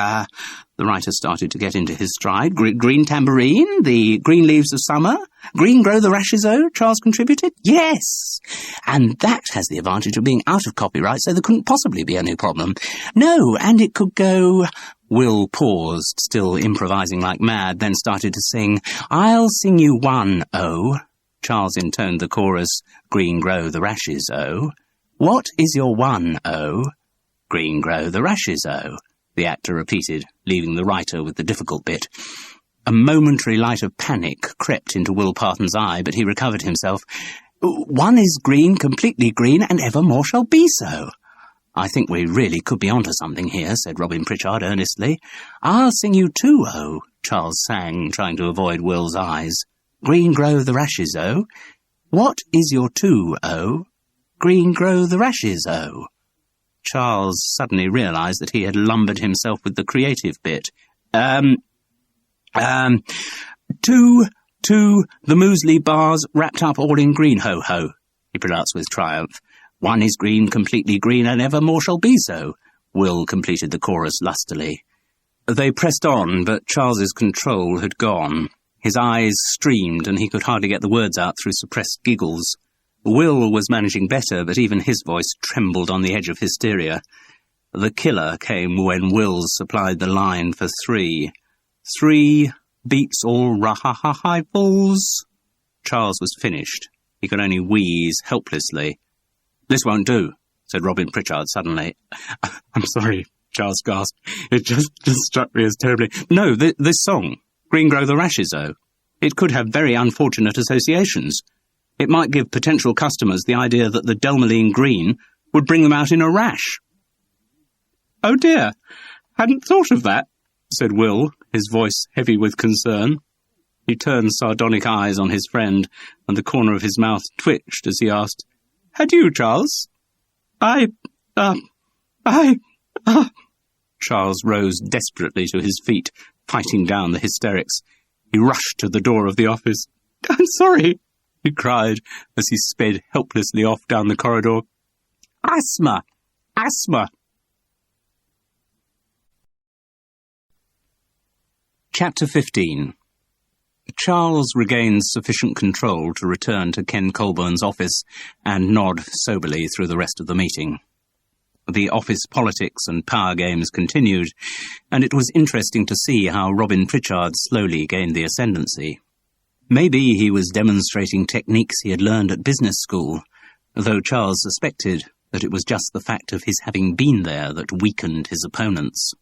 the writer started to get into his stride. Green Tambourine, the Green Leaves of Summer, Green Grow the Rashes O, Charles contributed. Yes! And that has the advantage of being out of copyright, so there couldn't possibly be any problem. No, and it could go... Will paused, still improvising like mad, then started to sing, "I'll sing you one, O." Charles intoned the chorus, "Green Grow the Rashes O." "What is your one, O?" "Green Grow the Rashes O," the actor repeated, leaving the writer with the difficult bit. A momentary light of panic crept into Will Parton's eye, but he recovered himself. "One is green, completely green, and evermore shall be so." "I think we really could be onto something here," said Robin Pritchard earnestly. "I'll sing you two, O," Charles sang, trying to avoid Will's eyes. "Green Grow the Rashes O." "What is your two, O?" "Green Grow the Rashes O." Charles suddenly realised that he had lumbered himself with the creative bit. Two, the muesli bars wrapped up all in green, ho-ho," he pronounced with triumph. "One is green, completely green, and evermore shall be so," Will completed the chorus lustily. They pressed on, but Charles's control had gone. His eyes streamed, and he could hardly get the words out through suppressed giggles. Will was managing better, but even his voice trembled on the edge of hysteria. The killer came when Wills supplied the line for 3. 3 beats all rifles. Charles was finished. He could only wheeze helplessly. "This won't do," said Robin Pritchard suddenly. "I'm sorry," Charles gasped. "It just struck me as terribly... No, this song, Green Grow the Rashes O. It could have very unfortunate associations. It might give potential customers the idea that the Delmeline green would bring them out in a rash." "Oh dear, hadn't thought of that," said Will, his voice heavy with concern. He turned sardonic eyes on his friend, and the corner of his mouth twitched as he asked, "Had you, Charles?" Charles rose desperately to his feet, fighting down the hysterics. He rushed to the door of the office. "I'm sorry," he cried as he sped helplessly off down the corridor. "Asthma! Asthma!" Chapter 15. Charles regained sufficient control to return to Ken Colburn's office and nod soberly through the rest of the meeting. The office politics and power games continued, and it was interesting to see how Robin Pritchard slowly gained the ascendancy. Maybe he was demonstrating techniques he had learned at business school, though Charles suspected that it was just the fact of his having been there that weakened his opponents.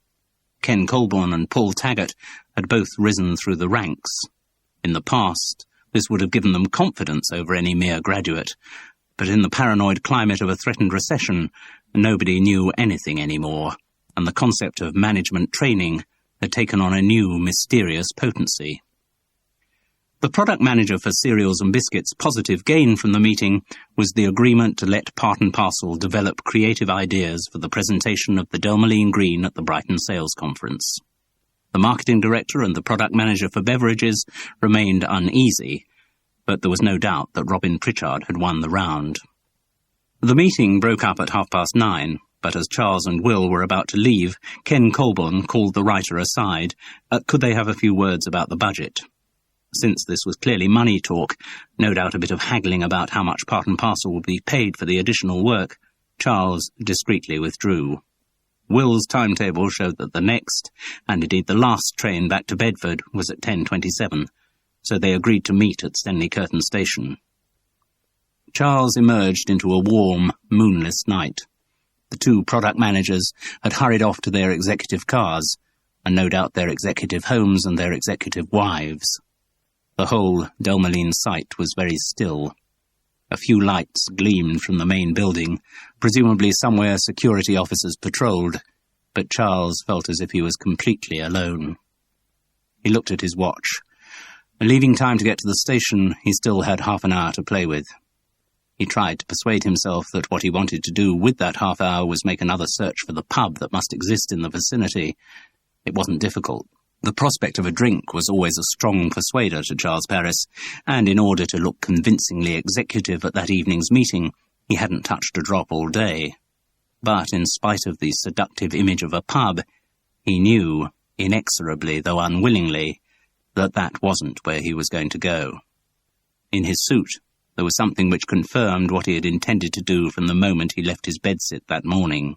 Ken Colborne and Paul Taggart had both risen through the ranks. In the past, this would have given them confidence over any mere graduate, but in the paranoid climate of a threatened recession, nobody knew anything anymore, and the concept of management training had taken on a new, mysterious potency. The product manager for Cereals and Biscuits' positive gain from the meeting was the agreement to let Part and Parcel develop creative ideas for the presentation of the Delmeline Green at the Brighton Sales Conference. The marketing director and the product manager for beverages remained uneasy, but there was no doubt that Robin Pritchard had won the round. The meeting broke up at 9:30, but as Charles and Will were about to leave, Ken Colborne called the writer aside. Could they have a few words about the budget? Since this was clearly money talk, no doubt a bit of haggling about how much Part and Parcel would be paid for the additional work, Charles discreetly withdrew. Will's timetable showed that the next, and indeed the last train back to Bedford, was at 10:27, so they agreed to meet at Stenley Curtain Station. Charles emerged into a warm, moonless night. The two product managers had hurried off to their executive cars, and no doubt their executive homes and their executive wives. The whole Delmeline site was very still. A few lights gleamed from the main building, presumably somewhere security officers patrolled, but Charles felt as if he was completely alone. He looked at his watch. Leaving time to get to the station, he still had half an hour to play with. He tried to persuade himself that what he wanted to do with that half hour was make another search for the pub that must exist in the vicinity. It wasn't difficult. The prospect of a drink was always a strong persuader to Charles Paris, and in order to look convincingly executive at that evening's meeting, he hadn't touched a drop all day. But in spite of the seductive image of a pub, he knew, inexorably though unwillingly, that that wasn't where he was going to go. In his suit, there was something which confirmed what he had intended to do from the moment he left his bedsit that morning.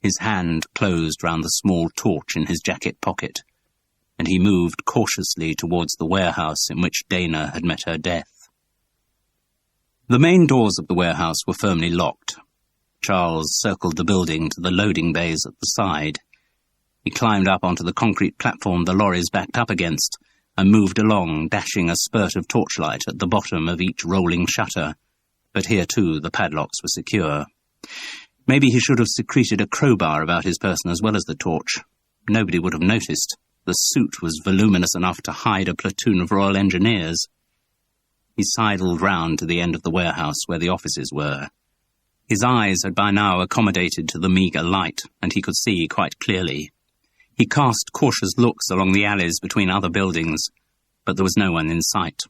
His hand closed round the small torch in his jacket pocket, and he moved cautiously towards the warehouse in which Dana had met her death. The main doors of the warehouse were firmly locked. Charles circled the building to the loading bays at the side. He climbed up onto the concrete platform the lorries backed up against, and moved along, dashing a spurt of torchlight at the bottom of each rolling shutter, but here too the padlocks were secure. Maybe he should have secreted a crowbar about his person as well as the torch. Nobody would have noticed. The suit was voluminous enough to hide a platoon of Royal Engineers. He sidled round to the end of the warehouse where the offices were. His eyes had by now accommodated to the meagre light, and he could see quite clearly. He cast cautious looks along the alleys between other buildings, but there was no one in sight.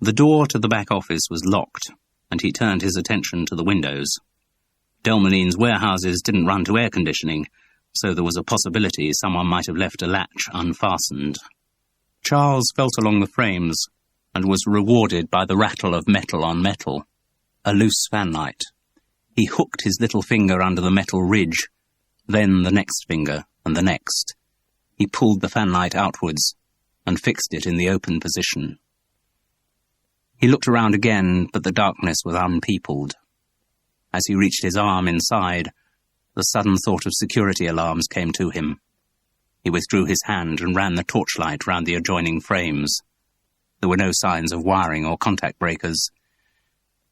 The door to the back office was locked, and he turned his attention to the windows. Delmeline's warehouses didn't run to air conditioning, so there was a possibility someone might have left a latch unfastened. Charles felt along the frames, and was rewarded by the rattle of metal on metal. A loose fanlight. He hooked his little finger under the metal ridge, then the next finger, and the next. He pulled the fanlight outwards, and fixed it in the open position. He looked around again, but the darkness was unpeopled. As he reached his arm inside, the sudden thought of security alarms came to him. He withdrew his hand and ran the torchlight round the adjoining frames. There were no signs of wiring or contact breakers.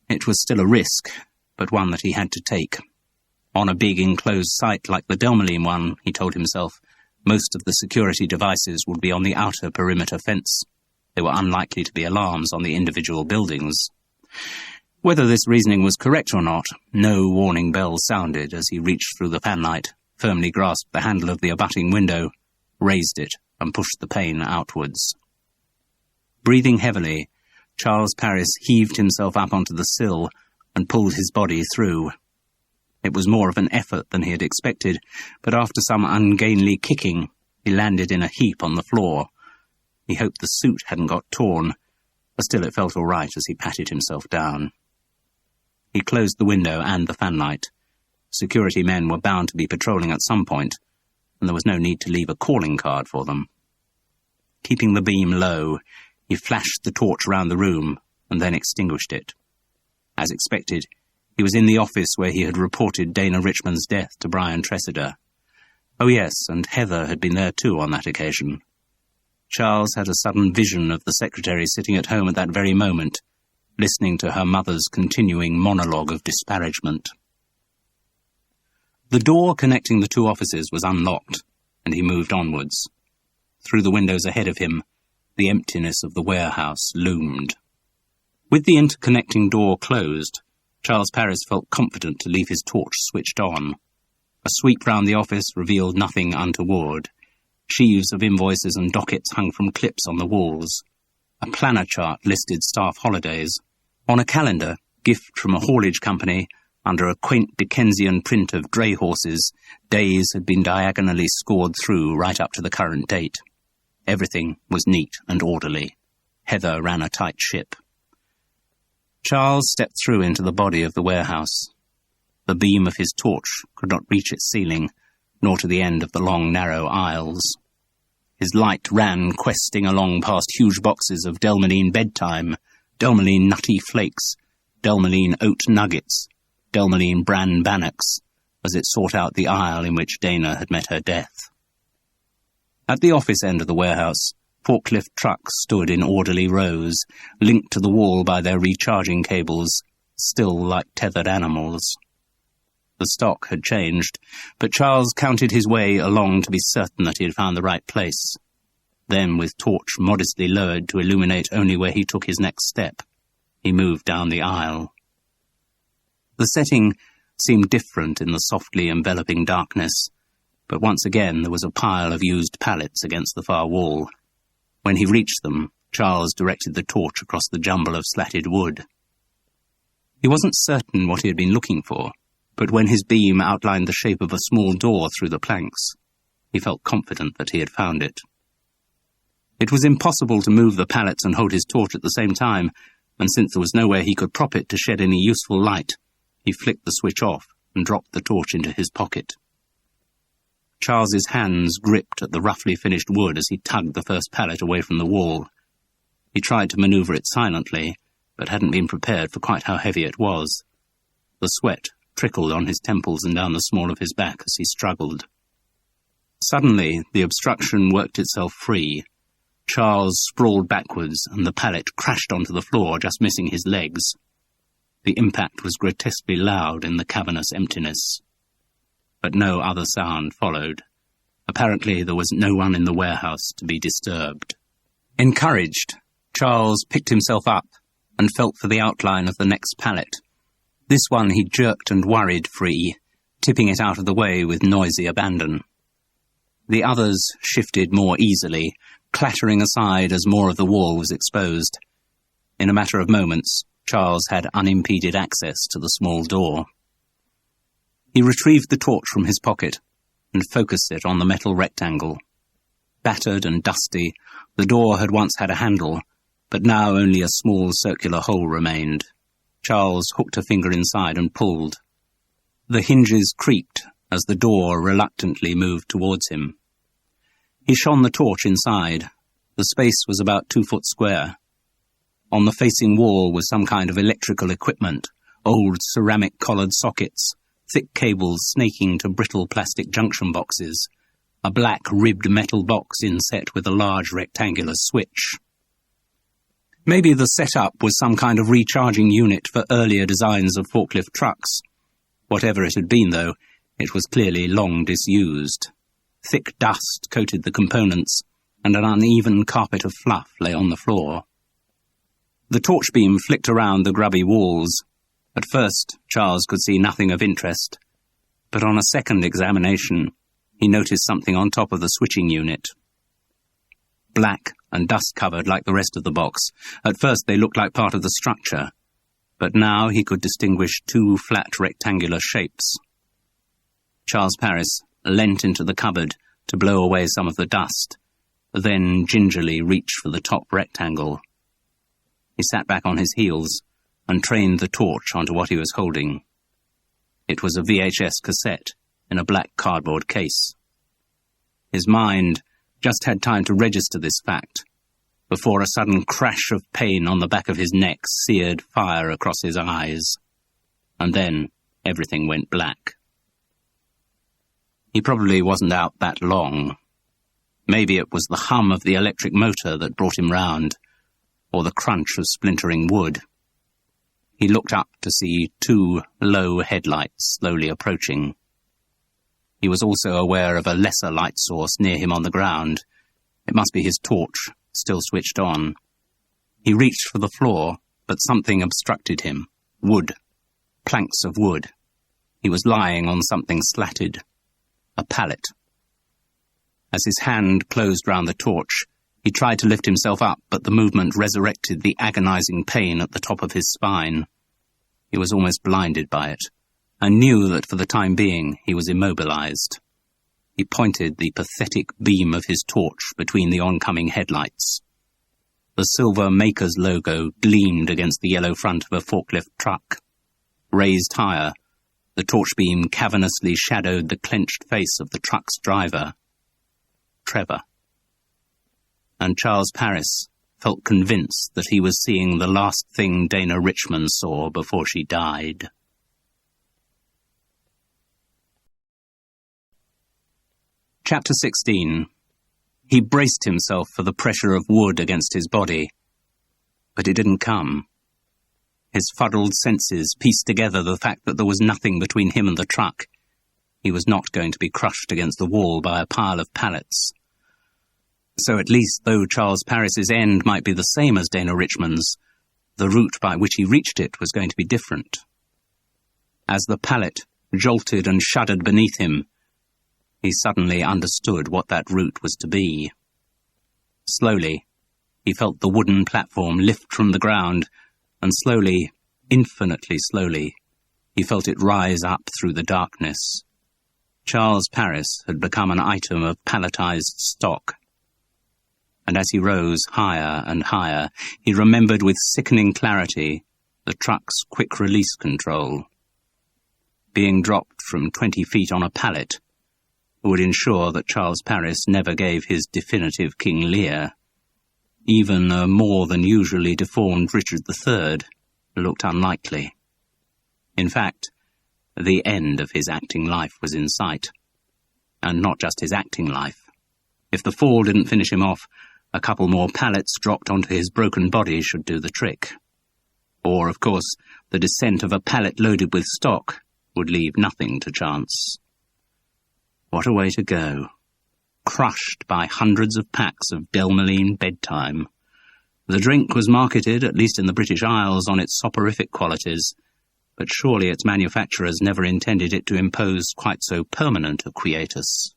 It was still a risk, but one that he had to take. On a big enclosed site like the Delmeline one, he told himself, most of the security devices would be on the outer perimeter fence. There were unlikely to be alarms on the individual buildings. Whether this reasoning was correct or not, no warning bell sounded as he reached through the fanlight, firmly grasped the handle of the abutting window, raised it, and pushed the pane outwards. Breathing heavily, Charles Paris heaved himself up onto the sill and pulled his body through. It was more of an effort than he had expected, but after some ungainly kicking, he landed in a heap on the floor. He hoped the suit hadn't got torn, but still it felt all right as he patted himself down. He closed the window and the fanlight, Security men were bound to be patrolling at some point, and there was no need to leave a calling card for them. Keeping the beam low, he flashed the torch round the room and then extinguished it. As expected, he was in the office where he had reported Dana Richmond's death to Brian Tressida. Oh yes, and Heather had been there too on that occasion. Charles had a sudden vision of the secretary sitting at home at that very moment, listening to her mother's continuing monologue of disparagement. The door connecting the two offices was unlocked, and he moved onwards. Through the windows ahead of him, the emptiness of the warehouse loomed. With the interconnecting door closed, Charles Parris felt confident to leave his torch switched on. A sweep round the office revealed nothing untoward. Sheaves of invoices and dockets hung from clips on the walls. A planner chart listed staff holidays. On a calendar, gift from a haulage company, under a quaint Dickensian print of dray horses, days had been diagonally scored through right up to the current date. Everything was neat and orderly. Heather ran a tight ship. Charles stepped through into the body of the warehouse. The beam of his torch could not reach its ceiling, nor to the end of the long, narrow aisles. His light ran questing along past huge boxes of Delmonine Bedtime, Delmonine Nutty Flakes, Delmonine Oat Nuggets, Delmonine Bran Bannocks, as it sought out the aisle in which Dana had met her death. At the office end of the warehouse, forklift trucks stood in orderly rows, linked to the wall by their recharging cables, still like tethered animals. The stock had changed, but Charles counted his way along to be certain that he had found the right place. Then, with torch modestly lowered to illuminate only where he took his next step, he moved down the aisle. The setting seemed different in the softly enveloping darkness, but once again there was a pile of used pallets against the far wall. When he reached them, Charles directed the torch across the jumble of slatted wood. He wasn't certain what he had been looking for, but when his beam outlined the shape of a small door through the planks, he felt confident that he had found it. It was impossible to move the pallets and hold his torch at the same time, and since there was nowhere he could prop it to shed any useful light, he flicked the switch off and dropped the torch into his pocket. Charles's hands gripped at the roughly finished wood as he tugged the first pallet away from the wall. He tried to maneuver it silently, but hadn't been prepared for quite how heavy it was. The sweat trickled on his temples and down the small of his back as he struggled. Suddenly, the obstruction worked itself free. Charles sprawled backwards, and the pallet crashed onto the floor, just missing his legs. The impact was grotesquely loud in the cavernous emptiness. But no other sound followed. Apparently there was no one in the warehouse to be disturbed. Encouraged, Charles picked himself up and felt for the outline of the next pallet. This one he jerked and worried free, tipping it out of the way with noisy abandon. The others shifted more easily, clattering aside as more of the wall was exposed. In a matter of moments, Charles had unimpeded access to the small door. He retrieved the torch from his pocket and focused it on the metal rectangle. Battered and dusty, the door had once had a handle, but now only a small circular hole remained. Charles hooked a finger inside and pulled. The hinges creaked as the door reluctantly moved towards him. He shone the torch inside. The space was about 2 foot square. On the facing wall was some kind of electrical equipment, old ceramic-collared sockets, thick cables snaking to brittle plastic junction boxes, a black ribbed metal box inset with a large rectangular switch. Maybe the setup was some kind of recharging unit for earlier designs of forklift trucks. Whatever it had been, though, it was clearly long disused. Thick dust coated the components, and an uneven carpet of fluff lay on the floor. The torch beam flicked around the grubby walls. At first, Charles could see nothing of interest, but on a second examination, he noticed something on top of the switching unit. Black and dust-covered like the rest of the box, at first they looked like part of the structure, but now he could distinguish 2 flat rectangular shapes. Charles Parris leant into the cupboard to blow away some of the dust, then gingerly reached for the top rectangle. He sat back on his heels and trained the torch onto what he was holding. It was a VHS cassette in a black cardboard case. His mind just had time to register this fact before a sudden crash of pain on the back of his neck seared fire across his eyes. And then everything went black. He probably wasn't out that long. Maybe it was the hum of the electric motor that brought him round, or the crunch of splintering wood. He looked up to see 2 low headlights slowly approaching. He was also aware of a lesser light source near him on the ground. It must be his torch, still switched on. He reached for the floor, but something obstructed him. Wood. Planks of wood. He was lying on something slatted. A pallet. As his hand closed round the torch, he tried to lift himself up, but the movement resurrected the agonizing pain at the top of his spine. He was almost blinded by it, and knew that for the time being he was immobilized. He pointed the pathetic beam of his torch between the oncoming headlights. The silver Maker's logo gleamed against the yellow front of a forklift truck. Raised higher, the torch beam cavernously shadowed the clenched face of the truck's driver, Trevor. And Charles Parris felt convinced that he was seeing the last thing Dana Richmond saw before she died. Chapter 16. He braced himself for the pressure of wood against his body, but it didn't come. His fuddled senses pieced together the fact that there was nothing between him and the truck. He was not going to be crushed against the wall by a pile of pallets. So at least, though Charles Parris's end might be the same as Dana Richmond's, the route by which he reached it was going to be different. As the pallet jolted and shuddered beneath him, he suddenly understood what that route was to be. Slowly, he felt the wooden platform lift from the ground, and slowly, infinitely slowly, he felt it rise up through the darkness. Charles Parris had become an item of palletized stock. And as he rose higher and higher, he remembered with sickening clarity the truck's quick-release control. Being dropped from 20 feet on a pallet would ensure that Charles Parris never gave his definitive King Lear. Even a more than usually deformed Richard III looked unlikely. In fact, the end of his acting life was in sight. And not just his acting life. If the fall didn't finish him off, a couple more pallets dropped onto his broken body should do the trick. Or, of course, the descent of a pallet loaded with stock would leave nothing to chance. What a way to go. Crushed by hundreds of packs of Delmeline bedtime. The drink was marketed, at least in the British Isles, on its soporific qualities, but surely its manufacturers never intended it to impose quite so permanent a quietus.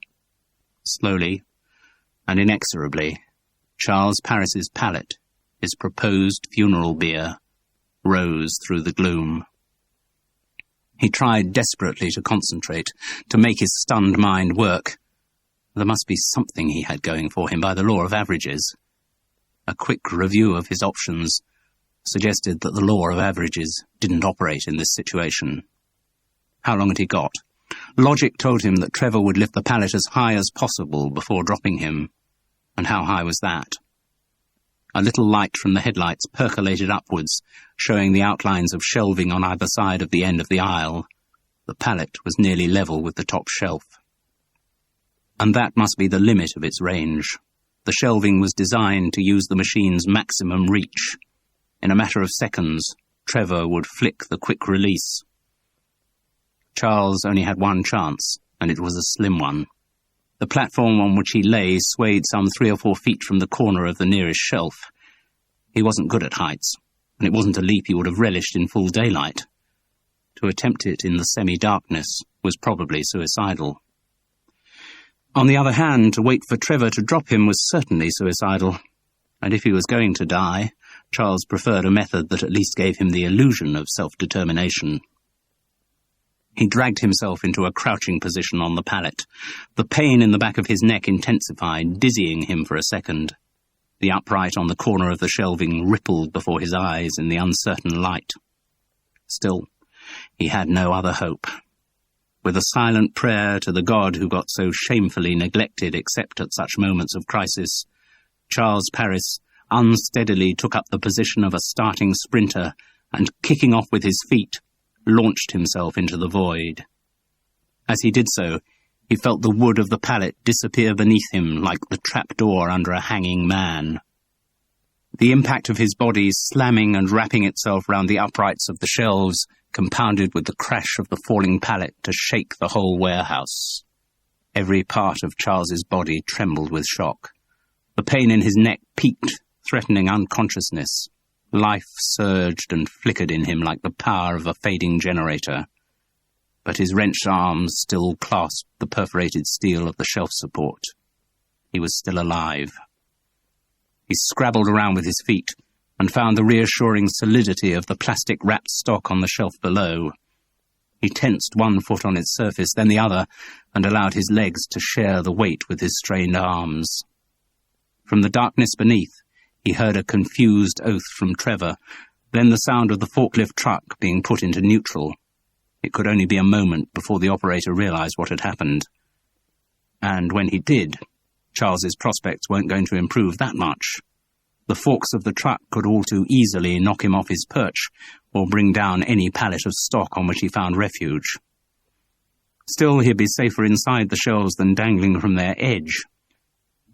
Slowly and inexorably, Charles Parris's pallet, his proposed funeral bier, rose through the gloom. He tried desperately to concentrate, to make his stunned mind work. There must be something he had going for him by the law of averages. A quick review of his options suggested that the law of averages didn't operate in this situation. How long had he got? Logic told him that Trevor would lift the pallet as high as possible before dropping him. And how high was that? A little light from the headlights percolated upwards, showing the outlines of shelving on either side of the end of the aisle. The pallet was nearly level with the top shelf. And that must be the limit of its range. The shelving was designed to use the machine's maximum reach. In a matter of seconds, Trevor would flick the quick release. Charles only had one chance, and it was a slim one. The platform on which he lay swayed some 3 or 4 feet from the corner of the nearest shelf. He wasn't good at heights, and it wasn't a leap he would have relished in full daylight. To attempt it in the semi-darkness was probably suicidal. On the other hand, to wait for Trevor to drop him was certainly suicidal, and if he was going to die, Charles preferred a method that at least gave him the illusion of self-determination. He dragged himself into a crouching position on the pallet. The pain in the back of his neck intensified, dizzying him for a second. The upright on the corner of the shelving rippled before his eyes in the uncertain light. Still, he had no other hope. With a silent prayer to the god who got so shamefully neglected except at such moments of crisis, Charles Paris unsteadily took up the position of a starting sprinter and, kicking off with his feet, launched himself into the void. As he did so, he felt the wood of the pallet disappear beneath him like the trapdoor under a hanging man. The impact of his body slamming and wrapping itself round the uprights of the shelves compounded with the crash of the falling pallet to shake the whole warehouse. Every part of Charles's body trembled with shock. The pain in his neck peaked, threatening unconsciousness. Life surged and flickered in him like the power of a fading generator. But his wrenched arms still clasped the perforated steel of the shelf support. He was still alive. He scrabbled around with his feet and found the reassuring solidity of the plastic-wrapped stock on the shelf below. He tensed one foot on its surface, then the other, and allowed his legs to share the weight with his strained arms. From the darkness beneath, he heard a confused oath from Trevor, then the sound of the forklift truck being put into neutral. It could only be a moment before the operator realized what had happened. And when he did, Charles's prospects weren't going to improve that much. The forks of the truck could all too easily knock him off his perch or bring down any pallet of stock on which he found refuge. Still, he'd be safer inside the shelves than dangling from their edge.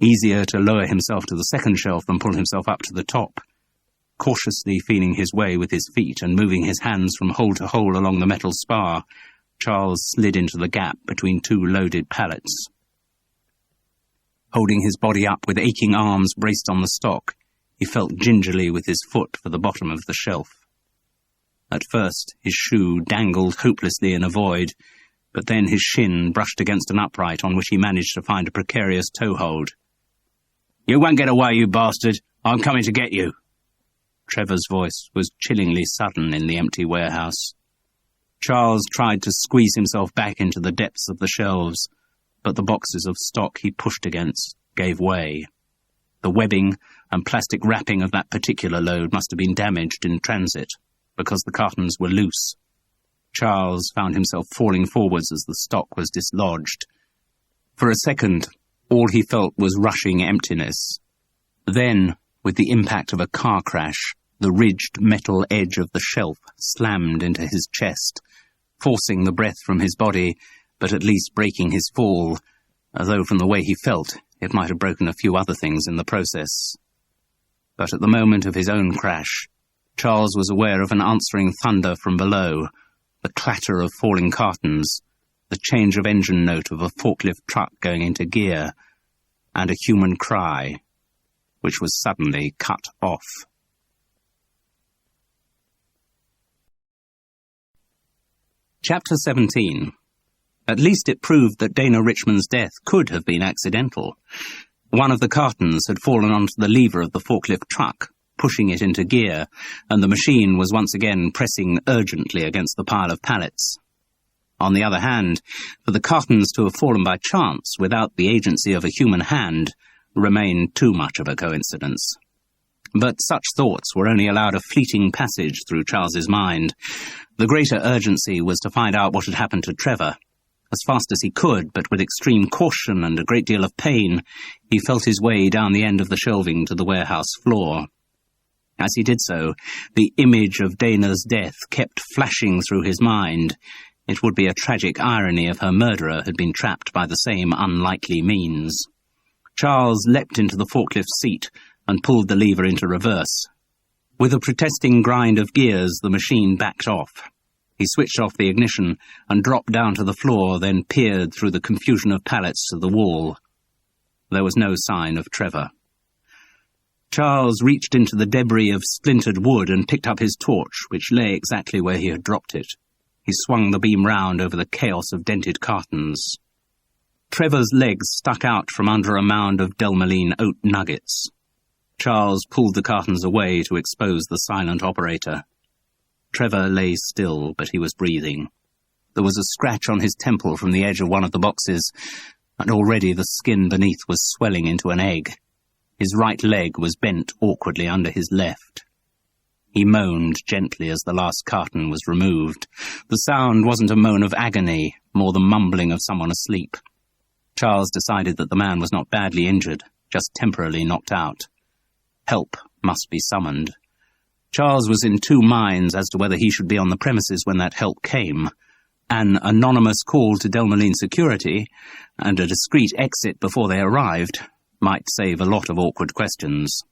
Easier to lower himself to the second shelf than pull himself up to the top. Cautiously feeling his way with his feet and moving his hands from hole to hole along the metal spar, Charles slid into the gap between two loaded pallets. Holding his body up with aching arms braced on the stock, he felt gingerly with his foot for the bottom of the shelf. At first, his shoe dangled hopelessly in a void, but then his shin brushed against an upright on which he managed to find a precarious toehold. "You won't get away, you bastard! I'm coming to get you!" Trevor's voice was chillingly sudden in the empty warehouse. Charles tried to squeeze himself back into the depths of the shelves, but the boxes of stock he pushed against gave way. The webbing and plastic wrapping of that particular load must have been damaged in transit, because the cartons were loose. Charles found himself falling forwards as the stock was dislodged. For a second, all he felt was rushing emptiness. Then, with the impact of a car crash, the ridged metal edge of the shelf slammed into his chest, forcing the breath from his body, but at least breaking his fall, although from the way he felt, it might have broken a few other things in the process. But at the moment of his own crash, Charles was aware of an answering thunder from below, the clatter of falling cartons, the change of engine note of a forklift truck going into gear, and a human cry, which was suddenly cut off. Chapter 17. At least it proved that Dana Richmond's death could have been accidental. One of the cartons had fallen onto the lever of the forklift truck, pushing it into gear, and the machine was once again pressing urgently against the pile of pallets. On the other hand, for the cartons to have fallen by chance without the agency of a human hand remained too much of a coincidence. But such thoughts were only allowed a fleeting passage through Charles's mind. The greater urgency was to find out what had happened to Trevor. As fast as he could, but with extreme caution and a great deal of pain, he felt his way down the end of the shelving to the warehouse floor. As he did so, the image of Dana's death kept flashing through his mind. It would be a tragic irony if her murderer had been trapped by the same unlikely means. Charles leapt into the forklift seat and pulled the lever into reverse. With a protesting grind of gears, the machine backed off. He switched off the ignition and dropped down to the floor, then peered through the confusion of pallets to the wall. There was no sign of Trevor. Charles reached into the debris of splintered wood and picked up his torch, which lay exactly where he had dropped it. He swung the beam round over the chaos of dented cartons. Trevor's legs stuck out from under a mound of Delmoline oat nuggets. Charles pulled the cartons away to expose the silent operator. Trevor lay still, but he was breathing. There was a scratch on his temple from the edge of one of the boxes, and already the skin beneath was swelling into an egg. His right leg was bent awkwardly under his left. He moaned gently as the last carton was removed. The sound wasn't a moan of agony, more the mumbling of someone asleep. Charles decided that the man was not badly injured, just temporarily knocked out. Help must be summoned. Charles was in two minds as to whether he should be on the premises when that help came. An anonymous call to Delmoline security, and a discreet exit before they arrived, might save a lot of awkward questions.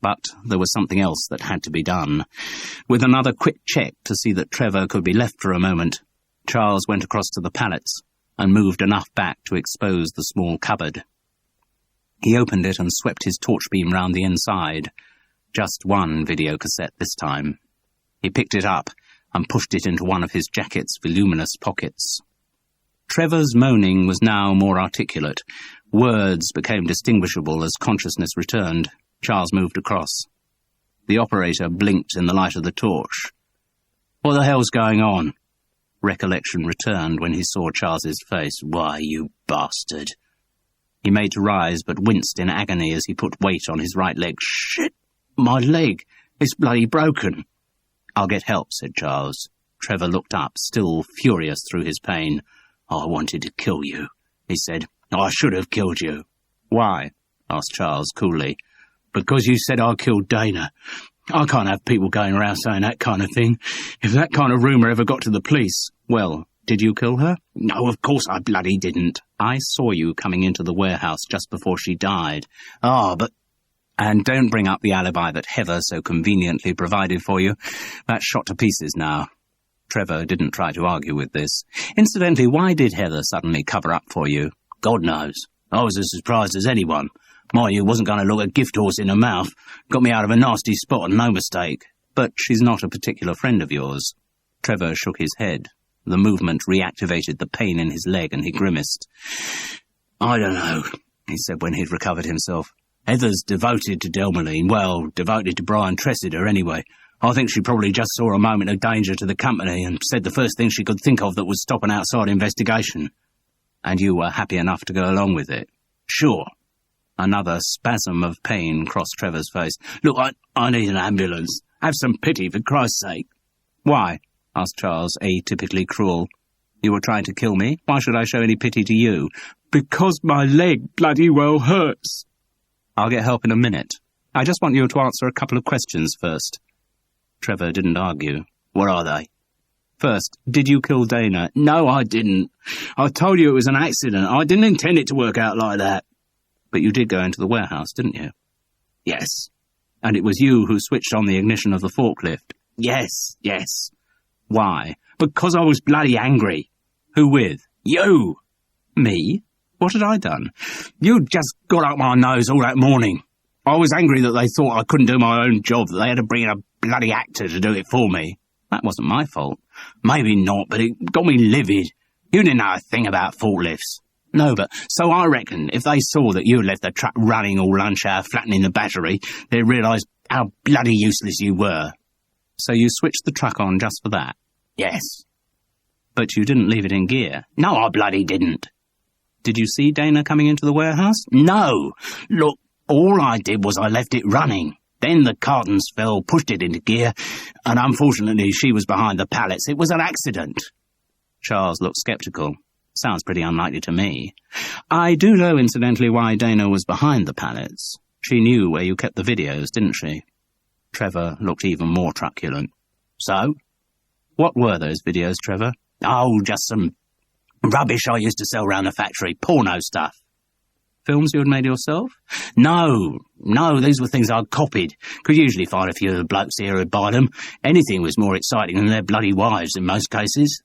But there was something else that had to be done. With another quick check to see that Trevor could be left for a moment, Charles went across to the pallets and moved enough back to expose the small cupboard. He opened it and swept his torchbeam round the inside. Just one videocassette this time. He picked it up and pushed it into one of his jacket's voluminous pockets. Trevor's moaning was now more articulate. Words became distinguishable as consciousness returned. Charles moved across. The operator blinked in the light of the torch. "What the hell's going on?" Recollection returned when he saw Charles's face. "Why, you bastard." He made to rise, but winced in agony as he put weight on his right leg. "Shit! My leg! It's bloody broken." "I'll get help," said Charles. Trevor looked up, still furious through his pain. "I wanted to kill you," he said. "I should have killed you." "Why?" asked Charles coolly. "Because you said I killed Dana. I can't have people going around saying that kind of thing. If that kind of rumour ever got to the police..." "Well, did you kill her?" "No, of course I bloody didn't." "I saw you coming into the warehouse just before she died." "Ah, but..." "And don't bring up the alibi that Heather so conveniently provided for you. That's shot to pieces now." Trevor didn't try to argue with this. "Incidentally, why did Heather suddenly cover up for you?" "God knows. I was as surprised as anyone. Mind you, wasn't going to look a gift horse in the mouth. Got me out of a nasty spot and no mistake." "But she's not a particular friend of yours." Trevor shook his head. The movement reactivated the pain in his leg and he grimaced. "I don't know," he said when he'd recovered himself. "Heather's devoted to Delmoline. Well, devoted to Brian Tressida anyway. I think she probably just saw a moment of danger to the company and said the first thing she could think of that would stop an outside investigation." "And you were happy enough to go along with it?" "Sure." Another spasm of pain crossed Trevor's face. "Look, I need an ambulance. Have some pity, for Christ's sake." "Why?" asked Charles, atypically cruel. "You were trying to kill me? Why should I show any pity to you?" "Because my leg bloody well hurts." "I'll get help in a minute. I just want you to answer a couple of questions first." Trevor didn't argue. "What are they?" "First, did you kill Dana?" "No, I didn't. I told you it was an accident. I didn't intend it to work out like that." "But you did go into the warehouse, didn't you?" "Yes." "And it was you who switched on the ignition of the forklift?" Yes. "Why?" "Because I was bloody angry." "Who with?" "You." "Me? What had I done?" "You'd just got up my nose all that morning. I was angry that they thought I couldn't do my own job, that they had to bring in a bloody actor to do it for me." "That wasn't my fault." "Maybe not, but it got me livid. You didn't know a thing about forklifts." "No, but..." "So I reckon if they saw that you left the truck running all lunch hour, flattening the battery, they'd realise how bloody useless you were." "So you switched the truck on just for that?" "Yes." "But you didn't leave it in gear." "No, I bloody didn't." "Did you see Dana coming into the warehouse?" "No. Look, all I did was I left it running. Then the cartons fell, pushed it into gear, and unfortunately she was behind the pallets. It was an accident." Charles looked sceptical. "Sounds pretty unlikely to me. I do know, incidentally, why Dana was behind the pallets. She knew where you kept the videos, didn't she?" Trevor looked even more truculent. "So?" "What were those videos, Trevor?" "Oh, just some rubbish I used to sell round the factory. Porno stuff." "Films you had made yourself?" No, these were things I'd copied. Could usually find a few of the blokes here who'd buy them. Anything was more exciting than their bloody wives in most cases."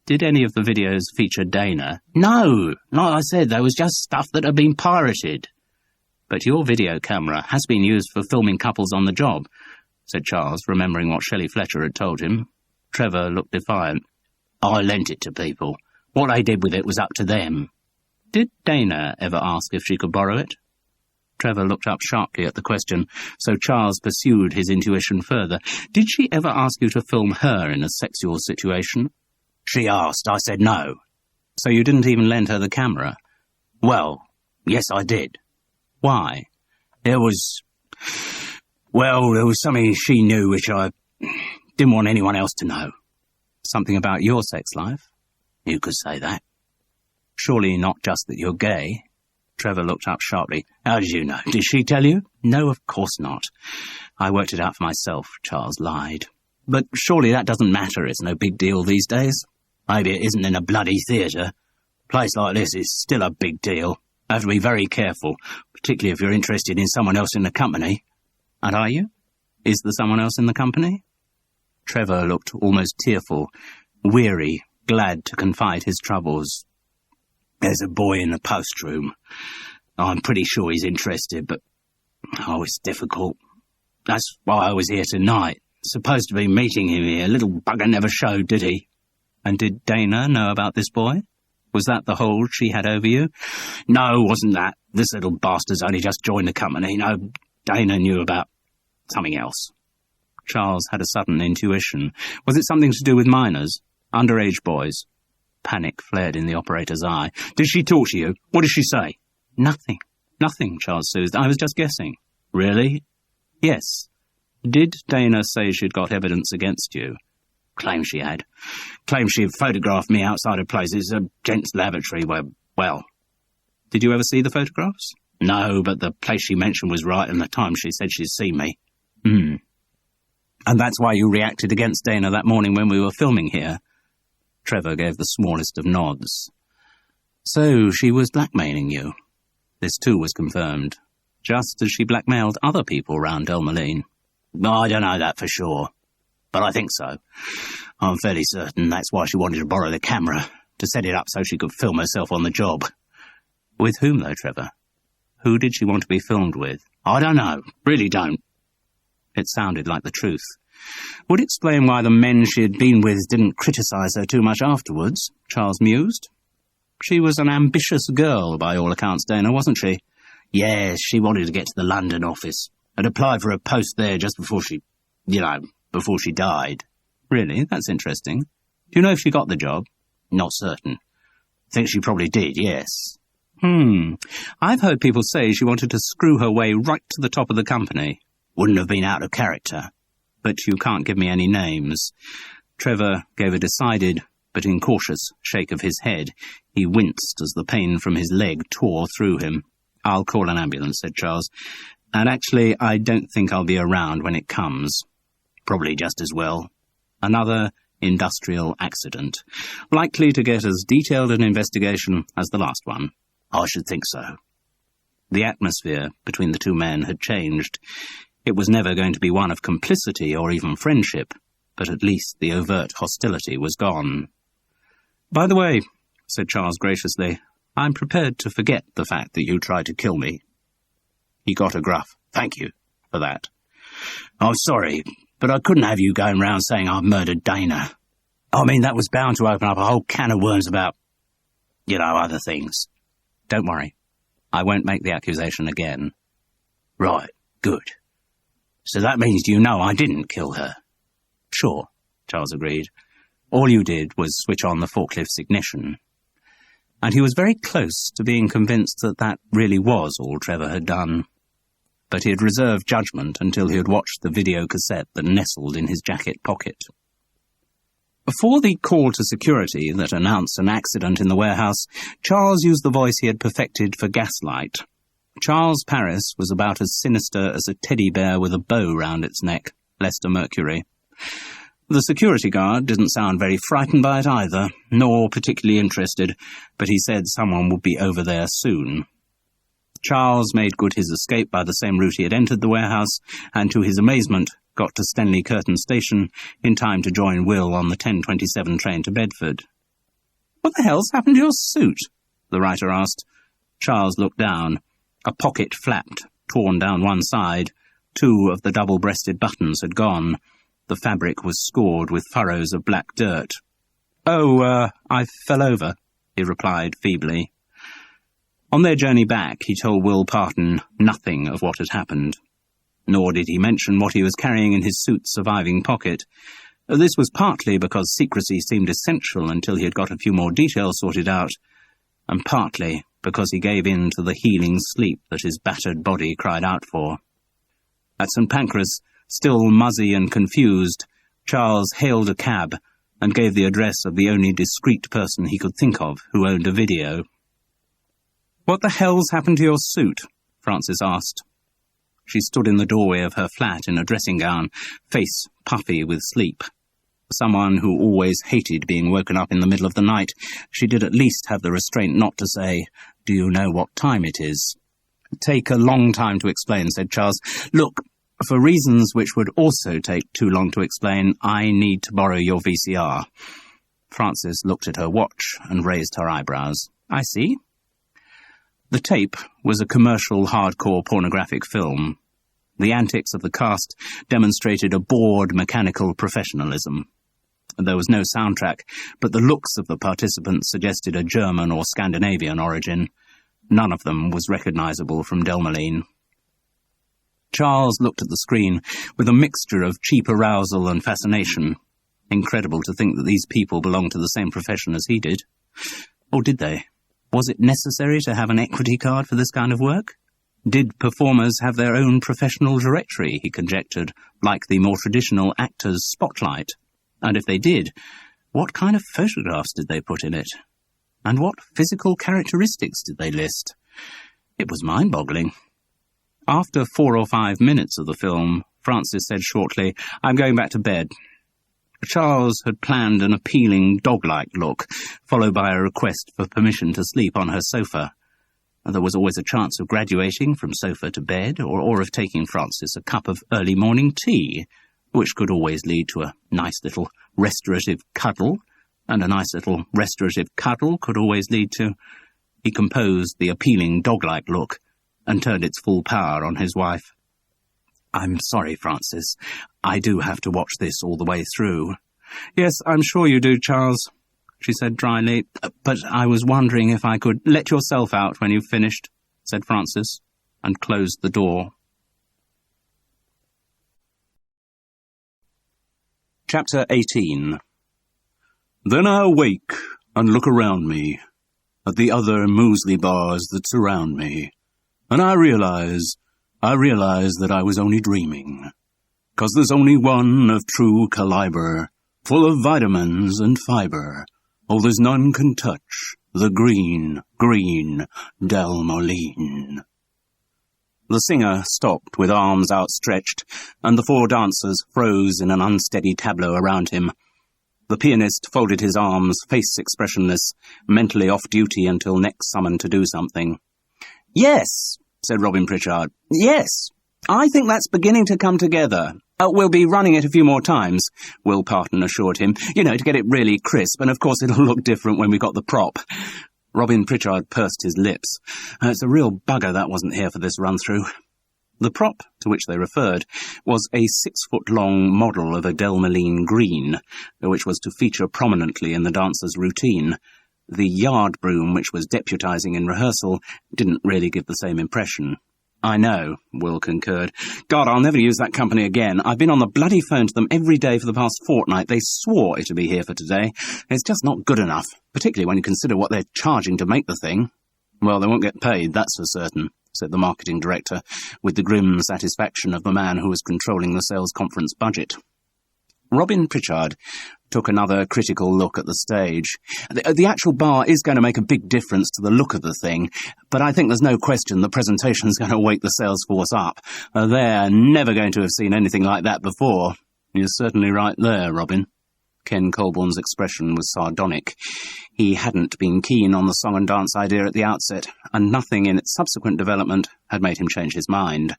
"Did any of the videos feature Dana?" "No, like I said, they was just stuff that had been pirated." "But your video camera has been used for filming couples on the job," said Charles, remembering what Shelley Fletcher had told him. Trevor looked defiant. "I lent it to people. What they did with it was up to them." "Did Dana ever ask if she could borrow it?" Trevor looked up sharply at the question, so Charles pursued his intuition further. "Did she ever ask you to film her in a sexual situation?" "She asked. I said no." "So you didn't even lend her the camera?" "Well, yes, I did." "Why?" There was something she knew which I didn't want anyone else to know." "Something about your sex life?" You could say that. Surely not just that you're gay? Trevor looked up sharply. How did you know? Did she tell you? No, of course not. I worked it out for myself, Charles lied. But surely that doesn't matter. It's no big deal these days. Maybe it isn't in a bloody theatre. A place like this is still a big deal. You have to be very careful, particularly if you're interested in someone else in the company. And are you? Is there someone else in the company? Trevor looked almost tearful, weary, glad to confide his troubles. There's a boy in the post room. I'm pretty sure he's interested, but it's difficult. That's why I was here tonight. Supposed to be meeting him here. Little bugger never showed, did he? And did Dana know about this boy? Was that the hold she had over you? No, wasn't that. This little bastard's only just joined the company. No, Dana knew about something else. Charles had a sudden intuition. Was it something to do with minors? Underage boys? Panic flared in the operator's eye. Did she talk to you? What did she say? Nothing. Nothing, Charles soothed. I was just guessing. Really? Yes. Did Dana say she'd got evidence against you? Claimed she had. Claimed she'd photographed me outside a place. It's a gents' lavatory where, well... Did you ever see the photographs? No, but the place she mentioned was right and the time she said she'd see me. And that's why you reacted against Dana that morning when we were filming here? Trevor gave the smallest of nods. So she was blackmailing you. This too was confirmed, just as she blackmailed other people round Delmeline. I don't know that for sure, but I think so. I'm fairly certain that's why she wanted to borrow the camera, to set it up so she could film herself on the job. With whom, though, Trevor? Who did she want to be filmed with? I don't know, really don't. It sounded like the truth. Would explain why the men she had been with didn't criticize her too much afterwards, Charles mused. She was an ambitious girl, by all accounts, Dana, wasn't she? Yes, she wanted to get to the London office. Had applied for a post there just before before she died. Really? That's interesting. Do you know if she got the job? Not certain. Think she probably did, yes. I've heard people say she wanted to screw her way right to the top of the company. Wouldn't have been out of character. But you can't give me any names. Trevor gave a decided but incautious shake of his head. He winced as the pain from his leg tore through him. I'll call an ambulance, said Charles. And actually, I don't think I'll be around when it comes. Probably just as well. Another industrial accident, likely to get as detailed an investigation as the last one. I should think so. The atmosphere between the two men had changed. It was never going to be one of complicity or even friendship, but at least the overt hostility was gone. By the way, said Charles graciously, I'm prepared to forget the fact that you tried to kill me. He got a gruff thank you for that. I'm sorry, but I couldn't have you going round saying I've murdered Dana. I mean, that was bound to open up a whole can of worms about, other things. Don't worry. I won't make the accusation again. Right, good. So that means you know I didn't kill her? Sure, Charles agreed. All you did was switch on the forklift's ignition. And he was very close to being convinced that that really was all Trevor had done. But he had reserved judgment until he had watched the video cassette that nestled in his jacket pocket. Before the call to security that announced an accident in the warehouse, Charles used the voice he had perfected for Gaslight. Charles Paris was about as sinister as a teddy bear with a bow round its neck, Lester Mercury. The security guard didn't sound very frightened by it either, nor particularly interested, but he said someone would be over there soon. Charles made good his escape by the same route he had entered the warehouse, and to his amazement got to Stanley Curtin Station in time to join Will on the 10:27 train to Bedford. "What the hell's happened to your suit?" the writer asked. Charles looked down. A pocket flapped, torn down one side. 2 of the double-breasted buttons had gone. The fabric was scored with furrows of black dirt. "Oh, I fell over," he replied feebly. On their journey back, he told Will Parton nothing of what had happened. Nor did he mention what he was carrying in his suit's surviving pocket. This was partly because secrecy seemed essential until he had got a few more details sorted out, and partly because he gave in to the healing sleep that his battered body cried out for. At St. Pancras, still muzzy and confused, Charles hailed a cab and gave the address of the only discreet person he could think of who owned a video. "What the hell's happened to your suit?" Francis asked. She stood in the doorway of her flat in a dressing gown, face puffy with sleep. Someone who always hated being woken up in the middle of the night, she did at least have the restraint not to say, "Do you know what time it is?" "Take a long time to explain," said Charles. "Look, for reasons which would also take too long to explain, I need to borrow your VCR." Francis looked at her watch and raised her eyebrows. "I see." The tape was a commercial hardcore pornographic film. The antics of the cast demonstrated a bored mechanical professionalism. There was no soundtrack, but the looks of the participants suggested a German or Scandinavian origin. None of them was recognizable from Delmoline. Charles looked at the screen with a mixture of cheap arousal and fascination. Incredible to think that these people belonged to the same profession as he did. Or did they? Was it necessary to have an equity card for this kind of work? Did performers have their own professional directory, he conjectured, like the more traditional actor's spotlight? And if they did, what kind of photographs did they put in it? And what physical characteristics did they list? It was mind-boggling. After 4 or 5 minutes of the film, Francis said shortly, "I'm going back to bed." Charles had planned an appealing dog-like look, followed by a request for permission to sleep on her sofa. There was always a chance of graduating from sofa to bed, or of taking Francis a cup of early morning tea, which could always lead to a nice little restorative cuddle, and a nice little restorative cuddle could always lead to... He composed the appealing dog-like look and turned its full power on his wife. "I'm sorry, Francis. I do have to watch this all the way through." "Yes, I'm sure you do, Charles," she said dryly. "But I was wondering if I could..." "Let yourself out when you've finished," said Francis, and closed the door. Chapter 18. Then I awake and look around me, at the other muesli bars that surround me, and I realize that I was only dreaming. 'Cause there's only one of true caliber, full of vitamins and fiber. Oh, there's none can touch the green, green Delmoline. The singer stopped with arms outstretched, and the 4 dancers froze in an unsteady tableau around him. The pianist folded his arms, face expressionless, mentally off duty until next summoned to do something. "Yes," said Robin Pritchard. "Yes, I think that's beginning to come together. We'll be running it a few more times," Will Parton assured him. "You know, to get it really crisp, and of course it'll look different when we've got the prop." Robin Pritchard pursed his lips. It's a real bugger that wasn't here for this run-through. The prop, to which they referred, was a 6-foot-long model of a Delmoline green, which was to feature prominently in the dancer's routine. The yard broom, which was deputizing in rehearsal, didn't really give the same impression. "I know," Will concurred. "God, I'll never use that company again. I've been on the bloody phone to them every day for the past fortnight. They swore it'd be here for today. It's just not good enough, particularly when you consider what they're charging to make the thing." "Well, they won't get paid, that's for certain," said the marketing director, with the grim satisfaction of the man who was controlling the sales conference budget. Robin Pritchard took another critical look at the stage. The actual bar is going to make a big difference to the look of the thing, but I think there's no question the presentation's going to wake the sales force up. They're never going to have seen anything like that before. "You're certainly right there, Robin." Ken Colborne's expression was sardonic. He hadn't been keen on the song and dance idea at the outset, and nothing in its subsequent development had made him change his mind.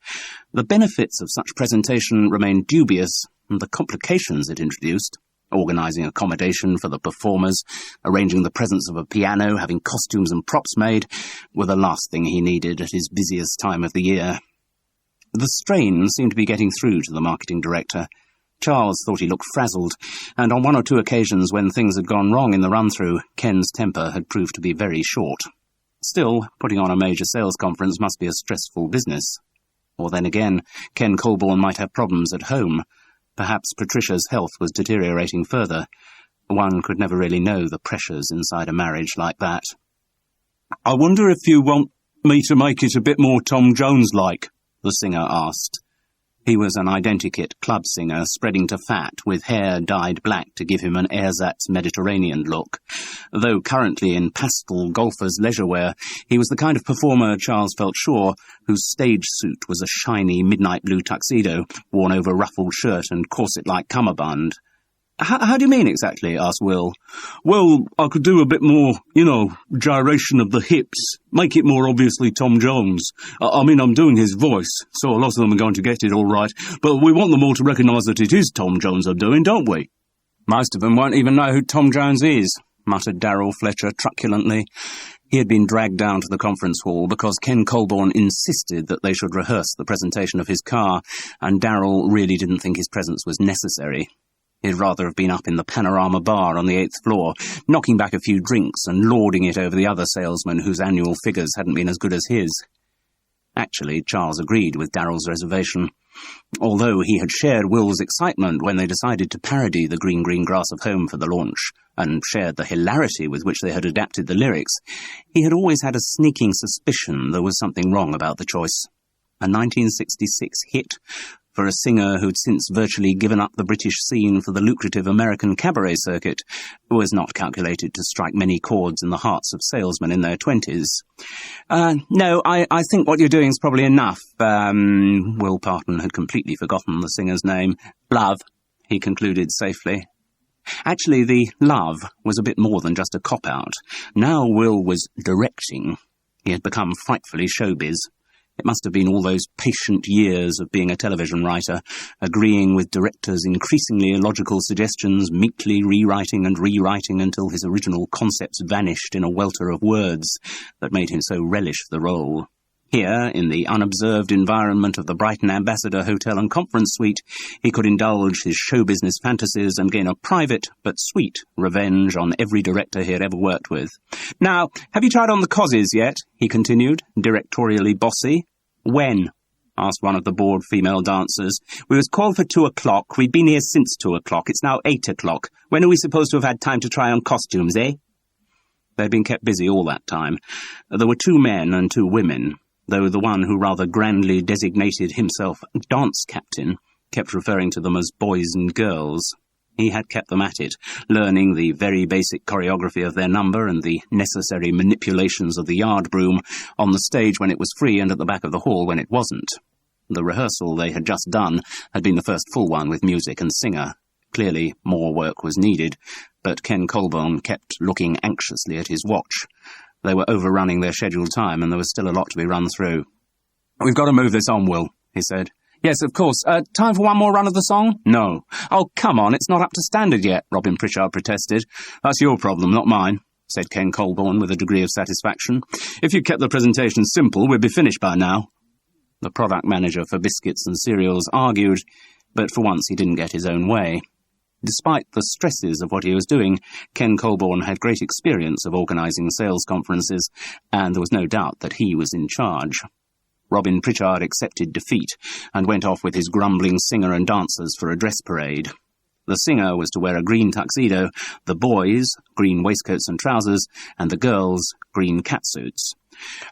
The benefits of such presentation remained dubious, and the complications it introduced, organising accommodation for the performers, arranging the presence of a piano, having costumes and props made, were the last thing he needed at his busiest time of the year. The strain seemed to be getting through to the marketing director. Charles thought he looked frazzled, and on 1 or 2 occasions when things had gone wrong in the run-through, Ken's temper had proved to be very short. Still, putting on a major sales conference must be a stressful business. Or then again, Ken Colborne might have problems at home. Perhaps Patricia's health was deteriorating further. One could never really know the pressures inside a marriage like that. "I wonder if you want me to make it a bit more Tom Jones-like?" the singer asked. He was an identikit club singer, spreading to fat, with hair dyed black to give him an ersatz Mediterranean look. Though currently in pastel golfer's leisure wear, he was the kind of performer, Charles felt sure, whose stage suit was a shiny midnight blue tuxedo, worn over ruffled shirt and corset-like cummerbund. How do you mean exactly? Asked Will. Well, I could do a bit more, gyration of the hips. Make it more obviously Tom Jones. I mean, I'm doing his voice, so a lot of them are going to get it all right. But we want them all to recognise that it is Tom Jones I'm doing, don't we? Most of them won't even know who Tom Jones is, muttered Darrell Fletcher truculently. He had been dragged down to the conference hall because Ken Colborne insisted that they should rehearse the presentation of his car, and Darrell really didn't think his presence was necessary. He'd rather have been up in the Panorama Bar on the 8th floor, knocking back a few drinks and lording it over the other salesmen whose annual figures hadn't been as good as his. Actually, Charles agreed with Darrell's reservation. Although he had shared Will's excitement when they decided to parody the green grass of home for the launch, and shared the hilarity with which they had adapted the lyrics, he had always had a sneaking suspicion there was something wrong about the choice. A 1966 hit for a singer who'd since virtually given up the British scene for the lucrative American cabaret circuit, was not calculated to strike many chords in the hearts of salesmen in their 20s. No, I think what you're doing is probably enough. Will Parton had completely forgotten the singer's name. Love, he concluded safely. Actually, the love was a bit more than just a cop-out. Now Will was directing. He had become frightfully showbiz. It must have been all those patient years of being a television writer, agreeing with directors' increasingly illogical suggestions, meekly rewriting and rewriting until his original concepts vanished in a welter of words that made him so relish the role. Here, in the unobserved environment of the Brighton Ambassador Hotel and Conference Suite, he could indulge his show business fantasies and gain a private but sweet revenge on every director he had ever worked with. Now, have you tried on the causes yet? He continued, directorially bossy. When? Asked one of the bored female dancers. We was called for 2 o'clock. We'd been here since 2 o'clock. It's now 8 o'clock. When are we supposed to have had time to try on costumes, eh? They'd been kept busy all that time. There were 2 men and 2 women, though the one who rather grandly designated himself dance captain kept referring to them as boys and girls. He had kept them at it, learning the very basic choreography of their number and the necessary manipulations of the yard broom on the stage when it was free and at the back of the hall when it wasn't. The rehearsal they had just done had been the first full one with music and singer. Clearly more work was needed, but Ken Colborne kept looking anxiously at his watch. They were overrunning their scheduled time, and there was still a lot to be run through. We've got to move this on, Will, he said. Yes, of course. Time for one more run of the song? No. Oh, come on, it's not up to standard yet, Robin Pritchard protested. That's your problem, not mine, said Ken Colborne with a degree of satisfaction. If you'd kept the presentation simple, we'd be finished by now. The product manager for biscuits and cereals argued, but for once he didn't get his own way. Despite the stresses of what he was doing, Ken Colborne had great experience of organising sales conferences, and there was no doubt that he was in charge. Robin Pritchard accepted defeat and went off with his grumbling singer and dancers for a dress parade. The singer was to wear a green tuxedo, the boys green waistcoats and trousers, and the girls green catsuits.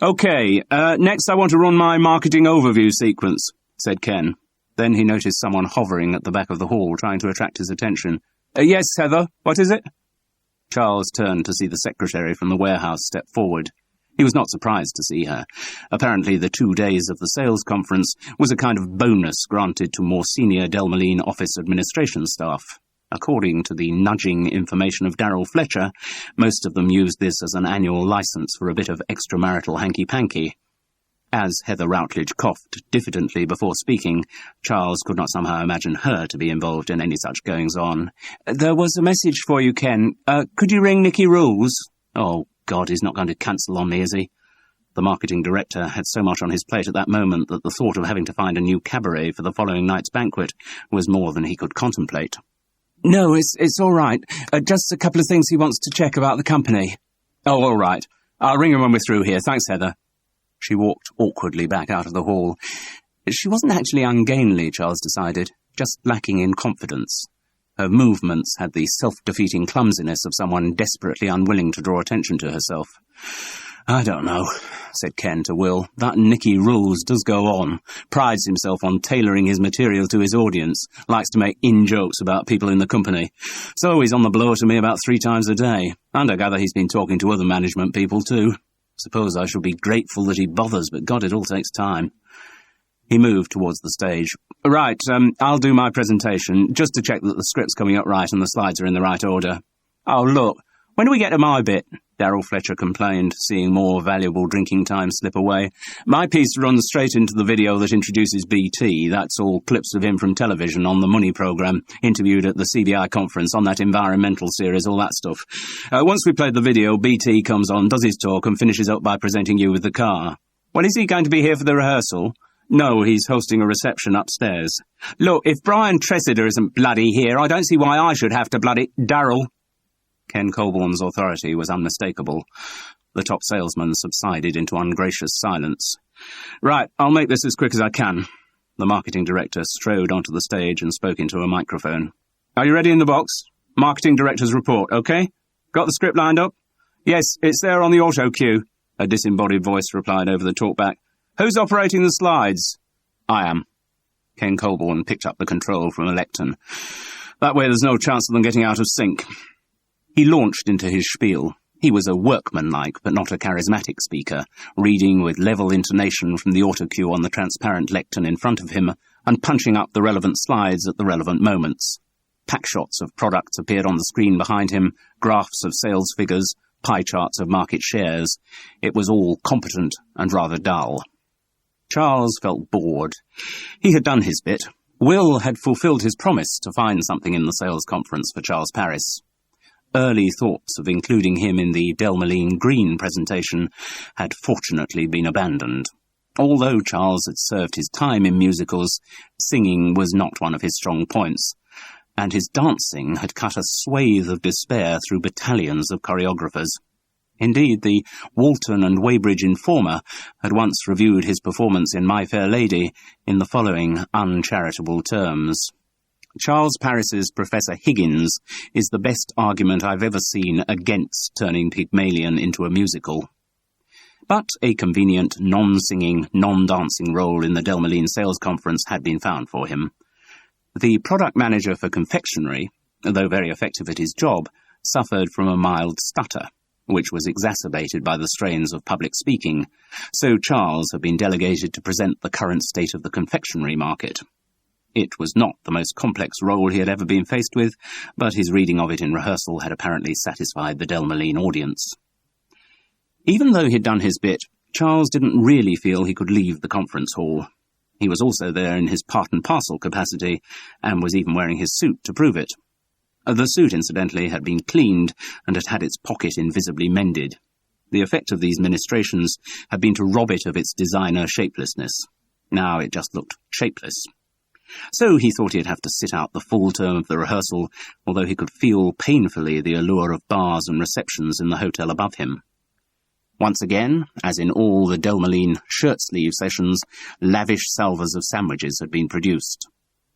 OK, next I want to run my marketing overview sequence, said Ken. Then he noticed someone hovering at the back of the hall, trying to attract his attention. Yes, Heather, what is it? Charles turned to see the secretary from the warehouse step forward. He was not surprised to see her. Apparently the 2 days of the sales conference was a kind of bonus granted to more senior Delmoline office administration staff. According to the nudging information of Darrell Fletcher, most of them used this as an annual license for a bit of extramarital hanky-panky. As Heather Routledge coughed diffidently before speaking, Charles could not somehow imagine her to be involved in any such goings-on. There was a message for you, Ken. Could you ring Nicky Rules? Oh, God, he's not going to cancel on me, is he? The marketing director had so much on his plate at that moment that the thought of having to find a new cabaret for the following night's banquet was more than he could contemplate. No, it's all right. Just a couple of things he wants to check about the company. Oh, all right. I'll ring him when we're through here. Thanks, Heather. She walked awkwardly back out of the hall. She wasn't actually ungainly, Charles decided, just lacking in confidence. Her movements had the self-defeating clumsiness of someone desperately unwilling to draw attention to herself. I don't know, said Ken to Will. That Nicky Rules does go on. Prides himself on tailoring his material to his audience. Likes to make in-jokes about people in the company. So he's on the blower to me about 3 times a day. And I gather he's been talking to other management people too. Suppose I should be grateful that he bothers, but God, it all takes time. He moved towards the stage. Right, I'll do my presentation, just to check that the script's coming up right and the slides are in the right order. Oh, look, when do we get to my bit? Darryl Fletcher complained, seeing more valuable drinking time slip away. My piece runs straight into the video that introduces BT. That's all clips of him from television on the Money programme, interviewed at the CBI conference, on that environmental series, all that stuff. Once we played the video, BT comes on, does his talk, and finishes up by presenting you with the car. Well, is he going to be here for the rehearsal? No, he's hosting a reception upstairs. Look, if Brian Tressida isn't bloody here, I don't see why I should have to bloody... Darryl. Ken Colborne's authority was unmistakable. The top salesman subsided into ungracious silence. Right, I'll make this as quick as I can. The marketing director strode onto the stage and spoke into a microphone. Are you ready in the box? Marketing director's report, okay? Got the script lined up? Yes, it's there on the auto cue, a disembodied voice replied over the talkback. Who's operating the slides? I am. Ken Colborne picked up the control from a lectern. That way there's no chance of them getting out of sync. He launched into his spiel. He was a workmanlike but not a charismatic speaker, reading with level intonation from the autocue on the transparent lectern in front of him and punching up the relevant slides at the relevant moments. Packshots of products appeared on the screen behind him, graphs of sales figures, pie charts of market shares. It was all competent and rather dull. Charles felt bored. He had done his bit. Will had fulfilled his promise to find something in the sales conference for Charles Paris. Early thoughts of including him in the Delmeline Green presentation had fortunately been abandoned. Although Charles had served his time in musicals, singing was not one of his strong points, and his dancing had cut a swathe of despair through battalions of choreographers. Indeed, the Walton and Weybridge Informer had once reviewed his performance in My Fair Lady in the following uncharitable terms. Charles Paris's Professor Higgins is the best argument I've ever seen against turning Pygmalion into a musical. But a convenient, non-singing, non-dancing role in the Delmeline sales conference had been found for him. The product manager for confectionery, though very effective at his job, suffered from a mild stutter, which was exacerbated by the strains of public speaking, so Charles had been delegated to present the current state of the confectionery market. It was not the most complex role he had ever been faced with, but his reading of it in rehearsal had apparently satisfied the Delmeline audience. Even though he'd done his bit, Charles didn't really feel he could leave the conference hall. He was also there in his part and parcel capacity, and was even wearing his suit to prove it. The suit, incidentally, had been cleaned and had had its pocket invisibly mended. The effect of these ministrations had been to rob it of its designer shapelessness. Now it just looked shapeless. So he thought he'd have to sit out the full term of the rehearsal, although he could feel painfully the allure of bars and receptions in the hotel above him. Once again, as in all the Delmeline shirt-sleeve sessions, lavish salvers of sandwiches had been produced.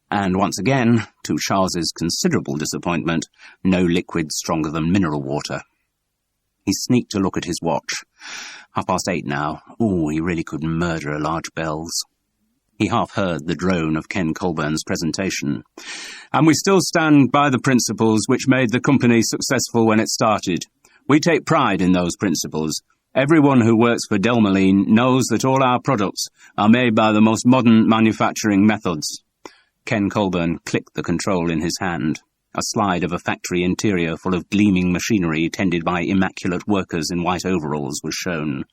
And once again, to Charles's considerable disappointment, no liquid stronger than mineral water. He sneaked a look at his watch. 8:30 now. Ooh, he really could murder a large Bell's. He half heard the drone of Ken Colborne's presentation. And we still stand by the principles which made the company successful when it started. We take pride in those principles. Everyone who works for Delmeline knows that all our products are made by the most modern manufacturing methods. Ken Colborne clicked the control in his hand. A slide of a factory interior full of gleaming machinery tended by immaculate workers in white overalls was shown.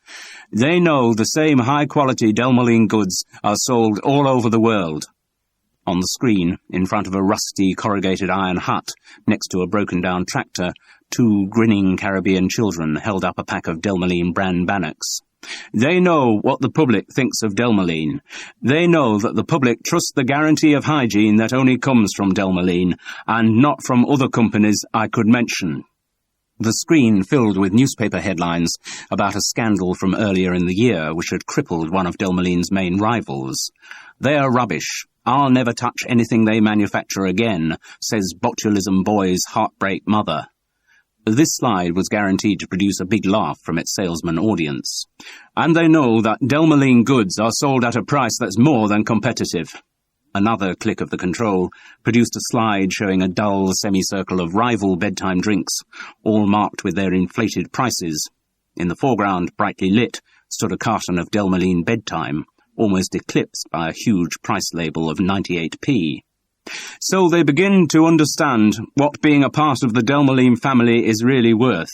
They know the same high-quality Delmeline goods are sold all over the world. On the screen, in front of a rusty corrugated iron hut, next to a broken-down tractor, 2 grinning Caribbean children held up a pack of Delmeline brand bannocks. They know what the public thinks of Delmeline. They know that the public trusts the guarantee of hygiene that only comes from Delmeline, and not from other companies I could mention. The screen filled with newspaper headlines about a scandal from earlier in the year which had crippled one of Delmeline's main rivals. They're rubbish. I'll never touch anything they manufacture again, says botulism boy's heartbreak mother. This slide was guaranteed to produce a big laugh from its salesman audience. And they know that Delmoline goods are sold at a price that's more than competitive. Another click of the control produced a slide showing a dull semicircle of rival bedtime drinks, all marked with their inflated prices. In the foreground, brightly lit, stood a carton of Delmoline bedtime, almost eclipsed by a huge price label of 98p. So they begin to understand what being a part of the Delmoline family is really worth.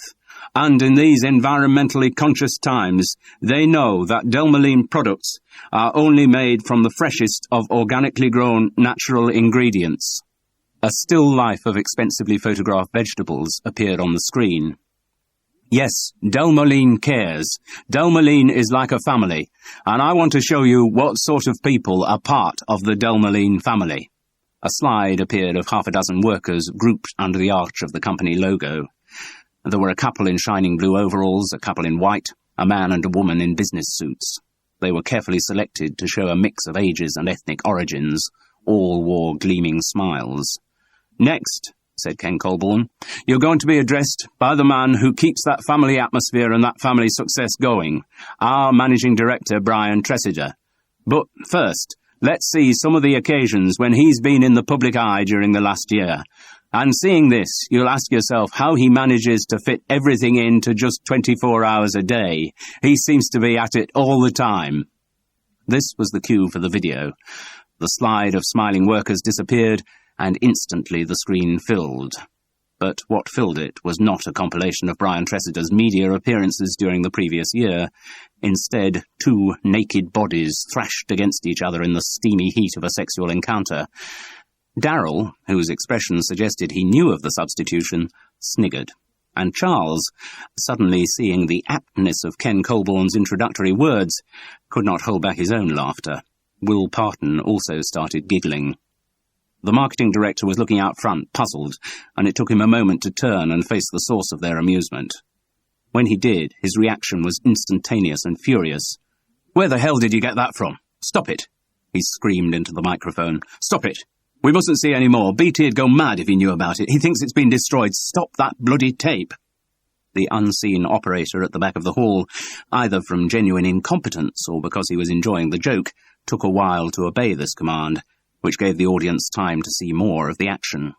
And in these environmentally conscious times, they know that Delmoline products are only made from the freshest of organically grown natural ingredients. A still life of expensively photographed vegetables appeared on the screen. Yes, Delmoline cares. Delmoline is like a family, and I want to show you what sort of people are part of the Delmoline family. A slide appeared of half a dozen workers grouped under the arch of the company logo. There were a couple in shining blue overalls, a couple in white, a man and a woman in business suits. They were carefully selected to show a mix of ages and ethnic origins. All wore gleaming smiles. "Next," said Ken Colborne, "you're going to be addressed by the man who keeps that family atmosphere and that family success going, our managing director, Brian Tressida. But first, let's see some of the occasions when he's been in the public eye during the last year. And seeing this, you'll ask yourself how he manages to fit everything into just 24 hours a day. He seems to be at it all the time." This was the cue for the video. The slide of smiling workers disappeared, and instantly the screen filled. But what filled it was not a compilation of Brian Tressida's media appearances during the previous year. Instead, two naked bodies thrashed against each other in the steamy heat of a sexual encounter. Darrell, whose expression suggested he knew of the substitution, sniggered, and Charles, suddenly seeing the aptness of Ken Colborne's introductory words, could not hold back his own laughter. Will Parton also started giggling. The marketing director was looking out front, puzzled, and it took him a moment to turn and face the source of their amusement. When he did, his reaction was instantaneous and furious. "Where the hell did you get that from? Stop it!" he screamed into the microphone. "Stop it! We mustn't see any more. BT'd go mad if he knew about it. He thinks it's been destroyed. Stop that bloody tape!" The unseen operator at the back of the hall, either from genuine incompetence or because he was enjoying the joke, took a while to obey this command, which gave the audience time to see more of the action.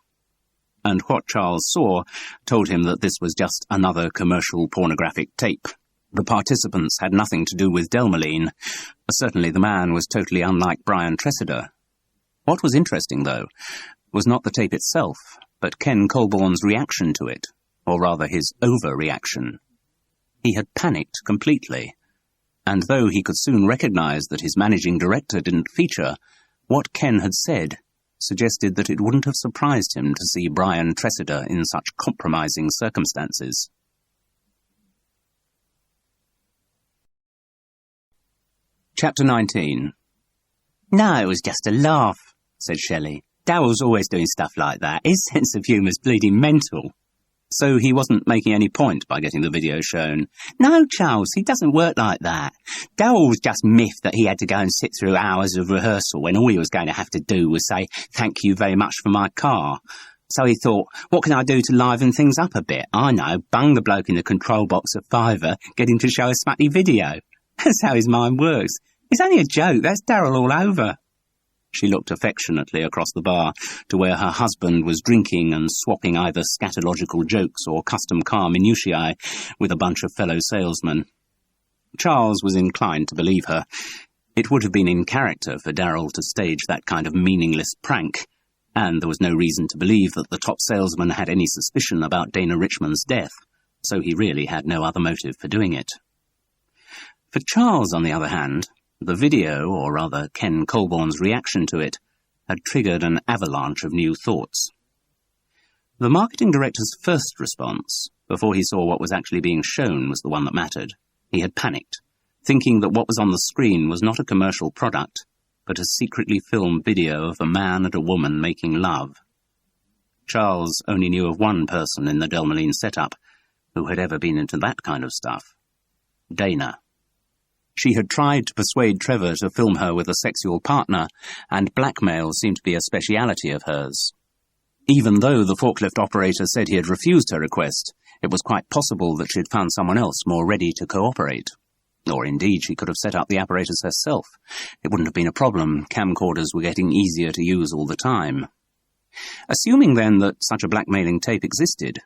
And what Charles saw told him that this was just another commercial pornographic tape. The participants had nothing to do with Delmoline. Certainly the man was totally unlike Brian Tressida. What was interesting, though, was not the tape itself, but Ken Colborne's reaction to it, or rather his overreaction. He had panicked completely, and though he could soon recognize that his managing director didn't feature, what Ken had said suggested that it wouldn't have surprised him to see Brian Tressida in such compromising circumstances. Chapter 19. "No, it was just a laugh," said Shelley. "Darrell's always doing stuff like that. His sense of humour's bleeding mental." So he wasn't making any point by getting the video shown. "No, Charles, he doesn't work like that. Darrell was just miffed that he had to go and sit through hours of rehearsal when all he was going to have to do was say, 'Thank you very much for my car.' So he thought, what can I do to liven things up a bit? I know, bung the bloke in the control box a fiver, get him to show a smutty video. That's how his mind works. It's only a joke, that's Darrell all over." She looked affectionately across the bar to where her husband was drinking and swapping either scatological jokes or custom car minutiae with a bunch of fellow salesmen. Charles was inclined to believe her. It would have been in character for Darrell to stage that kind of meaningless prank, and there was no reason to believe that the top salesman had any suspicion about Dana Richmond's death, so he really had no other motive for doing it. For Charles, on the other hand, the video, or rather Ken Colborne's reaction to it, had triggered an avalanche of new thoughts. The marketing director's first response, before he saw what was actually being shown, was the one that mattered. He had panicked, thinking that what was on the screen was not a commercial product, but a secretly filmed video of a man and a woman making love. Charles only knew of one person in the Delmoline setup who had ever been into that kind of stuff. Dana. She had tried to persuade Trevor to film her with a sexual partner, and blackmail seemed to be a speciality of hers. Even though the forklift operator said he had refused her request, It was quite possible that she'd found someone else more ready to cooperate. Or indeed, she could have set up the apparatus herself. It wouldn't have been a problem. Camcorders were getting easier to use all the time. Assuming then that such a blackmailing tape existed,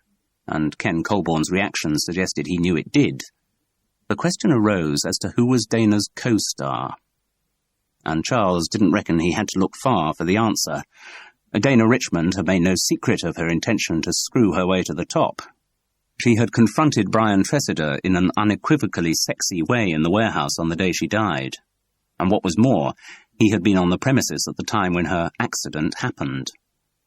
and Ken Colborne's reaction suggested he knew it did, the question arose as to who was Dana's co-star. And Charles didn't reckon he had to look far for the answer. Dana Richmond had made no secret of her intention to screw her way to the top. She had confronted Brian Tressida in an unequivocally sexy way in the warehouse on the day she died. And what was more, he had been on the premises at the time when her accident happened.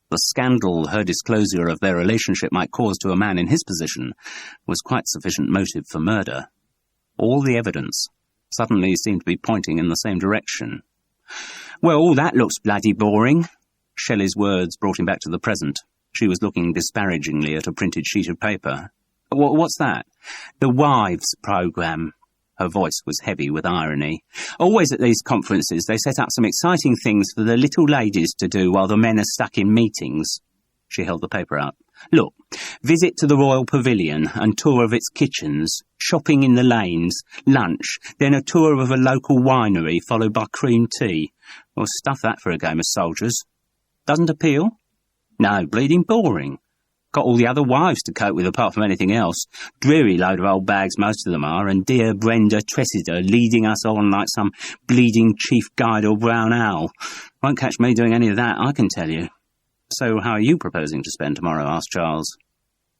The scandal her disclosure of their relationship might cause to a man in his position was quite sufficient motive for murder. All the evidence suddenly seemed to be pointing in the same direction. "Well, that looks bloody boring." Shelley's words brought him back to the present. She was looking disparagingly at a printed sheet of paper. "What's that?" "The Wives Programme." Her voice was heavy with irony. "Always at these conferences they set up some exciting things for the little ladies to do while the men are stuck in meetings." She held the paper out. "Look, visit to the Royal Pavilion and tour of its kitchens, shopping in the lanes, lunch, then a tour of a local winery followed by cream tea. Well, stuff that for a game of soldiers. Doesn't appeal? No, bleeding boring. Got all the other wives to cope with apart from anything else. Dreary load of old bags most of them are, and dear Brenda Tressida leading us on like some bleeding chief guide or brown owl. Won't catch me doing any of that, I can tell you." "So how are you proposing to spend tomorrow?" asked Charles.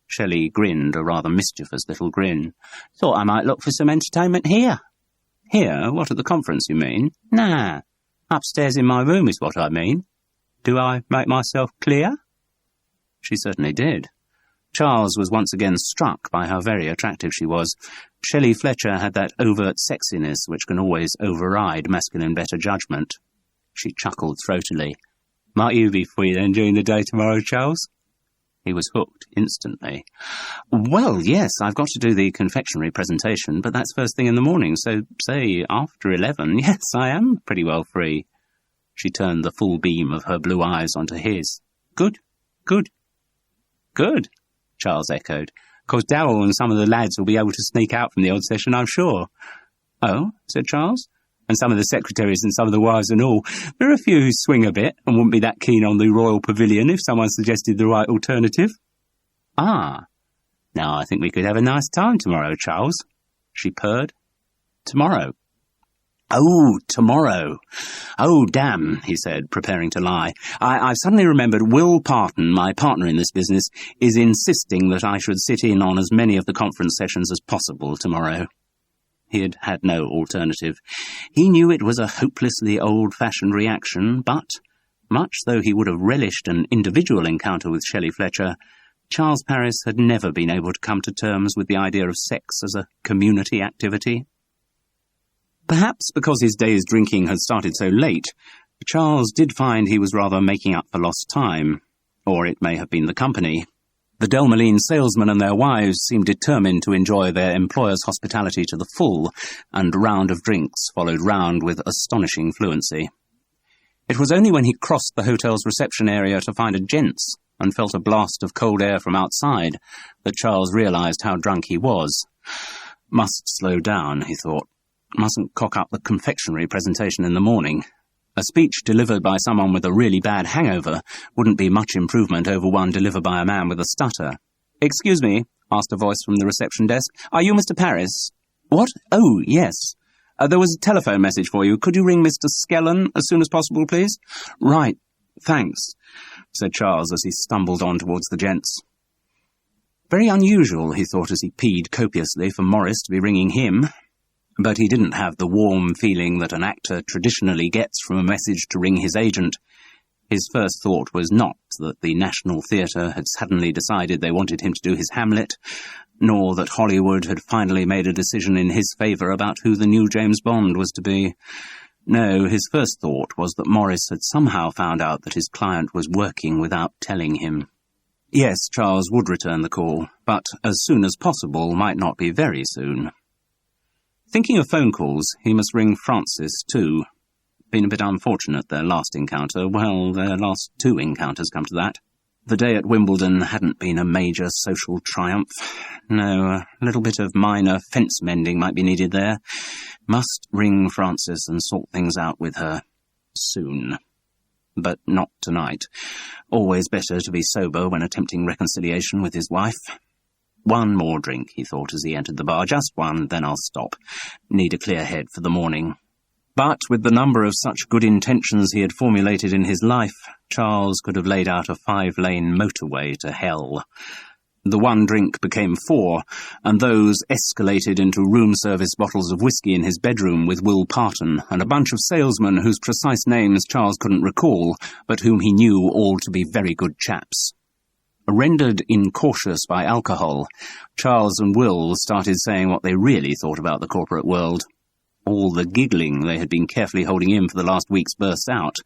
Shelley grinned, a rather mischievous little grin. "Thought I might look for some entertainment here." "Here? What, at the conference, you mean?" "Nah, upstairs in my room is what I mean. Do I make myself clear?" She certainly did. Charles was once again struck by how very attractive she was. Shelley Fletcher had that overt sexiness which can always override masculine better judgment. She chuckled throatily. "Might you be free then during the day tomorrow, Charles?" He was hooked instantly. "Well, yes, I've got to do the confectionery presentation, but that's first thing in the morning, so say after 11. Yes, I am pretty well free." She turned the full beam of her blue eyes onto his. "Good, good." "Good," Charles echoed. "'Cause Darryl and some of the lads will be able to sneak out from the odd session, I'm sure." "Oh," said Charles. "And some of the secretaries and some of the wives and all. There are a few who swing a bit and wouldn't be that keen on the Royal Pavilion if someone suggested the right alternative." "Ah, now I think we could have a nice time tomorrow, Charles," she purred. "Tomorrow?" "Oh, tomorrow. Oh, damn," he said, preparing to lie. I've suddenly remembered Will Parton, my partner in this business, is insisting that I should sit in on as many of the conference sessions as possible tomorrow." He had had no alternative. He knew it was a hopelessly old-fashioned reaction, but, much though he would have relished an individual encounter with Shelley Fletcher, Charles Paris had never been able to come to terms with the idea of sex as a community activity. Perhaps because his day's drinking had started so late, Charles did find he was rather making up for lost time. Or it may have been the company. The Delmoline salesmen and their wives seemed determined to enjoy their employer's hospitality to the full, and round of drinks followed round with astonishing fluency. It was only when he crossed the hotel's reception area to find a gents and felt a blast of cold air from outside that Charles realised how drunk he was. Must slow down, he thought. Mustn't cock up the confectionery presentation in the morning. A speech delivered by someone with a really bad hangover wouldn't be much improvement over one delivered by a man with a stutter. "Excuse me," asked a voice from the reception desk. "Are you Mr. Paris?" "What? Oh, yes. There was a telephone message for you. Could you ring Mr. Skellen as soon as possible, please?" "Right. Thanks," said Charles as he stumbled on towards the gents. Very unusual, he thought as he peed copiously, for Morris to be ringing him. But he didn't have the warm feeling that an actor traditionally gets from a message to ring his agent. His first thought was not that the National Theatre had suddenly decided they wanted him to do his Hamlet, nor that Hollywood had finally made a decision in his favour about who the new James Bond was to be. No, his first thought was that Morris had somehow found out that his client was working without telling him. Yes, Charles would return the call, but as soon as possible might not be very soon. Thinking of phone calls, he must ring Francis, too. Been a bit unfortunate, their last encounter. Well, their last two encounters come to that. The day at Wimbledon hadn't been a major social triumph. No, a little bit of minor fence mending might be needed there. Must ring Frances and sort things out with her. Soon. But not tonight. Always better to be sober when attempting reconciliation with his wife. One more drink, he thought as he entered the bar. Just one, then I'll stop. Need a clear head for the morning. But with the number of such good intentions he had formulated in his life, Charles could have laid out a 5-lane motorway to hell. The one drink became 4, and those escalated into room-service bottles of whiskey in his bedroom with Will Parton and a bunch of salesmen whose precise names Charles couldn't recall, but whom he knew all to be very good chaps. Rendered incautious by alcohol, Charles and Will started saying what they really thought about the corporate world. All the giggling they had been carefully holding in for the last weeks burst out,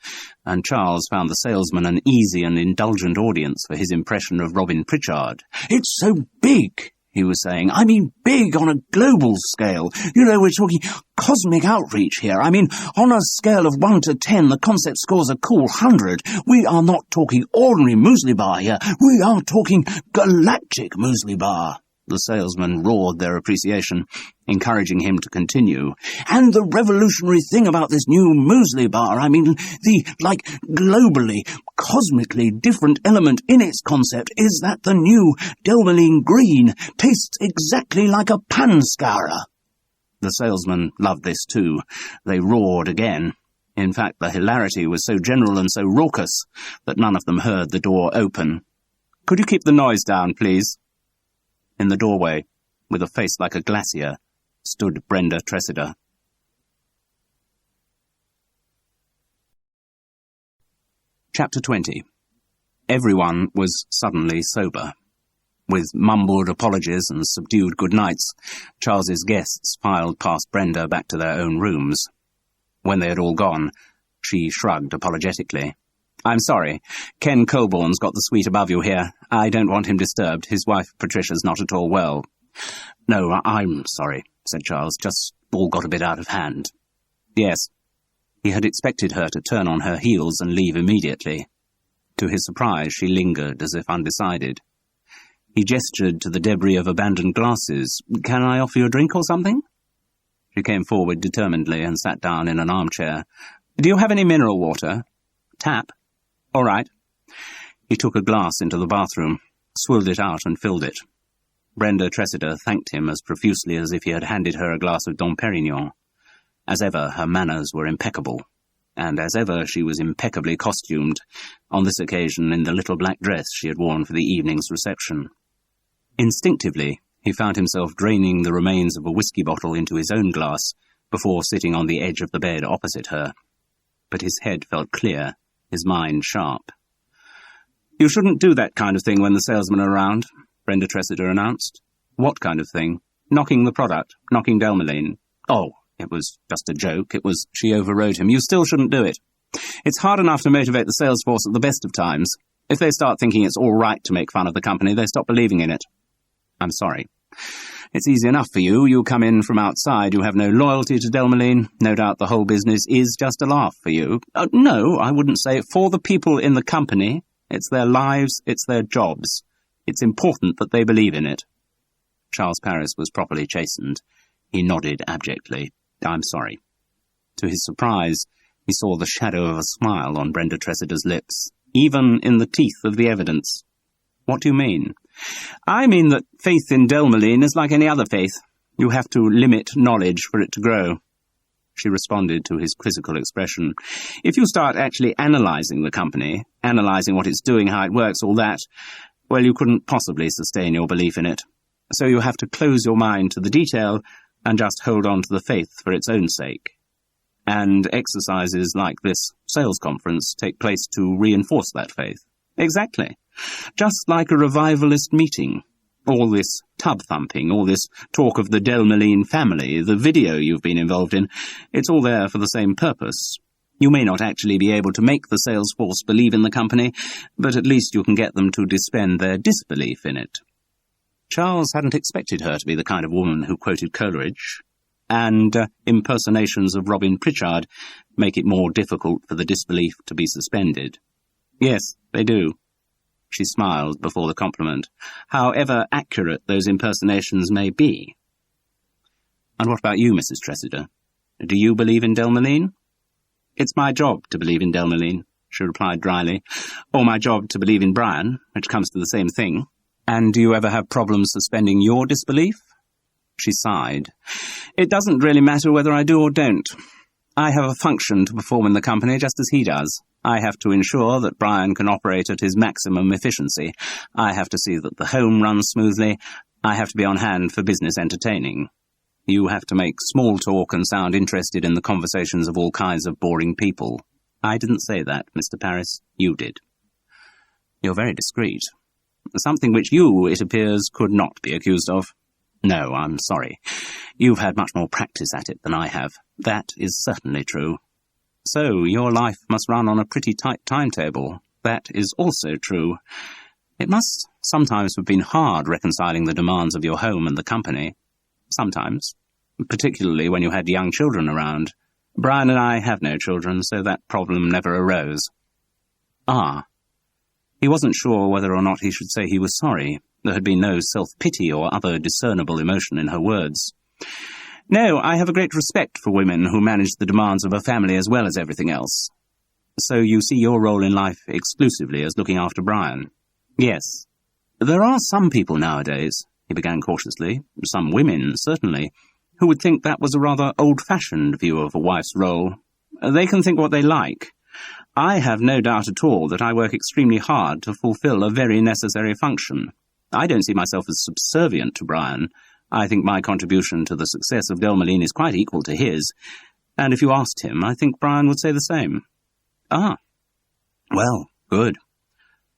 and Charles found the salesman an easy and indulgent audience for his impression of Robin Pritchard. "It's so big," he was saying. "I mean big on a global scale. You know, we're talking cosmic outreach here. I mean, on a scale of 1 to 10, the concept scores a cool 100. We are not talking ordinary muesli bar here. We are talking galactic muesli bar." The salesman roared their appreciation, encouraging him to continue. "And the revolutionary thing about this new muesli bar, I mean, the, globally, cosmically different element in its concept is that the new Delmeline Green tastes exactly like a panscara." The salesman loved this too. They roared again. In fact, the hilarity was so general and so raucous that none of them heard the door open. "Could you keep the noise down, please?" In the doorway, with a face like a glacier, stood Brenda Tressida. Chapter 20. Everyone was suddenly sober. With mumbled apologies and subdued goodnights, Charles's guests filed past Brenda back to their own rooms. When they had all gone, she shrugged apologetically. "I'm sorry. Ken Colborne's got the suite above you here. I don't want him disturbed. His wife, Patricia's not at all well." "No, I'm sorry," said Charles. "Just all got a bit out of hand." "Yes." He had expected her to turn on her heels and leave immediately. To his surprise, she lingered as if undecided. He gestured to the debris of abandoned glasses. "Can I offer you a drink or something?" She came forward determinedly and sat down in an armchair. "Do you have any mineral water?" "Tap." "All right." He took a glass into the bathroom, swilled it out and filled it. Brenda Tressida thanked him as profusely as if he had handed her a glass of Dom Perignon. As ever, her manners were impeccable, and as ever she was impeccably costumed, on this occasion in the little black dress she had worn for the evening's reception. Instinctively, he found himself draining the remains of a whiskey bottle into his own glass before sitting on the edge of the bed opposite her. But his head felt clear, his mind sharp. "You shouldn't do that kind of thing when the salesmen are around," Brenda Tressida announced. "What kind of thing?" "Knocking the product, knocking Delmeline." "Oh, it was just a joke. It was—" She overrode him. "You still shouldn't do it. It's hard enough to motivate the sales force at the best of times. If they start thinking it's all right to make fun of the company, they stop believing in it." "I'm sorry. It's easy enough for you. You come in from outside. You have no loyalty to Delmeline. No doubt the whole business is just a laugh for you." No, I wouldn't say. For the people in the company, it's their lives, it's their jobs. It's important that they believe in it." Charles Paris was properly chastened. He nodded abjectly. "I'm sorry." To his surprise, he saw the shadow of a smile on Brenda Tressida's lips, even in the teeth of the evidence. "What do you mean?" "I mean that faith in Delmeline is like any other faith. You have to limit knowledge for it to grow." She responded to his quizzical expression. "If you start actually analysing the company, analysing what it's doing, how it works, all that, well, you couldn't possibly sustain your belief in it. So you have to close your mind to the detail and just hold on to the faith for its own sake. And exercises like this sales conference take place to reinforce that faith." "Exactly. Just like a revivalist meeting. All this tub-thumping, all this talk of the Delmeline family, the video you've been involved in, it's all there for the same purpose. You may not actually be able to make the sales force believe in the company, but at least you can get them to suspend their disbelief in it." Charles hadn't expected her to be the kind of woman who quoted Coleridge, and impersonations of Robin Pritchard make it more difficult for the disbelief to be suspended. "Yes, they do." She smiled before the compliment, however accurate those impersonations may be. And what about you, Mrs. Tressida? Do you believe in Delmeline? It's my job to believe in Delmeline, she replied dryly, or my job to believe in Brian, which comes to the same thing. And do you ever have problems suspending your disbelief? She sighed. It doesn't really matter whether I do or don't. I have a function to perform in the company just as he does. I have to ensure that Brian can operate at his maximum efficiency. I have to see that the home runs smoothly. I have to be on hand for business entertaining. You have to make small talk and sound interested in the conversations of all kinds of boring people. I didn't say that, Mr. Paris. You did. You're very discreet. Something which you, it appears, could not be accused of. No, I'm sorry. You've had much more practice at it than I have. That is certainly true. So, your life must run on a pretty tight timetable. That is also true. It must sometimes have been hard reconciling the demands of your home and the company. Sometimes. Particularly when you had young children around. Brian and I have no children, so that problem never arose. Ah. He wasn't sure whether or not he should say he was sorry. There had been no self-pity or other discernible emotion in her words. No, I have a great respect for women who manage the demands of a family as well as everything else. So you see your role in life exclusively as looking after Brian? Yes. There are some people nowadays, he began cautiously, some women, certainly, who would think that was a rather old-fashioned view of a wife's role. They can think what they like. I have no doubt at all that I work extremely hard to fulfill a very necessary function. I don't see myself as subservient to Brian. I think my contribution to the success of Delmeline is quite equal to his, and if you asked him, I think Brian would say the same. Ah. Well, good.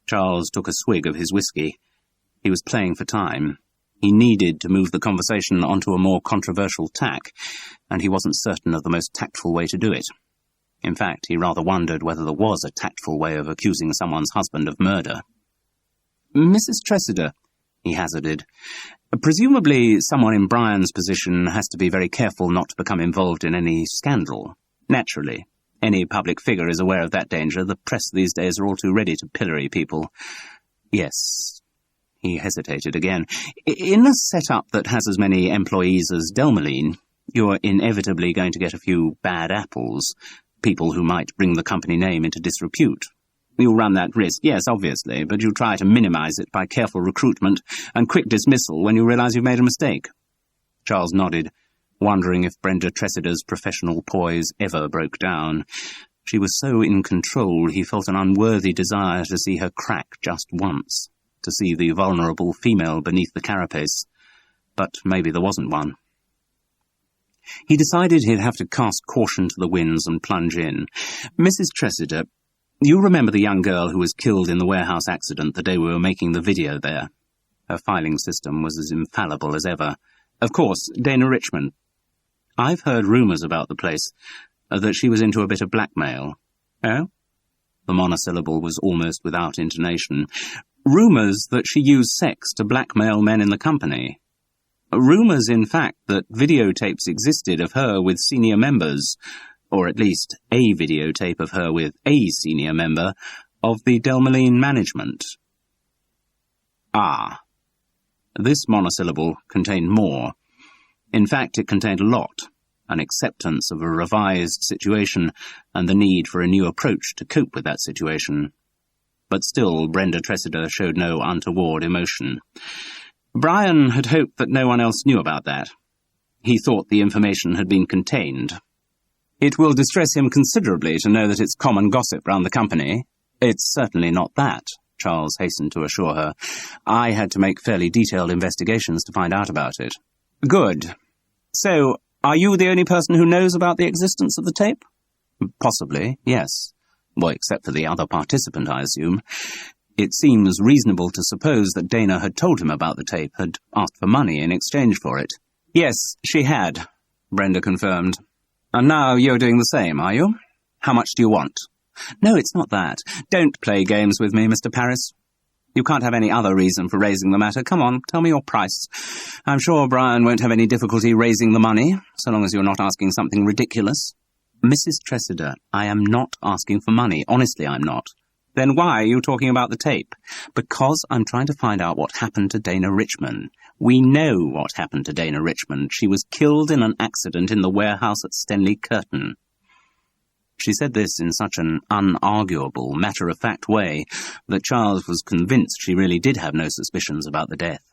Charles took a swig of his whisky. He was playing for time. He needed to move the conversation onto a more controversial tack, and he wasn't certain of the most tactful way to do it. In fact, he rather wondered whether there was a tactful way of accusing someone's husband of murder. Mrs. Tressida, he hazarded, presumably someone in Brian's position has to be very careful not to become involved in any scandal. Naturally. Any public figure is aware of that danger. The press these days are all too ready to pillory people. Yes. He hesitated again. In a set-up that has as many employees as Delmeline, you're inevitably going to get a few bad apples, people who might bring the company name into disrepute. You'll run that risk, yes, obviously, but you try to minimize it by careful recruitment and quick dismissal when you realize you've made a mistake. Charles nodded, wondering if Brenda Tressida's professional poise ever broke down. She was so in control he felt an unworthy desire to see her crack just once, to see the vulnerable female beneath the carapace. But maybe there wasn't one. He decided he'd have to cast caution to the winds and plunge in. Mrs. Tressida, you remember the young girl who was killed in the warehouse accident the day we were making the video there? Her filing system was as infallible as ever. Of course, Dana Richmond. I've heard rumours about the place, that she was into a bit of blackmail. Oh? The monosyllable was almost without intonation. Rumours that she used sex to blackmail men in the company. Rumours, in fact, that videotapes existed of her with senior members, or at least a videotape of her with a senior member, of the Delmeline management. Ah. This monosyllable contained more. In fact, it contained a lot, an acceptance of a revised situation and the need for a new approach to cope with that situation. But still, Brenda Tressida showed no untoward emotion. Brian had hoped that no one else knew about that. He thought the information had been contained. It will distress him considerably to know that it's common gossip round the company. It's certainly not that, Charles hastened to assure her. I had to make fairly detailed investigations to find out about it. Good. So, are you the only person who knows about the existence of the tape? Possibly, yes. Well, except for the other participant, I assume. It seems reasonable to suppose that Dana had told him about the tape, had asked for money in exchange for it. Yes, she had, Brenda confirmed. And now you're doing the same, are you? How much do you want? No, it's not that. Don't play games with me, Mr. Paris. You can't have any other reason for raising the matter. Come on, tell me your price. I'm sure Brian won't have any difficulty raising the money, so long as you're not asking something ridiculous. Mrs. Tressida, I am not asking for money. Honestly, I'm not. Then why are you talking about the tape? Because I'm trying to find out what happened to Dana Richmond. We know what happened to Dana Richmond. She was killed in an accident in the warehouse at Stenley Curtain. She said this in such an unarguable, matter-of-fact way that Charles was convinced she really did have no suspicions about the death.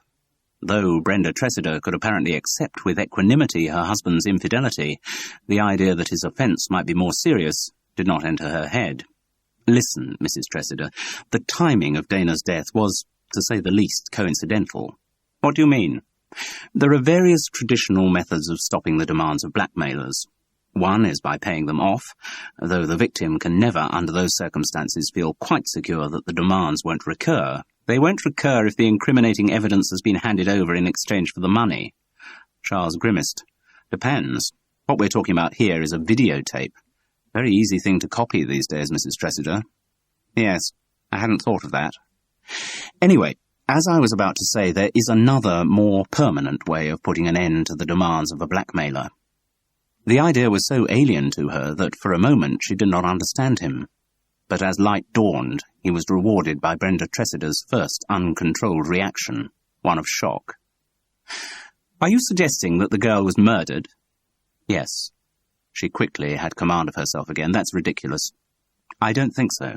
Though Brenda Tressider could apparently accept with equanimity her husband's infidelity, the idea that his offence might be more serious did not enter her head. Listen, Mrs. Tressider, the timing of Dana's death was, to say the least, coincidental. What do you mean? There are various traditional methods of stopping the demands of blackmailers. One is by paying them off, though the victim can never, under those circumstances, feel quite secure that the demands won't recur. They won't recur if the incriminating evidence has been handed over in exchange for the money. Charles grimaced. Depends. What we're talking about here is a videotape. Very easy thing to copy these days, Mrs. Tressider. Yes, I hadn't thought of that. Anyway, as I was about to say, there is another, more permanent way of putting an end to the demands of a blackmailer. The idea was so alien to her that for a moment she did not understand him. But as light dawned, he was rewarded by Brenda Tressider's first uncontrolled reaction, one of shock. Are you suggesting that the girl was murdered? Yes. She quickly had command of herself again. That's ridiculous. I don't think so.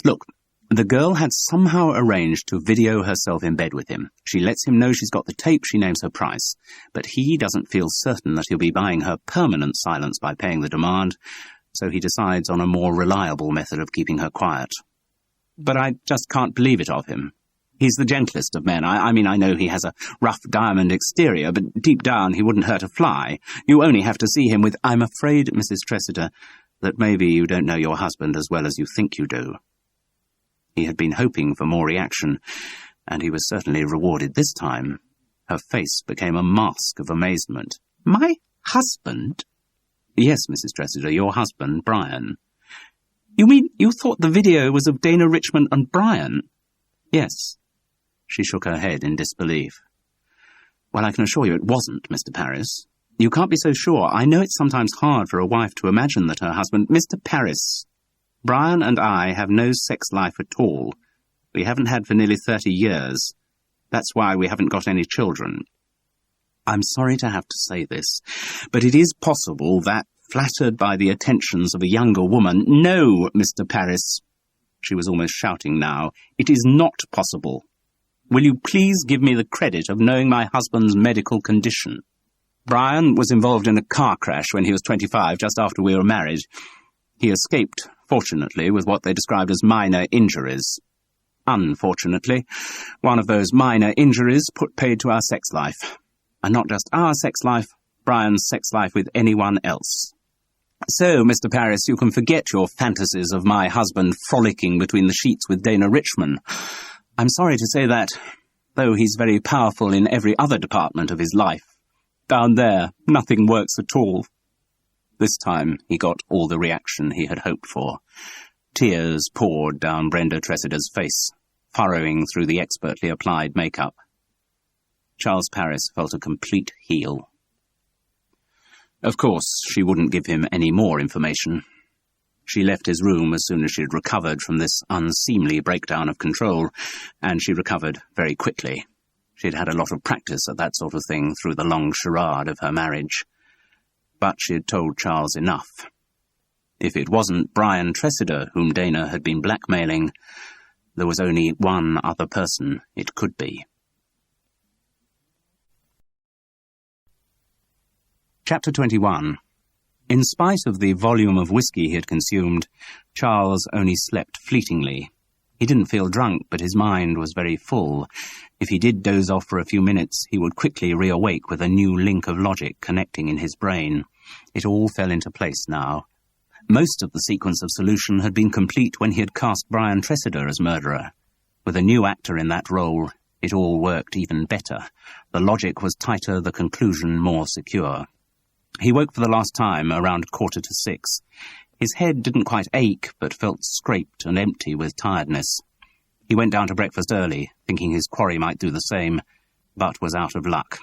Look, the girl had somehow arranged to video herself in bed with him. She lets him know she's got the tape, she names her price. But he doesn't feel certain that he'll be buying her permanent silence by paying the demand, so he decides on a more reliable method of keeping her quiet. But I just can't believe it of him. He's the gentlest of men. I mean, I know he has a rough diamond exterior, but deep down he wouldn't hurt a fly. You only have to see him with... I'm afraid, Mrs. Tressider, that maybe you don't know your husband as well as you think you do. He had been hoping for more reaction, and he was certainly rewarded this time. Her face became a mask of amazement. My husband? Yes, Mrs. Tressider, your husband, Brian. You mean you thought the video was of Dana Richmond and Brian? Yes. She shook her head in disbelief. Well, I can assure you it wasn't, Mr. Parris. You can't be so sure. I know it's sometimes hard for a wife to imagine that her husband... Mr. Parris, Brian and I have no sex life at all. We haven't had for nearly 30 years. That's why we haven't got any children. I'm sorry to have to say this, but it is possible that, flattered by the attentions of a younger woman... No, Mr. Parris. She was almost shouting now. It is not possible. Will you please give me the credit of knowing my husband's medical condition? Brian was involved in a car crash when he was 25, just after we were married. He escaped, fortunately, with what they described as minor injuries. Unfortunately, one of those minor injuries put paid to our sex life. And not just our sex life, Brian's sex life with anyone else. So, Mr. Parris, you can forget your fantasies of my husband frolicking between the sheets with Dana Richmond. I'm sorry to say that, though he's very powerful in every other department of his life, down there, nothing works at all. This time he got all the reaction he had hoped for. Tears poured down Brenda Tressider's face, furrowing through the expertly applied makeup. Charles Parris felt a complete heel. Of course, she wouldn't give him any more information. She left his room as soon as she had recovered from this unseemly breakdown of control, and she recovered very quickly. She'd had a lot of practice at that sort of thing through the long charade of her marriage. But she had told Charles enough. If it wasn't Brian Tressider whom Dana had been blackmailing, there was only one other person it could be. Chapter 21. In spite of the volume of whiskey he had consumed, Charles only slept fleetingly. He didn't feel drunk, but his mind was very full. If he did doze off for a few minutes, he would quickly reawake with a new link of logic connecting in his brain. It all fell into place now. Most of the sequence of solution had been complete when he had cast Brian Tressider as murderer. With a new actor in that role, it all worked even better. The logic was tighter, the conclusion more secure. He woke for the last time around 6:45. His head didn't quite ache, but felt scraped and empty with tiredness. He went down to breakfast early, thinking his quarry might do the same, but was out of luck.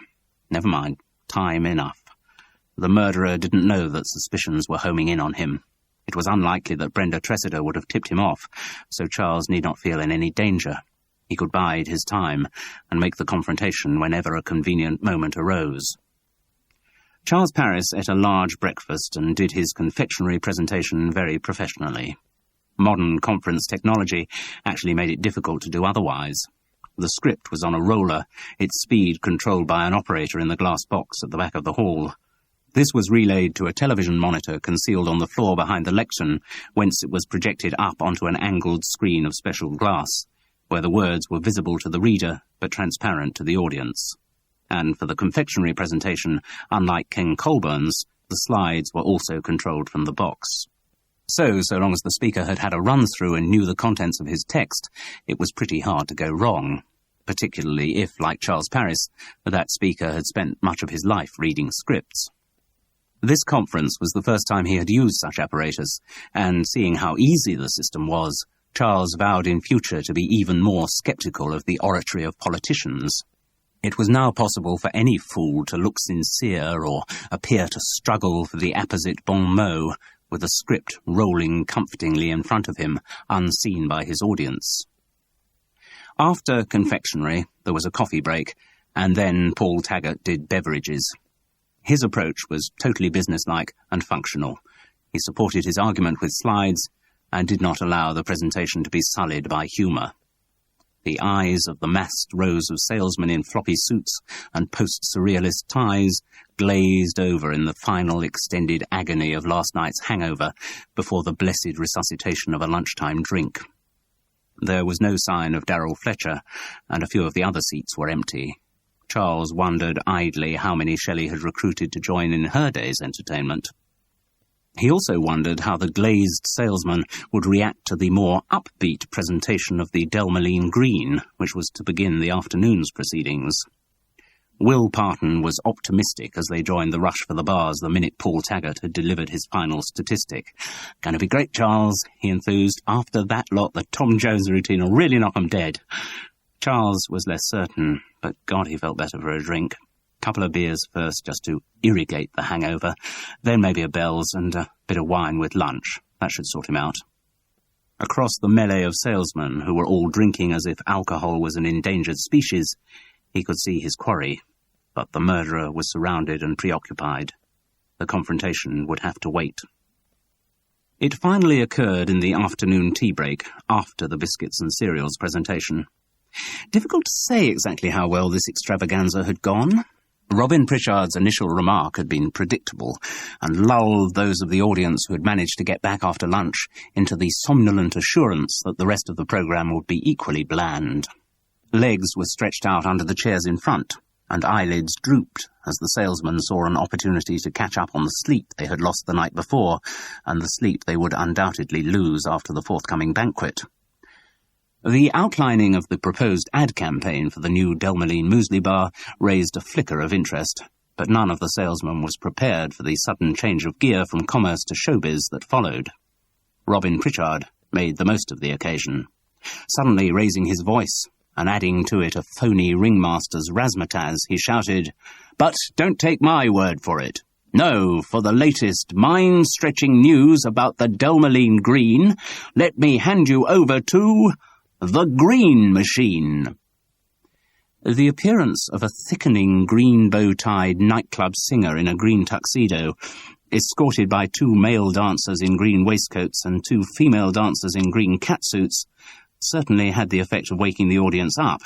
Never mind, time enough. The murderer didn't know that suspicions were homing in on him. It was unlikely that Brenda Tressida would have tipped him off, so Charles need not feel in any danger. He could bide his time and make the confrontation whenever a convenient moment arose. Charles Paris ate a large breakfast and did his confectionery presentation very professionally. Modern conference technology actually made it difficult to do otherwise. The script was on a roller, its speed controlled by an operator in the glass box at the back of the hall. This was relayed to a television monitor concealed on the floor behind the lectern, whence it was projected up onto an angled screen of special glass, where the words were visible to the reader but transparent to the audience. And for the confectionery presentation, unlike Ken Colburn's, the slides were also controlled from the box. So long as the speaker had had a run-through and knew the contents of his text, it was pretty hard to go wrong, particularly if, like Charles Paris, that speaker had spent much of his life reading scripts. This conference was the first time he had used such apparatus, and seeing how easy the system was, Charles vowed in future to be even more sceptical of the oratory of politicians. It was now possible for any fool to look sincere or appear to struggle for the apposite bon mot, with a script rolling comfortingly in front of him, unseen by his audience. After confectionery, there was a coffee break, and then Paul Taggart did beverages. His approach was totally businesslike and functional. He supported his argument with slides and did not allow the presentation to be sullied by humour. The eyes of the massed rows of salesmen in floppy suits and post-surrealist ties glazed over in the final extended agony of last night's hangover before the blessed resuscitation of a lunchtime drink. There was no sign of Darrell Fletcher, and a few of the other seats were empty. Charles wondered idly how many Shelley had recruited to join in her day's entertainment. He also wondered how the glazed salesman would react to the more upbeat presentation of the Delmeline Green, which was to begin the afternoon's proceedings. Will Parton was optimistic as they joined the rush for the bars the minute Paul Taggart had delivered his final statistic. "Gonna be great, Charles," he enthused. "After that lot, the Tom Jones routine will really knock 'em dead." Charles was less certain, but God, he felt better for a drink. Couple of beers first, just to irrigate the hangover, then maybe a Bell's and a bit of wine with lunch. That should sort him out. Across the melee of salesmen, who were all drinking as if alcohol was an endangered species, he could see his quarry, but the murderer was surrounded and preoccupied. The confrontation would have to wait. It finally occurred in the afternoon tea break, after the biscuits and cereals presentation. Difficult to say exactly how well this extravaganza had gone. Robin Pritchard's initial remark had been predictable, and lulled those of the audience who had managed to get back after lunch into the somnolent assurance that the rest of the programme would be equally bland. Legs were stretched out under the chairs in front, and eyelids drooped as the salesmen saw an opportunity to catch up on the sleep they had lost the night before, and the sleep they would undoubtedly lose after the forthcoming banquet. The outlining of the proposed ad campaign for the new Delmeline Muesli Bar raised a flicker of interest, but none of the salesmen was prepared for the sudden change of gear from commerce to showbiz that followed. Robin Pritchard made the most of the occasion, suddenly raising his voice and adding to it a phony ringmaster's razzmatazz. He shouted, "But don't take my word for it. No, for the latest mind-stretching news about the Delmeline Green, let me hand you over to the Green Machine." The appearance of a thickening green bow-tied nightclub singer in a green tuxedo, escorted by 2 male dancers in green waistcoats and 2 female dancers in green catsuits, certainly had the effect of waking the audience up,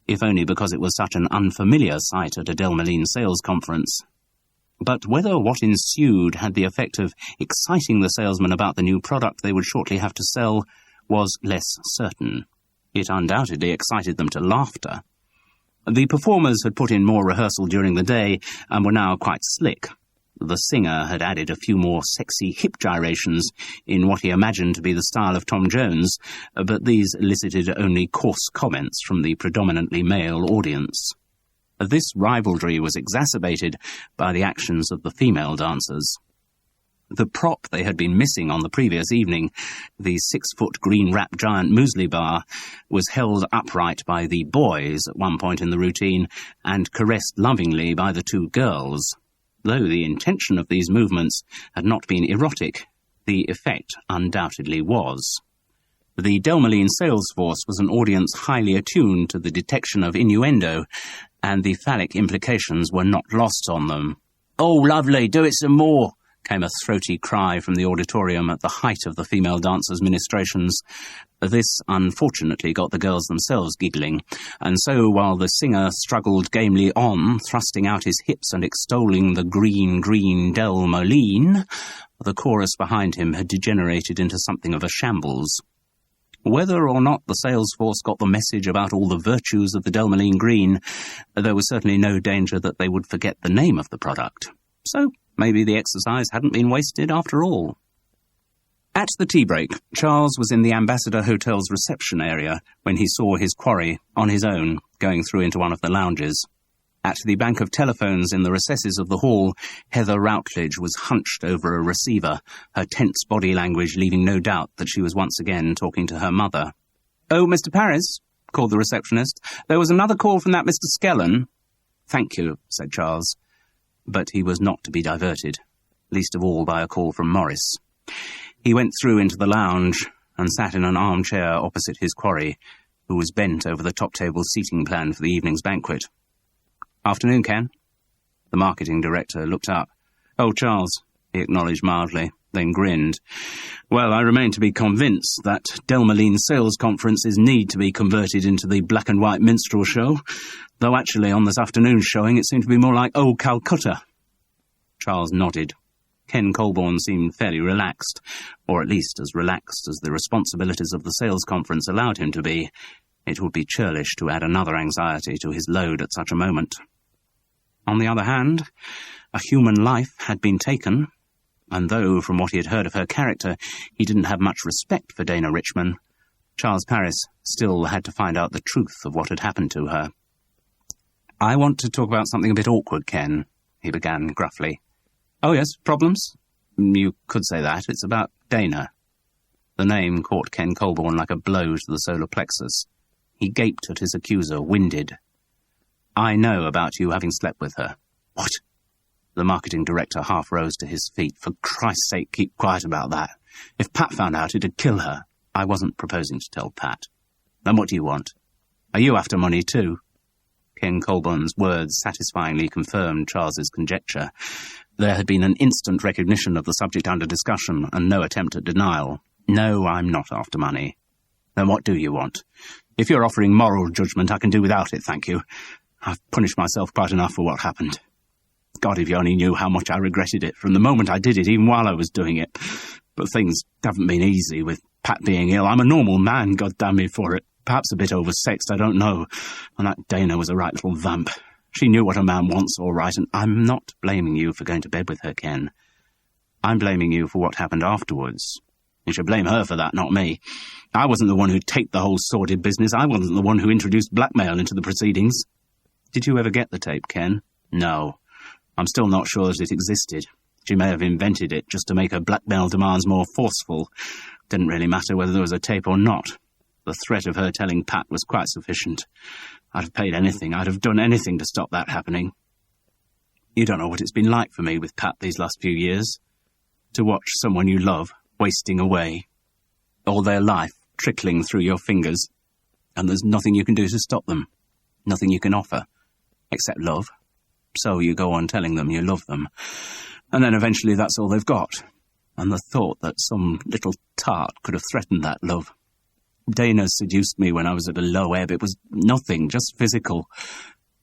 if only because it was such an unfamiliar sight at a Delmeline sales conference. But whether what ensued had the effect of exciting the salesmen about the new product they would shortly have to sell was less certain. It undoubtedly excited them to laughter. The performers had put in more rehearsal during the day and were now quite slick. The singer had added a few more sexy hip gyrations in what he imagined to be the style of Tom Jones, but these elicited only coarse comments from the predominantly male audience. This rivalry was exacerbated by the actions of the female dancers. The prop they had been missing on the previous evening, the 6-foot green-wrap giant muesli bar, was held upright by the boys at one point in the routine and caressed lovingly by the 2 girls. Though the intention of these movements had not been erotic, the effect undoubtedly was. The Delmoline sales force was an audience highly attuned to the detection of innuendo, and the phallic implications were not lost on them. "Oh, lovely, do it some more," came a throaty cry from the auditorium at the height of the female dancer's ministrations. This, unfortunately, got the girls themselves giggling, and so while the singer struggled gamely on, thrusting out his hips and extolling the green, green Delmoline, the chorus behind him had degenerated into something of a shambles. Whether or not the sales force got the message about all the virtues of the Delmoline Green, there was certainly no danger that they would forget the name of the product. So maybe the exercise hadn't been wasted after all. At the tea break, Charles was in the Ambassador Hotel's reception area when he saw his quarry, on his own, going through into one of the lounges. At the bank of telephones in the recesses of the hall, Heather Routledge was hunched over a receiver, her tense body language leaving no doubt that she was once again talking to her mother. "Oh, Mr. Paris," called the receptionist. "There was another call from that Mr. Skellen." "Thank you," said Charles. But he was not to be diverted, least of all by a call from Morris. He went through into the lounge and sat in an armchair opposite his quarry, who was bent over the top-table seating plan for the evening's banquet. "Afternoon, Ken." The marketing director looked up. "Oh, Charles," he acknowledged mildly, then grinned. "Well, I remain to be convinced that Delmoline sales conferences need to be converted into the black and white minstrel show, though actually on this afternoon's showing it seemed to be more like Old Calcutta." Charles nodded. Ken Colborne seemed fairly relaxed, or at least as relaxed as the responsibilities of the sales conference allowed him to be. It would be churlish to add another anxiety to his load at such a moment. On the other hand, a human life had been taken, and though, from what he had heard of her character, he didn't have much respect for Dana Richman, Charles Paris still had to find out the truth of what had happened to her. "I want to talk about something a bit awkward, Ken," he began gruffly. "Oh yes, problems?" "You could say that. It's about Dana." The name caught Ken Colborne like a blow to the solar plexus. He gaped at his accuser, winded. "I know about you having slept with her." "What?" The marketing director half rose to his feet. "For Christ's sake, keep quiet about that. If Pat found out, it'd kill her." "I wasn't proposing to tell Pat." "Then what do you want? Are you after money too?" Ken Colborne's words satisfyingly confirmed Charles's conjecture. There had been an instant recognition of the subject under discussion, and no attempt at denial. "No, I'm not after money." "Then what do you want?" "If you're offering moral judgment, I can do without it, thank you. I've punished myself quite enough for what happened. God, if you only knew how much I regretted it, from the moment I did it, even while I was doing it. But things haven't been easy, with Pat being ill. I'm a normal man, God damn me for it. Perhaps a bit oversexed, I don't know. And that Dana was a right little vamp. She knew what a man wants, all right, and I'm not blaming you for going to bed with her, Ken. I'm blaming you for what happened afterwards. You should blame her for that, not me. I wasn't the one who taped the whole sordid business. I wasn't the one who introduced blackmail into the proceedings." "Did you ever get the tape, Ken?" "No. I'm still not sure that it existed. She may have invented it just to make her blackmail demands more forceful. Didn't really matter whether there was a tape or not. The threat of her telling Pat was quite sufficient. I'd have paid anything, I'd have done anything to stop that happening. You don't know what it's been like for me with Pat these last few years. To watch someone you love wasting away. All their life trickling through your fingers, and there's nothing you can do to stop them. Nothing you can offer, except love. So you go on telling them you love them, and then eventually that's all they've got. And the thought that some little tart could have threatened that love. Dana seduced me when I was at a low ebb. It was nothing, just physical.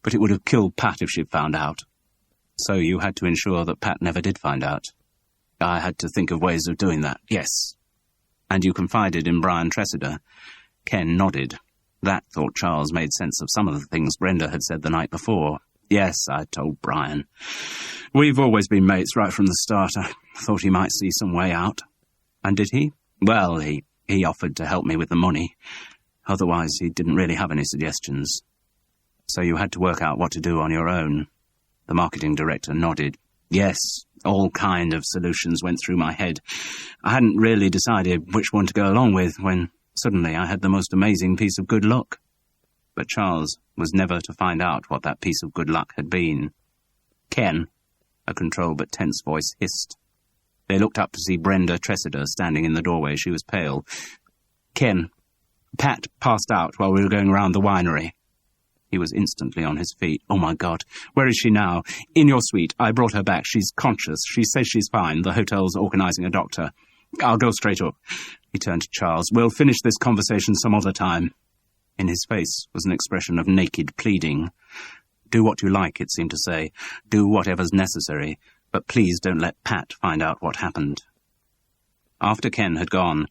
But it would have killed Pat if she'd found out. So you had to ensure that Pat never did find out. I had to think of ways of doing that, yes. And you confided in Brian Tressida. Ken nodded. That, thought Charles, made sense of some of the things Brenda had said the night before. Yes, I told Brian. We've always been mates right from the start. I thought he might see some way out. And did he? Well, he offered to help me with the money. Otherwise, he didn't really have any suggestions. So you had to work out what to do on your own. The marketing director nodded. Yes, all kind of solutions went through my head. I hadn't really decided which one to go along with when suddenly I had the most amazing piece of good luck. But Charles was never to find out what that piece of good luck had been. Ken, a controlled but tense voice hissed. They looked up to see Brenda Tressida standing in the doorway. She was pale. "Ken, Pat passed out while we were going round the winery." He was instantly on his feet. "Oh, my God. Where is she now?" "In your suite. I brought her back. She's conscious. She says she's fine. The hotel's organising a doctor. I'll go straight up." He turned to Charles. "We'll finish this conversation some other time." In his face was an expression of naked pleading. "Do what you like," it seemed to say. "Do whatever's necessary. But please don't let Pat find out what happened." After Ken had gone,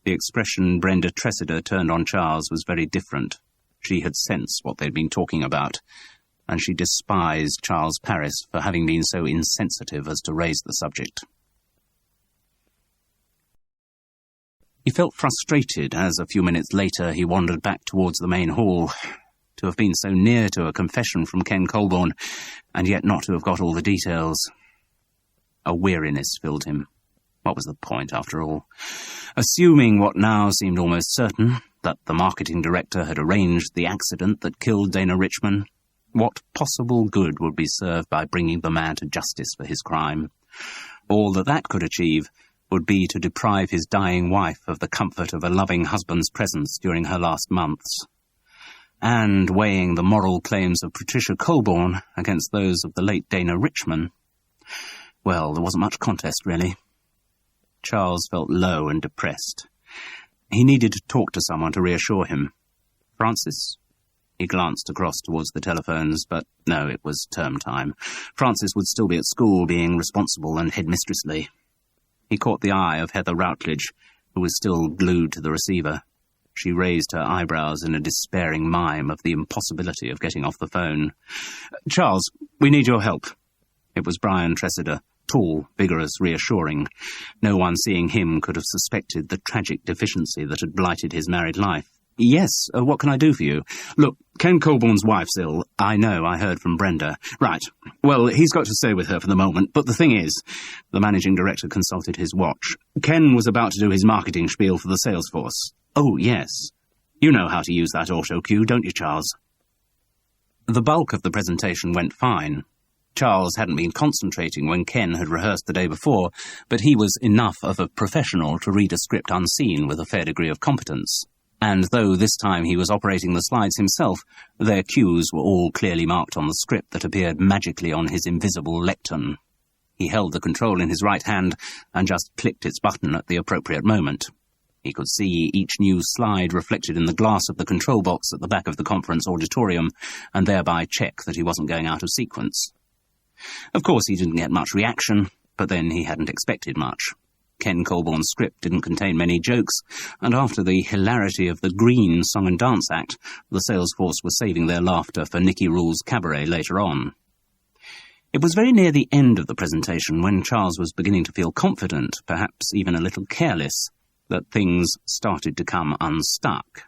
the expression Brenda Tressida turned on Charles was very different. She had sensed what they'd been talking about, and she despised Charles Parris for having been so insensitive as to raise the subject. He felt frustrated as, a few minutes later, he wandered back towards the main hall. To have been so near to a confession from Ken Colborne, and yet not to have got all the details. A weariness filled him. What was the point, after all? Assuming what now seemed almost certain, that the marketing director had arranged the accident that killed Dana Richman, what possible good would be served by bringing the man to justice for his crime? All that could achieve would be to deprive his dying wife of the comfort of a loving husband's presence during her last months. And weighing the moral claims of Patricia Colborne against those of the late Dana Richman, well, there wasn't much contest, really. Charles felt low and depressed. He needed to talk to someone to reassure him. Frances? He glanced across towards the telephones, but no, it was term time. Frances would still be at school, being responsible and headmistressly. He caught the eye of Heather Routledge, who was still glued to the receiver. She raised her eyebrows in a despairing mime of the impossibility of getting off the phone. "Charles, we need your help." It was Brian Tressida. Tall, vigorous, reassuring. No one seeing him could have suspected the tragic deficiency that had blighted his married life. "Yes, what can I do for you?" "Look, Ken Colborne's wife's ill." "I know, I heard from Brenda." "Right. Well, he's got to stay with her for the moment, but the thing is," the managing director consulted his watch, "Ken was about to do his marketing spiel for the sales force." "Oh, yes. You know how to use that auto cue, don't you, Charles?" The bulk of the presentation went fine. Charles hadn't been concentrating when Ken had rehearsed the day before, but he was enough of a professional to read a script unseen with a fair degree of competence. And though this time he was operating the slides himself, their cues were all clearly marked on the script that appeared magically on his invisible lectern. He held the control in his right hand and just clicked its button at the appropriate moment. He could see each new slide reflected in the glass of the control box at the back of the conference auditorium, and thereby check that he wasn't going out of sequence. Of course, he didn't get much reaction, but then he hadn't expected much. Ken Colborne's script didn't contain many jokes, and after the hilarity of the Green song and dance act, the sales force was saving their laughter for Nicky Rule's cabaret later on. It was very near the end of the presentation when Charles was beginning to feel confident, perhaps even a little careless, that things started to come unstuck.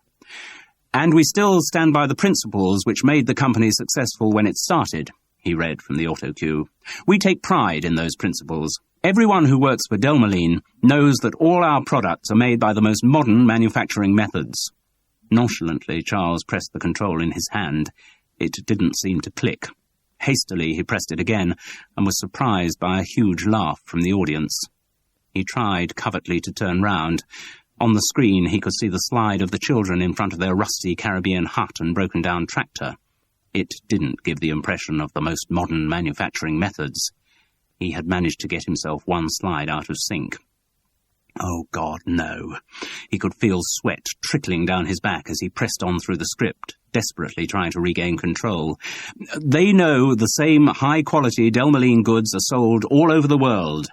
"And we still stand by the principles which made the company successful when it started," he read from the auto cue. "We take pride in those principles. Everyone who works for Delmoline knows that all our products are made by the most modern manufacturing methods." Nonchalantly, Charles pressed the control in his hand. It didn't seem to click. Hastily, he pressed it again, and was surprised by a huge laugh from the audience. He tried covertly to turn round. On the screen, he could see the slide of the children in front of their rusty Caribbean hut and broken-down tractor. It didn't give the impression of the most modern manufacturing methods. He had managed to get himself one slide out of sync. Oh, God, no. He could feel sweat trickling down his back as he pressed on through the script, desperately trying to regain control. "They know the same high-quality Delmoline goods are sold all over the world.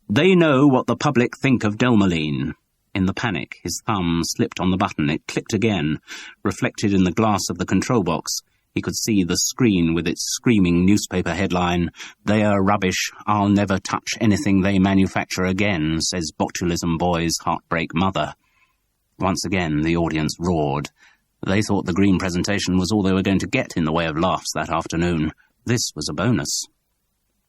They know what the public think of Delmoline." In the panic, his thumb slipped on the button. It clicked again. Reflected in the glass of the control box, he could see the screen with its screaming newspaper headline, "They are rubbish. I'll never touch anything they manufacture again, says botulism boy's heartbreak mother." Once again, the audience roared. They thought the Green presentation was all they were going to get in the way of laughs that afternoon. This was a bonus.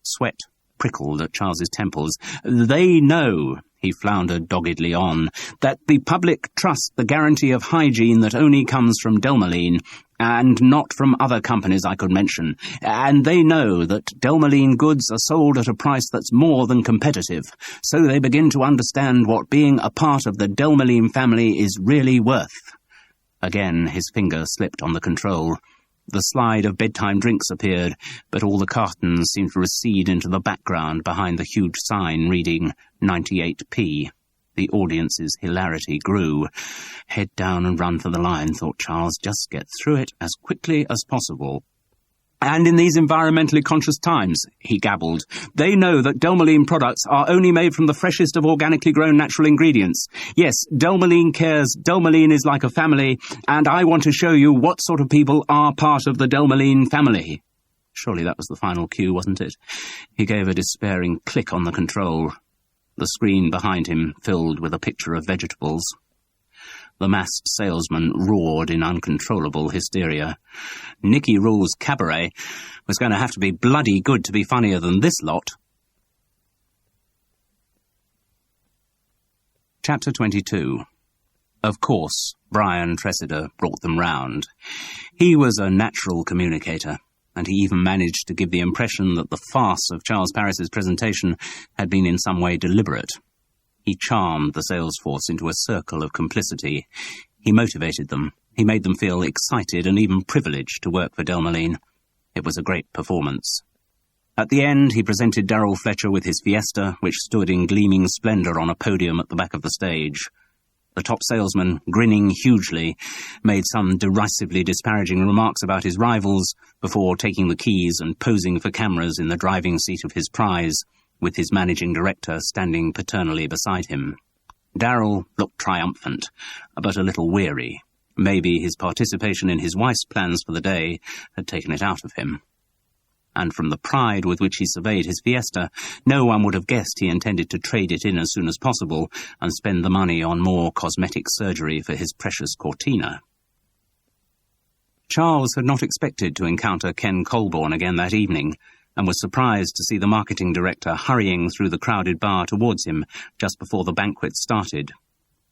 Sweat prickled at Charles's temples. "They know," he floundered doggedly on, "that the public trust the guarantee of hygiene that only comes from Delmoline. and not from other companies I could mention, and they know that Delmeline goods are sold at a price that's more than competitive, so they begin to understand what being a part of the Delmeline family is really worth. Again, his finger slipped on the control. The slide of bedtime drinks appeared, but all the cartons seemed to recede into the background behind the huge sign reading 98p. The audience's hilarity grew. Head down and run for the line, thought Charles. Just get through it as quickly as possible. And in these environmentally conscious times, he gabbled, they know that Delmeline products are only made from the freshest of organically grown natural ingredients. Yes, Delmeline cares, Delmeline is like a family, and I want to show you what sort of people are part of the Delmeline family. Surely that was the final cue, wasn't it? He gave a despairing click on the control. The screen behind him filled with a picture of vegetables. The masked salesman roared in uncontrollable hysteria. Nicky Rule's cabaret was going to have to be bloody good to be funnier than this lot. Chapter 22. Of course, Brian Tressida brought them round. He was a natural communicator, and he even managed to give the impression that the farce of Charles Parris's presentation had been in some way deliberate. He charmed the sales force into a circle of complicity. He motivated them. He made them feel excited and even privileged to work for Delmeline. It was a great performance. At the end, he presented Darrell Fletcher with his Fiesta, which stood in gleaming splendour on a podium at the back of the stage. The top salesman, grinning hugely, made some derisively disparaging remarks about his rivals before taking the keys and posing for cameras in the driving seat of his prize, with his managing director standing paternally beside him. Darrell looked triumphant, but a little weary. Maybe his participation in his wife's plans for the day had taken it out of him. And from the pride with which he surveyed his Fiesta, no one would have guessed he intended to trade it in as soon as possible and spend the money on more cosmetic surgery for his precious Cortina. Charles had not expected to encounter Ken Colborne again that evening, and was surprised to see the marketing director hurrying through the crowded bar towards him just before the banquet started.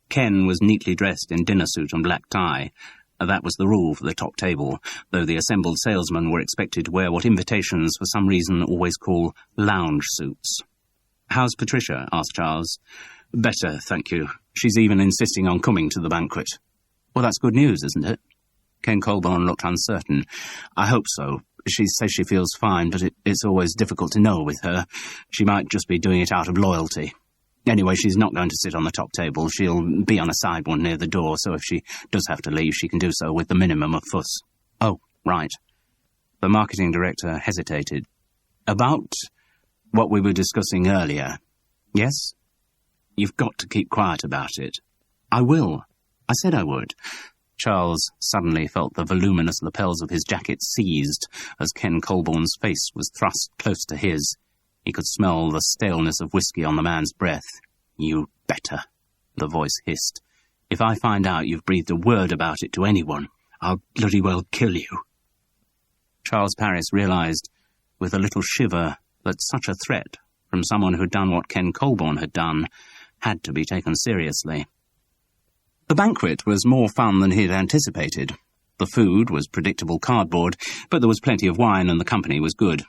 Ken was neatly dressed in dinner suit and black tie. That was the rule for the top table, though the assembled salesmen were expected to wear what invitations for some reason always call lounge suits. "How's Patricia?" asked Charles. "Better, thank you. She's even insisting on coming to the banquet." "Well, that's good news, isn't it?" Ken Colborne looked uncertain. "I hope so. She says she feels fine, but it's always difficult to know with her. She might just be doing it out of loyalty. Anyway, she's not going to sit on the top table. She'll be on a side one near the door, so if she does have to leave, she can do so with the minimum of fuss." "Oh, right." The marketing director hesitated. "About what we were discussing earlier." "Yes?" "You've got to keep quiet about it." "I will. I said I would." Charles suddenly felt the voluminous lapels of his jacket seized as Ken Colborne's face was thrust close to his. He could smell the staleness of whiskey on the man's breath. "You better," the voice hissed. "If I find out you've breathed a word about it to anyone, I'll bloody well kill you." Charles Parris realized, with a little shiver, that such a threat, from someone who'd done what Ken Colborne had done, had to be taken seriously. The banquet was more fun than he'd anticipated. The food was predictable cardboard, but there was plenty of wine and the company was good.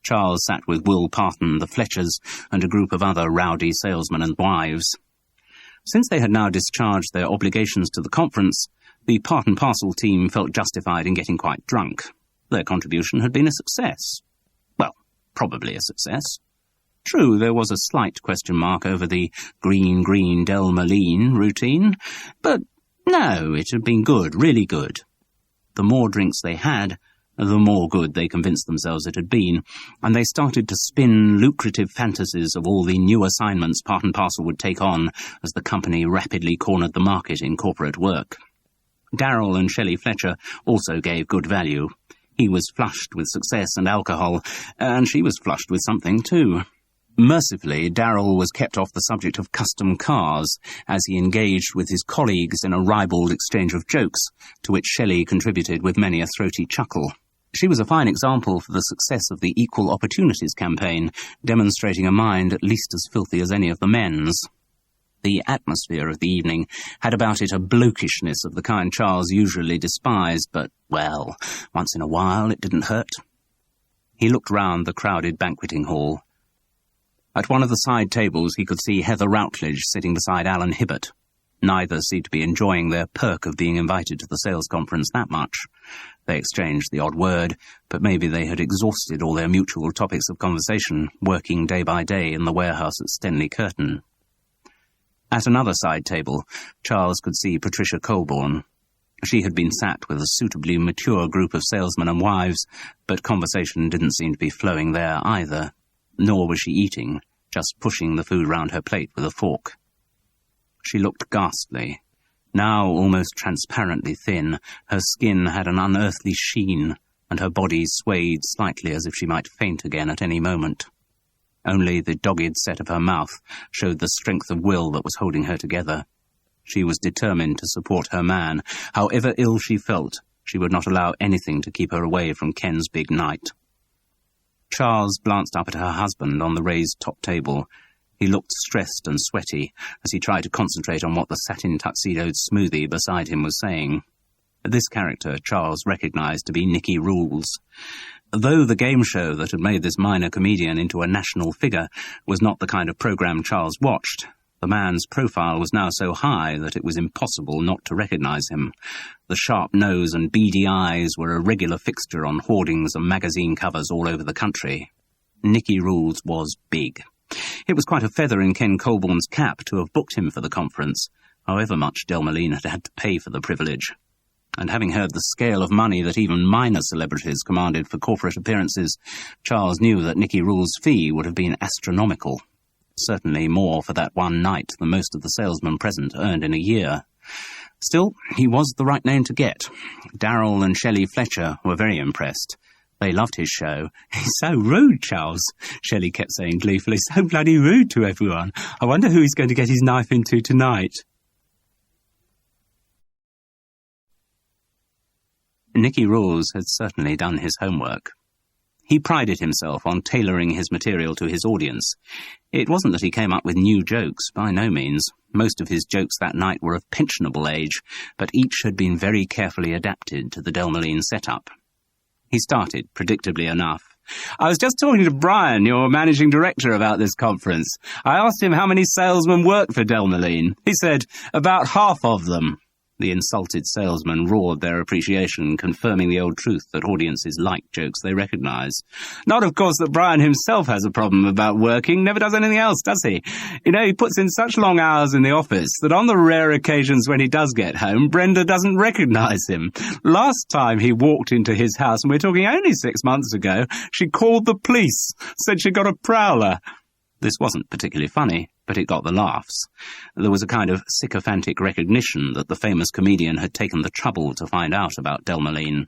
Charles sat with Will Parton, the Fletchers, and a group of other rowdy salesmen and wives. Since they had now discharged their obligations to the conference, the Part and Parcel team felt justified in getting quite drunk. Their contribution had been a success. Well, probably a success. True, there was a slight question mark over the green Delmeline routine, but no, it had been good, really good. The more drinks they had, the more good they convinced themselves it had been, and they started to spin lucrative fantasies of all the new assignments Part and Parcel would take on as the company rapidly cornered the market in corporate work. Darrell and Shelley Fletcher also gave good value. He was flushed with success and alcohol, and she was flushed with something too. Mercifully, Darrell was kept off the subject of custom cars as he engaged with his colleagues in a ribald exchange of jokes, to which Shelley contributed with many a throaty chuckle. She was a fine example for the success of the Equal Opportunities campaign, demonstrating a mind at least as filthy as any of the men's. The atmosphere of the evening had about it a blokishness of the kind Charles usually despised, but, well, once in a while it didn't hurt. He looked round the crowded banqueting hall. At one of the side tables he could see Heather Routledge sitting beside Alan Hibbert. Neither seemed to be enjoying their perk of being invited to the sales conference that much. They exchanged the odd word, but maybe they had exhausted all their mutual topics of conversation, working day by day in the warehouse at Stenley Curtain. At another side table, Charles could see Patricia Colborne. She had been sat with a suitably mature group of salesmen and wives, but conversation didn't seem to be flowing there either. Nor was she eating, just pushing the food round her plate with a fork. She looked ghastly. Now almost transparently thin, her skin had an unearthly sheen, and her body swayed slightly as if she might faint again at any moment. Only the dogged set of her mouth showed the strength of will that was holding her together. She was determined to support her man. However ill she felt, she would not allow anything to keep her away from Ken's big night. Charles glanced up at her husband on the raised top table. He looked stressed and sweaty as he tried to concentrate on what the satin-tuxedoed smoothie beside him was saying. This character Charles recognized to be Nicky Rules. Though the game show that had made this minor comedian into a national figure was not the kind of program Charles watched, the man's profile was now so high that it was impossible not to recognize him. The sharp nose and beady eyes were a regular fixture on hoardings and magazine covers all over the country. Nicky Rules was big. It was quite a feather in Ken Colborne's cap to have booked him for the conference, however much Delmoline had had to pay for the privilege. And having heard the scale of money that even minor celebrities commanded for corporate appearances, Charles knew that Nicky Rules' fee would have been astronomical. Certainly more for that one night than most of the salesmen present earned in a year. Still, he was the right name to get. Darrell and Shelley Fletcher were very impressed. They loved his show. "He's so rude, Charles," Shelley kept saying gleefully. "So bloody rude to everyone. I wonder who he's going to get his knife into tonight." Nicky Rules had certainly done his homework. He prided himself on tailoring his material to his audience. It wasn't that he came up with new jokes, by no means. Most of his jokes that night were of pensionable age, but each had been very carefully adapted to the Delmoline setup. He started, predictably enough. "I was just talking to Brian, your managing director, about this conference. I asked him how many salesmen work for Delmoline. He said, about half of them." The insulted salesman roared their appreciation, confirming the old truth that audiences like jokes they recognize. "Not, of course, that Brian himself has a problem about working, never does anything else, does he? You know, he puts in such long hours in the office that on the rare occasions when he does get home, Brenda doesn't recognize him. Last time he walked into his house, and we're talking only 6 months ago, she called the police, said she got a prowler." This wasn't particularly funny, but it got the laughs. There was a kind of sycophantic recognition that the famous comedian had taken the trouble to find out about Delmoline.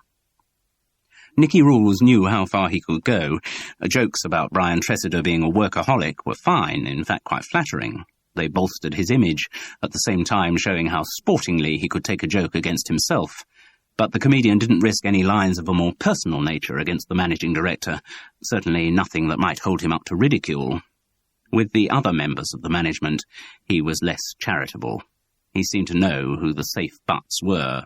Nicky Rules knew how far he could go. Jokes about Brian Tressida being a workaholic were fine, in fact quite flattering. They bolstered his image, at the same time showing how sportingly he could take a joke against himself. But the comedian didn't risk any lines of a more personal nature against the managing director, certainly nothing that might hold him up to ridicule. With the other members of the management, he was less charitable. He seemed to know who the safe butts were.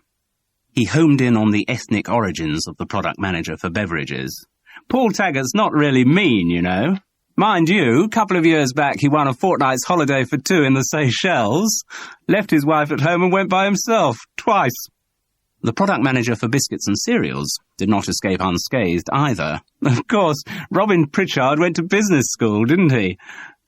He homed in on the ethnic origins of the product manager for beverages. "Paul Taggart's not really mean, you know. Mind you, a couple of years back he won a fortnight's holiday for 2 in the Seychelles, left his wife at home and went by himself, twice." The product manager for biscuits and cereals did not escape unscathed either. "Of course, Robin Pritchard went to business school, didn't he?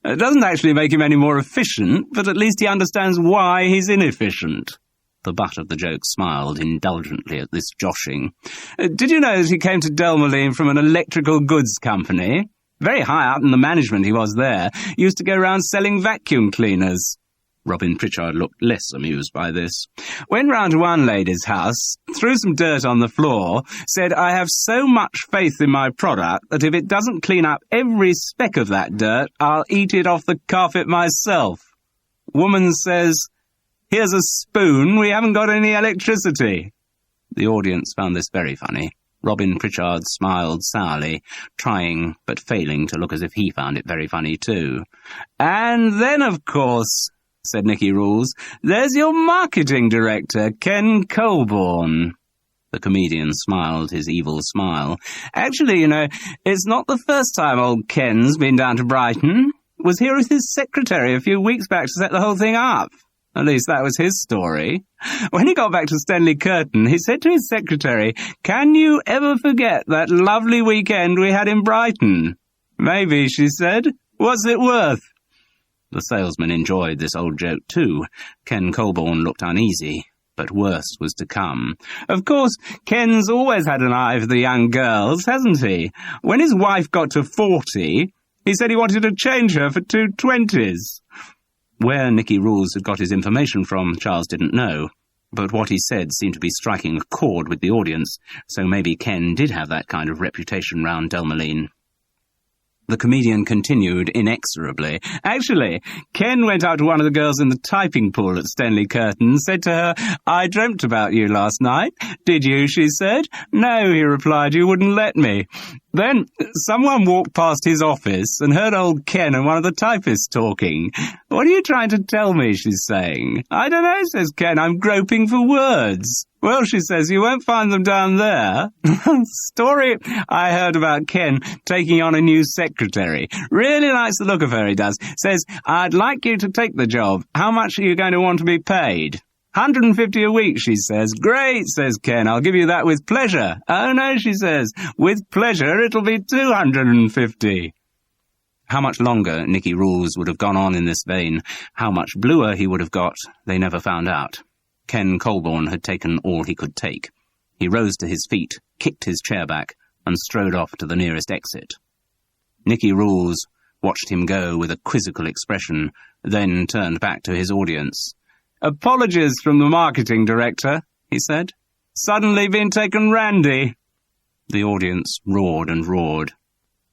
It doesn't actually make him any more efficient, but at least he understands why he's inefficient." The butt of the joke smiled indulgently at this joshing. "Did you know that he came to Delmoline from an electrical goods company? Very high up in the management he was there. He used to go around selling vacuum cleaners." Robin Pritchard looked less amused by this. "Went round to one lady's house, threw some dirt on the floor, said, 'I have so much faith in my product that if it doesn't clean up every speck of that dirt, I'll eat it off the carpet myself.' Woman says, 'Here's a spoon, we haven't got any electricity.'" The audience found this very funny. Robin Pritchard smiled sourly, trying but failing to look as if he found it very funny too. "And then, of course, said Nicky Rules. "There's your marketing director, Ken Colborne." The comedian smiled his evil smile. "Actually, it's not the first time old Ken's been down to Brighton. Was here with his secretary a few weeks back to set the whole thing up. At least that was his story. When he got back to Stanley Curtin, he said to his secretary, 'Can you ever forget that lovely weekend we had in Brighton?' 'Maybe,' she said. 'What's it worth?' The salesman enjoyed this old joke too. Ken Colborne looked uneasy, but worse was to come. "Of course, Ken's always had an eye for the young girls, hasn't he? When his wife got to 40, he said he wanted to change her for 2 20s. Where Nicky Rules had got his information from, Charles didn't know, but what he said seemed to be striking a chord with the audience, so maybe Ken did have that kind of reputation round Delmeline. The comedian continued inexorably. "Actually, Ken went out to one of the girls in the typing pool at Stanley Curtin and said to her, 'I dreamt about you last night.' 'Did you?' she said. 'No,' he replied, 'you wouldn't let me.' Then someone walked past his office and heard old Ken and one of the typists talking. 'What are you trying to tell me?' she's saying. 'I don't know,' says Ken, 'I'm groping for words.' 'Well,' she says, 'you won't find them down there.' Story I heard about Ken taking on a new secretary. Really likes the look of her, he does. Says, 'I'd like you to take the job. How much are you going to want to be paid?' 150 a week, she says. 'Great,' says Ken, 'I'll give you that with pleasure.' 'Oh, no,' she says, 'with pleasure it'll be 250. How much longer Nicky Rules would have gone on in this vein, how much bluer he would have got, they never found out. Ken Colborne had taken all he could take. He rose to his feet, kicked his chair back, and strode off to the nearest exit. Nicky Rules watched him go with a quizzical expression, then turned back to his audience. "Apologies from the marketing director," he said. "Suddenly been taken randy." The audience roared and roared.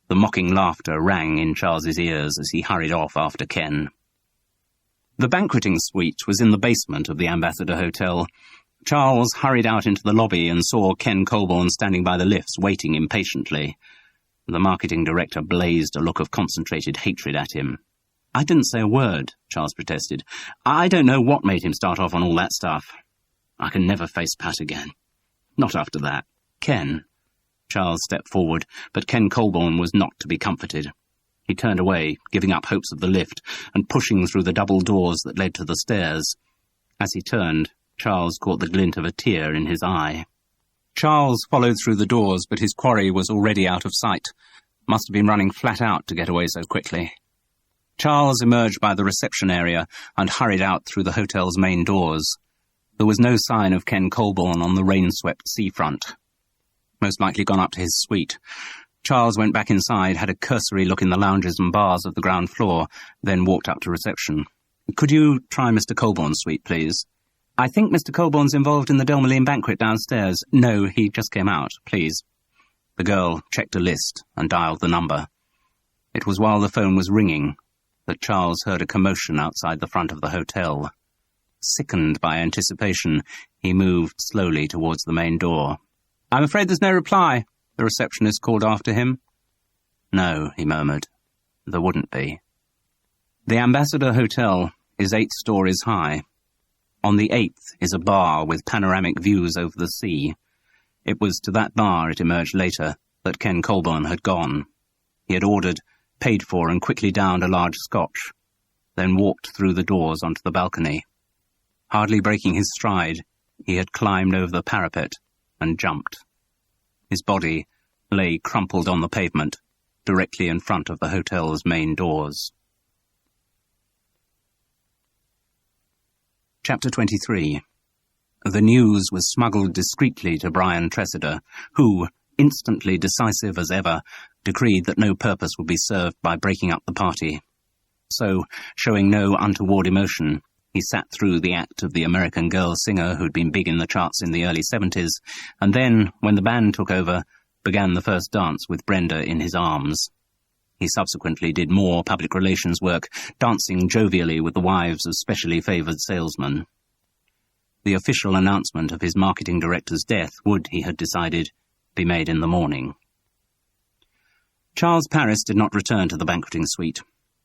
The mocking laughter rang in Charles's ears as he hurried off after Ken. The banqueting suite was in the basement of the Ambassador Hotel. Charles hurried out into the lobby and saw Ken Colborne standing by the lifts, waiting impatiently. The marketing director blazed a look of concentrated hatred at him. "I didn't say a word," Charles protested. "I don't know what made him start off on all that stuff. I can never face Pat again. Not after that. Ken." Charles stepped forward, but Ken Colborne was not to be comforted. He turned away, giving up hopes of the lift, and pushing through the double doors that led to the stairs. As he turned, Charles caught the glint of a tear in his eye. Charles followed through the doors, but his quarry was already out of sight. Must have been running flat out to get away so quickly. Charles emerged by the reception area and hurried out through the hotel's main doors. There was no sign of Ken Colborne on the rain-swept seafront. Most likely gone up to his suite. Charles went back inside, had a cursory look in the lounges and bars of the ground floor, then walked up to reception. "Could you try Mr. Colborne's suite, please?" "I think Mr. Colborne's involved in the Delmeline banquet downstairs." "No, he just came out, please." The girl checked a list and dialed the number. It was while the phone was ringing that Charles heard a commotion outside the front of the hotel. Sickened by anticipation, he moved slowly towards the main door. "I'm afraid there's no reply," the receptionist called after him. "No," he murmured, "there wouldn't be." The Ambassador Hotel is 8 stories high. On the 8th is a bar with panoramic views over the sea. It was to that bar, it emerged later, that Ken Colborne had gone. He had ordered, paid for, and quickly downed a large scotch, then walked through the doors onto the balcony. Hardly breaking his stride, he had climbed over the parapet and jumped. His body lay crumpled on the pavement, directly in front of the hotel's main doors. Chapter 23. The news was smuggled discreetly to Brian Tressida, who, instantly decisive as ever, decreed that no purpose would be served by breaking up the party. So, showing no untoward emotion, he sat through the act of the American girl singer who'd been big in the charts in the early 70s, and then, when the band took over, began the first dance with Brenda in his arms. He subsequently did more public relations work, dancing jovially with the wives of specially favoured salesmen. The official announcement of his marketing director's death would, he had decided, be made in the morning. Charles Paris did not return to the banqueting suite.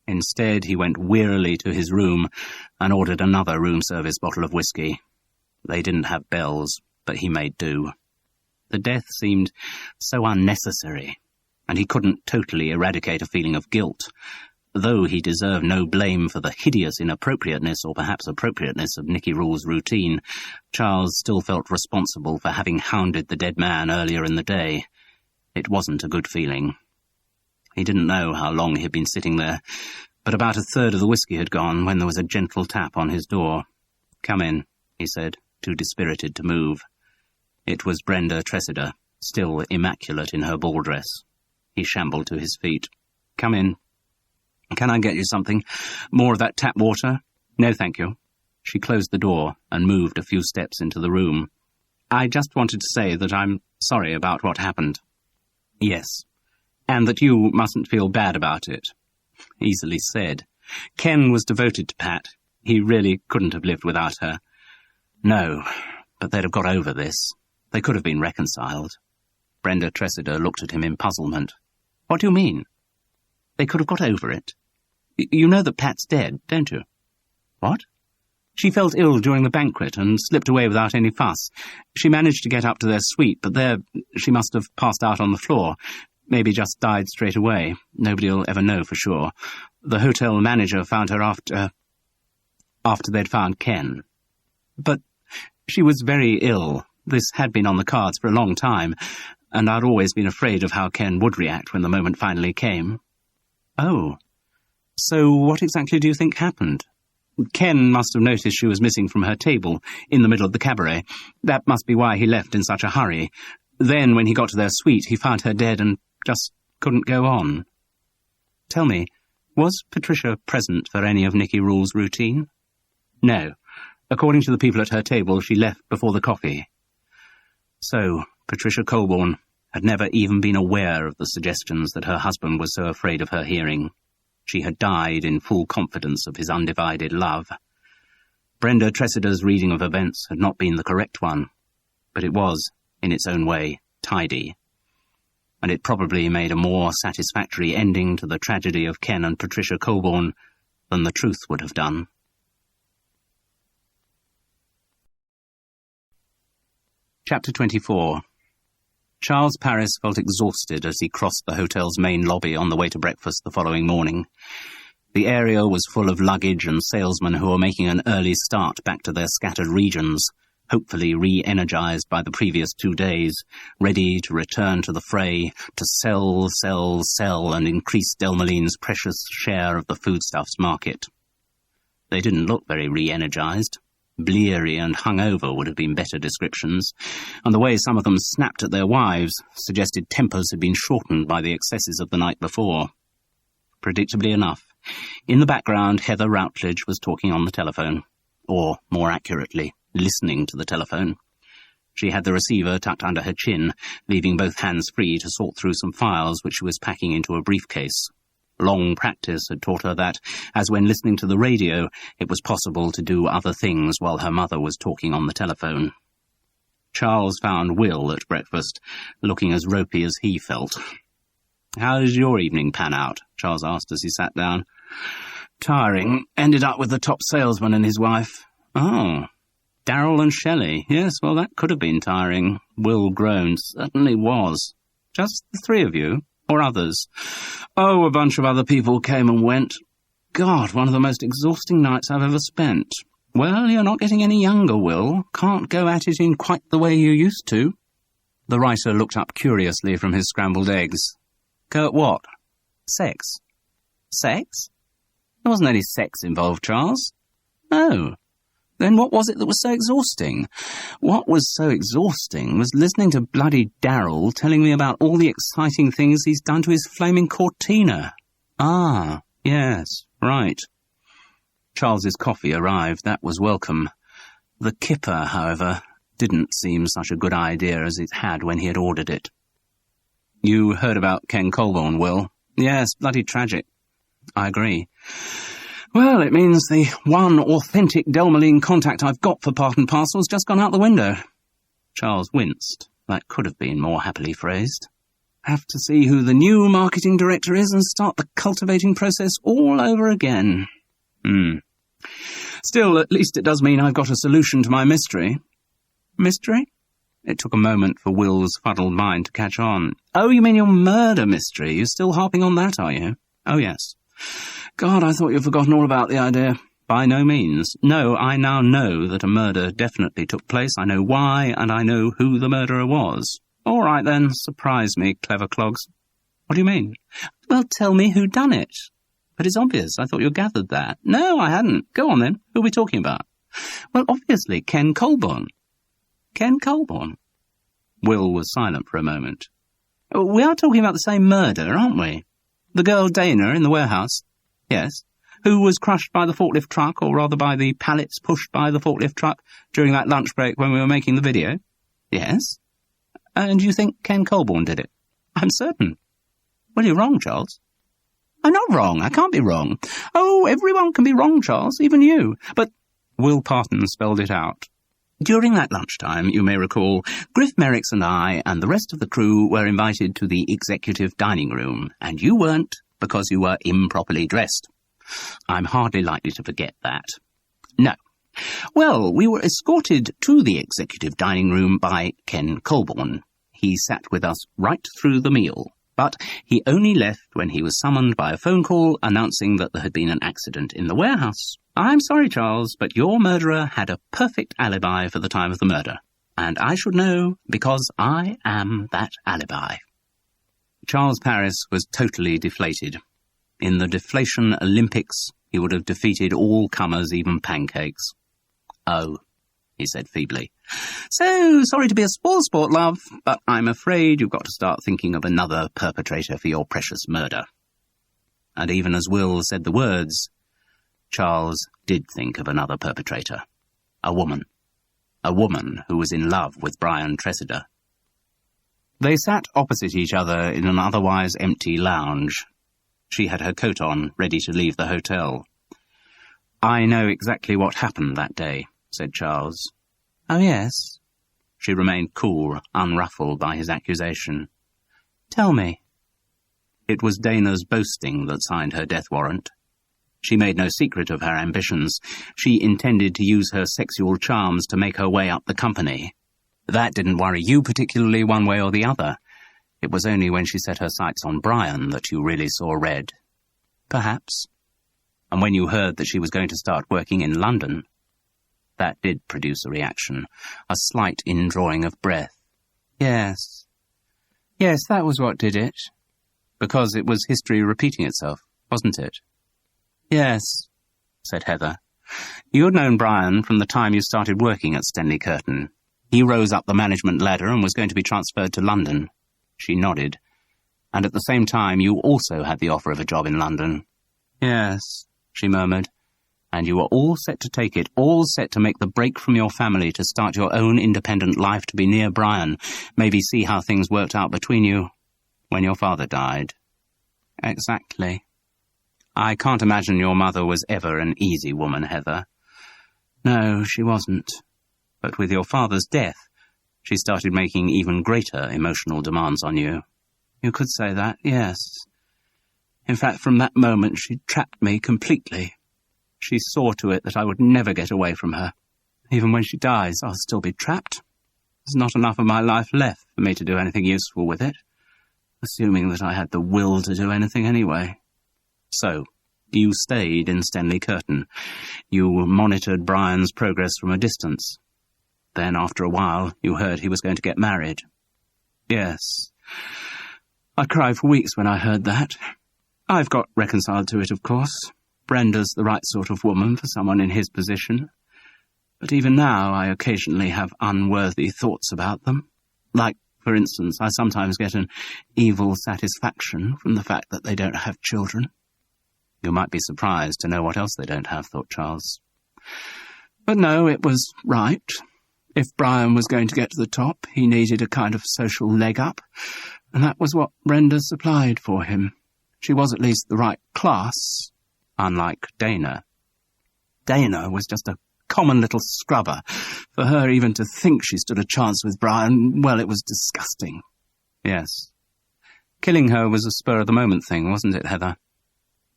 Instead, he went wearily to his room and ordered another room service bottle of whiskey. They didn't have bells, but he made do. The death seemed so unnecessary, and he couldn't totally eradicate a feeling of guilt. Though he deserved no blame for the hideous inappropriateness or perhaps appropriateness of Nicky Rule's routine, Charles still felt responsible for having hounded the dead man earlier in the day. It wasn't a good feeling. He didn't know how long he had been sitting there, but about a third of the whiskey had gone when there was a gentle tap on his door. "Come in," he said, too dispirited to move. It was Brenda Tressida, still immaculate in her ball dress. He shambled to his feet. "Come in. Can I get you something? More of that tap water?" "No, thank you." She closed the door and moved a few steps into the room. "I just wanted to say that I'm sorry about what happened." "Yes, and that you mustn't feel bad about it." Easily said. Ken was devoted to Pat. He really couldn't have lived without her. No, but they'd have got over this. They could have been reconciled. Brenda Tressida looked at him in puzzlement. "What do you mean?" "They could have got over it. You know that Pat's dead, don't you?" "What?" "She felt ill during the banquet and slipped away without any fuss. She managed to get up to their suite, but there she must have passed out on the floor. Maybe just died straight away. Nobody'll ever know for sure. The hotel manager found her after they'd found Ken. But she was very ill. This had been on the cards for a long time, and I'd always been afraid of how Ken would react when the moment finally came." "Oh. So what exactly do you think happened?" "Ken must have noticed she was missing from her table, in the middle of the cabaret. That must be why he left in such a hurry. Then, when he got to their suite, he found her dead and just couldn't go on." "Tell me, was Patricia present for any of Nicky Rule's routine?" "No. According to the people at her table, she left before the coffee." So, Patricia Colborne had never even been aware of the suggestions that her husband was so afraid of her hearing. She had died in full confidence of his undivided love. Brenda Tressida's reading of events had not been the correct one, but it was, in its own way, tidy. And it probably made a more satisfactory ending to the tragedy of Ken and Patricia Colborne than the truth would have done. Chapter 24. Charles Parris felt exhausted as he crossed the hotel's main lobby on the way to breakfast the following morning. The area was full of luggage and salesmen who were making an early start back to their scattered regions, hopefully re-energized by the previous 2 days, ready to return to the fray, to sell, and increase Delmaline's precious share of the foodstuffs market. They didn't look very re-energized. Bleary and hungover would have been better descriptions, and the way some of them snapped at their wives suggested tempers had been shortened by the excesses of the night before. Predictably enough, in the background Heather Routledge was talking on the telephone, or, more accurately, listening to the telephone. She had the receiver tucked under her chin, leaving both hands free to sort through some files which she was packing into a briefcase. Long practice had taught her that, as when listening to the radio, it was possible to do other things while her mother was talking on the telephone. Charles found Will at breakfast, looking as ropey as he felt. "How did your evening pan out?" Charles asked as he sat down. "Tiring. Ended up with the top salesman and his wife." "Oh. Darrell and Shelley. Yes, well, that could have been tiring." Will groaned. "Certainly was." "Just the three of you? Or others?" "Oh, a bunch of other people came and went. God, one of the most exhausting nights I've ever spent." "Well, you're not getting any younger, Will. Can't go at it in quite the way you used to." The writer looked up curiously from his scrambled eggs. "Go at what?" "Sex." "Sex? There wasn't any sex involved, Charles." "Oh. Then what was it that was so exhausting?" "What was so exhausting was listening to bloody Darrell telling me about all the exciting things he's done to his flaming Cortina." "Ah, yes, right." Charles's coffee arrived. That was welcome. The kipper, however, didn't seem such a good idea as it had when he had ordered it. "You heard about Ken Colborne, Will?" "Yes, bloody tragic." "I agree." "Well, it means the one authentic Delmaline contact I've got for part and parcel's just gone out the window." Charles winced. That could have been more happily phrased. Have to see who the new marketing director is and start the cultivating process all over again. Still, at least it does mean I've got a solution to my mystery. Mystery? It took a moment for Will's fuddled mind to catch on. Oh, you mean your murder mystery? You're still harping on that, are you? Oh, yes. God, I thought you'd forgotten all about the idea. By no means. No, I now know that a murder definitely took place. I know why, and I know who the murderer was. All right, then. Surprise me, clever clogs. What do you mean? Well, tell me who done it. But it's obvious. I thought you gathered that. No, I hadn't. Go on, then. Who are we talking about? Well, obviously, Ken Colborne. Ken Colborne? Will was silent for a moment. We are talking about the same murder, aren't we? The girl Dana in the warehouse? Yes. Who was crushed by the forklift truck, or rather by the pallets pushed by the forklift truck during that lunch break when we were making the video? Yes. And you think Ken Colborne did it? I'm certain. Well, you're wrong, Charles. I'm not wrong. I can't be wrong. Oh, everyone can be wrong, Charles, even you. But Will Parton spelled it out. During that lunchtime, you may recall, Griff Merricks and I and the rest of the crew were invited to the executive dining room, and you weren't because you were improperly dressed. I'm hardly likely to forget that. No. Well, we were escorted to the executive dining room by Ken Colborne. He sat with us right through the meal, but he only left when he was summoned by a phone call announcing that there had been an accident in the warehouse. I'm sorry, Charles, but your murderer had a perfect alibi for the time of the murder, and I should know because I am that alibi. Charles Paris was totally deflated. In the deflation Olympics, he would have defeated all comers, even pancakes. Oh, he said feebly. So, sorry to be a spoil sport, love, but I'm afraid you've got to start thinking of another perpetrator for your precious murder. And even as Will said the words, Charles did think of another perpetrator. A woman. A woman who was in love with Brian Tressida. They sat opposite each other in an otherwise empty lounge. She had her coat on, ready to leave the hotel. I know exactly what happened that day, said Charles. Oh, yes? She remained cool, unruffled by his accusation. Tell me. It was Dana's boasting that signed her death warrant. She made no secret of her ambitions. She intended to use her sexual charms to make her way up the company. That didn't worry you particularly one way or the other. It was only when she set her sights on Brian that you really saw red. Perhaps. And when you heard that she was going to start working in London, that did produce a reaction, a slight indrawing of breath. Yes. Yes, that was what did it. Because it was history repeating itself, wasn't it? Yes, said Heather. You had known Brian from the time you started working at Stenley Curtin. He rose up the management ladder and was going to be transferred to London. She nodded. And at the same time you also had the offer of a job in London. Yes, she murmured. And you were all set to take it, all set to make the break from your family, to start your own independent life, to be near Brian, maybe see how things worked out between you when your father died. Exactly. I can't imagine your mother was ever an easy woman, Heather. No, she wasn't. But with your father's death, she started making even greater emotional demands on you. You could say that, yes. In fact, from that moment, she trapped me completely. She saw to it that I would never get away from her. Even when she dies, I'll still be trapped. There's not enough of my life left for me to do anything useful with it, assuming that I had the will to do anything anyway. So, you stayed in Stenley Curtin. You monitored Brian's progress from a distance. Then, after a while, you heard he was going to get married. Yes. I cried for weeks when I heard that. I've got reconciled to it, of course. Brenda's the right sort of woman for someone in his position. But even now, I occasionally have unworthy thoughts about them. Like, for instance, I sometimes get an evil satisfaction from the fact that they don't have children. You might be surprised to know what else they don't have, thought Charles. But no, it was right. If Brian was going to get to the top, he needed a kind of social leg up, and that was what Brenda supplied for him. She was at least the right class, unlike Dana. Dana was just a common little scrubber. For her even to think she stood a chance with Brian, well, it was disgusting. Yes, Killing her was a spur-of-the-moment thing, wasn't it, Heather?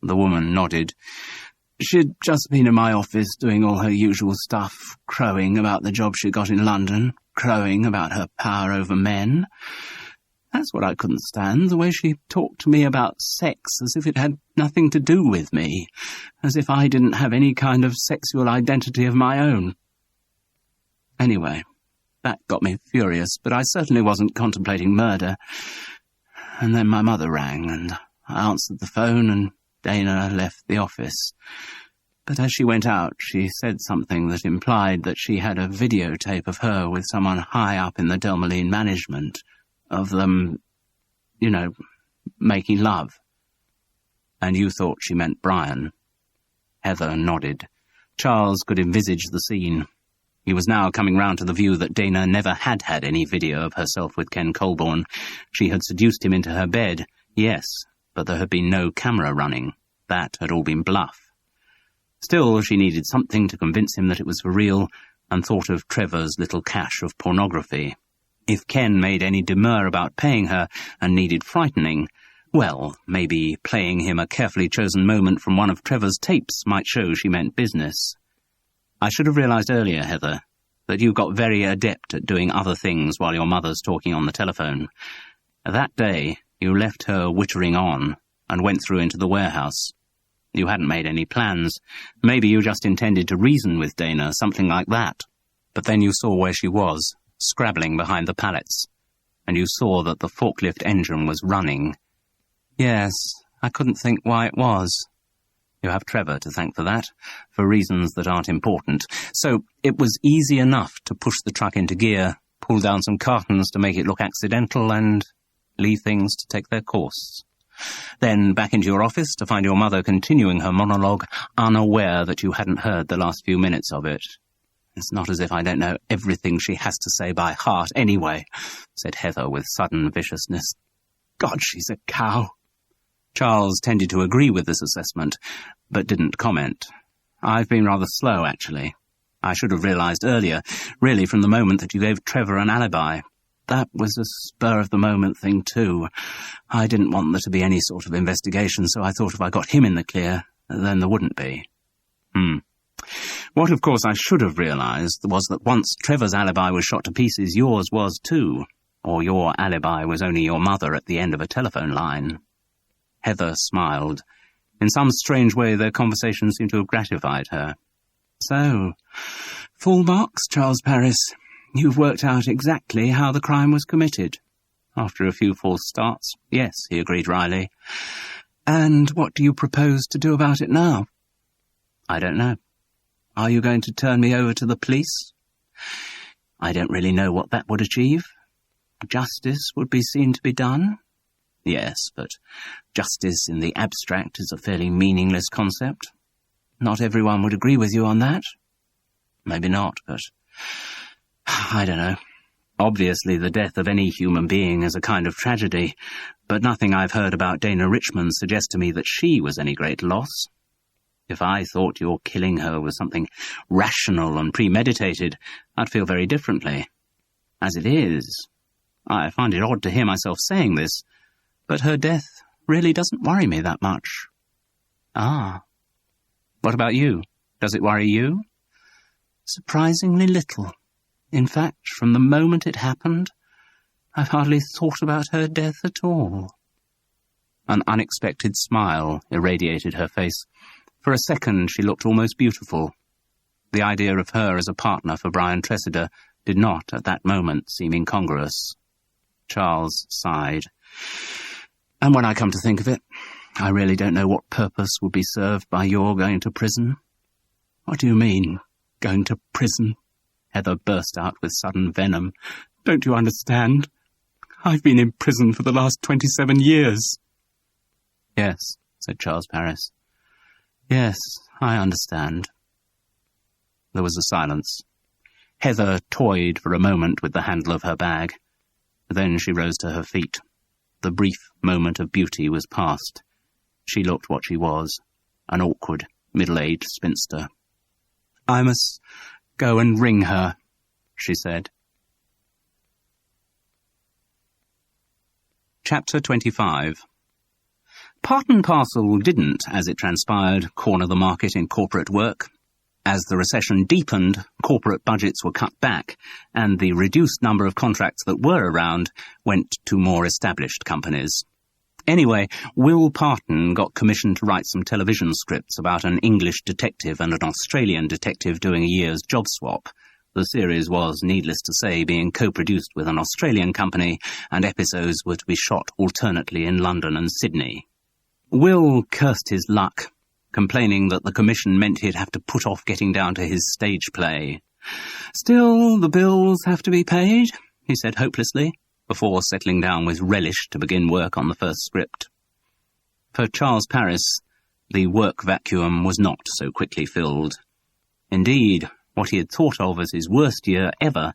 The woman nodded. She'd just been in my office doing all her usual stuff, crowing about the job she got in London, crowing about her power over men. That's what I couldn't stand, the way she talked to me about sex as if it had nothing to do with me, as if I didn't have any kind of sexual identity of my own. Anyway, that got me furious, but I certainly wasn't contemplating murder. And then my mother rang, and I answered the phone, and Dana left the office. But as she went out, she said something that implied that she had a videotape of her with someone high up in the Delmoline management, of them, making love. And you thought she meant Brian. Heather nodded. Charles could envisage the scene. He was now coming round to the view that Dana never had any video of herself with Ken Colborne. She had seduced him into her bed, yes, but there had been no camera running. That had all been bluff. Still, she needed something to convince him that it was for real, and thought of Trevor's little cache of pornography. If Ken made any demur about paying her and needed frightening, well, maybe playing him a carefully chosen moment from one of Trevor's tapes might show she meant business. I should have realised earlier, Heather, that you got very adept at doing other things while your mother's talking on the telephone. That day, you left her wittering on and went through into the warehouse. You hadn't made any plans. Maybe you just intended to reason with Dana, something like that. But then you saw where she was, scrabbling behind the pallets, and you saw that the forklift engine was running. Yes, I couldn't think why it was. You have Trevor to thank for that, for reasons that aren't important. So it was easy enough to push the truck into gear, pull down some cartons to make it look accidental, and leave things to take their course. Then back into your office to find your mother continuing her monologue, unaware that you hadn't heard the last few minutes of it. It's not as if I don't know everything she has to say by heart anyway, said Heather with sudden viciousness. God, she's a cow. Charles tended to agree with this assessment, but didn't comment. I've been rather slow, actually. I should have realised earlier, really from the moment that you gave Trevor an alibi. That was a spur-of-the-moment thing, too. I didn't want there to be any sort of investigation, so I thought if I got him in the clear, then there wouldn't be. What, of course, I should have realised was that once Trevor's alibi was shot to pieces, yours was too. Or your alibi was only your mother at the end of a telephone line. Heather smiled. In some strange way, their conversation seemed to have gratified her. So, full marks, Charles Paris. You've worked out exactly how the crime was committed. After a few false starts, yes, he agreed wryly. And what do you propose to do about it now? I don't know. Are you going to turn me over to the police? I don't really know what that would achieve. Justice would be seen to be done. Yes, but justice in the abstract is a fairly meaningless concept. Not everyone would agree with you on that. Maybe not, but I don't know. Obviously, the death of any human being is a kind of tragedy, but nothing I've heard about Dana Richmond suggests to me that she was any great loss. If I thought your killing her was something rational and premeditated, I'd feel very differently. As it is, I find it odd to hear myself saying this, but her death really doesn't worry me that much. Ah. What about you? Does it worry you? Surprisingly little. In fact, from the moment it happened, I've hardly thought about her death at all. An unexpected smile irradiated her face. For a second, she looked almost beautiful. The idea of her as a partner for Brian Tressida did not, at that moment, seem incongruous. Charles sighed. And when I come to think of it, I really don't know what purpose would be served by your going to prison. What do you mean, going to prison? Heather burst out with sudden venom. Don't you understand? I've been in prison for the last 27 years. Yes, said Charles Paris. Yes, I understand. There was a silence. Heather toyed for a moment with the handle of her bag. Then she rose to her feet. The brief moment of beauty was past. She looked what she was, an awkward, middle-aged spinster. I must go and ring her, she said. Chapter 25. Part and Parcel didn't, as it transpired, corner the market in corporate work. As the recession deepened, corporate budgets were cut back, and the reduced number of contracts that were around went to more established companies. Anyway, Will Parton got commissioned to write some television scripts about an English detective and an Australian detective doing a year's job swap. The series was, needless to say, being co-produced with an Australian company, and episodes were to be shot alternately in London and Sydney. Will cursed his luck, complaining that the commission meant he'd have to put off getting down to his stage play. "Still, the bills have to be paid," he said hopelessly, before settling down with relish to begin work on the first script. For Charles Paris, the work vacuum was not so quickly filled. Indeed, what he had thought of as his worst year ever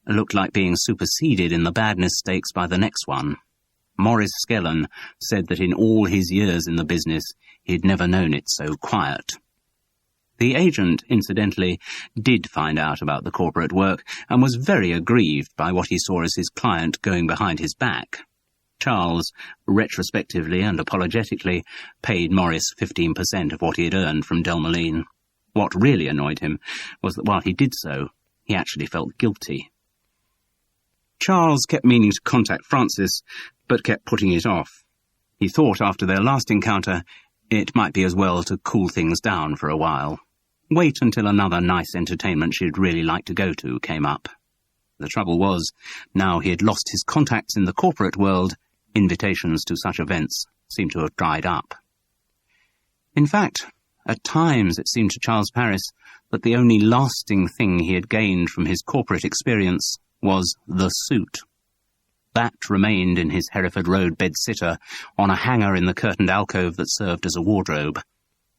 looked like being superseded in the badness stakes by the next one. Maurice Skellen said that in all his years in the business, he'd never known it so quiet. The agent, incidentally, did find out about the corporate work and was very aggrieved by what he saw as his client going behind his back. Charles, retrospectively and apologetically, paid Maurice 15% of what he had earned from Delmeline. What really annoyed him was that while he did so, he actually felt guilty. Charles kept meaning to contact Francis, but kept putting it off. He thought after their last encounter it might be as well to cool things down for a while. Wait until another nice entertainment she'd really like to go to came up. The trouble was, now he had lost his contacts in the corporate world, invitations to such events seemed to have dried up. In fact, at times it seemed to Charles Paris that the only lasting thing he had gained from his corporate experience was the suit. That remained in his Hereford Road bed-sitter on a hanger in the curtained alcove that served as a wardrobe.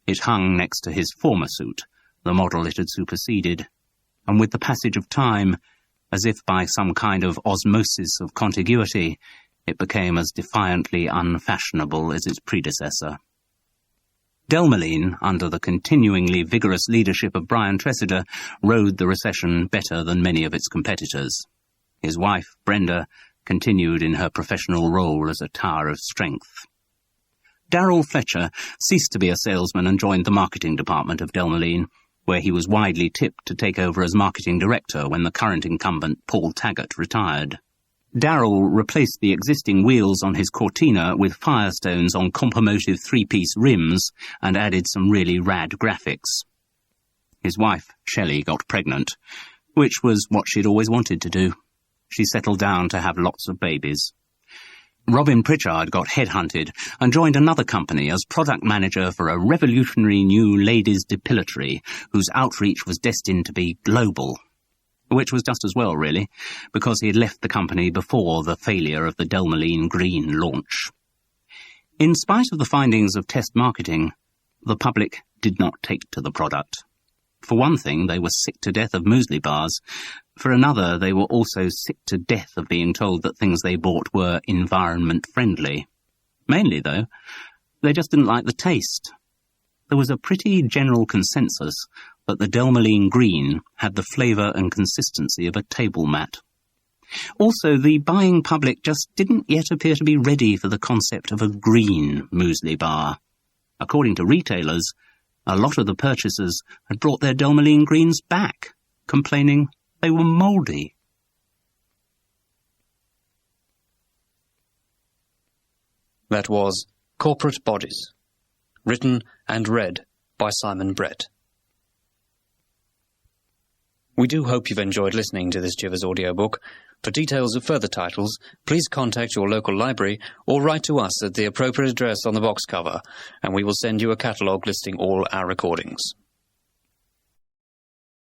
It hung next to his former suit, the model it had superseded, and with the passage of time, as if by some kind of osmosis of contiguity, it became as defiantly unfashionable as its predecessor. Delmeline, under the continuingly vigorous leadership of Brian Tressida, rode the recession better than many of its competitors. His wife, Brenda, continued in her professional role as a tower of strength. Darrell Fletcher ceased to be a salesman and joined the marketing department of Delmeline, where he was widely tipped to take over as marketing director when the current incumbent, Paul Taggart, retired. Darrell replaced the existing wheels on his Cortina with Firestones on Compomotive 3-piece rims and added some really rad graphics. His wife, Shelley, got pregnant, which was what she'd always wanted to do. She settled down to have lots of babies. Robin Pritchard got headhunted and joined another company as product manager for a revolutionary new ladies' depilatory whose outreach was destined to be global. Which was just as well, really, because he had left the company before the failure of the Delmeline Green launch. In spite of the findings of test marketing, the public did not take to the product. For one thing, they were sick to death of muesli bars. For another, they were also sick to death of being told that things they bought were environment-friendly. Mainly, though, they just didn't like the taste. There was a pretty general consensus that the Delmeline Green had the flavour and consistency of a table mat. Also, the buying public just didn't yet appear to be ready for the concept of a green muesli bar. According to retailers, a lot of the purchasers had brought their Delmeline Greens back, complaining they were mouldy. That was Corporate Bodies, written and read by Simon Brett. We do hope you've enjoyed listening to this Chivers audiobook. For details of further titles, please contact your local library or write to us at the appropriate address on the box cover, and we will send you a catalogue listing all our recordings.